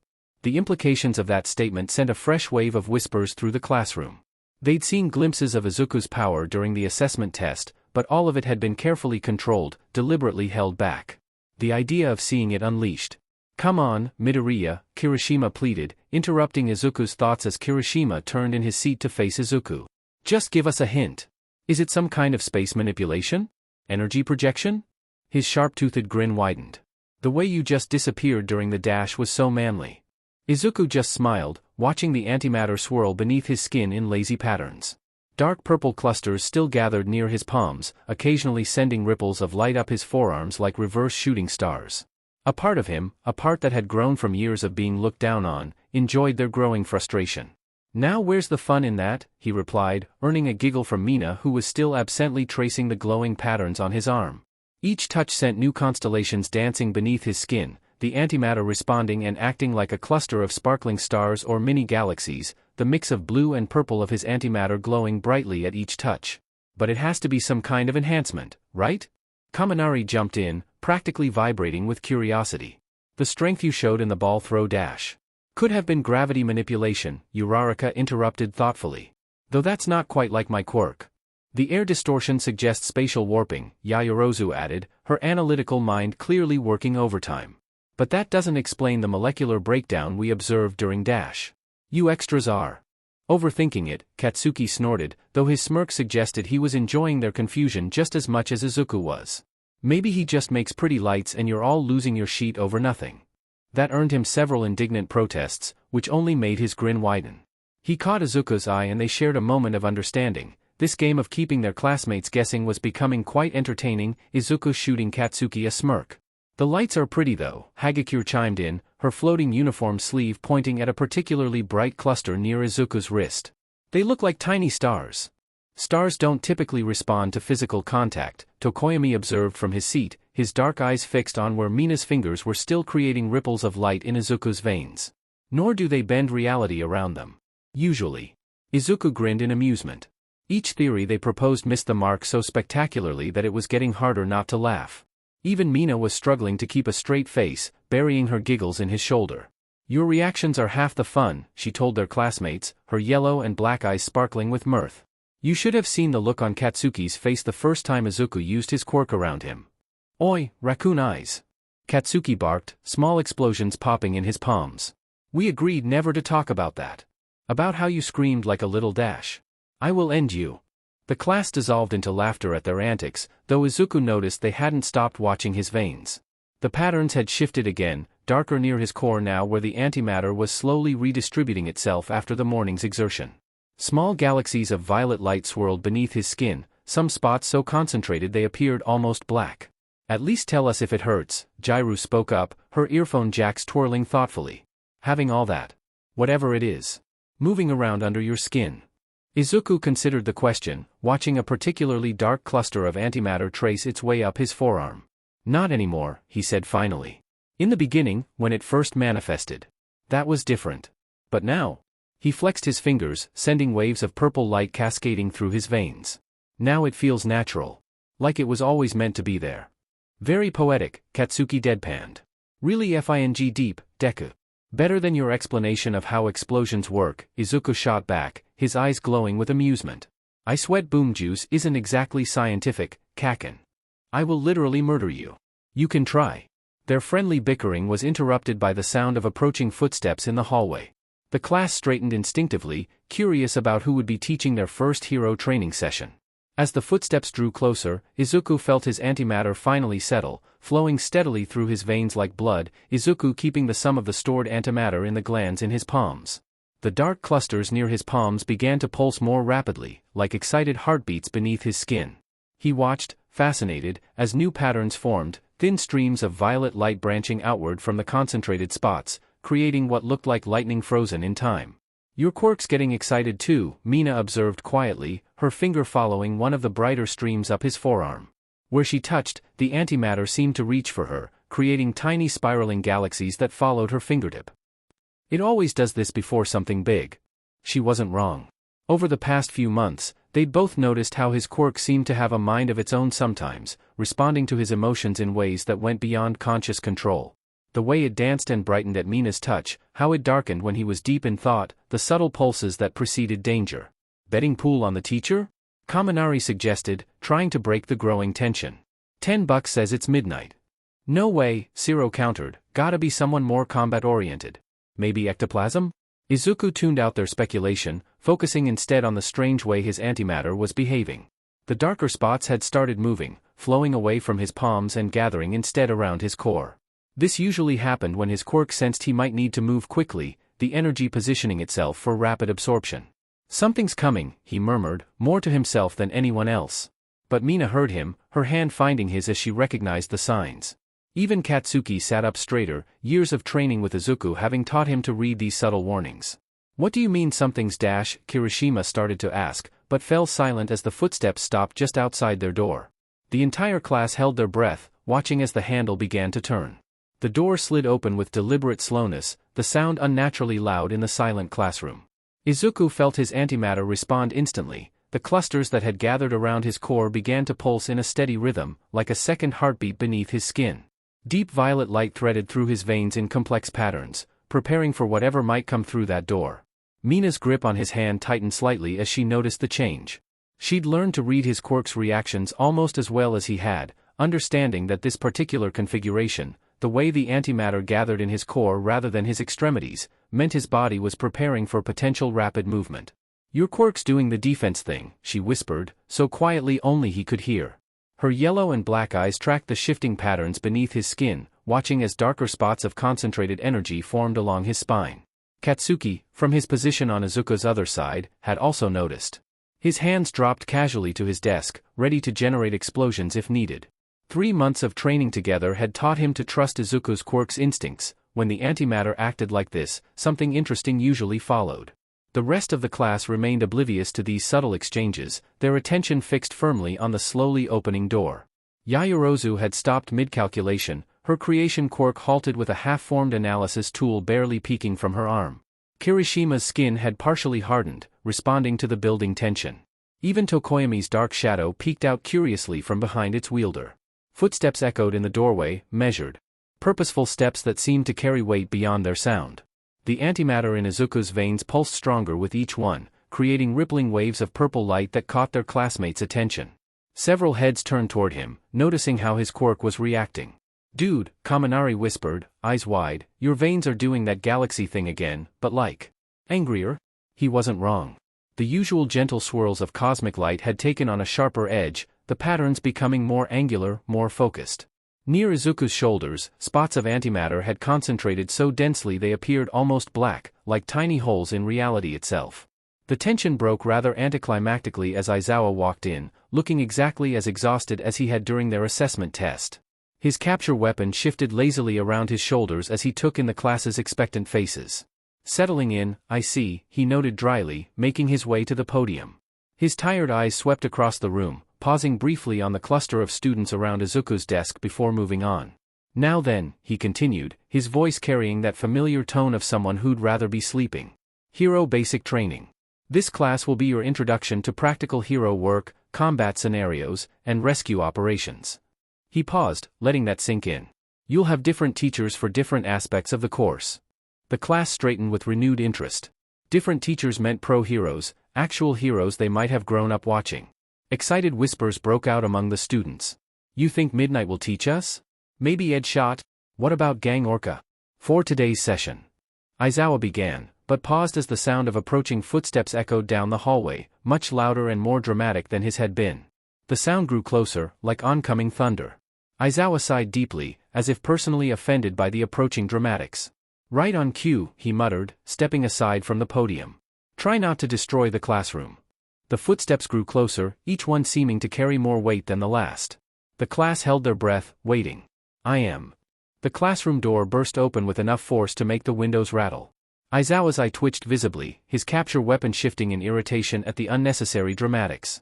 The implications of that statement sent a fresh wave of whispers through the classroom. They'd seen glimpses of Izuku's power during the assessment test, but all of it had been carefully controlled, deliberately held back. The idea of seeing it unleashed. "Come on, Midoriya," Kirishima pleaded, interrupting Izuku's thoughts as Kirishima turned in his seat to face Izuku. "Just give us a hint. Is it some kind of space manipulation? Energy projection?" His sharp-toothed grin widened. "The way you just disappeared during the dash was so manly." Izuku just smiled, watching the antimatter swirl beneath his skin in lazy patterns. Dark purple clusters still gathered near his palms, occasionally sending ripples of light up his forearms like reverse shooting stars. A part of him, a part that had grown from years of being looked down on, enjoyed their growing frustration. "Now where's the fun in that?" he replied, earning a giggle from Mina who was still absently tracing the glowing patterns on his arm. Each touch sent new constellations dancing beneath his skin, the antimatter responding and acting like a cluster of sparkling stars or mini-galaxies, the mix of blue and purple of his antimatter glowing brightly at each touch. "But it has to be some kind of enhancement, right?" Kaminari jumped in, practically vibrating with curiosity. "The strength you showed in the ball throw dash could have been gravity manipulation," Uraraka interrupted thoughtfully. "Though that's not quite like my quirk." "The air distortion suggests spatial warping," Yaoyorozu added, her analytical mind clearly working overtime. "But that doesn't explain the molecular breakdown we observed during dash. You extras are overthinking it," Katsuki snorted, though his smirk suggested he was enjoying their confusion just as much as Izuku was. "Maybe he just makes pretty lights and you're all losing your sheet over nothing." That earned him several indignant protests, which only made his grin widen. He caught Izuku's eye and they shared a moment of understanding. This game of keeping their classmates guessing was becoming quite entertaining, Izuku shooting Katsuki a smirk. The lights are pretty though, Hagakure chimed in, her floating uniform sleeve pointing at a particularly bright cluster near Izuku's wrist. They look like tiny stars. Stars don't typically respond to physical contact, Tokoyami observed from his seat, his dark eyes fixed on where Mina's fingers were still creating ripples of light in Izuku's veins. Nor do they bend reality around them. Usually. Izuku grinned in amusement. Each theory they proposed missed the mark so spectacularly that it was getting harder not to laugh. Even Mina was struggling to keep a straight face, burying her giggles in his shoulder. Your reactions are half the fun, she told their classmates, her yellow and black eyes sparkling with mirth. You should have seen the look on Katsuki's face the first time Izuku used his quirk around him. Oi, raccoon eyes. Katsuki barked, small explosions popping in his palms. We agreed never to talk about that. About how you screamed like a little dash. I will end you. The class dissolved into laughter at their antics, though Izuku noticed they hadn't stopped watching his veins. The patterns had shifted again, darker near his core now where the antimatter was slowly redistributing itself after the morning's exertion. Small galaxies of violet light swirled beneath his skin, some spots so concentrated they appeared almost black. At least tell us if it hurts, Jairu spoke up, her earphone jacks twirling thoughtfully. Having all that, whatever it is, moving around under your skin. Izuku considered the question, watching a particularly dark cluster of antimatter trace its way up his forearm. Not anymore, he said finally. In the beginning, when it first manifested. That was different. But now. He flexed his fingers, sending waves of purple light cascading through his veins. Now it feels natural. Like it was always meant to be there. Very poetic, Katsuki deadpanned. Really fing deep, Deku. Better than your explanation of how explosions work, Izuku shot back, his eyes glowing with amusement. I sweat boom juice isn't exactly scientific, Kaken. I will literally murder you. You can try. Their friendly bickering was interrupted by the sound of approaching footsteps in the hallway. The class straightened instinctively, curious about who would be teaching their first hero training session. As the footsteps drew closer, Izuku felt his antimatter finally settle, flowing steadily through his veins like blood, Izuku keeping the sum of the stored antimatter in the glands in his palms. The dark clusters near his palms began to pulse more rapidly, like excited heartbeats beneath his skin. He watched, fascinated, as new patterns formed, thin streams of violet light branching outward from the concentrated spots, creating what looked like lightning frozen in time. Your quirk's getting excited too, Mina observed quietly, her finger following one of the brighter streams up his forearm. Where she touched, the antimatter seemed to reach for her, creating tiny spiraling galaxies that followed her fingertip. It always does this before something big. She wasn't wrong. Over the past few months, they'd both noticed how his quirk seemed to have a mind of its own sometimes, responding to his emotions in ways that went beyond conscious control. The way it danced and brightened at Mina's touch, how it darkened when he was deep in thought, the subtle pulses that preceded danger. Betting pool on the teacher? Kaminari suggested, trying to break the growing tension. $10 says it's midnight. No way, Zero countered, gotta be someone more combat-oriented. Maybe ectoplasm? Izuku tuned out their speculation, focusing instead on the strange way his antimatter was behaving. The darker spots had started moving, flowing away from his palms and gathering instead around his core. This usually happened when his quirk sensed he might need to move quickly, the energy positioning itself for rapid absorption. Something's coming, he murmured, more to himself than anyone else. But Mina heard him, her hand finding his as she recognized the signs. Even Katsuki sat up straighter, years of training with Izuku having taught him to read these subtle warnings. What do you mean something's dash? Kirishima started to ask, but fell silent as the footsteps stopped just outside their door. The entire class held their breath, watching as the handle began to turn. The door slid open with deliberate slowness, the sound unnaturally loud in the silent classroom. Izuku felt his antimatter respond instantly. The clusters that had gathered around his core began to pulse in a steady rhythm, like a second heartbeat beneath his skin. Deep violet light threaded through his veins in complex patterns, preparing for whatever might come through that door. Mina's grip on his hand tightened slightly as she noticed the change. She'd learned to read his quirk's reactions almost as well as he had, understanding that this particular configuration, the way the antimatter gathered in his core rather than his extremities, meant his body was preparing for potential rapid movement. Your quirk's doing the defense thing, she whispered, so quietly only he could hear. Her yellow and black eyes tracked the shifting patterns beneath his skin, watching as darker spots of concentrated energy formed along his spine. Katsuki, from his position on Izuku's other side, had also noticed. His hands dropped casually to his desk, ready to generate explosions if needed. 3 months of training together had taught him to trust Izuku's Quirk's instincts. When the antimatter acted like this, something interesting usually followed. The rest of the class remained oblivious to these subtle exchanges, their attention fixed firmly on the slowly opening door. Yaoyorozu had stopped mid-calculation, her creation Quirk halted with a half-formed analysis tool barely peeking from her arm. Kirishima's skin had partially hardened, responding to the building tension. Even Tokoyami's dark shadow peeked out curiously from behind its wielder. Footsteps echoed in the doorway, measured. Purposeful steps that seemed to carry weight beyond their sound. The antimatter in Izuku's veins pulsed stronger with each one, creating rippling waves of purple light that caught their classmates' attention. Several heads turned toward him, noticing how his Quirk was reacting. "Dude," Kaminari whispered, eyes wide, "your veins are doing that galaxy thing again, but like angrier?" He wasn't wrong. The usual gentle swirls of cosmic light had taken on a sharper edge, the patterns becoming more angular, more focused. Near Izuku's shoulders, spots of antimatter had concentrated so densely they appeared almost black, like tiny holes in reality itself. The tension broke rather anticlimactically as Aizawa walked in, looking exactly as exhausted as he had during their assessment test. His capture weapon shifted lazily around his shoulders as he took in the class's expectant faces. "Settling in, I see," he noted dryly, making his way to the podium. His tired eyes swept across the room, pausing briefly on the cluster of students around Izuku's desk before moving on. "Now then," he continued, his voice carrying that familiar tone of someone who'd rather be sleeping. "Hero basic training. This class will be your introduction to practical hero work, combat scenarios, and rescue operations." He paused, letting that sink in. "You'll have different teachers for different aspects of the course." The class straightened with renewed interest. Different teachers meant pro-heroes, actual heroes they might have grown up watching. Excited whispers broke out among the students. "You think Midnight will teach us? Maybe Ed Shot? What about Gang Orca?" For today's session. Aizawa began, but paused as the sound of approaching footsteps echoed down the hallway, much louder and more dramatic than his had been. The sound grew closer, like oncoming thunder. Aizawa sighed deeply, as if personally offended by the approaching dramatics. "Right on cue," he muttered, stepping aside from the podium. "Try not to destroy the classroom." The footsteps grew closer, each one seeming to carry more weight than the last. The class held their breath, waiting. "I am." The classroom door burst open with enough force to make the windows rattle. Aizawa's eye twitched visibly, his capture weapon shifting in irritation at the unnecessary dramatics.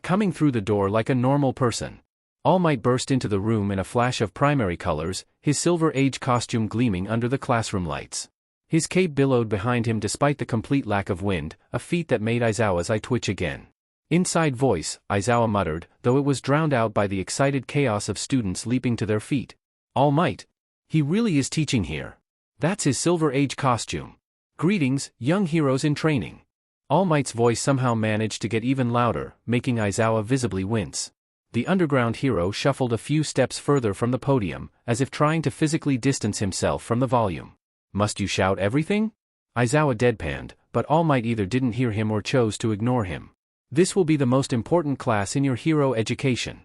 Coming through the door like a normal person. All Might burst into the room in a flash of primary colors, his Silver Age costume gleaming under the classroom lights. His cape billowed behind him despite the complete lack of wind, a feat that made Aizawa's eye twitch again. "Inside voice," Aizawa muttered, though it was drowned out by the excited chaos of students leaping to their feet. "All Might. He really is teaching here. That's his Silver Age costume. Greetings, young heroes in training." All Might's voice somehow managed to get even louder, making Aizawa visibly wince. The underground hero shuffled a few steps further from the podium, as if trying to physically distance himself from the volume. "Must you shout everything?" Aizawa deadpanned, but All Might either didn't hear him or chose to ignore him. "This will be the most important class in your hero education."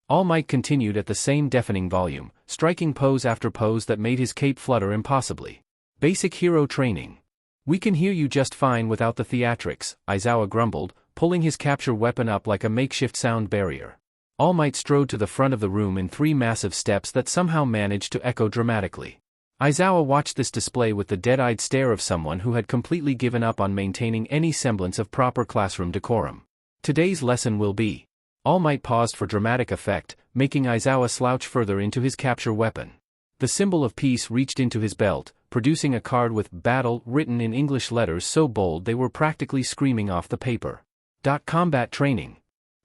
All Might continued at the same deafening volume, striking pose after pose that made his cape flutter impossibly. "Basic hero training. We can hear you just fine without the theatrics," Aizawa grumbled, pulling his capture weapon up like a makeshift sound barrier. All Might strode to the front of the room in 3 massive steps that somehow managed to echo dramatically. Aizawa watched this display with the dead-eyed stare of someone who had completely given up on maintaining any semblance of proper classroom decorum. "Today's lesson will be." All Might paused for dramatic effect, making Aizawa slouch further into his capture weapon. The symbol of peace reached into his belt, producing a card with "Battle" written in English letters so bold they were practically screaming off the paper. "Combat training."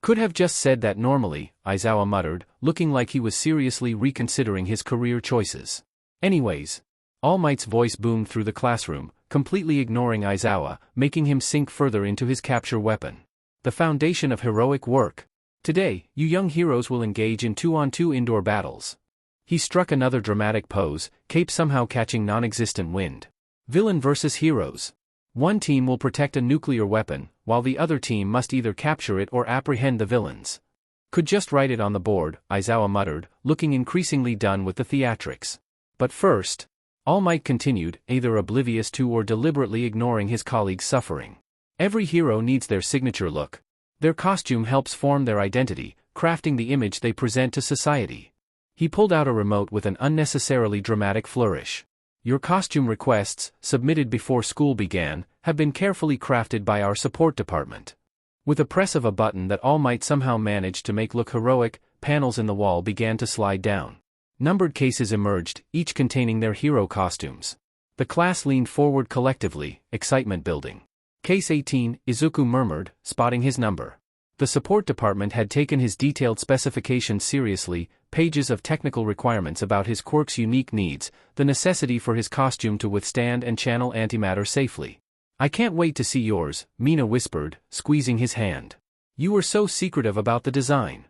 "Could have just said that normally," Aizawa muttered, looking like he was seriously reconsidering his career choices. "Anyways." All Might's voice boomed through the classroom, completely ignoring Aizawa, making him sink further into his capture weapon. "The foundation of heroic work. Today, you young heroes will engage in 2-on-2 indoor battles." He struck another dramatic pose, cape somehow catching non-existent wind. "Villain versus heroes. One team will protect a nuclear weapon, while the other team must either capture it or apprehend the villains." "Could just write it on the board," Aizawa muttered, looking increasingly done with the theatrics. "But first." All Might continued, either oblivious to or deliberately ignoring his colleagues' suffering. Every hero needs their signature look. Their costume helps form their identity, crafting the image they present to society. He pulled out a remote with an unnecessarily dramatic flourish. Your costume requests, submitted before school began, have been carefully crafted by our support department. With a press of a button that All Might somehow managed to make look heroic, panels in the wall began to slide down. Numbered cases emerged, each containing their hero costumes. The class leaned forward collectively, excitement building. Case 18, Izuku murmured, spotting his number. The support department had taken his detailed specifications seriously, pages of technical requirements about his quirk's unique needs, the necessity for his costume to withstand and channel antimatter safely. I can't wait to see yours, Mina whispered, squeezing his hand. You were so secretive about the design.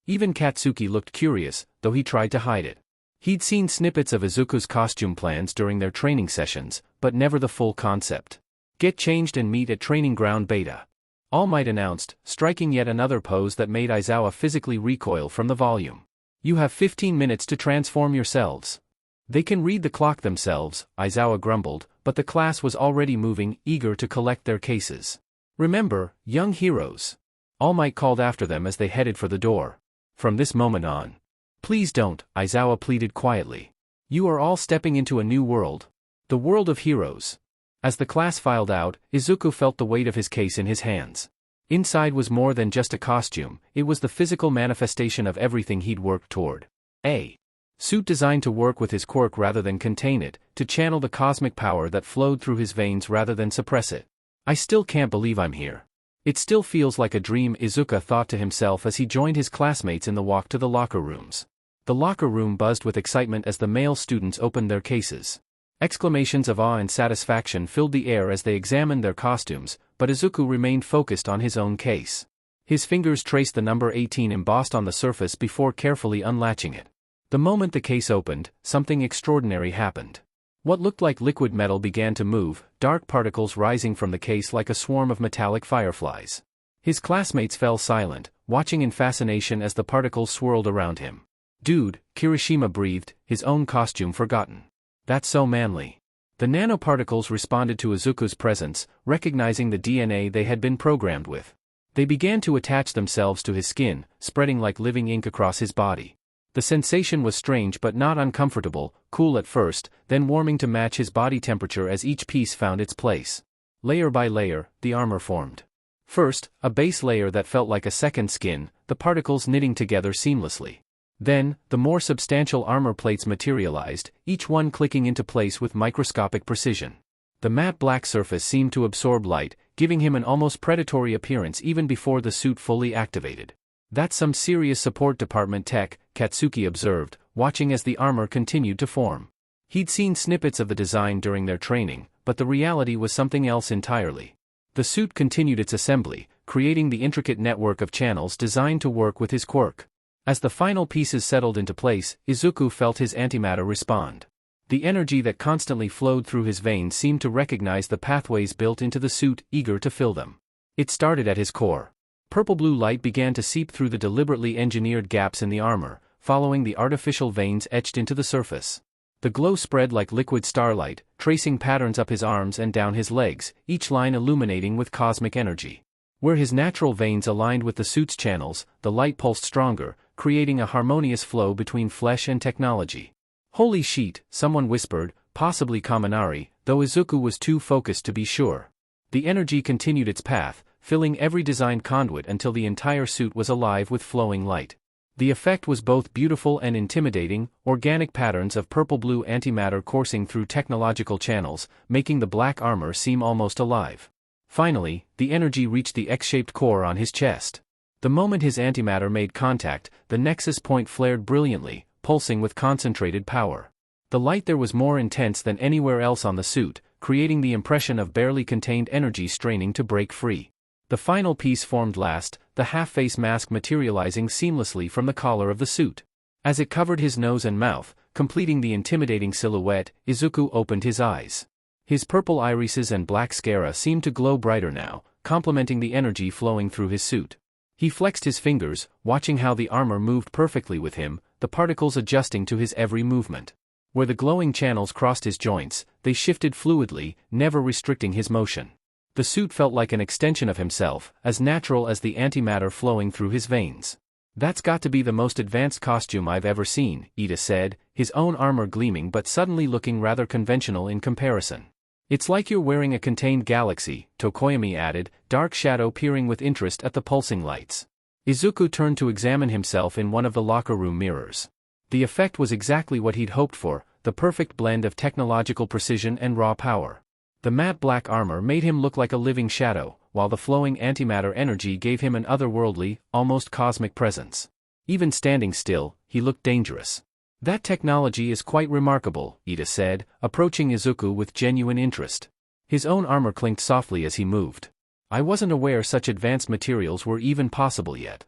Even Katsuki looked curious, though he tried to hide it. He'd seen snippets of Izuku's costume plans during their training sessions, but never the full concept. Get changed and meet at Training Ground Beta. All Might announced, striking yet another pose that made Aizawa physically recoil from the volume. You have 15 minutes to transform yourselves. They can read the clock themselves, Aizawa grumbled, but the class was already moving, eager to collect their cases. Remember, young heroes. All Might called after them as they headed for the door. From this moment on. Please don't, Aizawa pleaded quietly. You are all stepping into a new world. The world of heroes. As the class filed out, Izuku felt the weight of his case in his hands. Inside was more than just a costume, it was the physical manifestation of everything he'd worked toward. A suit designed to work with his quirk rather than contain it, to channel the cosmic power that flowed through his veins rather than suppress it. I still can't believe I'm here. It still feels like a dream, Izuku thought to himself as he joined his classmates in the walk to the locker rooms. The locker room buzzed with excitement as the male students opened their cases. Exclamations of awe and satisfaction filled the air as they examined their costumes, but Izuku remained focused on his own case. His fingers traced the number 18 embossed on the surface before carefully unlatching it. The moment the case opened, something extraordinary happened. What looked like liquid metal began to move, dark particles rising from the case like a swarm of metallic fireflies. His classmates fell silent, watching in fascination as the particles swirled around him. Dude, Kirishima breathed, his own costume forgotten. That's so manly. The nanoparticles responded to Izuku's presence, recognizing the DNA they had been programmed with. They began to attach themselves to his skin, spreading like living ink across his body. The sensation was strange but not uncomfortable, cool at first, then warming to match his body temperature as each piece found its place. Layer by layer, the armor formed. First, a base layer that felt like a second skin, the particles knitting together seamlessly. Then, the more substantial armor plates materialized, each one clicking into place with microscopic precision. The matte black surface seemed to absorb light, giving him an almost predatory appearance even before the suit fully activated. That's some serious support department tech, Katsuki observed, watching as the armor continued to form. He'd seen snippets of the design during their training, but the reality was something else entirely. The suit continued its assembly, creating the intricate network of channels designed to work with his quirk. As the final pieces settled into place, Izuku felt his antimatter respond. The energy that constantly flowed through his veins seemed to recognize the pathways built into the suit, eager to fill them. It started at his core. Purple-blue light began to seep through the deliberately engineered gaps in the armor, following the artificial veins etched into the surface. The glow spread like liquid starlight, tracing patterns up his arms and down his legs, each line illuminating with cosmic energy. Where his natural veins aligned with the suit's channels, the light pulsed stronger, creating a harmonious flow between flesh and technology. Holy sheet, someone whispered, possibly Kaminari, though Izuku was too focused to be sure. The energy continued its path, filling every designed conduit until the entire suit was alive with flowing light. The effect was both beautiful and intimidating, organic patterns of purple-blue antimatter coursing through technological channels, making the black armor seem almost alive. Finally, the energy reached the X-shaped core on his chest. The moment his antimatter made contact, the nexus point flared brilliantly, pulsing with concentrated power. The light there was more intense than anywhere else on the suit, creating the impression of barely contained energy straining to break free. The final piece formed last, the half-face mask materializing seamlessly from the collar of the suit. As it covered his nose and mouth, completing the intimidating silhouette, Izuku opened his eyes. His purple irises and black sclera seemed to glow brighter now, complementing the energy flowing through his suit. He flexed his fingers, watching how the armor moved perfectly with him, the particles adjusting to his every movement. Where the glowing channels crossed his joints, they shifted fluidly, never restricting his motion. The suit felt like an extension of himself, as natural as the antimatter flowing through his veins. "That's got to be the most advanced costume I've ever seen," Ida said, his own armor gleaming but suddenly looking rather conventional in comparison. "It's like you're wearing a contained galaxy," Tokoyami added, dark shadow peering with interest at the pulsing lights. Izuku turned to examine himself in one of the locker room mirrors. The effect was exactly what he'd hoped for, the perfect blend of technological precision and raw power. The matte black armor made him look like a living shadow, while the flowing antimatter energy gave him an otherworldly, almost cosmic presence. Even standing still, he looked dangerous. "That technology is quite remarkable," Ida said, approaching Izuku with genuine interest. His own armor clinked softly as he moved. "I wasn't aware such advanced materials were even possible yet."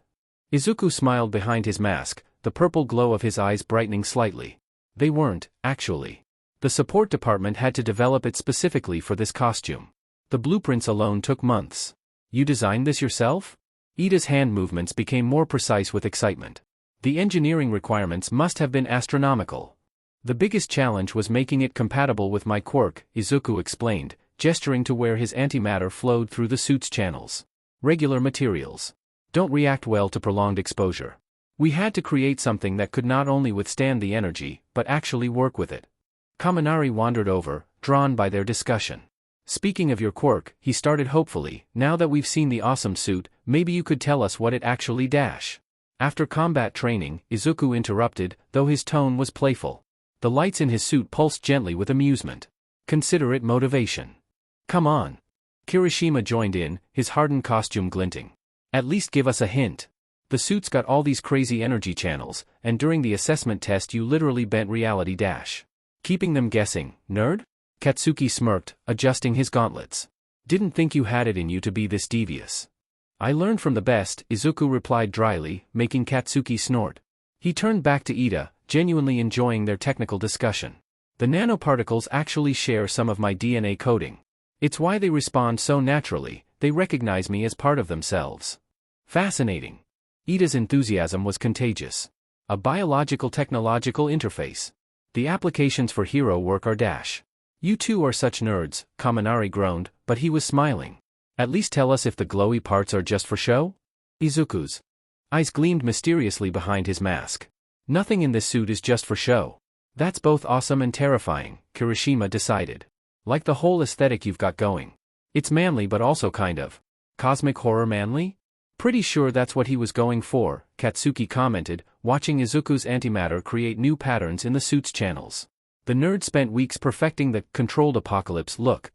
Izuku smiled behind his mask, the purple glow of his eyes brightening slightly. "They weren't, actually. The support department had to develop it specifically for this costume. The blueprints alone took months." "You designed this yourself?" Ida's hand movements became more precise with excitement. "The engineering requirements must have been astronomical." "The biggest challenge was making it compatible with my quirk," Izuku explained, gesturing to where his antimatter flowed through the suit's channels. "Regular materials don't react well to prolonged exposure. We had to create something that could not only withstand the energy, but actually work with it." Kaminari wandered over, drawn by their discussion. "Speaking of your quirk," he started hopefully, "now that we've seen the awesome suit, maybe you could tell us what it actually dash." "After combat training," Izuku interrupted, though his tone was playful. The lights in his suit pulsed gently with amusement. "Consider it motivation." "Come on." Kirishima joined in, his hardened costume glinting. "At least give us a hint. The suit's got all these crazy energy channels, and during the assessment test you literally bent reality dash. Keeping them guessing, nerd?" Katsuki smirked, adjusting his gauntlets. "Didn't think you had it in you to be this devious." "I learned from the best," Izuku replied dryly, making Katsuki snort. He turned back to Ida, genuinely enjoying their technical discussion. "The nanoparticles actually share some of my DNA coding. It's why they respond so naturally, they recognize me as part of themselves." "Fascinating." Ida's enthusiasm was contagious. "A biological-technological interface. The applications for hero work are dash." "You two are such nerds," Kaminari groaned, but he was smiling. "At least tell us if the glowy parts are just for show?" Izuku's eyes gleamed mysteriously behind his mask. "Nothing in this suit is just for show. That's both awesome and terrifying," Kirishima decided. "Like the whole aesthetic you've got going. It's manly but also kind of cosmic horror manly?" "Pretty sure that's what he was going for," Katsuki commented, watching Izuku's antimatter create new patterns in the suit's channels. "The nerd spent weeks perfecting the controlled apocalypse look."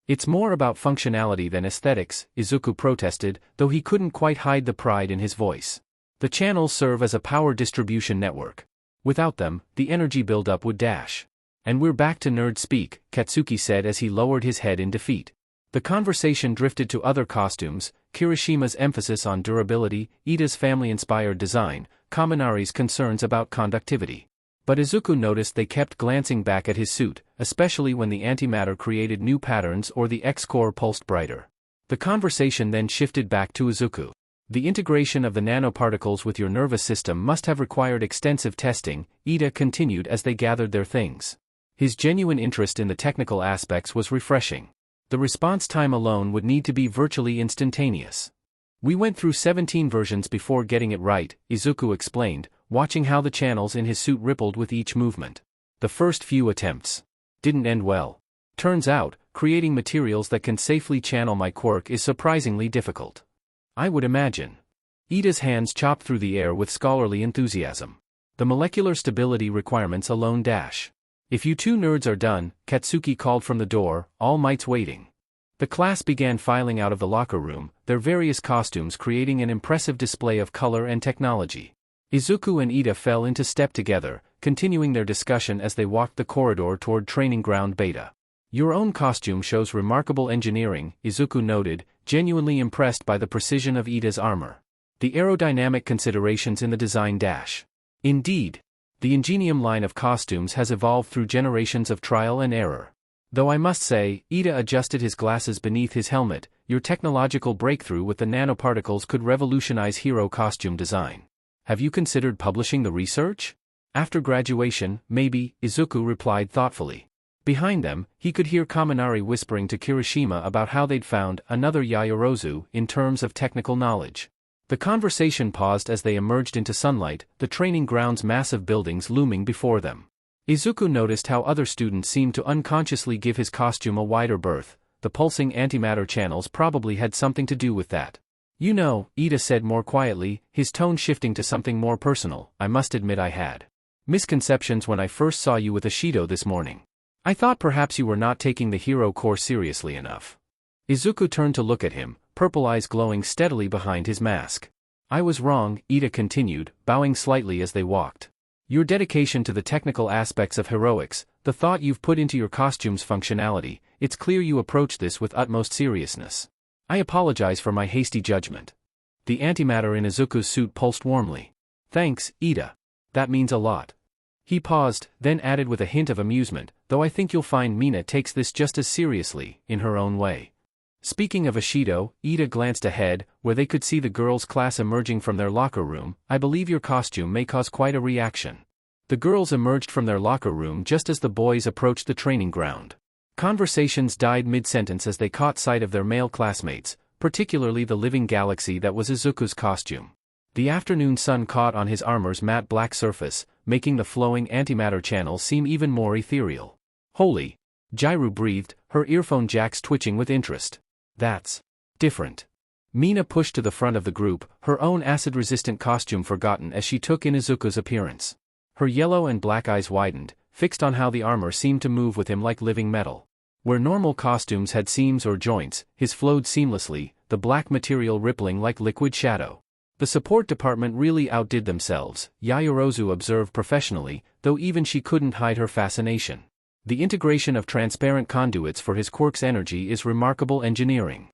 "It's more about functionality than aesthetics," Izuku protested, though he couldn't quite hide the pride in his voice. "The channels serve as a power distribution network. Without them, the energy buildup would dash." "And we're back to nerd speak," Katsuki said as he lowered his head in defeat. The conversation drifted to other costumes, Kirishima's emphasis on durability, Ida's family-inspired design, Kaminari's concerns about conductivity. But Izuku noticed they kept glancing back at his suit, especially when the antimatter created new patterns or the X-core pulsed brighter. The conversation then shifted back to Izuku. "The integration of the nanoparticles with your nervous system must have required extensive testing," Ida continued as they gathered their things. His genuine interest in the technical aspects was refreshing. The response time alone would need to be virtually instantaneous. "We went through 17 versions before getting it right," Izuku explained, watching how the channels in his suit rippled with each movement. "The first few attempts didn't end well. Turns out, creating materials that can safely channel my quirk is surprisingly difficult." "I would imagine." Ida's hands chopped through the air with scholarly enthusiasm. "The molecular stability requirements alone dash." "If you two nerds are done," Katsuki called from the door, All Might's waiting. The class began filing out of the locker room, their various costumes creating an impressive display of color and technology. Izuku and Ida fell into step together, continuing their discussion as they walked the corridor toward Training Ground Beta. "Your own costume shows remarkable engineering," Izuku noted, genuinely impressed by the precision of Ida's armor. "The aerodynamic considerations in the design dash." "Indeed. The Ingenium line of costumes has evolved through generations of trial and error. Though I must say," Ida adjusted his glasses beneath his helmet, "your technological breakthrough with the nanoparticles could revolutionize hero costume design. Have you considered publishing the research?" After graduation, maybe, Izuku replied thoughtfully. Behind them, he could hear Kaminari whispering to Kirishima about how they'd found another Yaoyorozu in terms of technical knowledge. The conversation paused as they emerged into sunlight, the training ground's massive buildings looming before them. Izuku noticed how other students seemed to unconsciously give his costume a wider berth. The pulsing antimatter channels probably had something to do with that. You know, Ida said more quietly, his tone shifting to something more personal. I must admit I had misconceptions when I first saw you with Ashido this morning. I thought perhaps you were not taking the hero course seriously enough. Izuku turned to look at him, purple eyes glowing steadily behind his mask. I was wrong, Ida continued, bowing slightly as they walked. Your dedication to the technical aspects of heroics, the thought you've put into your costume's functionality, it's clear you approach this with utmost seriousness. I apologize for my hasty judgment. The antimatter in Izuku's suit pulsed warmly. Thanks, Ida. That means a lot. He paused, then added with a hint of amusement, though I think you'll find Mina takes this just as seriously, in her own way. Speaking of Ashido, Ida glanced ahead, where they could see the girls' class emerging from their locker room. I believe your costume may cause quite a reaction. The girls emerged from their locker room just as the boys approached the training ground. Conversations died mid-sentence as they caught sight of their male classmates, particularly the living galaxy that was Izuku's costume. The afternoon sun caught on his armor's matte black surface, making the flowing antimatter channels seem even more ethereal. Holy! Jairu breathed, her earphone jacks twitching with interest. That's different. Mina pushed to the front of the group, her own acid-resistant costume forgotten as she took in Izuku's appearance. Her yellow and black eyes widened, fixed on how the armor seemed to move with him like living metal. Where normal costumes had seams or joints, his flowed seamlessly, the black material rippling like liquid shadow. The support department really outdid themselves, Yaoyorozu observed professionally, though even she couldn't hide her fascination. The integration of transparent conduits for his Quirk's energy is remarkable engineering.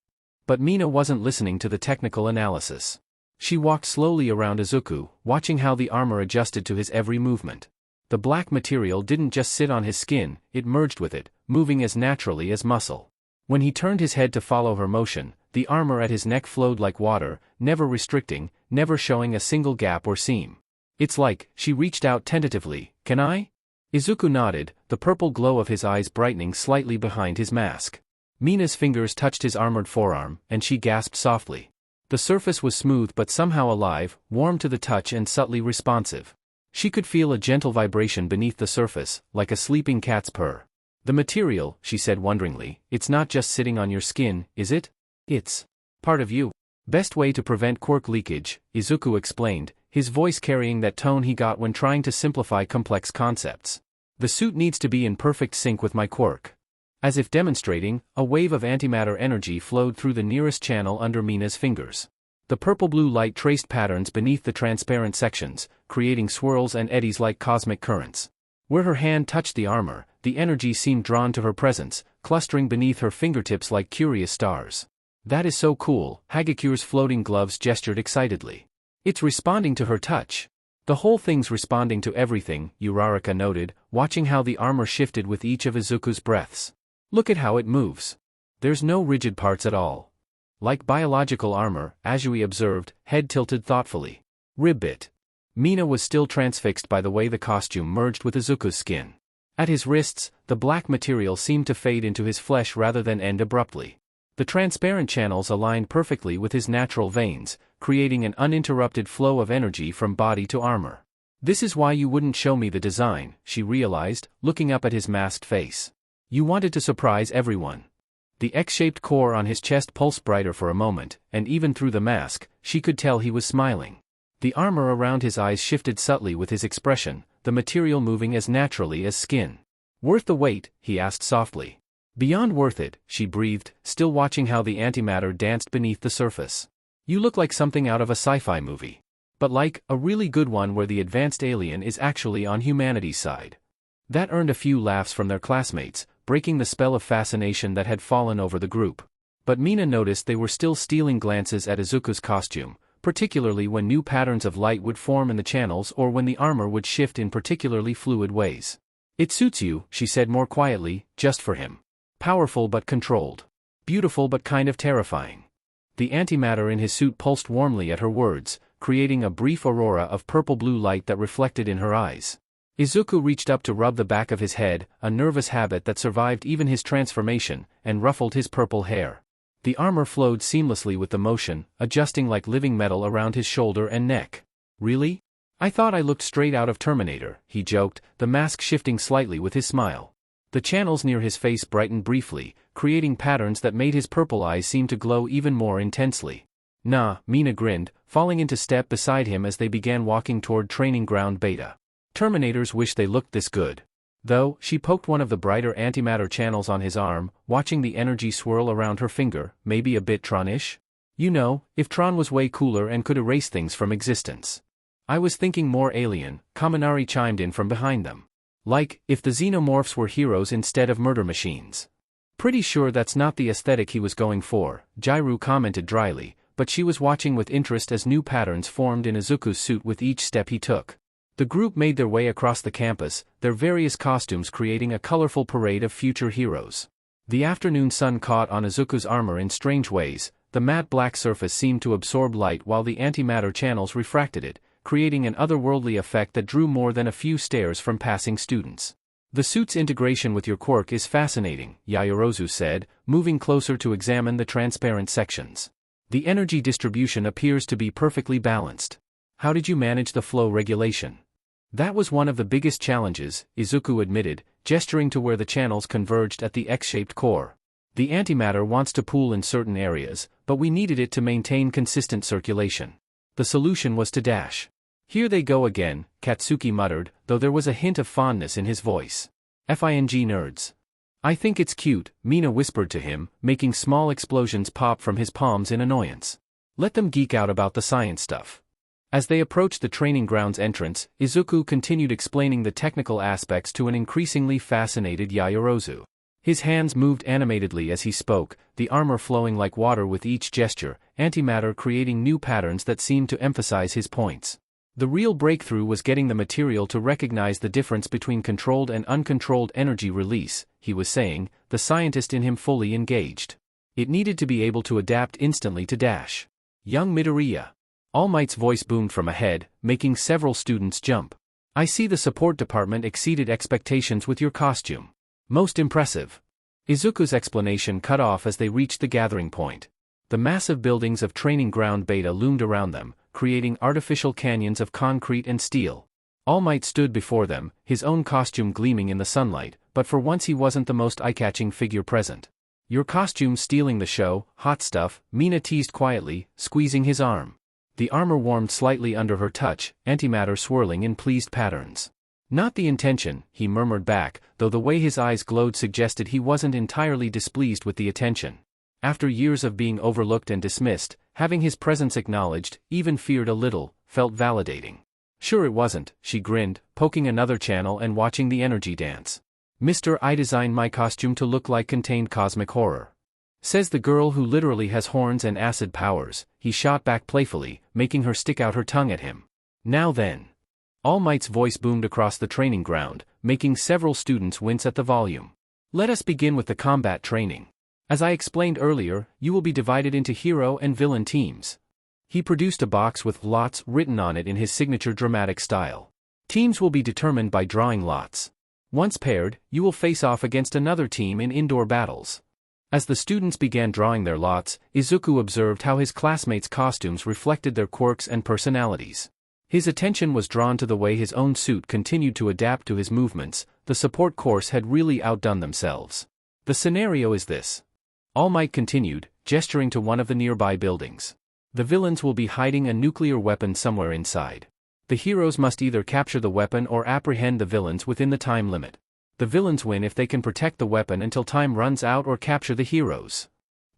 But Mina wasn't listening to the technical analysis. She walked slowly around Izuku, watching how the armor adjusted to his every movement. The black material didn't just sit on his skin, it merged with it, moving as naturally as muscle. When he turned his head to follow her motion, the armor at his neck flowed like water, never restricting, never showing a single gap or seam. It's like, she reached out tentatively, can I? Izuku nodded, the purple glow of his eyes brightening slightly behind his mask. Mina's fingers touched his armored forearm, and she gasped softly. The surface was smooth but somehow alive, warm to the touch and subtly responsive. She could feel a gentle vibration beneath the surface, like a sleeping cat's purr. The material, she said wonderingly, it's not just sitting on your skin, is it? It's part of you. Best way to prevent quirk leakage, Izuku explained, his voice carrying that tone he got when trying to simplify complex concepts. The suit needs to be in perfect sync with my quirk. As if demonstrating, a wave of antimatter energy flowed through the nearest channel under Mina's fingers. The purple-blue light traced patterns beneath the transparent sections, creating swirls and eddies like cosmic currents. Where her hand touched the armor, the energy seemed drawn to her presence, clustering beneath her fingertips like curious stars. That is so cool, Hagakure's floating gloves gestured excitedly. It's responding to her touch. The whole thing's responding to everything, Uraraka noted, watching how the armor shifted with each of Izuku's breaths. Look at how it moves. There's no rigid parts at all. Like biological armor, Azui observed, head tilted thoughtfully. Ribbit. Mina was still transfixed by the way the costume merged with Izuku's skin. At his wrists, the black material seemed to fade into his flesh rather than end abruptly. The transparent channels aligned perfectly with his natural veins, creating an uninterrupted flow of energy from body to armor. This is why you wouldn't show me the design, she realized, looking up at his masked face. You wanted to surprise everyone. The X-shaped core on his chest pulsed brighter for a moment, and even through the mask, she could tell he was smiling. The armor around his eyes shifted subtly with his expression, the material moving as naturally as skin. Worth the wait? He asked softly. Beyond worth it, she breathed, still watching how the antimatter danced beneath the surface. You look like something out of a sci-fi movie. But like, a really good one where the advanced alien is actually on humanity's side. That earned a few laughs from their classmates, breaking the spell of fascination that had fallen over the group. But Mina noticed they were still stealing glances at Izuku's costume, particularly when new patterns of light would form in the channels or when the armor would shift in particularly fluid ways. It suits you, she said more quietly, just for him. Powerful but controlled. Beautiful but kind of terrifying. The antimatter in his suit pulsed warmly at her words, creating a brief aurora of purple-blue light that reflected in her eyes. Izuku reached up to rub the back of his head, a nervous habit that survived even his transformation, and ruffled his purple hair. The armor flowed seamlessly with the motion, adjusting like living metal around his shoulder and neck. Really? I thought I looked straight out of Terminator, he joked, the mask shifting slightly with his smile. The channels near his face brightened briefly, creating patterns that made his purple eyes seem to glow even more intensely. Nah, Mina grinned, falling into step beside him as they began walking toward Training Ground Beta. Terminators wish they looked this good. Though, she poked one of the brighter antimatter channels on his arm, watching the energy swirl around her finger, maybe a bit Tron-ish? You know, if Tron was way cooler and could erase things from existence. I was thinking more alien, Kaminari chimed in from behind them. Like, if the xenomorphs were heroes instead of murder machines. Pretty sure that's not the aesthetic he was going for, Jairu commented dryly, but she was watching with interest as new patterns formed in Izuku's suit with each step he took. The group made their way across the campus, their various costumes creating a colorful parade of future heroes. The afternoon sun caught on Izuku's armor in strange ways, the matte black surface seemed to absorb light while the antimatter channels refracted it, creating an otherworldly effect that drew more than a few stares from passing students. The suit's integration with your quirk is fascinating, Yaoyorozu said, moving closer to examine the transparent sections. The energy distribution appears to be perfectly balanced. How did you manage the flow regulation? That was one of the biggest challenges, Izuku admitted, gesturing to where the channels converged at the X-shaped core. The antimatter wants to pool in certain areas, but we needed it to maintain consistent circulation. The solution was to dash. Here they go again, Katsuki muttered, though there was a hint of fondness in his voice. Fing nerds. I think it's cute, Mina whispered to him, making small explosions pop from his palms in annoyance. Let them geek out about the science stuff. As they approached the training grounds entrance, Izuku continued explaining the technical aspects to an increasingly fascinated Yaoyorozu. His hands moved animatedly as he spoke, the armor flowing like water with each gesture, antimatter creating new patterns that seemed to emphasize his points. The real breakthrough was getting the material to recognize the difference between controlled and uncontrolled energy release, he was saying, the scientist in him fully engaged. It needed to be able to adapt instantly to dash. Young Midoriya. All Might's voice boomed from ahead, making several students jump. I see the support department exceeded expectations with your costume. Most impressive. Izuku's explanation cut off as they reached the gathering point. The massive buildings of Training Ground Beta loomed around them, creating artificial canyons of concrete and steel. All Might stood before them, his own costume gleaming in the sunlight, but for once he wasn't the most eye-catching figure present. Your costume's stealing the show, hot stuff, Mina teased quietly, squeezing his arm. The armor warmed slightly under her touch, antimatter swirling in pleased patterns. Not the intention, he murmured back, though the way his eyes glowed suggested he wasn't entirely displeased with the attention. After years of being overlooked and dismissed, having his presence acknowledged, even feared a little, felt validating. Sure it wasn't, she grinned, poking another channel and watching the energy dance. Mr. I designed my costume to look like contained cosmic horror. Says the girl who literally has horns and acid powers, he shot back playfully, making her stick out her tongue at him. Now then. All Might's voice boomed across the training ground, making several students wince at the volume. Let us begin with the combat training. As I explained earlier, you will be divided into hero and villain teams. He produced a box with lots written on it in his signature dramatic style. Teams will be determined by drawing lots. Once paired, you will face off against another team in indoor battles. As the students began drawing their lots, Izuku observed how his classmates' costumes reflected their quirks and personalities. His attention was drawn to the way his own suit continued to adapt to his movements. The support course had really outdone themselves. The scenario is this. All Might continued, gesturing to one of the nearby buildings. The villains will be hiding a nuclear weapon somewhere inside. The heroes must either capture the weapon or apprehend the villains within the time limit. The villains win if they can protect the weapon until time runs out or capture the heroes.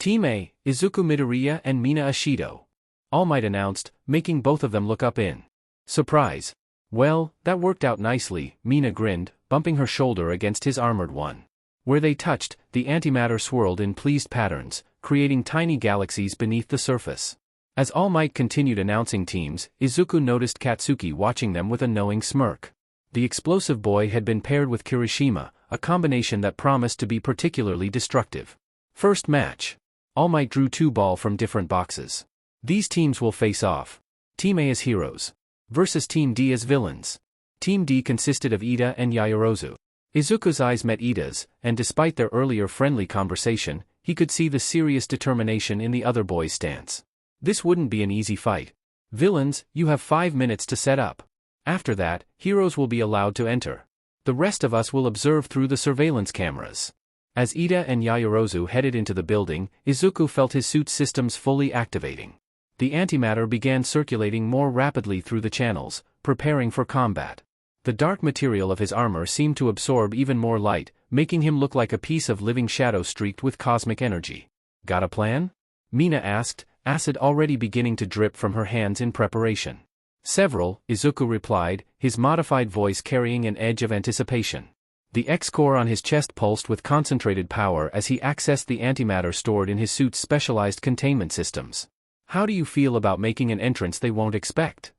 Team A, Izuku Midoriya and Mina Ashido. All Might announced, making both of them look up in surprise. Well, that worked out nicely, Mina grinned, bumping her shoulder against his armored one. Where they touched, the antimatter swirled in pleased patterns, creating tiny galaxies beneath the surface. As All Might continued announcing teams, Izuku noticed Katsuki watching them with a knowing smirk. The explosive boy had been paired with Kirishima, a combination that promised to be particularly destructive. First match. All Might drew two ball from different boxes. These teams will face off. Team A as heroes. Versus Team D as villains. Team D consisted of Ida and Yaoyorozu. Izuku's eyes met Ida's, and despite their earlier friendly conversation, he could see the serious determination in the other boy's stance. This wouldn't be an easy fight. Villains, you have 5 minutes to set up. After that, heroes will be allowed to enter. The rest of us will observe through the surveillance cameras. As Ida and Yaoyorozu headed into the building, Izuku felt his suit systems fully activating. The antimatter began circulating more rapidly through the channels, preparing for combat. The dark material of his armor seemed to absorb even more light, making him look like a piece of living shadow streaked with cosmic energy. Got a plan? Mina asked, acid already beginning to drip from her hands in preparation. Several, Izuku replied, his modified voice carrying an edge of anticipation. The X-core on his chest pulsed with concentrated power as he accessed the antimatter stored in his suit's specialized containment systems. How do you feel about making an entrance they won't expect?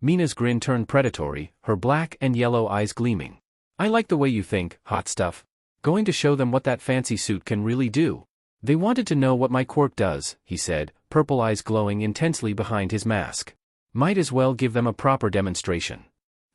Mina's grin turned predatory, her black and yellow eyes gleaming. I like the way you think, hot stuff. Going to show them what that fancy suit can really do. They wanted to know what my quirk does, he said, purple eyes glowing intensely behind his mask. Might as well give them a proper demonstration.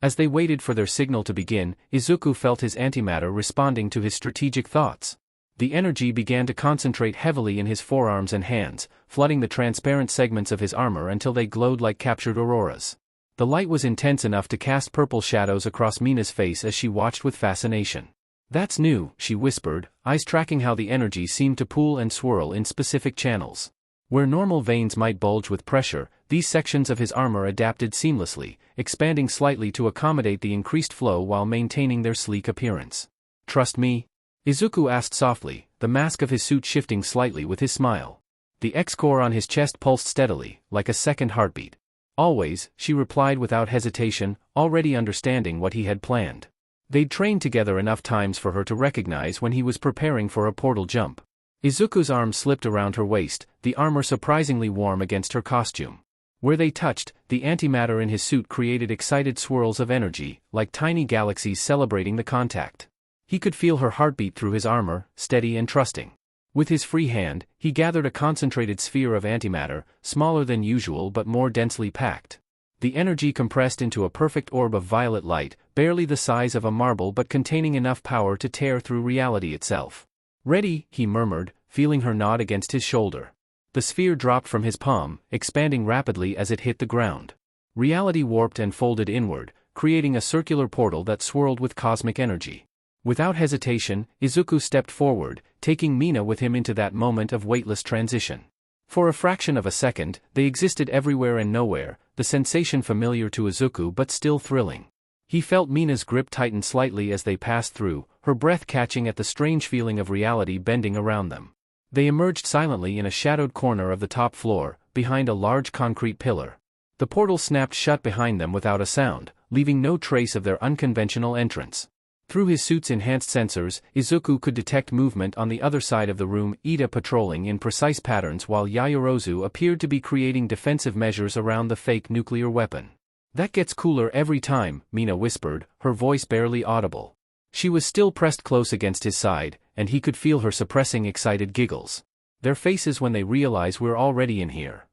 As they waited for their signal to begin, Izuku felt his antimatter responding to his strategic thoughts. The energy began to concentrate heavily in his forearms and hands, flooding the transparent segments of his armor until they glowed like captured auroras. The light was intense enough to cast purple shadows across Mina's face as she watched with fascination. That's new, she whispered, eyes tracking how the energy seemed to pool and swirl in specific channels. Where normal veins might bulge with pressure, these sections of his armor adapted seamlessly, expanding slightly to accommodate the increased flow while maintaining their sleek appearance. Trust me? Izuku asked softly, the mask of his suit shifting slightly with his smile. The X-core on his chest pulsed steadily, like a second heartbeat. Always, she replied without hesitation, already understanding what he had planned. They'd trained together enough times for her to recognize when he was preparing for a portal jump. Izuku's arm slipped around her waist, the armor surprisingly warm against her costume. Where they touched, the antimatter in his suit created excited swirls of energy, like tiny galaxies celebrating the contact. He could feel her heartbeat through his armor, steady and trusting. With his free hand, he gathered a concentrated sphere of antimatter, smaller than usual but more densely packed. The energy compressed into a perfect orb of violet light, barely the size of a marble but containing enough power to tear through reality itself. Ready, he murmured, feeling her nod against his shoulder. The sphere dropped from his palm, expanding rapidly as it hit the ground. Reality warped and folded inward, creating a circular portal that swirled with cosmic energy. Without hesitation, Izuku stepped forward, taking Mina with him into that moment of weightless transition. For a fraction of a second, they existed everywhere and nowhere, the sensation familiar to Izuku but still thrilling. He felt Mina's grip tighten slightly as they passed through, her breath catching at the strange feeling of reality bending around them. They emerged silently in a shadowed corner of the top floor, behind a large concrete pillar. The portal snapped shut behind them without a sound, leaving no trace of their unconventional entrance. Through his suit's enhanced sensors, Izuku could detect movement on the other side of the room, Ida patrolling in precise patterns while Yaoyorozu appeared to be creating defensive measures around the fake nuclear weapon. That gets cooler every time, Mina whispered, her voice barely audible. She was still pressed close against his side, and he could feel her suppressing excited giggles. Their faces when they realize we're already in here.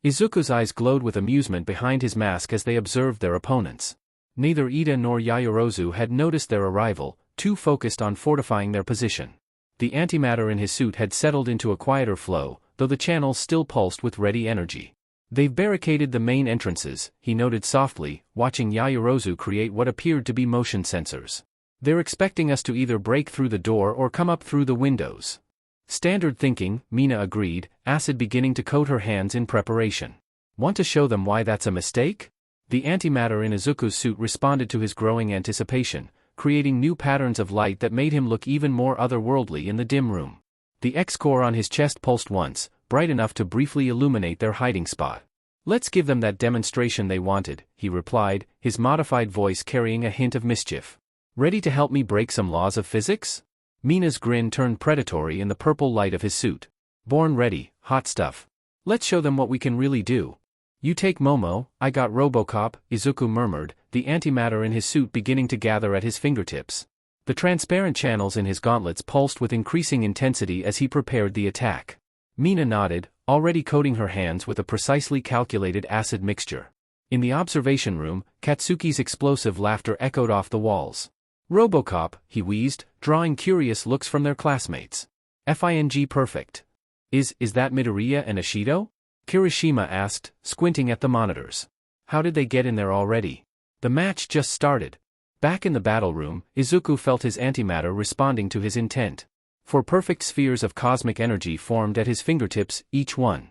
Izuku's eyes glowed with amusement behind his mask as they observed their opponents. Neither Ida nor Yaoyorozu had noticed their arrival, too focused on fortifying their position. The antimatter in his suit had settled into a quieter flow, though the channels still pulsed with ready energy. They've barricaded the main entrances, he noted softly, watching Yaoyorozu create what appeared to be motion sensors. They're expecting us to either break through the door or come up through the windows. Standard thinking, Mina agreed, acid beginning to coat her hands in preparation. Want to show them why that's a mistake? The antimatter in Izuku's suit responded to his growing anticipation, creating new patterns of light that made him look even more otherworldly in the dim room. The X-core on his chest pulsed once, bright enough to briefly illuminate their hiding spot. Let's give them that demonstration they wanted, he replied, his modified voice carrying a hint of mischief. Ready to help me break some laws of physics? Mina's grin turned predatory in the purple light of his suit. Born ready, hot stuff. Let's show them what we can really do. You take Momo, I got Robocop, Izuku murmured, the antimatter in his suit beginning to gather at his fingertips. The transparent channels in his gauntlets pulsed with increasing intensity as he prepared the attack. Mina nodded, already coating her hands with a precisely calculated acid mixture. In the observation room, Katsuki's explosive laughter echoed off the walls. "Robocop," he wheezed, drawing curious looks from their classmates. "Fing perfect. Is that Midoriya and Ishido?" Kirishima asked, squinting at the monitors. "How did they get in there already? The match just started." Back in the battle room, Izuku felt his antimatter responding to his intent. Four perfect spheres of cosmic energy formed at his fingertips, each one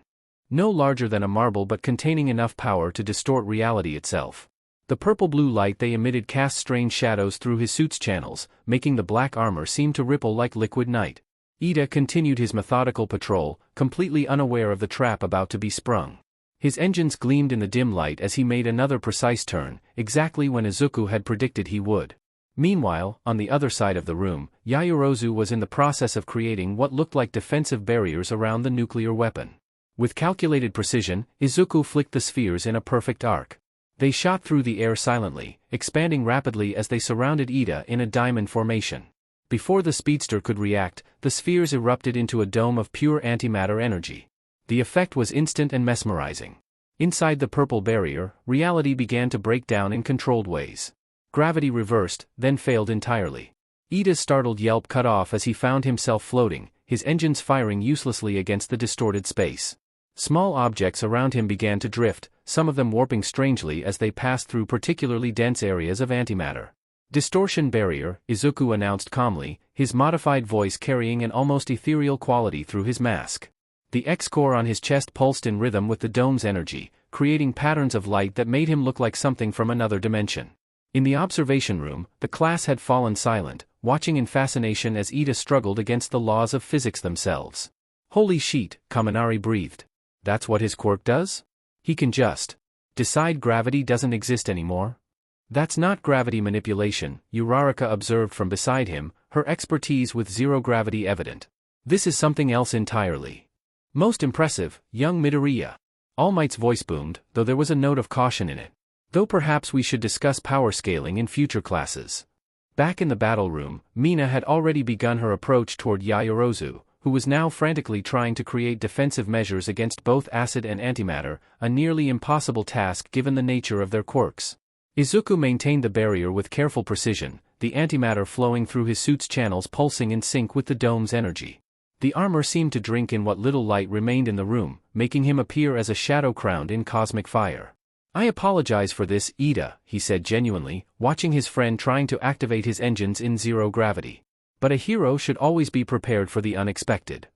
no larger than a marble but containing enough power to distort reality itself. The purple-blue light they emitted cast strange shadows through his suit's channels, making the black armor seem to ripple like liquid night. Ida continued his methodical patrol, completely unaware of the trap about to be sprung. His engines gleamed in the dim light as he made another precise turn, exactly when Izuku had predicted he would. Meanwhile, on the other side of the room, Yaoyorozu was in the process of creating what looked like defensive barriers around the nuclear weapon. With calculated precision, Izuku flicked the spheres in a perfect arc. They shot through the air silently, expanding rapidly as they surrounded Ida in a diamond formation. Before the speedster could react, the spheres erupted into a dome of pure antimatter energy. The effect was instant and mesmerizing. Inside the purple barrier, reality began to break down in controlled ways. Gravity reversed, then failed entirely. Ida's startled yelp cut off as he found himself floating, his engines firing uselessly against the distorted space. Small objects around him began to drift, some of them warping strangely as they passed through particularly dense areas of antimatter. "Distortion barrier," Izuku announced calmly, his modified voice carrying an almost ethereal quality through his mask. The X-core on his chest pulsed in rhythm with the dome's energy, creating patterns of light that made him look like something from another dimension. In the observation room, the class had fallen silent, watching in fascination as Ida struggled against the laws of physics themselves. "Holy sheet," Kaminari breathed. "That's what his quirk does? He can just decide gravity doesn't exist anymore?" "That's not gravity manipulation," Uraraka observed from beside him, her expertise with zero-gravity evident. "This is something else entirely." "Most impressive, young Midoriya." All Might's voice boomed, though there was a note of caution in it. "Though perhaps we should discuss power scaling in future classes." Back in the battle room, Mina had already begun her approach toward Yaoyorozu, who was now frantically trying to create defensive measures against both acid and antimatter, a nearly impossible task given the nature of their quirks. Izuku maintained the barrier with careful precision, the antimatter flowing through his suit's channels pulsing in sync with the dome's energy. The armor seemed to drink in what little light remained in the room, making him appear as a shadow crowned in cosmic fire. "I apologize for this, Ida," he said genuinely, watching his friend trying to activate his engines in zero gravity. "But a hero should always be prepared for the unexpected."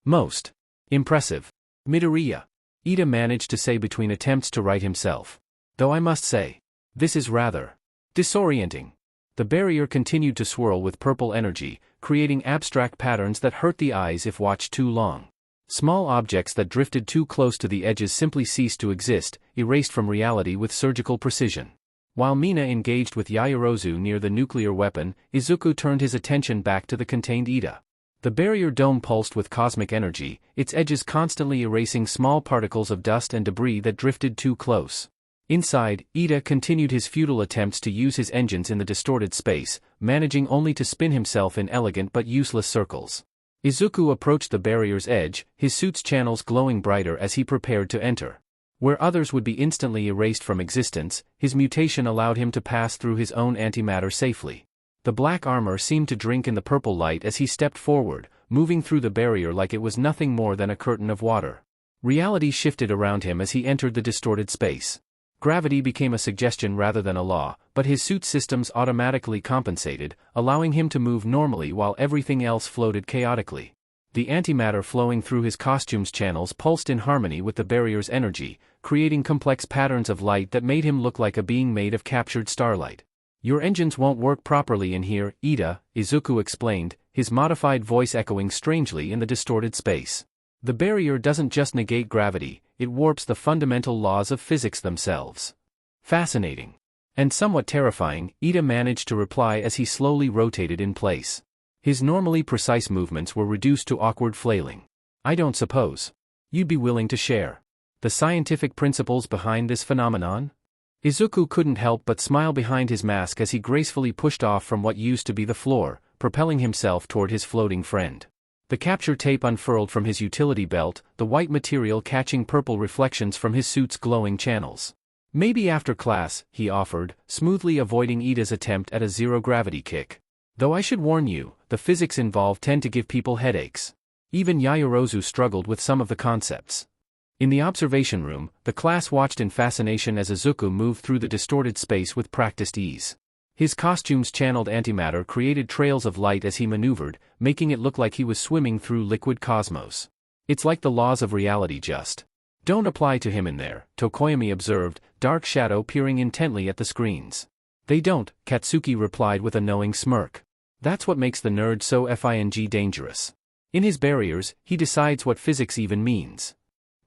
"Most impressive, Midoriya," Ida managed to say between attempts to right himself. "Though I must say, this is rather disorienting." The barrier continued to swirl with purple energy, creating abstract patterns that hurt the eyes if watched too long. Small objects that drifted too close to the edges simply ceased to exist, erased from reality with surgical precision. While Mina engaged with Yaoyorozu near the nuclear weapon, Izuku turned his attention back to the contained Ida. The barrier dome pulsed with cosmic energy, its edges constantly erasing small particles of dust and debris that drifted too close. Inside, Ida continued his futile attempts to use his engines in the distorted space, managing only to spin himself in elegant but useless circles. Izuku approached the barrier's edge, his suit's channels glowing brighter as he prepared to enter. Where others would be instantly erased from existence, his mutation allowed him to pass through his own antimatter safely. The black armor seemed to drink in the purple light as he stepped forward, moving through the barrier like it was nothing more than a curtain of water. Reality shifted around him as he entered the distorted space. Gravity became a suggestion rather than a law, but his suit systems automatically compensated, allowing him to move normally while everything else floated chaotically. The antimatter flowing through his costume's channels pulsed in harmony with the barrier's energy, creating complex patterns of light that made him look like a being made of captured starlight. "Your engines won't work properly in here, Ida," Izuku explained, his modified voice echoing strangely in the distorted space. "The barrier doesn't just negate gravity, it warps the fundamental laws of physics themselves." "Fascinating. And somewhat terrifying," Ida managed to reply as he slowly rotated in place. His normally precise movements were reduced to awkward flailing. "I don't suppose you'd be willing to share the scientific principles behind this phenomenon?" Izuku couldn't help but smile behind his mask as he gracefully pushed off from what used to be the floor, propelling himself toward his floating friend. The capture tape unfurled from his utility belt, the white material catching purple reflections from his suit's glowing channels. Maybe after class, he offered, smoothly avoiding Ida's attempt at a zero-gravity kick. Though I should warn you, the physics involved tend to give people headaches. Even Yaoyorozu struggled with some of the concepts. In the observation room, the class watched in fascination as Izuku moved through the distorted space with practiced ease. His costume's channeled antimatter created trails of light as he maneuvered, making it look like he was swimming through liquid cosmos. It's like the laws of reality just don't apply to him in there, Tokoyami observed, dark shadow peering intently at the screens. They don't, Katsuki replied with a knowing smirk. That's what makes the nerd so dangerous. In his barriers, he decides what physics even means.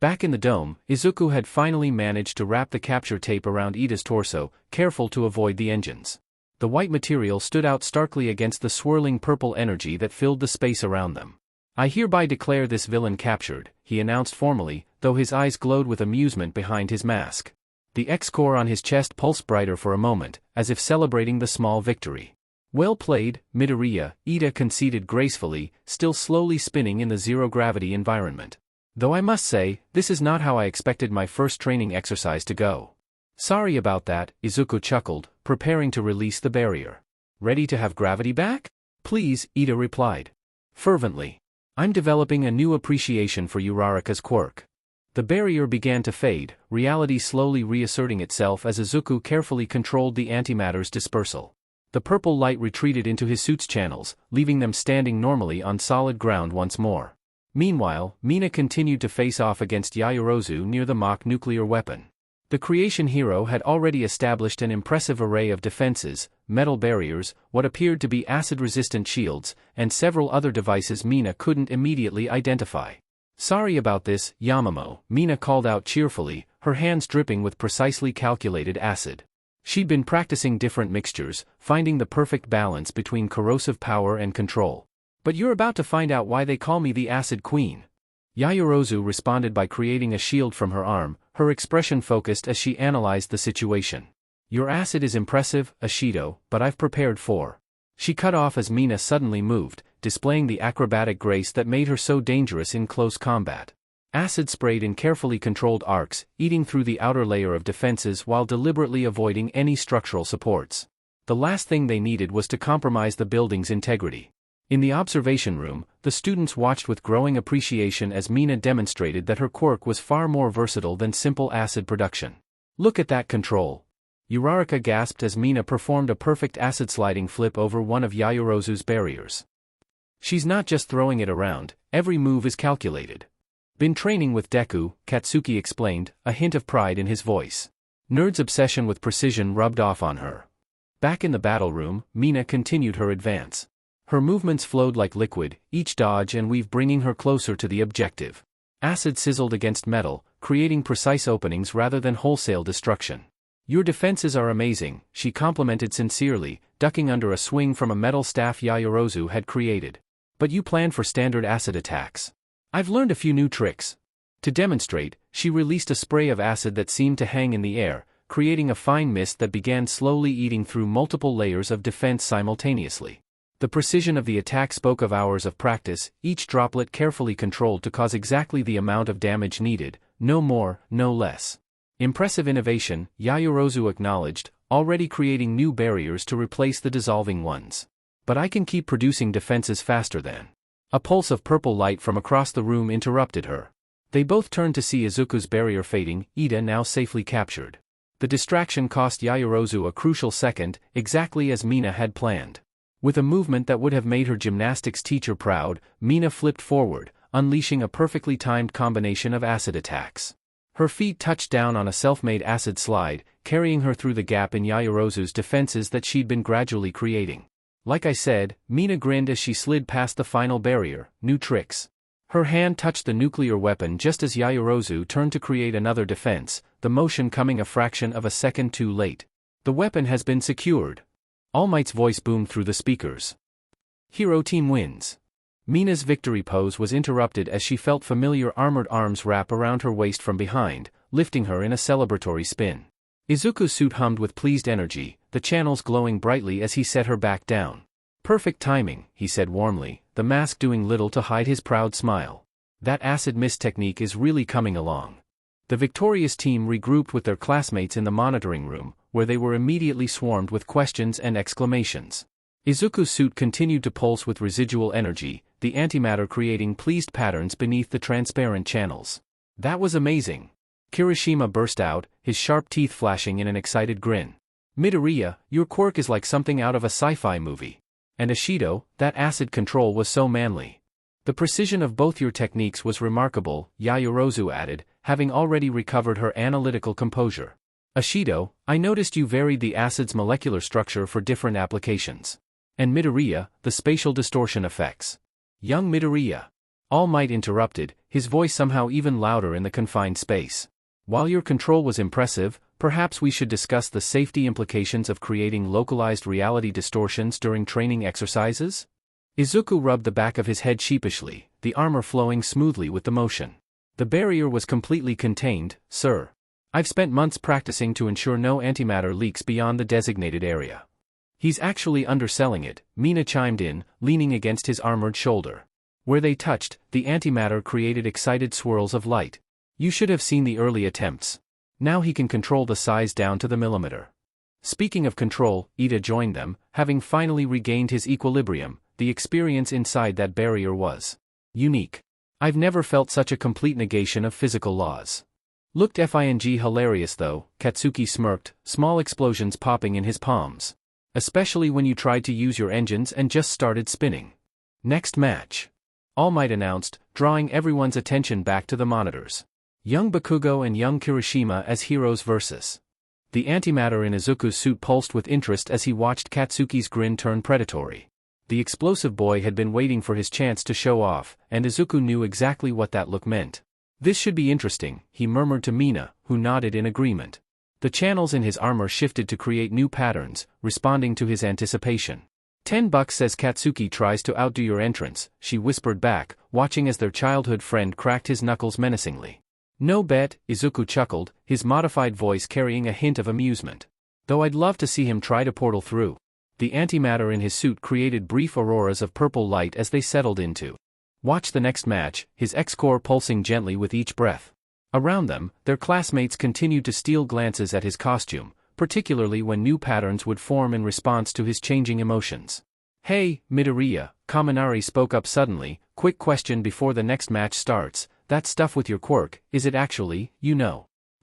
Back in the dome, Izuku had finally managed to wrap the capture tape around Ida's torso, careful to avoid the engines. The white material stood out starkly against the swirling purple energy that filled the space around them. I hereby declare this villain captured, he announced formally, though his eyes glowed with amusement behind his mask. The X-core on his chest pulsed brighter for a moment, as if celebrating the small victory. Well played, Midoriya, Ida conceded gracefully, still slowly spinning in the zero-gravity environment. Though I must say, this is not how I expected my first training exercise to go. Sorry about that, Izuku chuckled, preparing to release the barrier. Ready to have gravity back? Please, Ida replied. Fervently. I'm developing a new appreciation for Uraraka's quirk. The barrier began to fade, reality slowly reasserting itself as Izuku carefully controlled the antimatter's dispersal. The purple light retreated into his suit's channels, leaving them standing normally on solid ground once more. Meanwhile, Mina continued to face off against Yaoyorozu near the mock nuclear weapon. The creation hero had already established an impressive array of defenses, metal barriers, what appeared to be acid-resistant shields, and several other devices Mina couldn't immediately identify. Sorry about this, Yamamo, Mina called out cheerfully, her hands dripping with precisely calculated acid. She'd been practicing different mixtures, finding the perfect balance between corrosive power and control. But you're about to find out why they call me the Acid Queen. Yaoyorozu responded by creating a shield from her arm, her expression focused as she analyzed the situation. Your acid is impressive, Ashido, but I've prepared for. She cut off as Mina suddenly moved, displaying the acrobatic grace that made her so dangerous in close combat. Acid sprayed in carefully controlled arcs, eating through the outer layer of defenses while deliberately avoiding any structural supports. The last thing they needed was to compromise the building's integrity. In the observation room, the students watched with growing appreciation as Mina demonstrated that her quirk was far more versatile than simple acid production. Look at that control. Uraraka gasped as Mina performed a perfect acid sliding flip over one of Yaoyorozu's barriers. She's not just throwing it around, every move is calculated. Been training with Deku, Katsuki explained, a hint of pride in his voice. Nerd's obsession with precision rubbed off on her. Back in the battle room, Mina continued her advance. Her movements flowed like liquid, each dodge and weave bringing her closer to the objective. Acid sizzled against metal, creating precise openings rather than wholesale destruction. Your defenses are amazing, she complimented sincerely, ducking under a swing from a metal staff Yaoyorozu had created. But you plan for standard acid attacks. I've learned a few new tricks. To demonstrate, she released a spray of acid that seemed to hang in the air, creating a fine mist that began slowly eating through multiple layers of defense simultaneously. The precision of the attack spoke of hours of practice, each droplet carefully controlled to cause exactly the amount of damage needed, no more, no less. Impressive innovation, Yaoyorozu acknowledged, already creating new barriers to replace the dissolving ones. But I can keep producing defenses faster than. A pulse of purple light from across the room interrupted her. They both turned to see Izuku's barrier fading, Ida now safely captured. The distraction cost Yaoyorozu a crucial second, exactly as Mina had planned. With a movement that would have made her gymnastics teacher proud, Mina flipped forward, unleashing a perfectly timed combination of acid attacks. Her feet touched down on a self-made acid slide, carrying her through the gap in Yaoyorozu's defenses that she'd been gradually creating. Like I said, Mina grinned as she slid past the final barrier, new tricks. Her hand touched the nuclear weapon just as Yaoyorozu turned to create another defense, the motion coming a fraction of a second too late. The weapon has been secured. All Might's voice boomed through the speakers. Hero team wins. Mina's victory pose was interrupted as she felt familiar armored arms wrap around her waist from behind, lifting her in a celebratory spin. Izuku's suit hummed with pleased energy, the channels glowing brightly as he set her back down. Perfect timing, he said warmly, the mask doing little to hide his proud smile. That acid mist technique is really coming along. The victorious team regrouped with their classmates in the monitoring room, where they were immediately swarmed with questions and exclamations. Izuku's suit continued to pulse with residual energy, the antimatter creating pleased patterns beneath the transparent channels. That was amazing. Kirishima burst out, his sharp teeth flashing in an excited grin. Midoriya, your quirk is like something out of a sci-fi movie. And Ashido, that acid control was so manly. The precision of both your techniques was remarkable, Yaoyorozu added, having already recovered her analytical composure. Ashido, I noticed you varied the acid's molecular structure for different applications. And Midoriya, the spatial distortion effects. Young Midoriya. All Might interrupted, his voice somehow even louder in the confined space. While your control was impressive, perhaps we should discuss the safety implications of creating localized reality distortions during training exercises? Izuku rubbed the back of his head sheepishly, the armor flowing smoothly with the motion. The barrier was completely contained, sir. I've spent months practicing to ensure no antimatter leaks beyond the designated area. He's actually underselling it, Mina chimed in, leaning against his armored shoulder. Where they touched, the antimatter created excited swirls of light. You should have seen the early attempts. Now he can control the size down to the millimeter. Speaking of control, Ida joined them, having finally regained his equilibrium. The experience inside that barrier was unique. I've never felt such a complete negation of physical laws. Looked hilarious though, Katsuki smirked, small explosions popping in his palms. Especially when you tried to use your engines and just started spinning. Next match. All Might announced, drawing everyone's attention back to the monitors. Young Bakugo and young Kirishima as heroes versus. The antimatter in Izuku's suit pulsed with interest as he watched Katsuki's grin turn predatory. The explosive boy had been waiting for his chance to show off, and Izuku knew exactly what that look meant. This should be interesting, he murmured to Mina, who nodded in agreement. The channels in his armor shifted to create new patterns, responding to his anticipation. $10 says Katsuki tries to outdo your entrance, she whispered back, watching as their childhood friend cracked his knuckles menacingly. No bet, Izuku chuckled, his modified voice carrying a hint of amusement. Though I'd love to see him try to portal through. The antimatter in his suit created brief auroras of purple light as they settled into. Watch the next match, his X-core pulsing gently with each breath. Around them, their classmates continued to steal glances at his costume, particularly when new patterns would form in response to his changing emotions. Hey, Midoriya, Kaminari spoke up suddenly, quick question before the next match starts, that stuff with your quirk, is it actually,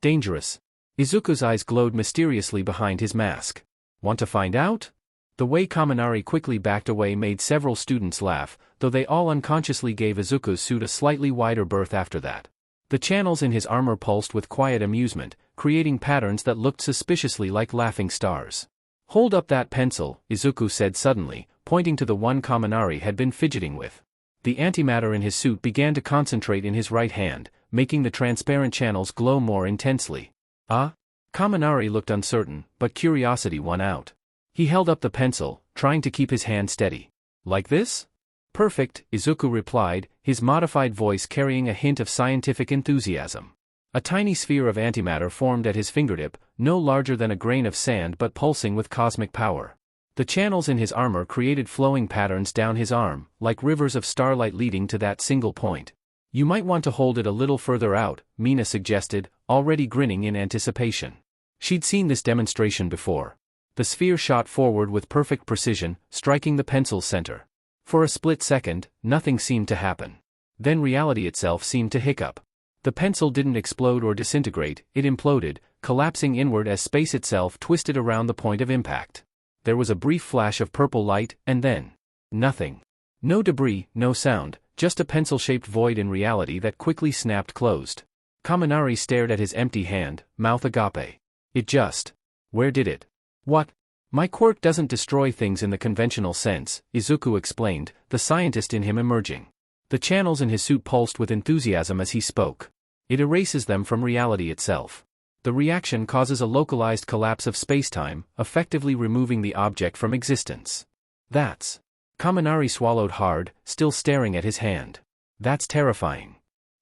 dangerous? Izuku's eyes glowed mysteriously behind his mask. Want to find out? The way Kaminari quickly backed away made several students laugh, though they all unconsciously gave Izuku's suit a slightly wider berth after that. The channels in his armor pulsed with quiet amusement, creating patterns that looked suspiciously like laughing stars. Hold up that pencil, Izuku said suddenly, pointing to the one Kaminari had been fidgeting with. The antimatter in his suit began to concentrate in his right hand, making the transparent channels glow more intensely. Ah? Kaminari looked uncertain, but curiosity won out. He held up the pencil, trying to keep his hand steady. Like this? Perfect, Izuku replied, his modified voice carrying a hint of scientific enthusiasm. A tiny sphere of antimatter formed at his fingertip, no larger than a grain of sand but pulsing with cosmic power. The channels in his armor created flowing patterns down his arm, like rivers of starlight leading to that single point. You might want to hold it a little further out, Mina suggested, already grinning in anticipation. She'd seen this demonstration before. The sphere shot forward with perfect precision, striking the pencil's center. For a split second, nothing seemed to happen. Then reality itself seemed to hiccup. The pencil didn't explode or disintegrate, it imploded, collapsing inward as space itself twisted around the point of impact. There was a brief flash of purple light, and then nothing. No debris, no sound, just a pencil-shaped void in reality that quickly snapped closed. Kaminari stared at his empty hand, mouth agape. It just. Where did it? What? My quirk doesn't destroy things in the conventional sense, Izuku explained, the scientist in him emerging. The channels in his suit pulsed with enthusiasm as he spoke. It erases them from reality itself. The reaction causes a localized collapse of spacetime, effectively removing the object from existence. That's. Kaminari swallowed hard, still staring at his hand. That's terrifying.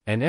And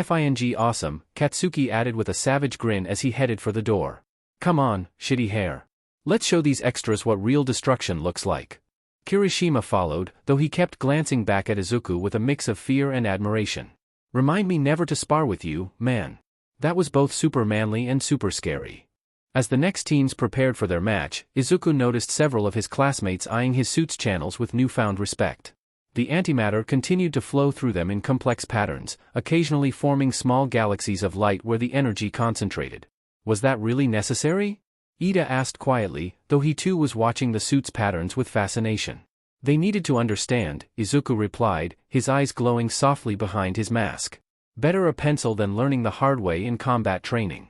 awesome, Katsuki added with a savage grin as he headed for the door. Come on, shitty hair. Let's show these extras what real destruction looks like. Kirishima followed, though he kept glancing back at Izuku with a mix of fear and admiration. Remind me never to spar with you, man. That was both super manly and super scary. As the next teams prepared for their match, Izuku noticed several of his classmates eyeing his suit's channels with newfound respect. The antimatter continued to flow through them in complex patterns, occasionally forming small galaxies of light where the energy concentrated. Was that really necessary? Ida asked quietly, though he too was watching the suit's patterns with fascination. They needed to understand, Izuku replied, his eyes glowing softly behind his mask. Better a pencil than learning the hard way in combat training.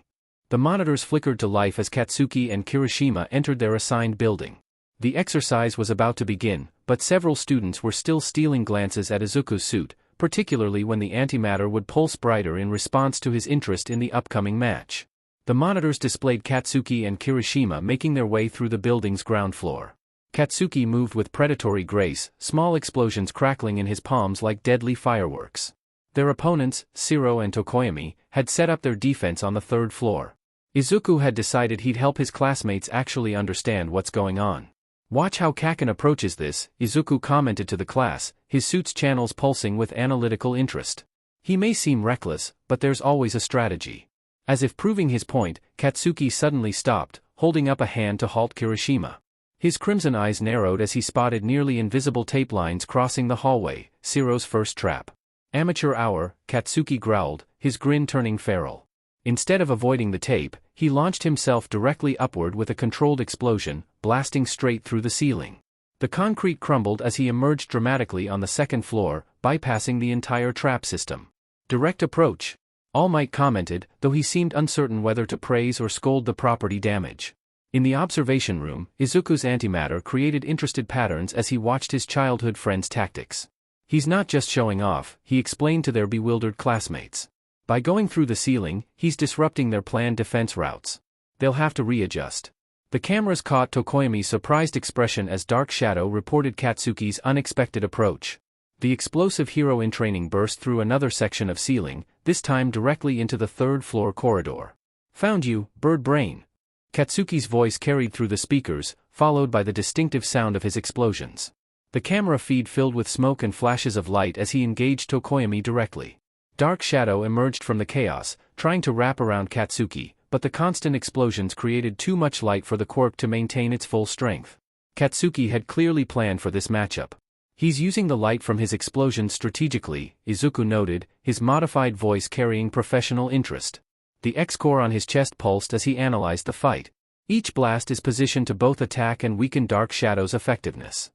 The monitors flickered to life as Katsuki and Kirishima entered their assigned building. The exercise was about to begin, but several students were still stealing glances at Izuku's suit, particularly when the antimatter would pulse brighter in response to his interest in the upcoming match. The monitors displayed Katsuki and Kirishima making their way through the building's ground floor. Katsuki moved with predatory grace, small explosions crackling in his palms like deadly fireworks. Their opponents, Shiro and Tokoyami, had set up their defense on the third floor. Izuku had decided he'd help his classmates actually understand what's going on. Watch how Kaken approaches this, Izuku commented to the class, his suit's channels pulsing with analytical interest. He may seem reckless, but there's always a strategy. As if proving his point, Katsuki suddenly stopped, holding up a hand to halt Kirishima. His crimson eyes narrowed as he spotted nearly invisible tape lines crossing the hallway, Shiro's first trap. Amateur hour, Katsuki growled, his grin turning feral. Instead of avoiding the tape, he launched himself directly upward with a controlled explosion, blasting straight through the ceiling. The concrete crumbled as he emerged dramatically on the second floor, bypassing the entire trap system. Direct approach. All Might commented, though he seemed uncertain whether to praise or scold the property damage. In the observation room, Izuku's antimatter created interested patterns as he watched his childhood friend's tactics. He's not just showing off, he explained to their bewildered classmates. By going through the ceiling, he's disrupting their planned defense routes. They'll have to readjust. The cameras caught Tokoyami's surprised expression as Dark Shadow reported Katsuki's unexpected approach. The explosive hero in training burst through another section of ceiling, this time directly into the third-floor corridor. Found you, bird brain. Katsuki's voice carried through the speakers, followed by the distinctive sound of his explosions. The camera feed filled with smoke and flashes of light as he engaged Tokoyami directly. Dark Shadow emerged from the chaos, trying to wrap around Katsuki, but the constant explosions created too much light for the Quirk to maintain its full strength. Katsuki had clearly planned for this matchup. He's using the light from his explosions strategically, Izuku noted, his modified voice carrying professional interest. The X-core on his chest pulsed as he analyzed the fight. Each blast is positioned to both attack and weaken Dark Shadow's effectiveness.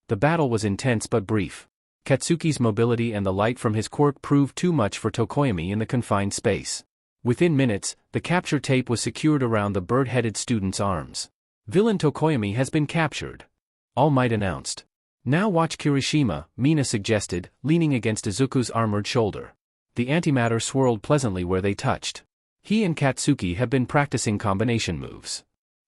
The battle was intense but brief. Katsuki's mobility and the light from his quirk proved too much for Tokoyami in the confined space. Within minutes, the capture tape was secured around the bird-headed student's arms. Villain Tokoyami has been captured. All Might announced. Now watch Kirishima, Mina suggested, leaning against Izuku's armored shoulder. The antimatter swirled pleasantly where they touched. He and Katsuki have been practicing combination moves.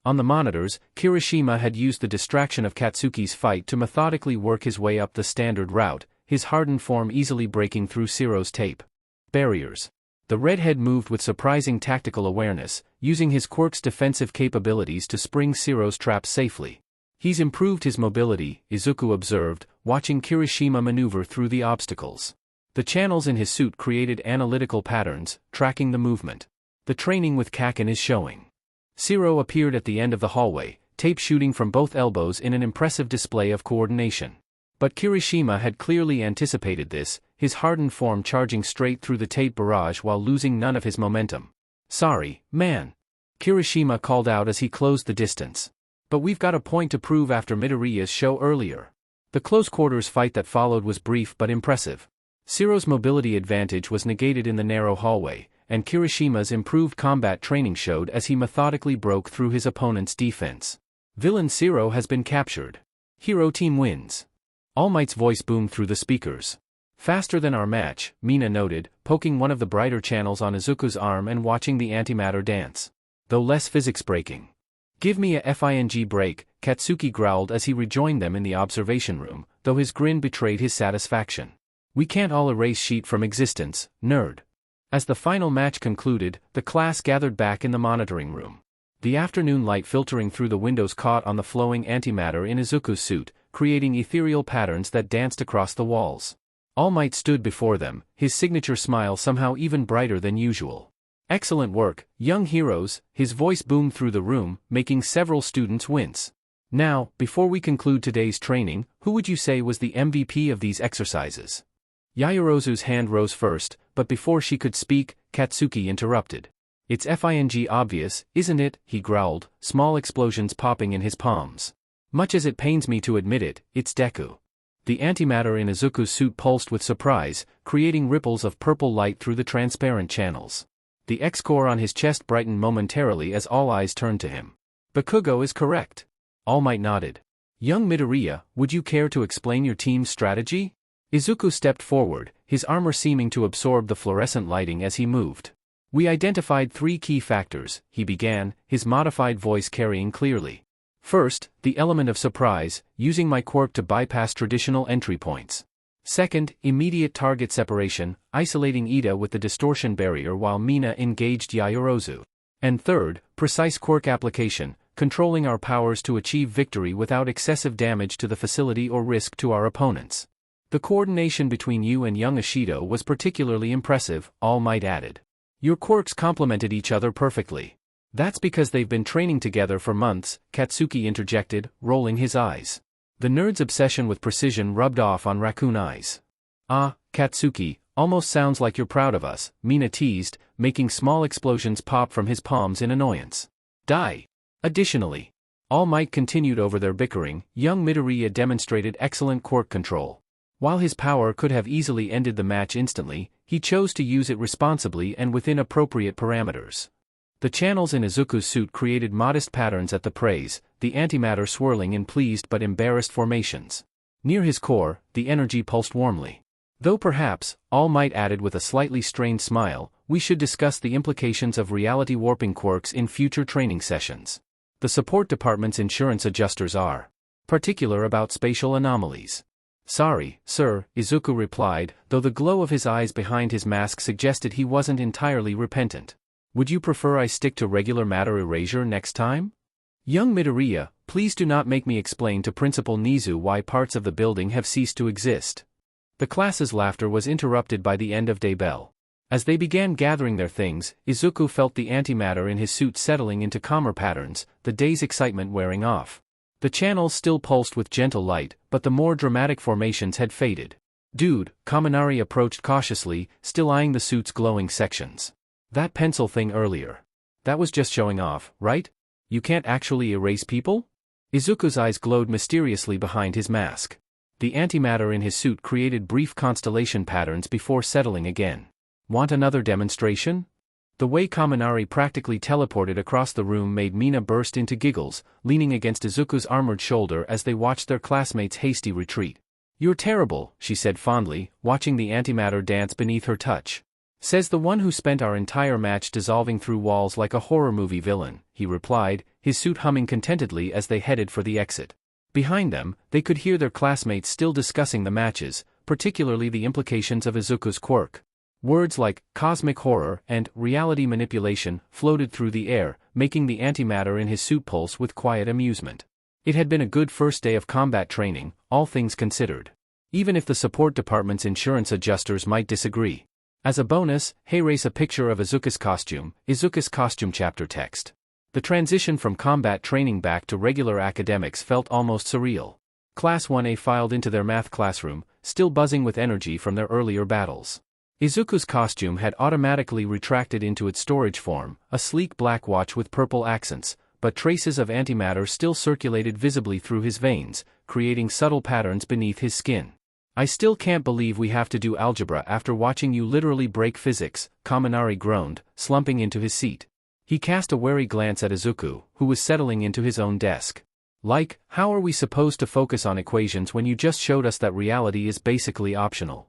On the monitors, Kirishima had used the distraction of Katsuki's fight to methodically work his way up the standard route, his hardened form easily breaking through Shiro's tape barriers. The redhead moved with surprising tactical awareness, using his quirk's defensive capabilities to spring Shiro's traps safely. He's improved his mobility, Izuku observed, watching Kirishima maneuver through the obstacles. The channels in his suit created analytical patterns, tracking the movement. The training with Kaken is showing. Shiro appeared at the end of the hallway, tape shooting from both elbows in an impressive display of coordination. But Kirishima had clearly anticipated this, his hardened form charging straight through the tape barrage while losing none of his momentum. Sorry, man. Kirishima called out as he closed the distance. But we've got a point to prove after Midoriya's show earlier. The close-quarters fight that followed was brief but impressive. Shiro's mobility advantage was negated in the narrow hallway, and Kirishima's improved combat training showed as he methodically broke through his opponent's defense. Villain Shiro has been captured. Hero team wins. All Might's voice boomed through the speakers. Faster than our match, Mina noted, poking one of the brighter channels on Izuku's arm and watching the antimatter dance. Though less physics-breaking. Give me a FING break, Katsuki growled as he rejoined them in the observation room, though his grin betrayed his satisfaction. We can't all erase sheet from existence, nerd. As the final match concluded, the class gathered back in the monitoring room. The afternoon light filtering through the windows caught on the flowing antimatter in Izuku's suit, creating ethereal patterns that danced across the walls. All Might stood before them, his signature smile somehow even brighter than usual. Excellent work, young heroes, his voice boomed through the room, making several students wince. Now, before we conclude today's training, who would you say was the MVP of these exercises? Yaoyorozu's hand rose first, but before she could speak, Katsuki interrupted. It's FING obvious, isn't it? He growled, small explosions popping in his palms. Much as it pains me to admit it, it's Deku. The antimatter in Izuku's suit pulsed with surprise, creating ripples of purple light through the transparent channels. The X-core on his chest brightened momentarily as all eyes turned to him. Bakugo is correct. All Might nodded. Young Midoriya, would you care to explain your team's strategy? Izuku stepped forward, his armor seeming to absorb the fluorescent lighting as he moved. We identified 3 key factors, he began, his modified voice carrying clearly. First, the element of surprise, using my quirk to bypass traditional entry points. Second, immediate target separation, isolating Ida with the distortion barrier while Mina engaged Yaoyorozu. And third, precise quirk application, controlling our powers to achieve victory without excessive damage to the facility or risk to our opponents. The coordination between you and young Ishido was particularly impressive, All Might added. Your quirks complemented each other perfectly. That's because they've been training together for months, Katsuki interjected, rolling his eyes. The nerd's obsession with precision rubbed off on raccoon eyes. Ah, Katsuki, almost sounds like you're proud of us, Mina teased, making small explosions pop from his palms in annoyance. Die. Additionally, All Might continued over their bickering, young Midoriya demonstrated excellent quirk control. While his power could have easily ended the match instantly, he chose to use it responsibly and within appropriate parameters. The channels in Izuku's suit created modest patterns at the praise, the antimatter swirling in pleased but embarrassed formations. Near his core, the energy pulsed warmly. Though perhaps, All Might added with a slightly strained smile, we should discuss the implications of reality warping quirks in future training sessions. The support department's insurance adjusters are particular about spatial anomalies. Sorry, sir, Izuku replied, though the glow of his eyes behind his mask suggested he wasn't entirely repentant. Would you prefer I stick to regular matter erasure next time? Young Midoriya, please do not make me explain to Principal Nizu why parts of the building have ceased to exist. The class's laughter was interrupted by the end of day bell. As they began gathering their things, Izuku felt the antimatter in his suit settling into calmer patterns, the day's excitement wearing off. The channels still pulsed with gentle light, but the more dramatic formations had faded. Dude, Kaminari approached cautiously, still eyeing the suit's glowing sections. That pencil thing earlier. That was just showing off, right? You can't actually erase people? Izuku's eyes glowed mysteriously behind his mask. The antimatter in his suit created brief constellation patterns before settling again. Want another demonstration? The way Kaminari practically teleported across the room made Mina burst into giggles, leaning against Izuku's armored shoulder as they watched their classmates' hasty retreat. You're terrible, she said fondly, watching the antimatter dance beneath her touch. Says the one who spent our entire match dissolving through walls like a horror movie villain, he replied, his suit humming contentedly as they headed for the exit. Behind them, they could hear their classmates still discussing the matches, particularly the implications of Izuku's quirk. Words like cosmic horror and reality manipulation floated through the air, making the antimatter in his suit pulse with quiet amusement. It had been a good first day of combat training, all things considered. Even if the support department's insurance adjusters might disagree. As a bonus, race a picture of Izuku's costume chapter text. The transition from combat training back to regular academics felt almost surreal. Class 1A filed into their math classroom, still buzzing with energy from their earlier battles. Izuku's costume had automatically retracted into its storage form, a sleek black watch with purple accents, but traces of antimatter still circulated visibly through his veins, creating subtle patterns beneath his skin. I still can't believe we have to do algebra after watching you literally break physics, Kaminari groaned, slumping into his seat. He cast a wary glance at Izuku, who was settling into his own desk. Like, how are we supposed to focus on equations when you just showed us that reality is basically optional?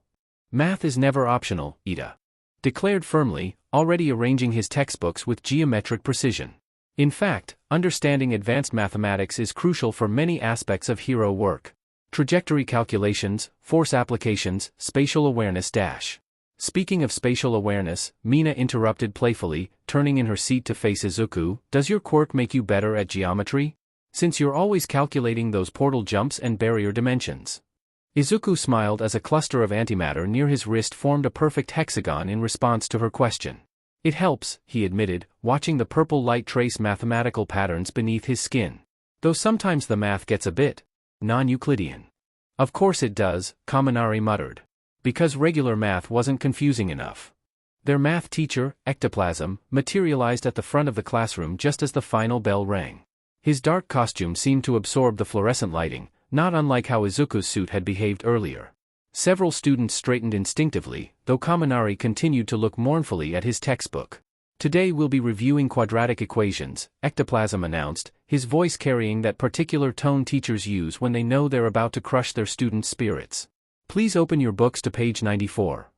Math is never optional, Ida declared firmly, already arranging his textbooks with geometric precision. In fact, understanding advanced mathematics is crucial for many aspects of hero work. Trajectory calculations, force applications, spatial awareness. Speaking of spatial awareness, Mina interrupted playfully, turning in her seat to face Izuku, does your quirk make you better at geometry? Since you're always calculating those portal jumps and barrier dimensions. Izuku smiled as a cluster of antimatter near his wrist formed a perfect hexagon in response to her question. It helps, he admitted, watching the purple light trace mathematical patterns beneath his skin. Though sometimes the math gets a bit non-Euclidean. Of course it does, Kaminari muttered. Because regular math wasn't confusing enough. Their math teacher, Ectoplasm, materialized at the front of the classroom just as the final bell rang. His dark costume seemed to absorb the fluorescent lighting, not unlike how Izuku's suit had behaved earlier. Several students straightened instinctively, though Kaminari continued to look mournfully at his textbook. Today we'll be reviewing quadratic equations, Ectoplasm announced, his voice carrying that particular tone teachers use when they know they're about to crush their students' spirits. Please open your books to page 94.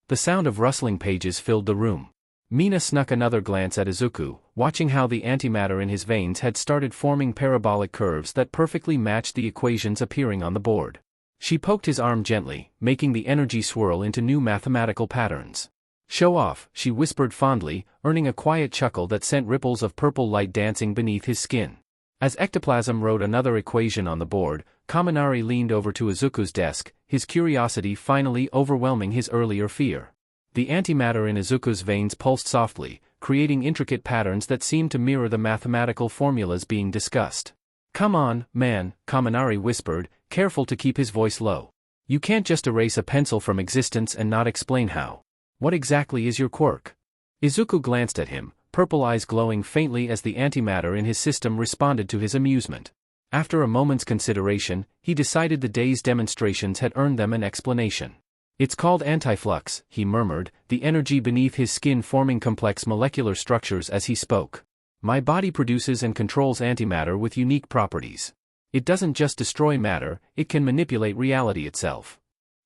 The sound of rustling pages filled the room. Mina snuck another glance at Izuku, watching how the antimatter in his veins had started forming parabolic curves that perfectly matched the equations appearing on the board. She poked his arm gently, making the energy swirl into new mathematical patterns. Show off, she whispered fondly, earning a quiet chuckle that sent ripples of purple light dancing beneath his skin. As Ectoplasm wrote another equation on the board, Kaminari leaned over to Izuku's desk, his curiosity finally overwhelming his earlier fear. The antimatter in Izuku's veins pulsed softly, creating intricate patterns that seemed to mirror the mathematical formulas being discussed. Come on, man, Kaminari whispered, careful to keep his voice low. You can't just erase a pencil from existence and not explain how. What exactly is your quirk? Izuku glanced at him, purple eyes glowing faintly as the antimatter in his system responded to his amusement. After a moment's consideration, he decided the day's demonstrations had earned them an explanation. It's called antiflux, he murmured, the energy beneath his skin forming complex molecular structures as he spoke. My body produces and controls antimatter with unique properties. It doesn't just destroy matter, it can manipulate reality itself.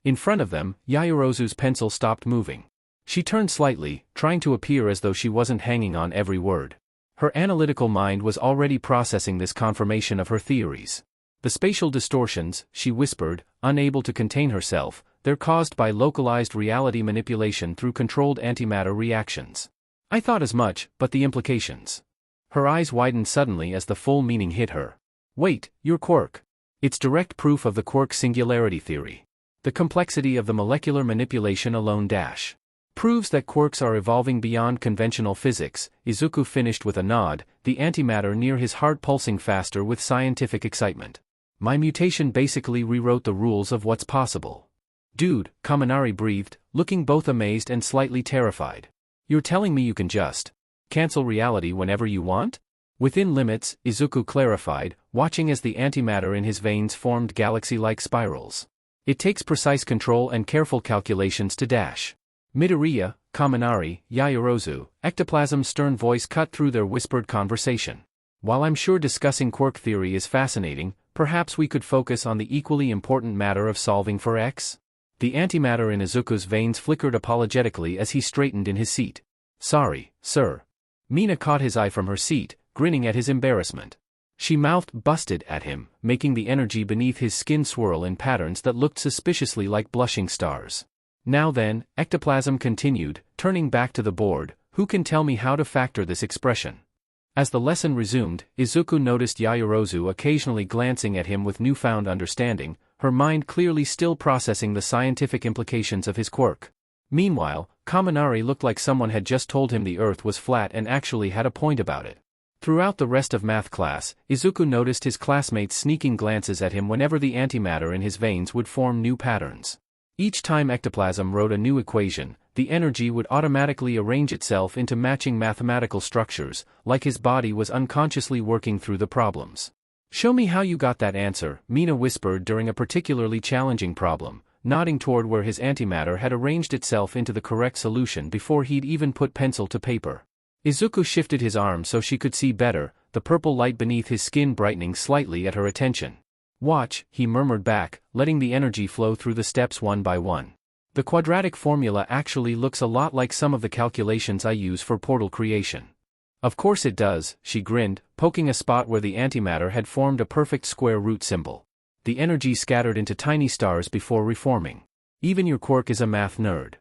In front of them, Yaoyorozu's pencil stopped moving. She turned slightly, trying to appear as though she wasn't hanging on every word. Her analytical mind was already processing this confirmation of her theories. The spatial distortions, she whispered, unable to contain herself, they're caused by localized reality manipulation through controlled antimatter reactions. I thought as much, but the implications. Her eyes widened suddenly as the full meaning hit her. Wait, your quirk. It's direct proof of the quirk singularity theory. The complexity of the molecular manipulation alone proves that quirks are evolving beyond conventional physics. Izuku finished with a nod, the antimatter near his heart pulsing faster with scientific excitement. My mutation basically rewrote the rules of what's possible. Dude, Kaminari breathed, looking both amazed and slightly terrified. You're telling me you can just cancel reality whenever you want? Within limits, Izuku clarified, watching as the antimatter in his veins formed galaxy-like spirals. It takes precise control and careful calculations to Midoriya, Kaminari, Yaoyorozu, Ectoplasm's stern voice cut through their whispered conversation. While I'm sure discussing quirk theory is fascinating, perhaps we could focus on the equally important matter of solving for X? The antimatter in Izuku's veins flickered apologetically as he straightened in his seat. Sorry, sir. Mina caught his eye from her seat, grinning at his embarrassment. She mouthed busted at him, making the energy beneath his skin swirl in patterns that looked suspiciously like blushing stars. Now then, Ectoplasm continued, turning back to the board, who can tell me how to factor this expression? As the lesson resumed, Izuku noticed Yaoyorozu occasionally glancing at him with newfound understanding, her mind clearly still processing the scientific implications of his quirk. Meanwhile, Kaminari looked like someone had just told him the earth was flat and actually had a point about it. Throughout the rest of math class, Izuku noticed his classmates sneaking glances at him whenever the antimatter in his veins would form new patterns. Each time Ectoplasm wrote a new equation, the energy would automatically arrange itself into matching mathematical structures, like his body was unconsciously working through the problems. Show me how you got that answer, Mina whispered during a particularly challenging problem, nodding toward where his antimatter had arranged itself into the correct solution before he'd even put pencil to paper. Izuku shifted his arm so she could see better, the purple light beneath his skin brightening slightly at her attention. Watch, he murmured back, letting the energy flow through the steps one by one. The quadratic formula actually looks a lot like some of the calculations I use for portal creation. Of course it does, she grinned, poking a spot where the antimatter had formed a perfect square root symbol. The energy scattered into tiny stars before reforming. Even your quirk is a math nerd.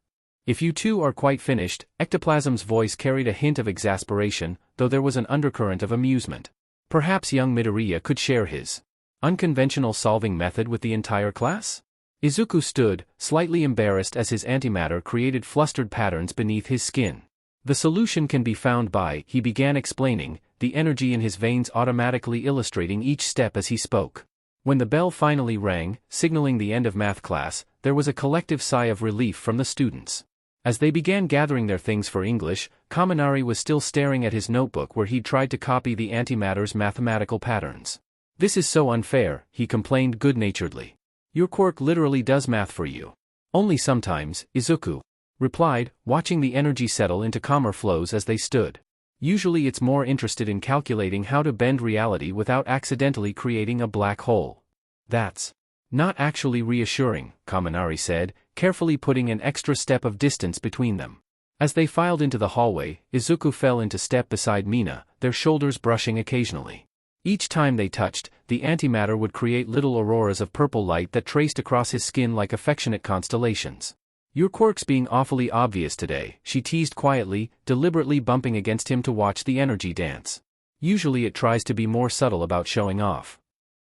If you two are quite finished, Ectoplasm's voice carried a hint of exasperation, though there was an undercurrent of amusement. Perhaps young Midoriya could share his unconventional solving method with the entire class? Izuku stood, slightly embarrassed as his antimatter created flustered patterns beneath his skin. The solution can be found by, he began explaining, the energy in his veins automatically illustrating each step as he spoke. When the bell finally rang, signaling the end of math class, there was a collective sigh of relief from the students. As they began gathering their things for English, Kaminari was still staring at his notebook where he'd tried to copy the antimatter's mathematical patterns. This is so unfair, he complained good-naturedly. Your Quirk literally does math for you. Only sometimes, Izuku replied, watching the energy settle into calmer flows as they stood. Usually it's more interested in calculating how to bend reality without accidentally creating a black hole. That's not actually reassuring, Kaminari said, carefully putting an extra step of distance between them. As they filed into the hallway, Izuku fell into step beside Mina, their shoulders brushing occasionally. Each time they touched, the antimatter would create little auroras of purple light that traced across his skin like affectionate constellations. Your Quirk's being awfully obvious today, she teased quietly, deliberately bumping against him to watch the energy dance. Usually it tries to be more subtle about showing off.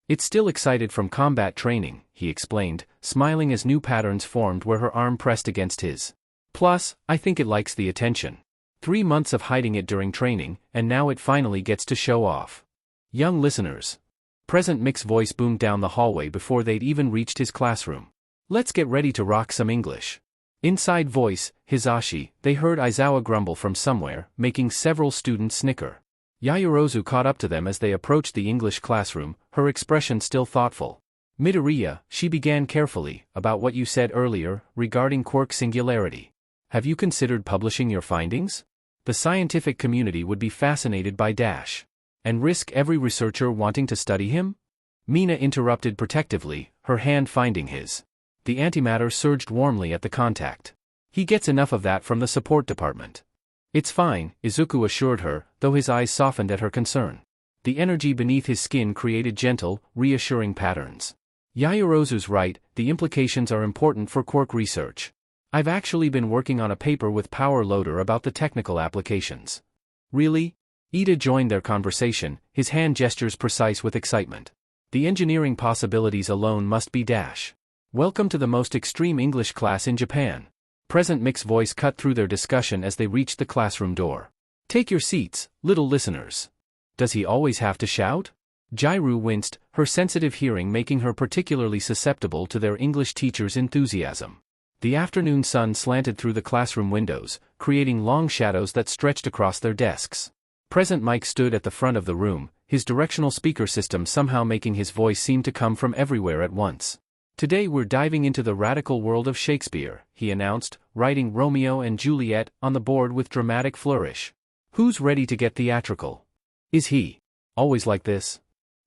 It's still excited from combat training, he explained, smiling as new patterns formed where her arm pressed against his. Plus, I think it likes the attention. 3 months of hiding it during training, and now it finally gets to show off. Young listeners. Present Mick's voice boomed down the hallway before they'd even reached his classroom. Let's get ready to rock some English. Inside voice, Hisashi, they heard Aizawa grumble from somewhere, making several students snicker. Yaoyorozu caught up to them as they approached the English classroom, her expression still thoughtful. Midoriya, she began carefully, about what you said earlier, regarding Quirk singularity. Have you considered publishing your findings? The scientific community would be fascinated by Dash. And risk every researcher wanting to study him? Mina interrupted protectively, her hand finding his. The antimatter surged warmly at the contact. He gets enough of that from the support department. It's fine, Izuku assured her, though his eyes softened at her concern. The energy beneath his skin created gentle, reassuring patterns. Yaoyorozu's right, the implications are important for Quirk research. I've actually been working on a paper with Power Loader about the technical applications. Really? Ida joined their conversation, his hand gestures precise with excitement. The engineering possibilities alone must be Dash. Welcome to the most extreme English class in Japan. Present Mick's voice cut through their discussion as they reached the classroom door. Take your seats, little listeners. Does he always have to shout? Jairu winced, her sensitive hearing making her particularly susceptible to their English teacher's enthusiasm. The afternoon sun slanted through the classroom windows, creating long shadows that stretched across their desks. Present Mike stood at the front of the room, his directional speaker system somehow making his voice seem to come from everywhere at once. Today we're diving into the radical world of Shakespeare, he announced, writing Romeo and Juliet on the board with dramatic flourish. Who's ready to get theatrical? Is he always like this?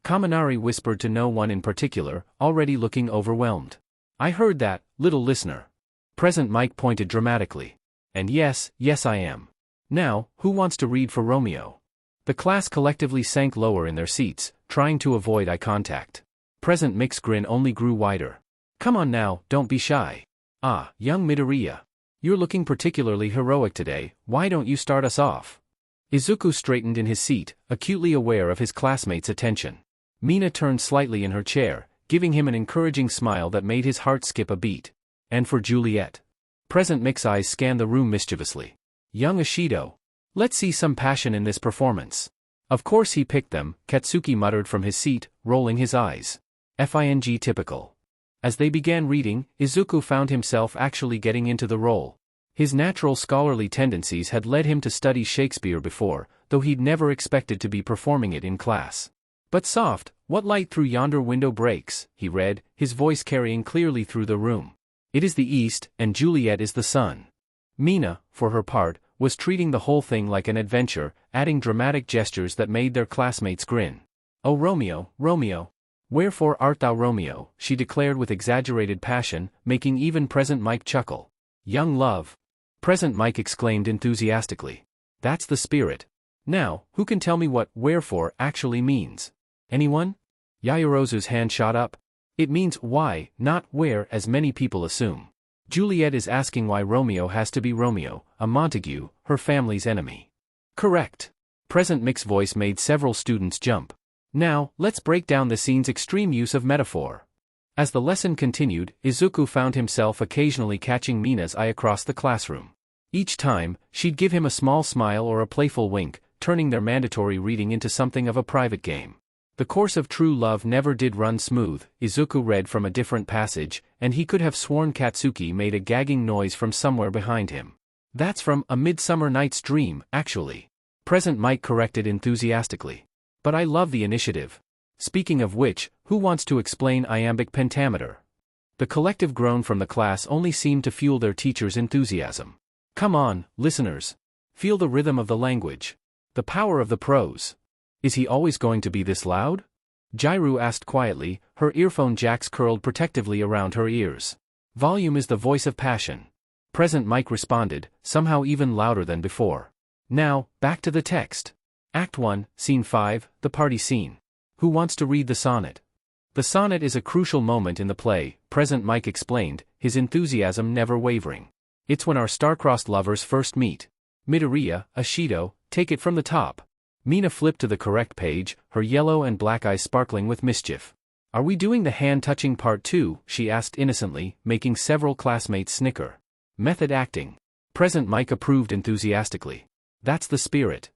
Kaminari whispered to no one in particular, already looking overwhelmed. I heard that, little listener. Present Mike pointed dramatically. And yes, I am. Now, who wants to read for Romeo? The class collectively sank lower in their seats, trying to avoid eye contact. Present Mick's grin only grew wider. Come on now, don't be shy. Ah, young Midoriya. You're looking particularly heroic today, why don't you start us off? Izuku straightened in his seat, acutely aware of his classmates' attention. Mina turned slightly in her chair, giving him an encouraging smile that made his heart skip a beat. And for Juliet. Present Mick's eyes scanned the room mischievously. Young Ishido. Let's see some passion in this performance. Of course he picked them, Katsuki muttered from his seat, rolling his eyes. Fing typical. As they began reading, Izuku found himself actually getting into the role. His natural scholarly tendencies had led him to study Shakespeare before, though he'd never expected to be performing it in class. But soft, what light through yonder window breaks, he read, his voice carrying clearly through the room. It is the east, and Juliet is the sun. Mina, for her part, was treating the whole thing like an adventure, adding dramatic gestures that made their classmates grin. Oh Romeo, Romeo. Wherefore art thou Romeo, she declared with exaggerated passion, making even Present Mike chuckle. Young love. Present Mike exclaimed enthusiastically. That's the spirit. Now, who can tell me what wherefore actually means? Anyone? Yaoyorozu's hand shot up. It means why, not where, as many people assume. Juliet is asking why Romeo has to be Romeo, a Montague, her family's enemy. Correct. Present Mick's voice made several students jump. Now, let's break down the scene's extreme use of metaphor. As the lesson continued, Izuku found himself occasionally catching Mina's eye across the classroom. Each time, she'd give him a small smile or a playful wink, turning their mandatory reading into something of a private game. The course of true love never did run smooth. Izuku read from a different passage, and he could have sworn Katsuki made a gagging noise from somewhere behind him. That's from A Midsummer Night's Dream, actually. Present Mike corrected enthusiastically. But I love the initiative. Speaking of which, who wants to explain iambic pentameter? The collective groan from the class only seemed to fuel their teacher's enthusiasm. Come on, listeners. Feel the rhythm of the language. The power of the prose. Is he always going to be this loud? Jairu asked quietly, her earphone jacks curled protectively around her ears. Volume is the voice of passion. Present Mike responded, somehow even louder than before. Now, back to the text. Act 1, Scene 5, the party scene. Who wants to read the sonnet? The sonnet is a crucial moment in the play, Present Mike explained, his enthusiasm never wavering. It's when our star-crossed lovers first meet. Midoriya, Ashido, take it from the top. Mina flipped to the correct page, her yellow and black eyes sparkling with mischief. Are we doing the hand-touching part too? She asked innocently, making several classmates snicker. Method acting. Present Mike approved enthusiastically. That's the spirit.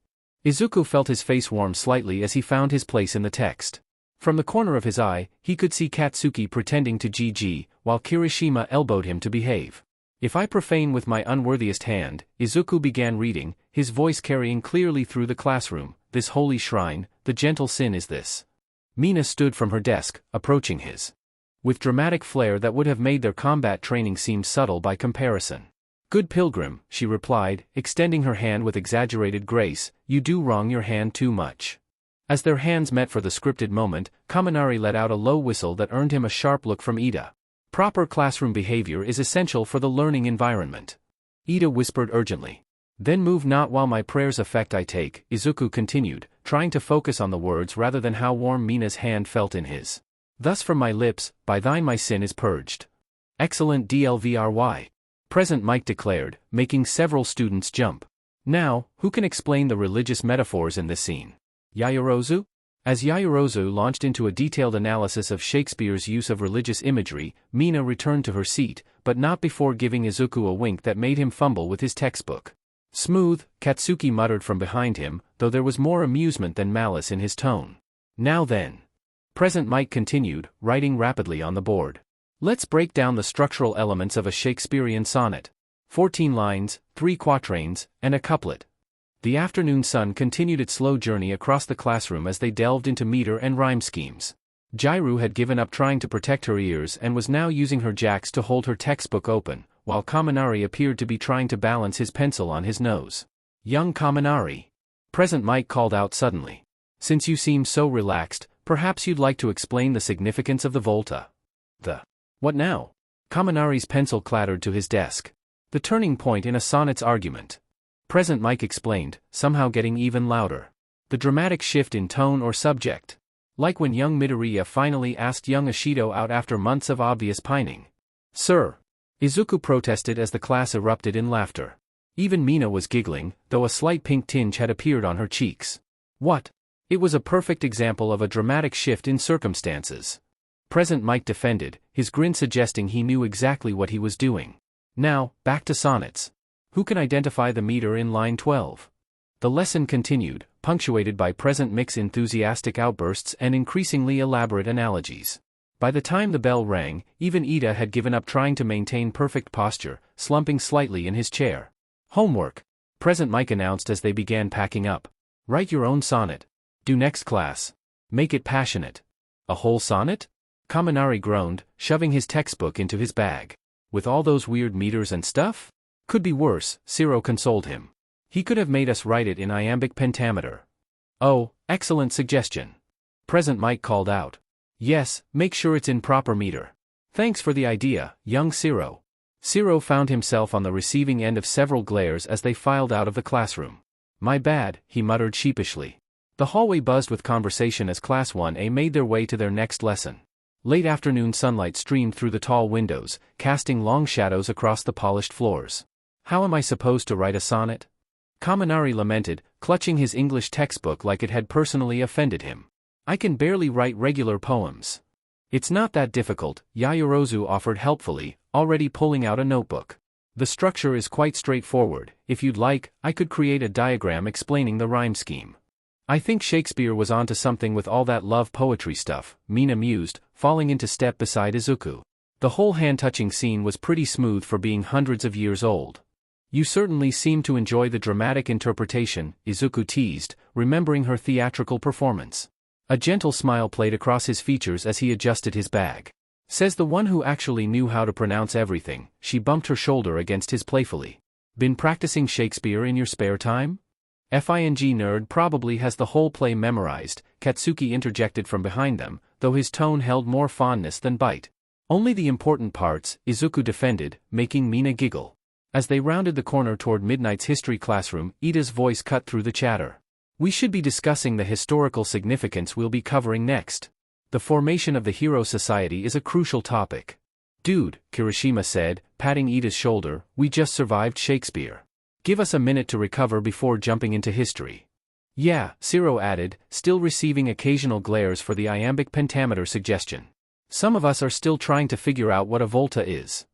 Izuku felt his face warm slightly as he found his place in the text. From the corner of his eye, he could see Katsuki pretending to GG, while Kirishima elbowed him to behave. If I profane with my unworthiest hand, Izuku began reading, his voice carrying clearly through the classroom, this holy shrine, the gentle sin is this. Mina stood from her desk, approaching his. With dramatic flair that would have made their combat training seem subtle by comparison. Good pilgrim, she replied, extending her hand with exaggerated grace, you do wrong your hand too much. As their hands met for the scripted moment, Kaminari let out a low whistle that earned him a sharp look from Ida. Proper classroom behavior is essential for the learning environment. Ida whispered urgently. Then move not while my prayers effect I take, Izuku continued, trying to focus on the words rather than how warm Mina's hand felt in his. Thus from my lips, by thine my sin is purged. Excellent DLVRY. Present Mike declared, making several students jump. Now, who can explain the religious metaphors in this scene? Yaoyorozu? As Yaoyorozu launched into a detailed analysis of Shakespeare's use of religious imagery, Mina returned to her seat, but not before giving Izuku a wink that made him fumble with his textbook. Smooth, Katsuki muttered from behind him, though there was more amusement than malice in his tone. Now then. Present Mike continued, writing rapidly on the board. Let's break down the structural elements of a Shakespearean sonnet. 14 lines, 3 quatrains, and a couplet. The afternoon sun continued its slow journey across the classroom as they delved into meter and rhyme schemes. Jairu had given up trying to protect her ears and was now using her jacks to hold her textbook open, while Kaminari appeared to be trying to balance his pencil on his nose. Young Kaminari. Present Mike called out suddenly. Since you seem so relaxed, perhaps you'd like to explain the significance of the volta. What now? Kaminari's pencil clattered to his desk. The turning point in a sonnet's argument. Present Mike explained, somehow getting even louder. The dramatic shift in tone or subject. Like when young Midoriya finally asked young Ashido out after months of obvious pining. Sir. Izuku protested as the class erupted in laughter. Even Mina was giggling, though a slight pink tinge had appeared on her cheeks. What? It was a perfect example of a dramatic shift in circumstances. Present Mike defended, his grin suggesting he knew exactly what he was doing. Now, back to sonnets. Who can identify the meter in line 12? The lesson continued, punctuated by Present Mike's enthusiastic outbursts and increasingly elaborate analogies. By the time the bell rang, even Ida had given up trying to maintain perfect posture, slumping slightly in his chair. Homework. Present Mike announced as they began packing up. Write your own sonnet. Due next class. Make it passionate. A whole sonnet? Kaminari groaned, shoving his textbook into his bag. With all those weird meters and stuff? Could be worse, Ciro consoled him. He could have made us write it in iambic pentameter. Oh, excellent suggestion. Present Mike called out. Yes, make sure it's in proper meter. Thanks for the idea, young Ciro. Ciro found himself on the receiving end of several glares as they filed out of the classroom. My bad, he muttered sheepishly. The hallway buzzed with conversation as Class 1A made their way to their next lesson. Late afternoon sunlight streamed through the tall windows, casting long shadows across the polished floors. How am I supposed to write a sonnet? Kaminari lamented, clutching his English textbook like it had personally offended him. I can barely write regular poems. It's not that difficult, Yaoyorozu offered helpfully, already pulling out a notebook. The structure is quite straightforward. If you'd like, I could create a diagram explaining the rhyme scheme. I think Shakespeare was onto something with all that love poetry stuff, Mina mused, falling into step beside Izuku. The whole hand-touching scene was pretty smooth for being hundreds of years old. You certainly seem to enjoy the dramatic interpretation, Izuku teased, remembering her theatrical performance. A gentle smile played across his features as he adjusted his bag. Says the one who actually knew how to pronounce everything. She bumped her shoulder against his playfully. Been practicing Shakespeare in your spare time? FING nerd probably has the whole play memorized, Katsuki interjected from behind them, though his tone held more fondness than bite. Only the important parts, Izuku defended, making Mina giggle. As they rounded the corner toward Midnight's history classroom, Ida's voice cut through the chatter. We should be discussing the historical significance we'll be covering next. The formation of the Hero Society is a crucial topic. Dude, Kirishima said, patting Ida's shoulder, we just survived Shakespeare. Give us a minute to recover before jumping into history. Yeah, Ciro added, still receiving occasional glares for the iambic pentameter suggestion. Some of us are still trying to figure out what a volta is.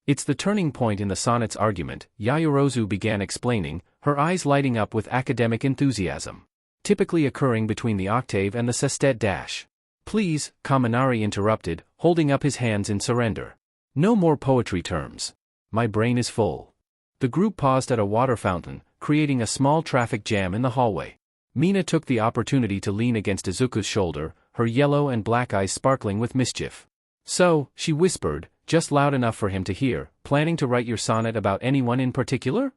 It's the turning point in the sonnet's argument, Yaoyorozu began explaining, her eyes lighting up with academic enthusiasm. Typically occurring between the octave and the sestet dash. Please, Kaminari interrupted, holding up his hands in surrender. No more poetry terms. My brain is full. The group paused at a water fountain, creating a small traffic jam in the hallway. Mina took the opportunity to lean against Izuku's shoulder, her yellow and black eyes sparkling with mischief. So, she whispered, just loud enough for him to hear, planning to write your sonnet about anyone in particular?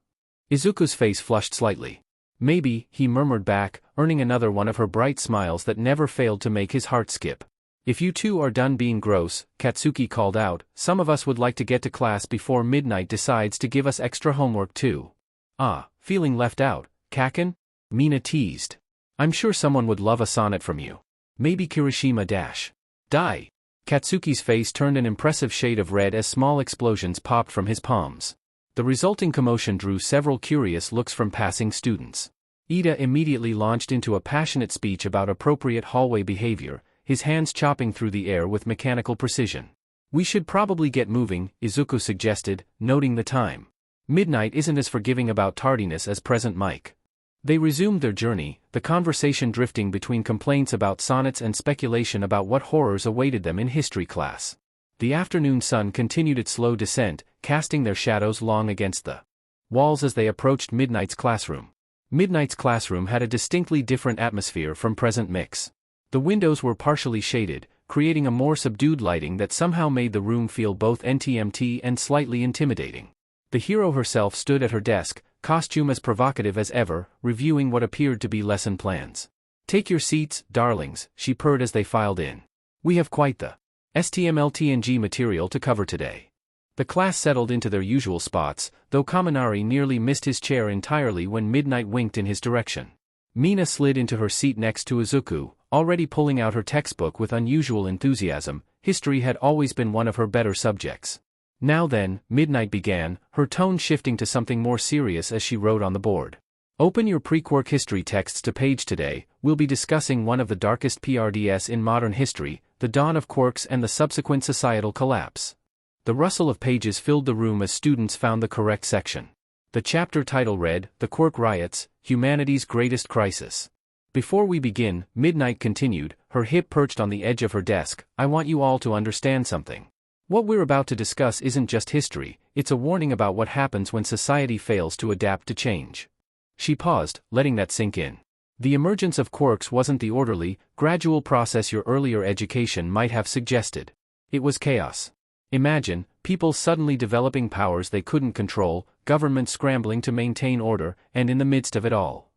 Izuku's face flushed slightly. Maybe, he murmured back, earning another one of her bright smiles that never failed to make his heart skip. If you two are done being gross, Katsuki called out, some of us would like to get to class before Midnight decides to give us extra homework too. Ah, feeling left out, Kaken? Mina teased. I'm sure someone would love a sonnet from you. Maybe Kirishima dash. Die. Katsuki's face turned an impressive shade of red as small explosions popped from his palms. The resulting commotion drew several curious looks from passing students. Ida immediately launched into a passionate speech about appropriate hallway behavior, his hands chopping through the air with mechanical precision. We should probably get moving, Izuku suggested, noting the time. Midnight isn't as forgiving about tardiness as present Mike. They resumed their journey, the conversation drifting between complaints about sonnets and speculation about what horrors awaited them in history class. The afternoon sun continued its slow descent, casting their shadows long against the walls as they approached Midnight's classroom. Midnight's classroom had a distinctly different atmosphere from present Mix. The windows were partially shaded, creating a more subdued lighting that somehow made the room feel both NTMT and slightly intimidating. The hero herself stood at her desk, costume as provocative as ever, reviewing what appeared to be lesson plans. Take your seats, darlings, she purred as they filed in. We have quite the STMLTNG material to cover today. The class settled into their usual spots, though Kaminari nearly missed his chair entirely when Midnight winked in his direction. Mina slid into her seat next to Izuku, already pulling out her textbook with unusual enthusiasm. History had always been one of her better subjects. Now then, Midnight began, her tone shifting to something more serious as she wrote on the board. Open your pre-Quirk history texts to page today. We'll be discussing one of the darkest PRDS in modern history, the dawn of Quirks and the subsequent societal collapse. The rustle of pages filled the room as students found the correct section. The chapter title read, The Quirk Riots, Humanity's Greatest Crisis. Before we begin, Midnight continued, her hip perched on the edge of her desk, I want you all to understand something. What we're about to discuss isn't just history, it's a warning about what happens when society fails to adapt to change. She paused, letting that sink in. The emergence of quirks wasn't the orderly, gradual process your earlier education might have suggested. It was chaos. Imagine, people suddenly developing powers they couldn't control, governments scrambling to maintain order, and in the midst of it all.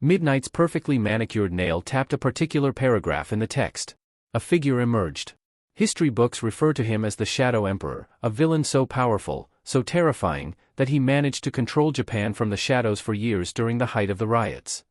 Midnight's perfectly manicured nail tapped a particular paragraph in the text. A figure emerged. History books refer to him as the Shadow Emperor, a villain so powerful, so terrifying, that he managed to control Japan from the shadows for years during the height of the riots.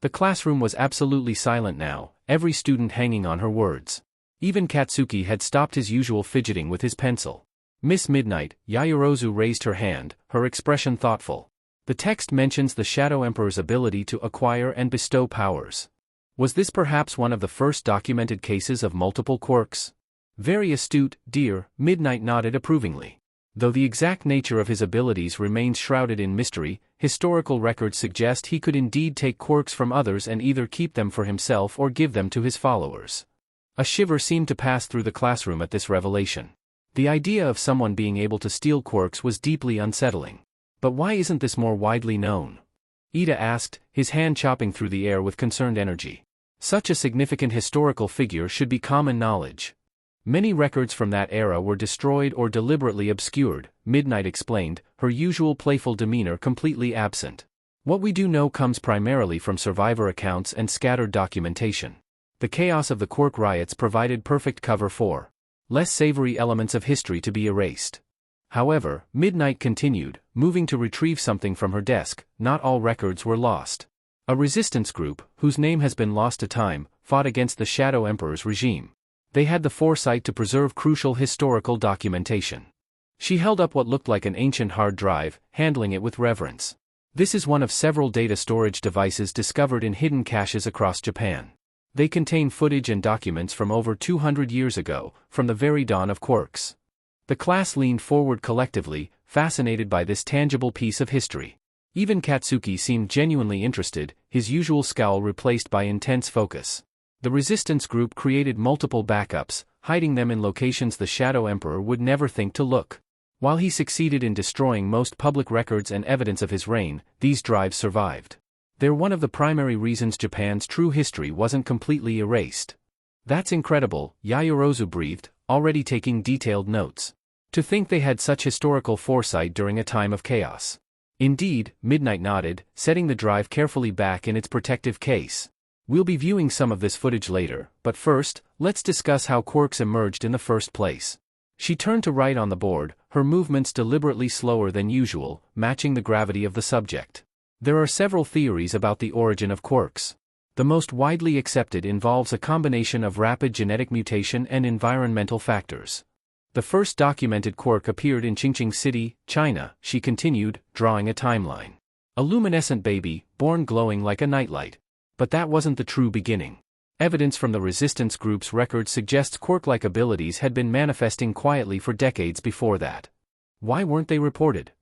The classroom was absolutely silent now, every student hanging on her words. Even Katsuki had stopped his usual fidgeting with his pencil. Miss Midnight, Yaoyorozu raised her hand, her expression thoughtful. The text mentions the Shadow Emperor's ability to acquire and bestow powers. Was this perhaps one of the first documented cases of multiple quirks? Very astute, dear, Midnight nodded approvingly. Though the exact nature of his abilities remains shrouded in mystery, historical records suggest he could indeed take quirks from others and either keep them for himself or give them to his followers. A shiver seemed to pass through the classroom at this revelation. The idea of someone being able to steal quirks was deeply unsettling. But why isn't this more widely known? Ida asked, his hand chopping through the air with concerned energy. Such a significant historical figure should be common knowledge. Many records from that era were destroyed or deliberately obscured, Midnight explained, her usual playful demeanor completely absent. What we do know comes primarily from survivor accounts and scattered documentation. The chaos of the Quirk riots provided perfect cover for less savory elements of history to be erased. However, Midnight continued, moving to retrieve something from her desk. Not all records were lost. A resistance group, whose name has been lost to time, fought against the Shadow Emperor's regime. They had the foresight to preserve crucial historical documentation. She held up what looked like an ancient hard drive, handling it with reverence. This is one of several data storage devices discovered in hidden caches across Japan. They contain footage and documents from over 200 years ago, from the very dawn of quirks. The class leaned forward collectively, fascinated by this tangible piece of history. Even Katsuki seemed genuinely interested, his usual scowl replaced by intense focus. The resistance group created multiple backups, hiding them in locations the Shadow Emperor would never think to look. While he succeeded in destroying most public records and evidence of his reign, these drives survived. They're one of the primary reasons Japan's true history wasn't completely erased. That's incredible, Yaoyorozu breathed, already taking detailed notes. To think they had such historical foresight during a time of chaos. Indeed, Midnight nodded, setting the drive carefully back in its protective case. We'll be viewing some of this footage later, but first, let's discuss how quirks emerged in the first place. She turned to write on the board, her movements deliberately slower than usual, matching the gravity of the subject. There are several theories about the origin of quirks. The most widely accepted involves a combination of rapid genetic mutation and environmental factors. The first documented quirk appeared in Qingqing City, China, she continued, drawing a timeline. A luminescent baby, born glowing like a nightlight. But that wasn't the true beginning. Evidence from the resistance group's records suggests quirk-like abilities had been manifesting quietly for decades before that. Why weren't they reported?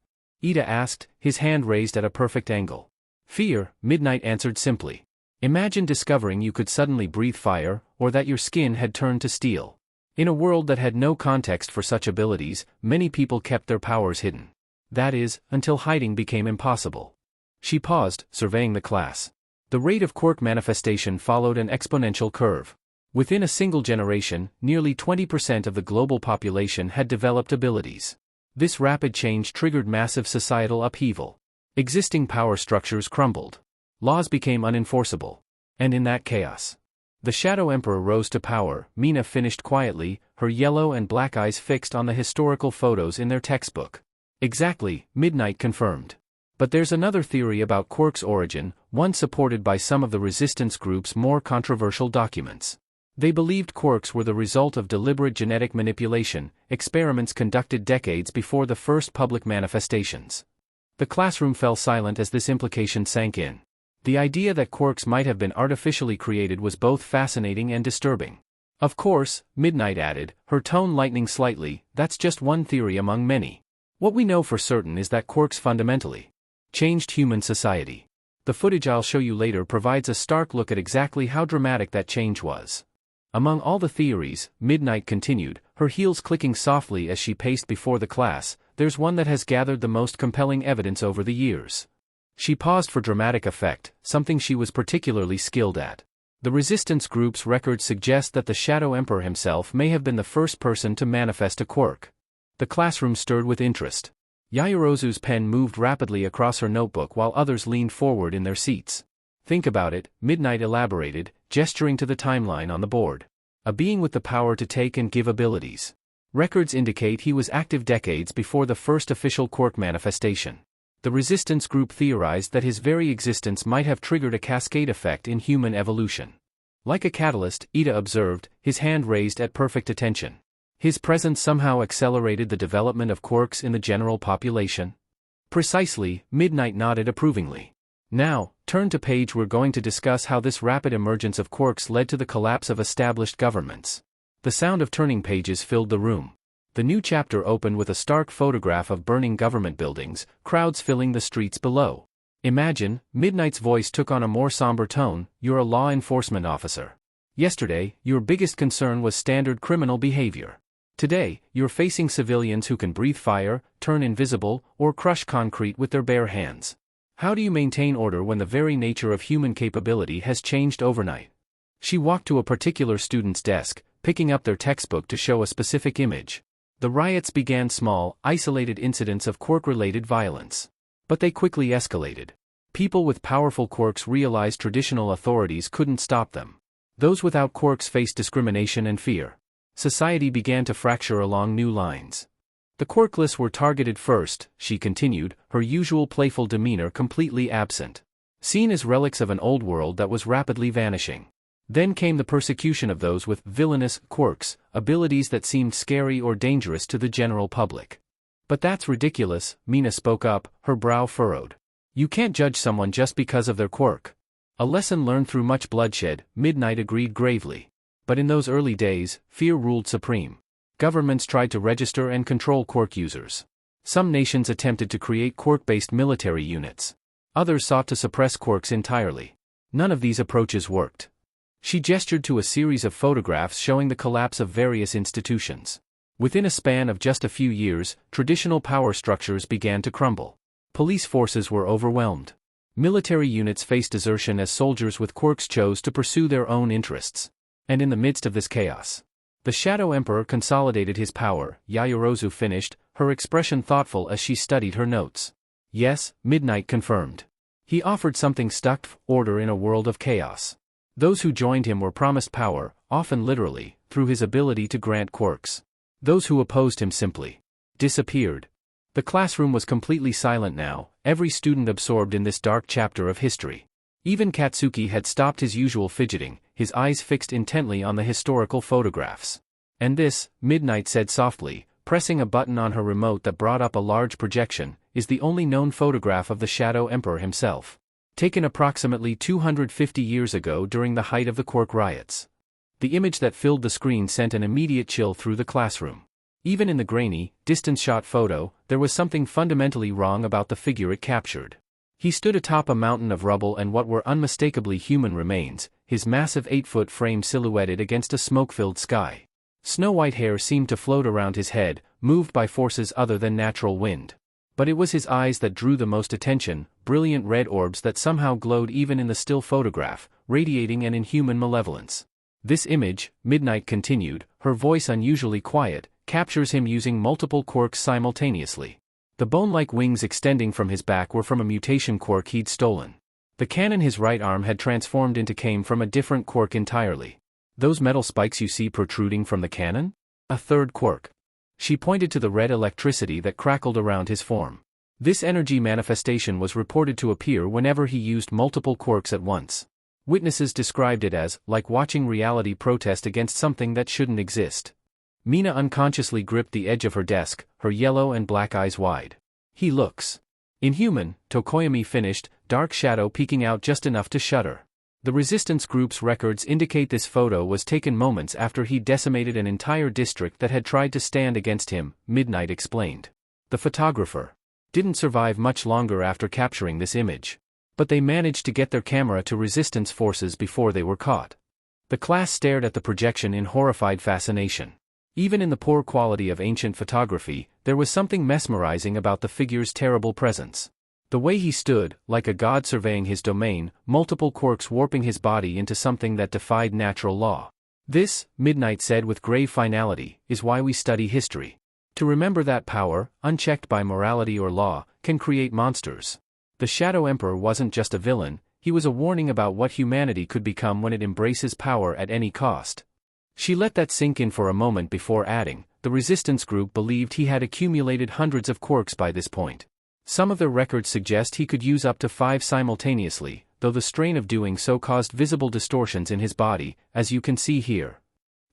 Ida asked, his hand raised at a perfect angle. Fear, Midnight answered simply. Imagine discovering you could suddenly breathe fire, or that your skin had turned to steel. In a world that had no context for such abilities, many people kept their powers hidden. That is, until hiding became impossible. She paused, surveying the class. The rate of quirk manifestation followed an exponential curve. Within a single generation, nearly 20% of the global population had developed abilities. This rapid change triggered massive societal upheaval. Existing power structures crumbled. Laws became unenforceable. And in that chaos, the Shadow Emperor rose to power. Mina finished quietly, her yellow and black eyes fixed on the historical photos in their textbook. Exactly, Midnight confirmed. But there's another theory about quirk's origin, one supported by some of the resistance group's more controversial documents. They believed quirks were the result of deliberate genetic manipulation, experiments conducted decades before the first public manifestations. The classroom fell silent as this implication sank in. The idea that quirks might have been artificially created was both fascinating and disturbing. Of course, Midnight added, her tone lightening slightly, that's just one theory among many. What we know for certain is that quirks fundamentally changed human society. The footage I'll show you later provides a stark look at exactly how dramatic that change was. Among all the theories, Midnight continued, her heels clicking softly as she paced before the class, there's one that has gathered the most compelling evidence over the years. She paused for dramatic effect, something she was particularly skilled at. The resistance group's records suggest that the Shadow Emperor himself may have been the first person to manifest a quirk. The classroom stirred with interest. Yaoyorozu's pen moved rapidly across her notebook while others leaned forward in their seats. Think about it, Midnight elaborated, gesturing to the timeline on the board. A being with the power to take and give abilities. Records indicate he was active decades before the first official quirk manifestation. The resistance group theorized that his very existence might have triggered a cascade effect in human evolution. Like a catalyst, Ida observed, his hand raised at perfect attention. His presence somehow accelerated the development of quirks in the general population? Precisely, Midnight nodded approvingly. Now, turn to page we're going to discuss how this rapid emergence of quirks led to the collapse of established governments. The sound of turning pages filled the room. The new chapter opened with a stark photograph of burning government buildings, crowds filling the streets below. Imagine, Midnight's voice took on a more somber tone, you're a law enforcement officer. Yesterday, your biggest concern was standard criminal behavior. Today, you're facing civilians who can breathe fire, turn invisible, or crush concrete with their bare hands. How do you maintain order when the very nature of human capability has changed overnight? She walked to a particular student's desk, picking up their textbook to show a specific image. The riots began small, isolated incidents of quirk-related violence. But they quickly escalated. People with powerful quirks realized traditional authorities couldn't stop them. Those without quirks faced discrimination and fear. Society began to fracture along new lines. The quirkless were targeted first, she continued, her usual playful demeanor completely absent. Seen as relics of an old world that was rapidly vanishing. Then came the persecution of those with villainous quirks, abilities that seemed scary or dangerous to the general public. But that's ridiculous, Mina spoke up, her brow furrowed. You can't judge someone just because of their quirk. A lesson learned through much bloodshed, Midnight agreed gravely. But in those early days, fear ruled supreme. Governments tried to register and control quirk users. Some nations attempted to create quirk-based military units. Others sought to suppress quirks entirely. None of these approaches worked. She gestured to a series of photographs showing the collapse of various institutions. Within a span of just a few years, traditional power structures began to crumble. Police forces were overwhelmed. Military units faced desertion as soldiers with quirks chose to pursue their own interests. And in the midst of this chaos, the Shadow Emperor consolidated his power, Yaoyorozu finished, her expression thoughtful as she studied her notes. Yes, Midnight confirmed. He offered something stuck, order in a world of chaos. Those who joined him were promised power, often literally, through his ability to grant quirks. Those who opposed him simply disappeared. The classroom was completely silent now, every student absorbed in this dark chapter of history. Even Katsuki had stopped his usual fidgeting, his eyes fixed intently on the historical photographs. And this, Midnight said softly, pressing a button on her remote that brought up a large projection, is the only known photograph of the Shadow Emperor himself. Taken approximately 250 years ago during the height of the Quirk riots. The image that filled the screen sent an immediate chill through the classroom. Even in the grainy, distance-shot photo, there was something fundamentally wrong about the figure it captured. He stood atop a mountain of rubble and what were unmistakably human remains, his massive 8-foot frame silhouetted against a smoke-filled sky. Snow-white hair seemed to float around his head, moved by forces other than natural wind. But it was his eyes that drew the most attention, brilliant red orbs that somehow glowed even in the still photograph, radiating an inhuman malevolence. This image, Midnight continued, her voice unusually quiet, captures him using multiple quirks simultaneously. The bone-like wings extending from his back were from a mutation quirk he'd stolen. The cannon his right arm had transformed into came from a different quirk entirely. Those metal spikes you see protruding from the cannon? A third quirk. She pointed to the red electricity that crackled around his form. This energy manifestation was reported to appear whenever he used multiple quirks at once. Witnesses described it as, like watching reality protest against something that shouldn't exist. Mina unconsciously gripped the edge of her desk, her yellow and black eyes wide. He looks inhuman, Tokoyami finished, dark shadow peeking out just enough to shudder. The resistance group's records indicate this photo was taken moments after he decimated an entire district that had tried to stand against him, Midnight explained. The photographer didn't survive much longer after capturing this image. But they managed to get their camera to resistance forces before they were caught. The class stared at the projection in horrified fascination. Even in the poor quality of ancient photography, there was something mesmerizing about the figure's terrible presence. The way he stood, like a god surveying his domain, multiple quirks warping his body into something that defied natural law. This, Midnight said with grave finality, is why we study history. To remember that power, unchecked by morality or law, can create monsters. The Shadow Emperor wasn't just a villain, he was a warning about what humanity could become when it embraces power at any cost. She let that sink in for a moment before adding, the resistance group believed he had accumulated hundreds of quirks by this point. Some of their records suggest he could use up to 5 simultaneously, though the strain of doing so caused visible distortions in his body, as you can see here.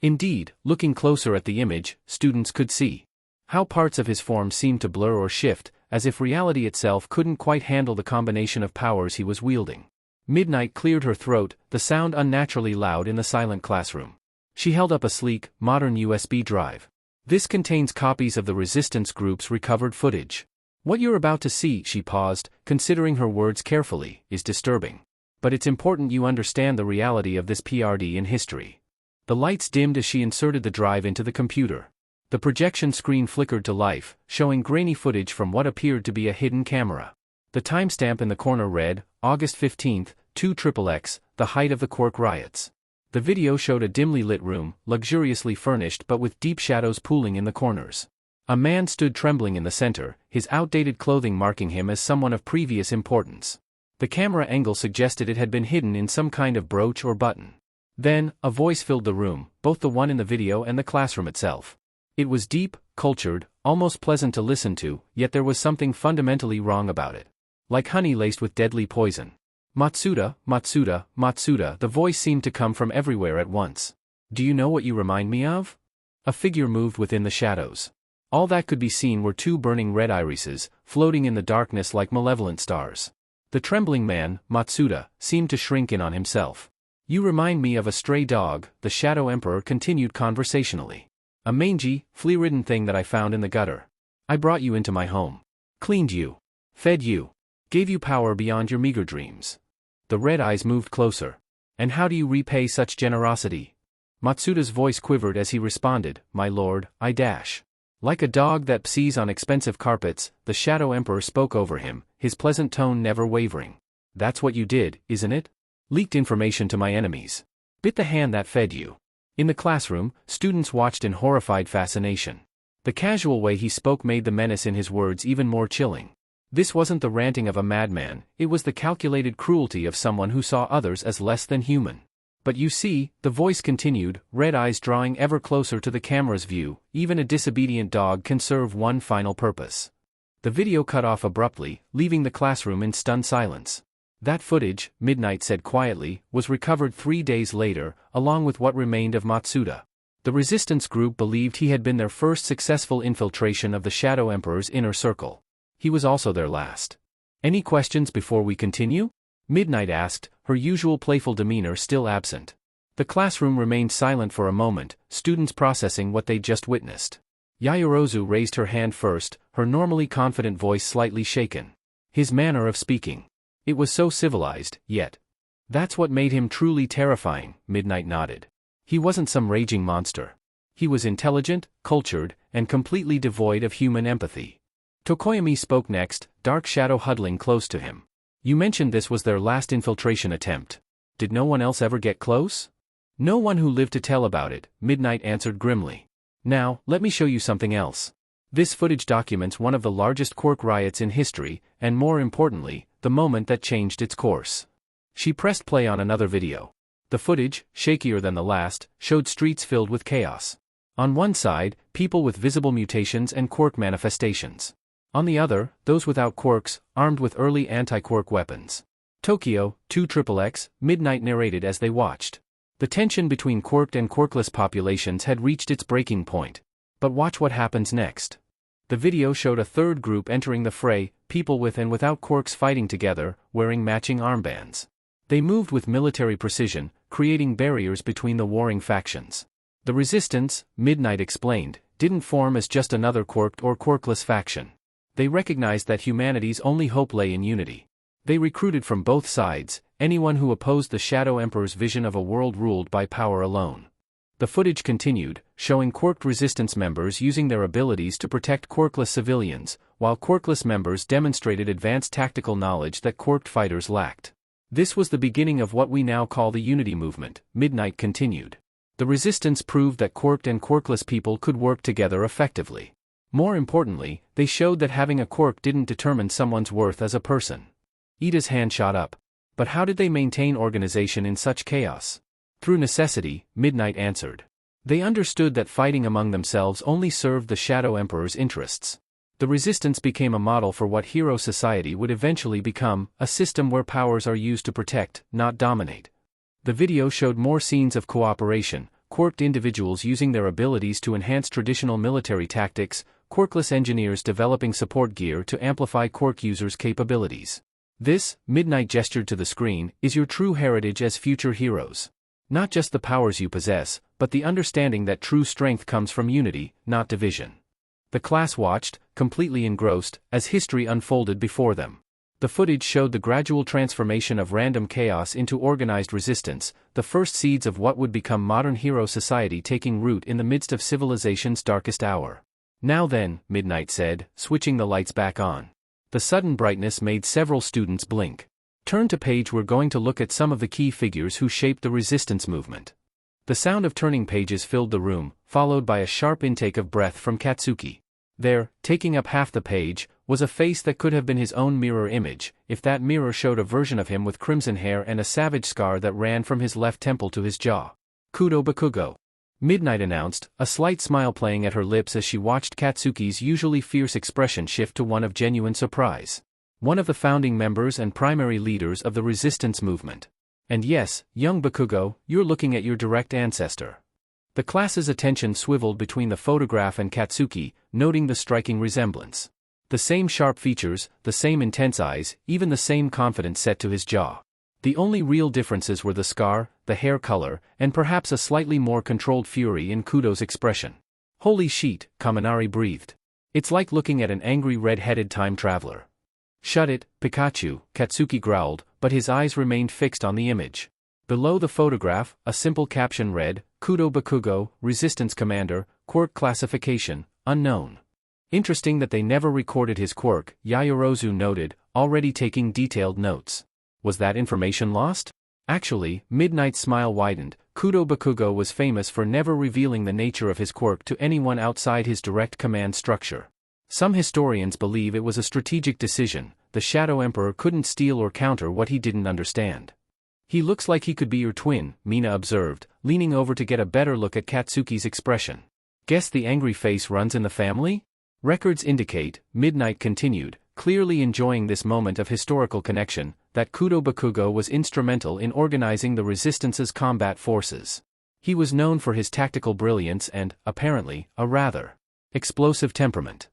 Indeed, looking closer at the image, students could see how parts of his form seemed to blur or shift, as if reality itself couldn't quite handle the combination of powers he was wielding. Midnight cleared her throat, the sound unnaturally loud in the silent classroom. She held up a sleek, modern USB drive. This contains copies of the resistance group's recovered footage. What you're about to see, she paused, considering her words carefully, is disturbing. But it's important you understand the reality of this PRD in history. The lights dimmed as she inserted the drive into the computer. The projection screen flickered to life, showing grainy footage from what appeared to be a hidden camera. The timestamp in the corner read, August 15, 2XXX, the height of the Quirk riots. The video showed a dimly lit room, luxuriously furnished but with deep shadows pooling in the corners. A man stood trembling in the center, his outdated clothing marking him as someone of previous importance. The camera angle suggested it had been hidden in some kind of brooch or button. Then, a voice filled the room, both the one in the video and the classroom itself. It was deep, cultured, almost pleasant to listen to, yet there was something fundamentally wrong about it. Like honey laced with deadly poison. Matsuda, Matsuda, Matsuda, the voice seemed to come from everywhere at once. Do you know what you remind me of? A figure moved within the shadows. All that could be seen were two burning red irises, floating in the darkness like malevolent stars. The trembling man, Matsuda, seemed to shrink in on himself. You remind me of a stray dog, the Shadow Emperor continued conversationally. A mangy, flea-ridden thing that I found in the gutter. I brought you into my home. Cleaned you. Fed you. Gave you power beyond your meager dreams. The red eyes moved closer. And how do you repay such generosity? Matsuda's voice quivered as he responded, My lord, I dash. Like a dog that psees on expensive carpets, the Shadow Emperor spoke over him, his pleasant tone never wavering. That's what you did, isn't it? Leaked information to my enemies. Bit the hand that fed you. In the classroom, students watched in horrified fascination. The casual way he spoke made the menace in his words even more chilling. This wasn't the ranting of a madman, it was the calculated cruelty of someone who saw others as less than human. But you see, the voice continued, red eyes drawing ever closer to the camera's view, even a disobedient dog can serve one final purpose. The video cut off abruptly, leaving the classroom in stunned silence. That footage, Midnight said quietly, was recovered 3 days later, along with what remained of Matsuda. The resistance group believed he had been their first successful infiltration of the Shadow Emperor's inner circle. He was also their last. Any questions before we continue? Midnight asked, her usual playful demeanor still absent. The classroom remained silent for a moment, students processing what they'd just witnessed. Yayorozu raised her hand first, her normally confident voice slightly shaken. His manner of speaking. It was so civilized, yet. That's what made him truly terrifying, Midnight nodded. He wasn't some raging monster. He was intelligent, cultured, and completely devoid of human empathy. Tokoyami spoke next, dark shadow huddling close to him. You mentioned this was their last infiltration attempt. Did no one else ever get close? No one who lived to tell about it, Midnight answered grimly. Now, let me show you something else. This footage documents one of the largest Quirk riots in history, and more importantly, the moment that changed its course. She pressed play on another video. The footage, shakier than the last, showed streets filled with chaos. On one side, people with visible mutations and Quirk manifestations. On the other, those without quirks, armed with early anti-Quirk weapons. Tokyo, 2XXX, Midnight narrated as they watched. The tension between quirked and quirkless populations had reached its breaking point. But watch what happens next. The video showed a third group entering the fray, people with and without quirks fighting together, wearing matching armbands. They moved with military precision, creating barriers between the warring factions. The resistance, Midnight explained, didn't form as just another quirked or quirkless faction. They recognized that humanity's only hope lay in unity. They recruited from both sides, anyone who opposed the Shadow Emperor's vision of a world ruled by power alone. The footage continued, showing quirked resistance members using their abilities to protect quirkless civilians, while quirkless members demonstrated advanced tactical knowledge that quirked fighters lacked. This was the beginning of what we now call the Unity Movement, Midnight continued. The resistance proved that quirked and quirkless people could work together effectively. More importantly, they showed that having a quirk didn't determine someone's worth as a person. Ida's hand shot up. But how did they maintain organization in such chaos? Through necessity, Midnight answered. They understood that fighting among themselves only served the Shadow Emperor's interests. The resistance became a model for what hero society would eventually become, a system where powers are used to protect, not dominate. The video showed more scenes of cooperation, quirked individuals using their abilities to enhance traditional military tactics, quirkless engineers developing support gear to amplify quirk users' capabilities. This, Midnight gestured to the screen, is your true heritage as future heroes. Not just the powers you possess, but the understanding that true strength comes from unity, not division. The class watched, completely engrossed, as history unfolded before them. The footage showed the gradual transformation of random chaos into organized resistance, the first seeds of what would become modern hero society taking root in the midst of civilization's darkest hour. "Now then," Midnight said, switching the lights back on. The sudden brightness made several students blink. "Turn to page, we're going to look at some of the key figures who shaped the resistance movement." The sound of turning pages filled the room, followed by a sharp intake of breath from Katsuki. There, taking up half the page, was a face that could have been his own mirror image, if that mirror showed a version of him with crimson hair and a savage scar that ran from his left temple to his jaw. "Kudo Bakugo," Midnight announced, a slight smile playing at her lips as she watched Katsuki's usually fierce expression shift to one of genuine surprise. "One of the founding members and primary leaders of the resistance movement. And yes, young Bakugo, you're looking at your direct ancestor." The class's attention swiveled between the photograph and Katsuki, noting the striking resemblance. The same sharp features, the same intense eyes, even the same confidence set to his jaw. The only real differences were the scar, the hair color, and perhaps a slightly more controlled fury in Kudo's expression. "Holy sheet," Kaminari breathed. "It's like looking at an angry red-headed time traveler." "Shut it, Pikachu," Katsuki growled, but his eyes remained fixed on the image. Below the photograph, a simple caption read, "Kudo Bakugo, Resistance Commander, Quirk Classification, Unknown." "Interesting that they never recorded his quirk," Yaoyorozu noted, already taking detailed notes. "Was that information lost?" Actually, Midnight's smile widened. Kudo Bakugo was famous for never revealing the nature of his quirk to anyone outside his direct command structure. Some historians believe it was a strategic decision. The Shadow Emperor couldn't steal or counter what he didn't understand. "He looks like he could be your twin," Mina observed, leaning over to get a better look at Katsuki's expression. "Guess the angry face runs in the family?" "Records indicate," Midnight continued, clearly enjoying this moment of historical connection, "that Kudo Bakugo was instrumental in organizing the Resistance's combat forces. He was known for his tactical brilliance and, apparently, a rather explosive temperament."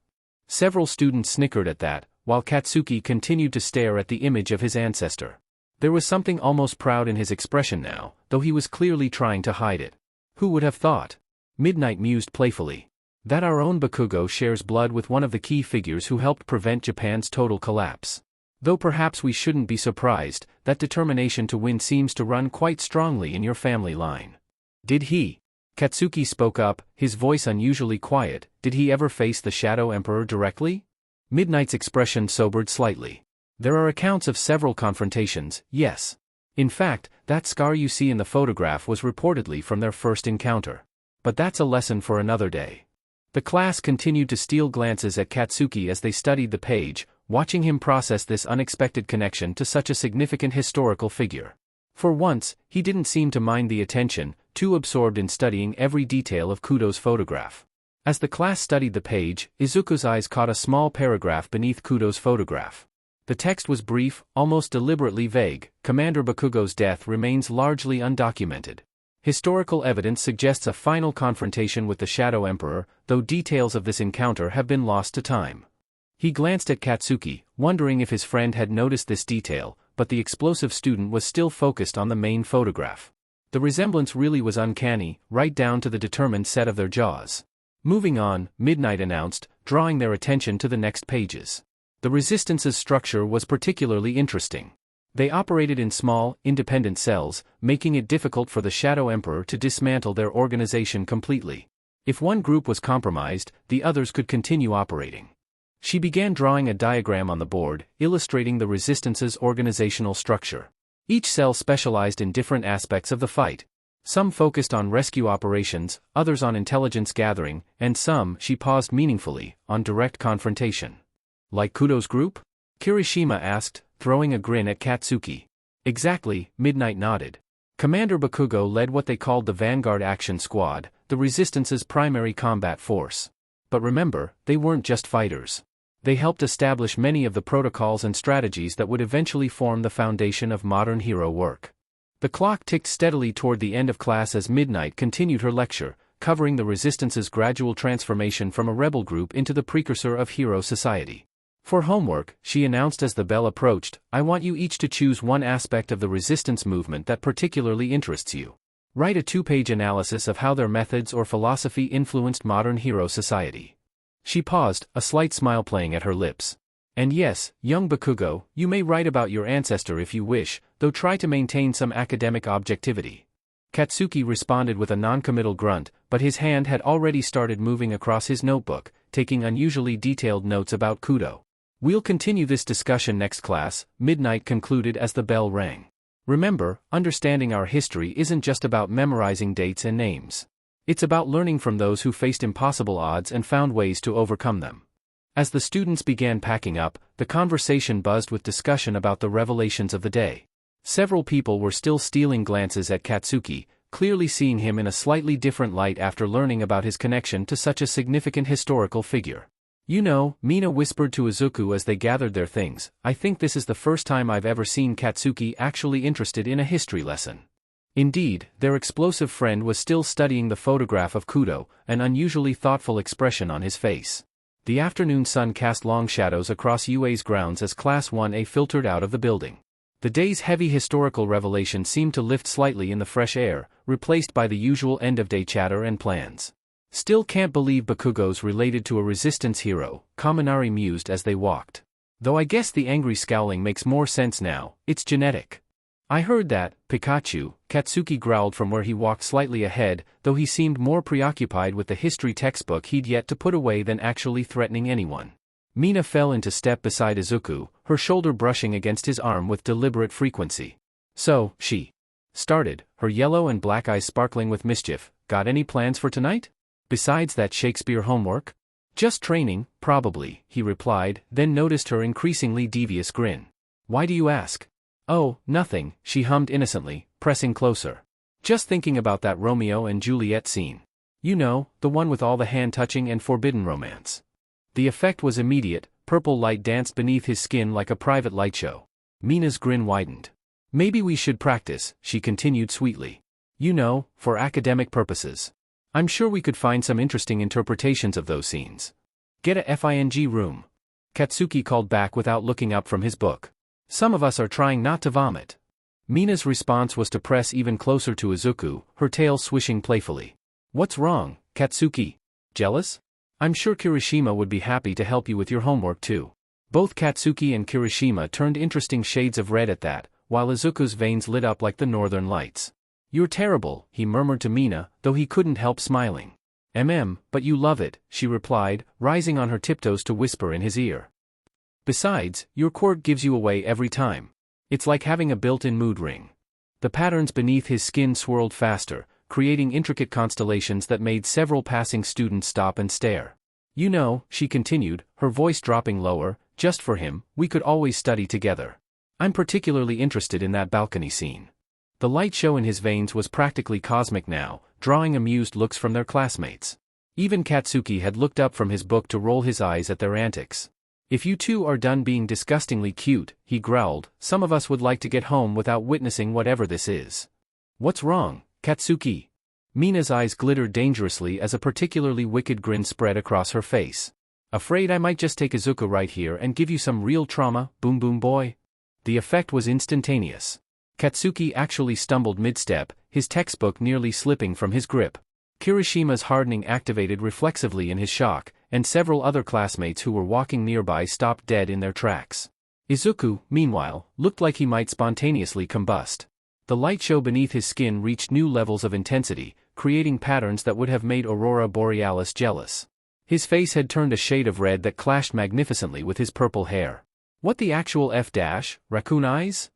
Several students snickered at that, while Katsuki continued to stare at the image of his ancestor. There was something almost proud in his expression now, though he was clearly trying to hide it. "Who would have thought?" Midnight mused playfully. "That our own Bakugo shares blood with one of the key figures who helped prevent Japan's total collapse. Though perhaps we shouldn't be surprised, that determination to win seems to run quite strongly in your family line." "Did he?" Katsuki spoke up, his voice unusually quiet. "Did he ever face the Shadow Emperor directly?" Midnight's expression sobered slightly. "There are accounts of several confrontations, yes. In fact, that scar you see in the photograph was reportedly from their first encounter. But that's a lesson for another day." The class continued to steal glances at Katsuki as they studied the page, watching him process this unexpected connection to such a significant historical figure. For once, he didn't seem to mind the attention, too absorbed in studying every detail of Kudo's photograph. As the class studied the page, Izuku's eyes caught a small paragraph beneath Kudo's photograph. The text was brief, almost deliberately vague. "Commander Bakugo's death remains largely undocumented. Historical evidence suggests a final confrontation with the Shadow Emperor, though details of this encounter have been lost to time." He glanced at Katsuki, wondering if his friend had noticed this detail, but the explosive student was still focused on the main photograph. The resemblance really was uncanny, right down to the determined set of their jaws. "Moving on," Midnight announced, drawing their attention to the next pages. The Resistance's structure was particularly interesting. They operated in small, independent cells, making it difficult for the Shadow Emperor to dismantle their organization completely. If one group was compromised, the others could continue operating. She began drawing a diagram on the board, illustrating the Resistance's organizational structure. Each cell specialized in different aspects of the fight. Some focused on rescue operations, others on intelligence gathering, and some, she paused meaningfully, on direct confrontation. "Like Kudo's group?" Kirishima asked, throwing a grin at Katsuki. "Exactly," Midnight nodded. Commander Bakugo led what they called the Vanguard Action Squad, the Resistance's primary combat force. But remember, they weren't just fighters. They helped establish many of the protocols and strategies that would eventually form the foundation of modern hero work. The clock ticked steadily toward the end of class as Midnight continued her lecture, covering the Resistance's gradual transformation from a rebel group into the precursor of hero society. "For homework," she announced as the bell approached, "I want you each to choose one aspect of the resistance movement that particularly interests you. Write a 2-page analysis of how their methods or philosophy influenced modern hero society. She paused, a slight smile playing at her lips. And yes, young Bakugo, you may write about your ancestor if you wish, though try to maintain some academic objectivity. Katsuki responded with a non-committal grunt, but his hand had already started moving across his notebook, taking unusually detailed notes about Kudo. We'll continue this discussion next class, midnight concluded as the bell rang. Remember, understanding our history isn't just about memorizing dates and names. It's about learning from those who faced impossible odds and found ways to overcome them. As the students began packing up, the conversation buzzed with discussion about the revelations of the day. Several people were still stealing glances at Katsuki, clearly seeing him in a slightly different light after learning about his connection to such a significant historical figure. You know, Mina whispered to Izuku as they gathered their things, I think this is the first time I've ever seen Katsuki actually interested in a history lesson. Indeed, their explosive friend was still studying the photograph of Kudo, an unusually thoughtful expression on his face. The afternoon sun cast long shadows across UA's grounds as Class 1A filtered out of the building. The day's heavy historical revelation seemed to lift slightly in the fresh air, replaced by the usual end-of-day chatter and plans. Still can't believe Bakugo's related to a resistance hero, Kaminari mused as they walked. Though I guess the angry scowling makes more sense now, it's genetic. I heard that, Pikachu, Katsuki growled from where he walked slightly ahead, though he seemed more preoccupied with the history textbook he'd yet to put away than actually threatening anyone. Mina fell into step beside Izuku, her shoulder brushing against his arm with deliberate frequency. So, she started, her yellow and black eyes sparkling with mischief, got any plans for tonight? Besides that Shakespeare homework? Just training, probably, he replied, then noticed her increasingly devious grin. Why do you ask? Oh, nothing, she hummed innocently, pressing closer. Just thinking about that Romeo and Juliet scene. You know, the one with all the hand-touching and forbidden romance. The effect was immediate, purple light danced beneath his skin like a private light show. Mina's grin widened. Maybe we should practice, she continued sweetly. You know, for academic purposes. I'm sure we could find some interesting interpretations of those scenes. Get a FING room. Katsuki called back without looking up from his book. Some of us are trying not to vomit. Mina's response was to press even closer to Izuku, her tail swishing playfully. What's wrong, Katsuki? Jealous? I'm sure Kirishima would be happy to help you with your homework too. Both Katsuki and Kirishima turned interesting shades of red at that, while Izuku's veins lit up like the northern lights. You're terrible, he murmured to Mina, though he couldn't help smiling. But you love it, she replied, rising on her tiptoes to whisper in his ear. Besides, your Quirk gives you away every time. It's like having a built-in mood ring. The patterns beneath his skin swirled faster, creating intricate constellations that made several passing students stop and stare. You know, she continued, her voice dropping lower, just for him, we could always study together. I'm particularly interested in that balcony scene. The light show in his veins was practically cosmic now, drawing amused looks from their classmates. Even Katsuki had looked up from his book to roll his eyes at their antics. If you two are done being disgustingly cute, he growled, some of us would like to get home without witnessing whatever this is. What's wrong, Katsuki? Mina's eyes glittered dangerously as a particularly wicked grin spread across her face. Afraid I might just take Izuku right here and give you some real trauma, boom boom boy? The effect was instantaneous. Katsuki actually stumbled mid-step, his textbook nearly slipping from his grip. Kirishima's hardening activated reflexively in his shock, and several other classmates who were walking nearby stopped dead in their tracks. Izuku, meanwhile, looked like he might spontaneously combust. The light show beneath his skin reached new levels of intensity, creating patterns that would have made Aurora Borealis jealous. His face had turned a shade of red that clashed magnificently with his purple hair. What the actual raccoon eyes?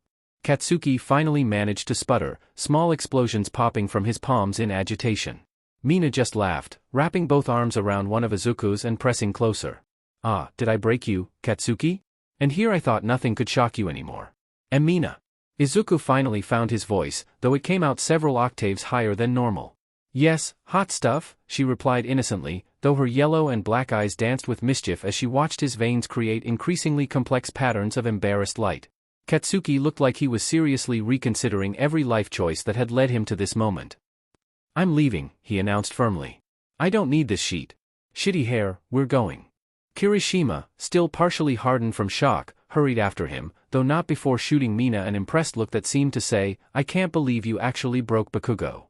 Katsuki finally managed to sputter, small explosions popping from his palms in agitation. Mina just laughed, wrapping both arms around one of Izuku's and pressing closer. Ah, did I break you, Katsuki? And here I thought nothing could shock you anymore. Mina. Izuku finally found his voice, though it came out several octaves higher than normal. Yes, hot stuff, she replied innocently, though her yellow and black eyes danced with mischief as she watched his veins create increasingly complex patterns of embarrassed light. Katsuki looked like he was seriously reconsidering every life choice that had led him to this moment. I'm leaving, he announced firmly. I don't need this sheet. Shitty hair, we're going. Kirishima, still partially hardened from shock, hurried after him, though not before shooting Mina an impressed look that seemed to say, I can't believe you actually broke Bakugo.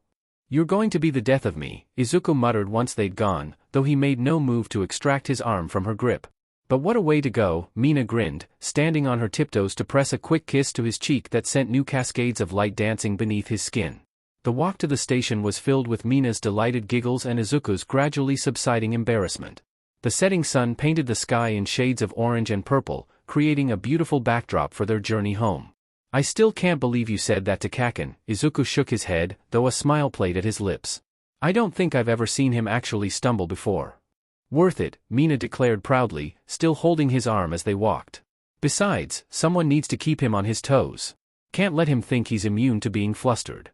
"You're going to be the death of me," Izuku muttered once they'd gone, though he made no move to extract his arm from her grip. "But what a way to go," Mina grinned, standing on her tiptoes to press a quick kiss to his cheek that sent new cascades of light dancing beneath his skin. The walk to the station was filled with Mina's delighted giggles and Izuku's gradually subsiding embarrassment. The setting sun painted the sky in shades of orange and purple, creating a beautiful backdrop for their journey home. "I still can't believe you said that to Kaken," Izuku shook his head, though a smile played at his lips. "I don't think I've ever seen him actually stumble before." "Worth it," Mina declared proudly, still holding his arm as they walked. "Besides, someone needs to keep him on his toes. Can't let him think he's immune to being flustered."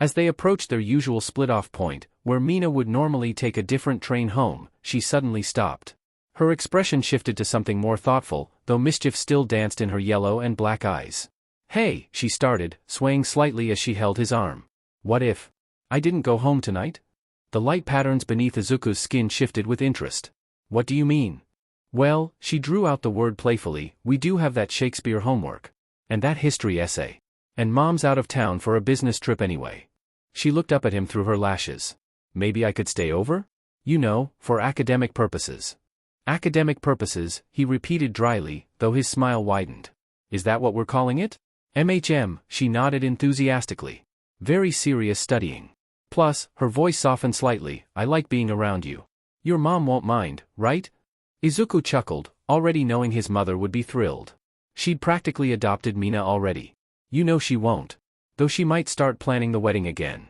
As they approached their usual split-off point, where Mina would normally take a different train home, she suddenly stopped. Her expression shifted to something more thoughtful, though mischief still danced in her yellow and black eyes. "Hey," she started, swaying slightly as she held his arm. "What if I didn't go home tonight?" The light patterns beneath Izuku's skin shifted with interest. "What do you mean?" "Well," she drew out the word playfully, "we do have that Shakespeare homework. And that history essay. And Mom's out of town for a business trip anyway." She looked up at him through her lashes. "Maybe I could stay over? You know, for academic purposes." "Academic purposes," he repeated dryly, though his smile widened. "Is that what we're calling it?" She nodded enthusiastically. "Very serious studying. Plus," her voice softened slightly, "I like being around you. Your mom won't mind, right?" Izuku chuckled, already knowing his mother would be thrilled. She'd practically adopted Mina already. "You know she won't. Though she might start planning the wedding again."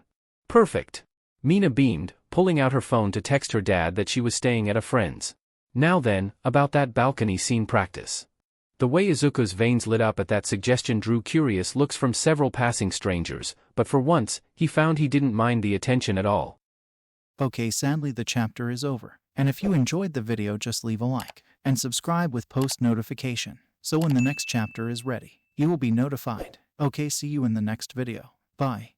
"Perfect." Mina beamed, pulling out her phone to text her dad that she was staying at a friend's. "Now then, about that balcony scene practice." The way Izuku's veins lit up at that suggestion drew curious looks from several passing strangers, but for once, he found he didn't mind the attention at all. Okay, sadly the chapter is over, and if you enjoyed the video just leave a like, and subscribe with post notification, so when the next chapter is ready, you will be notified. Okay, see you in the next video. Bye.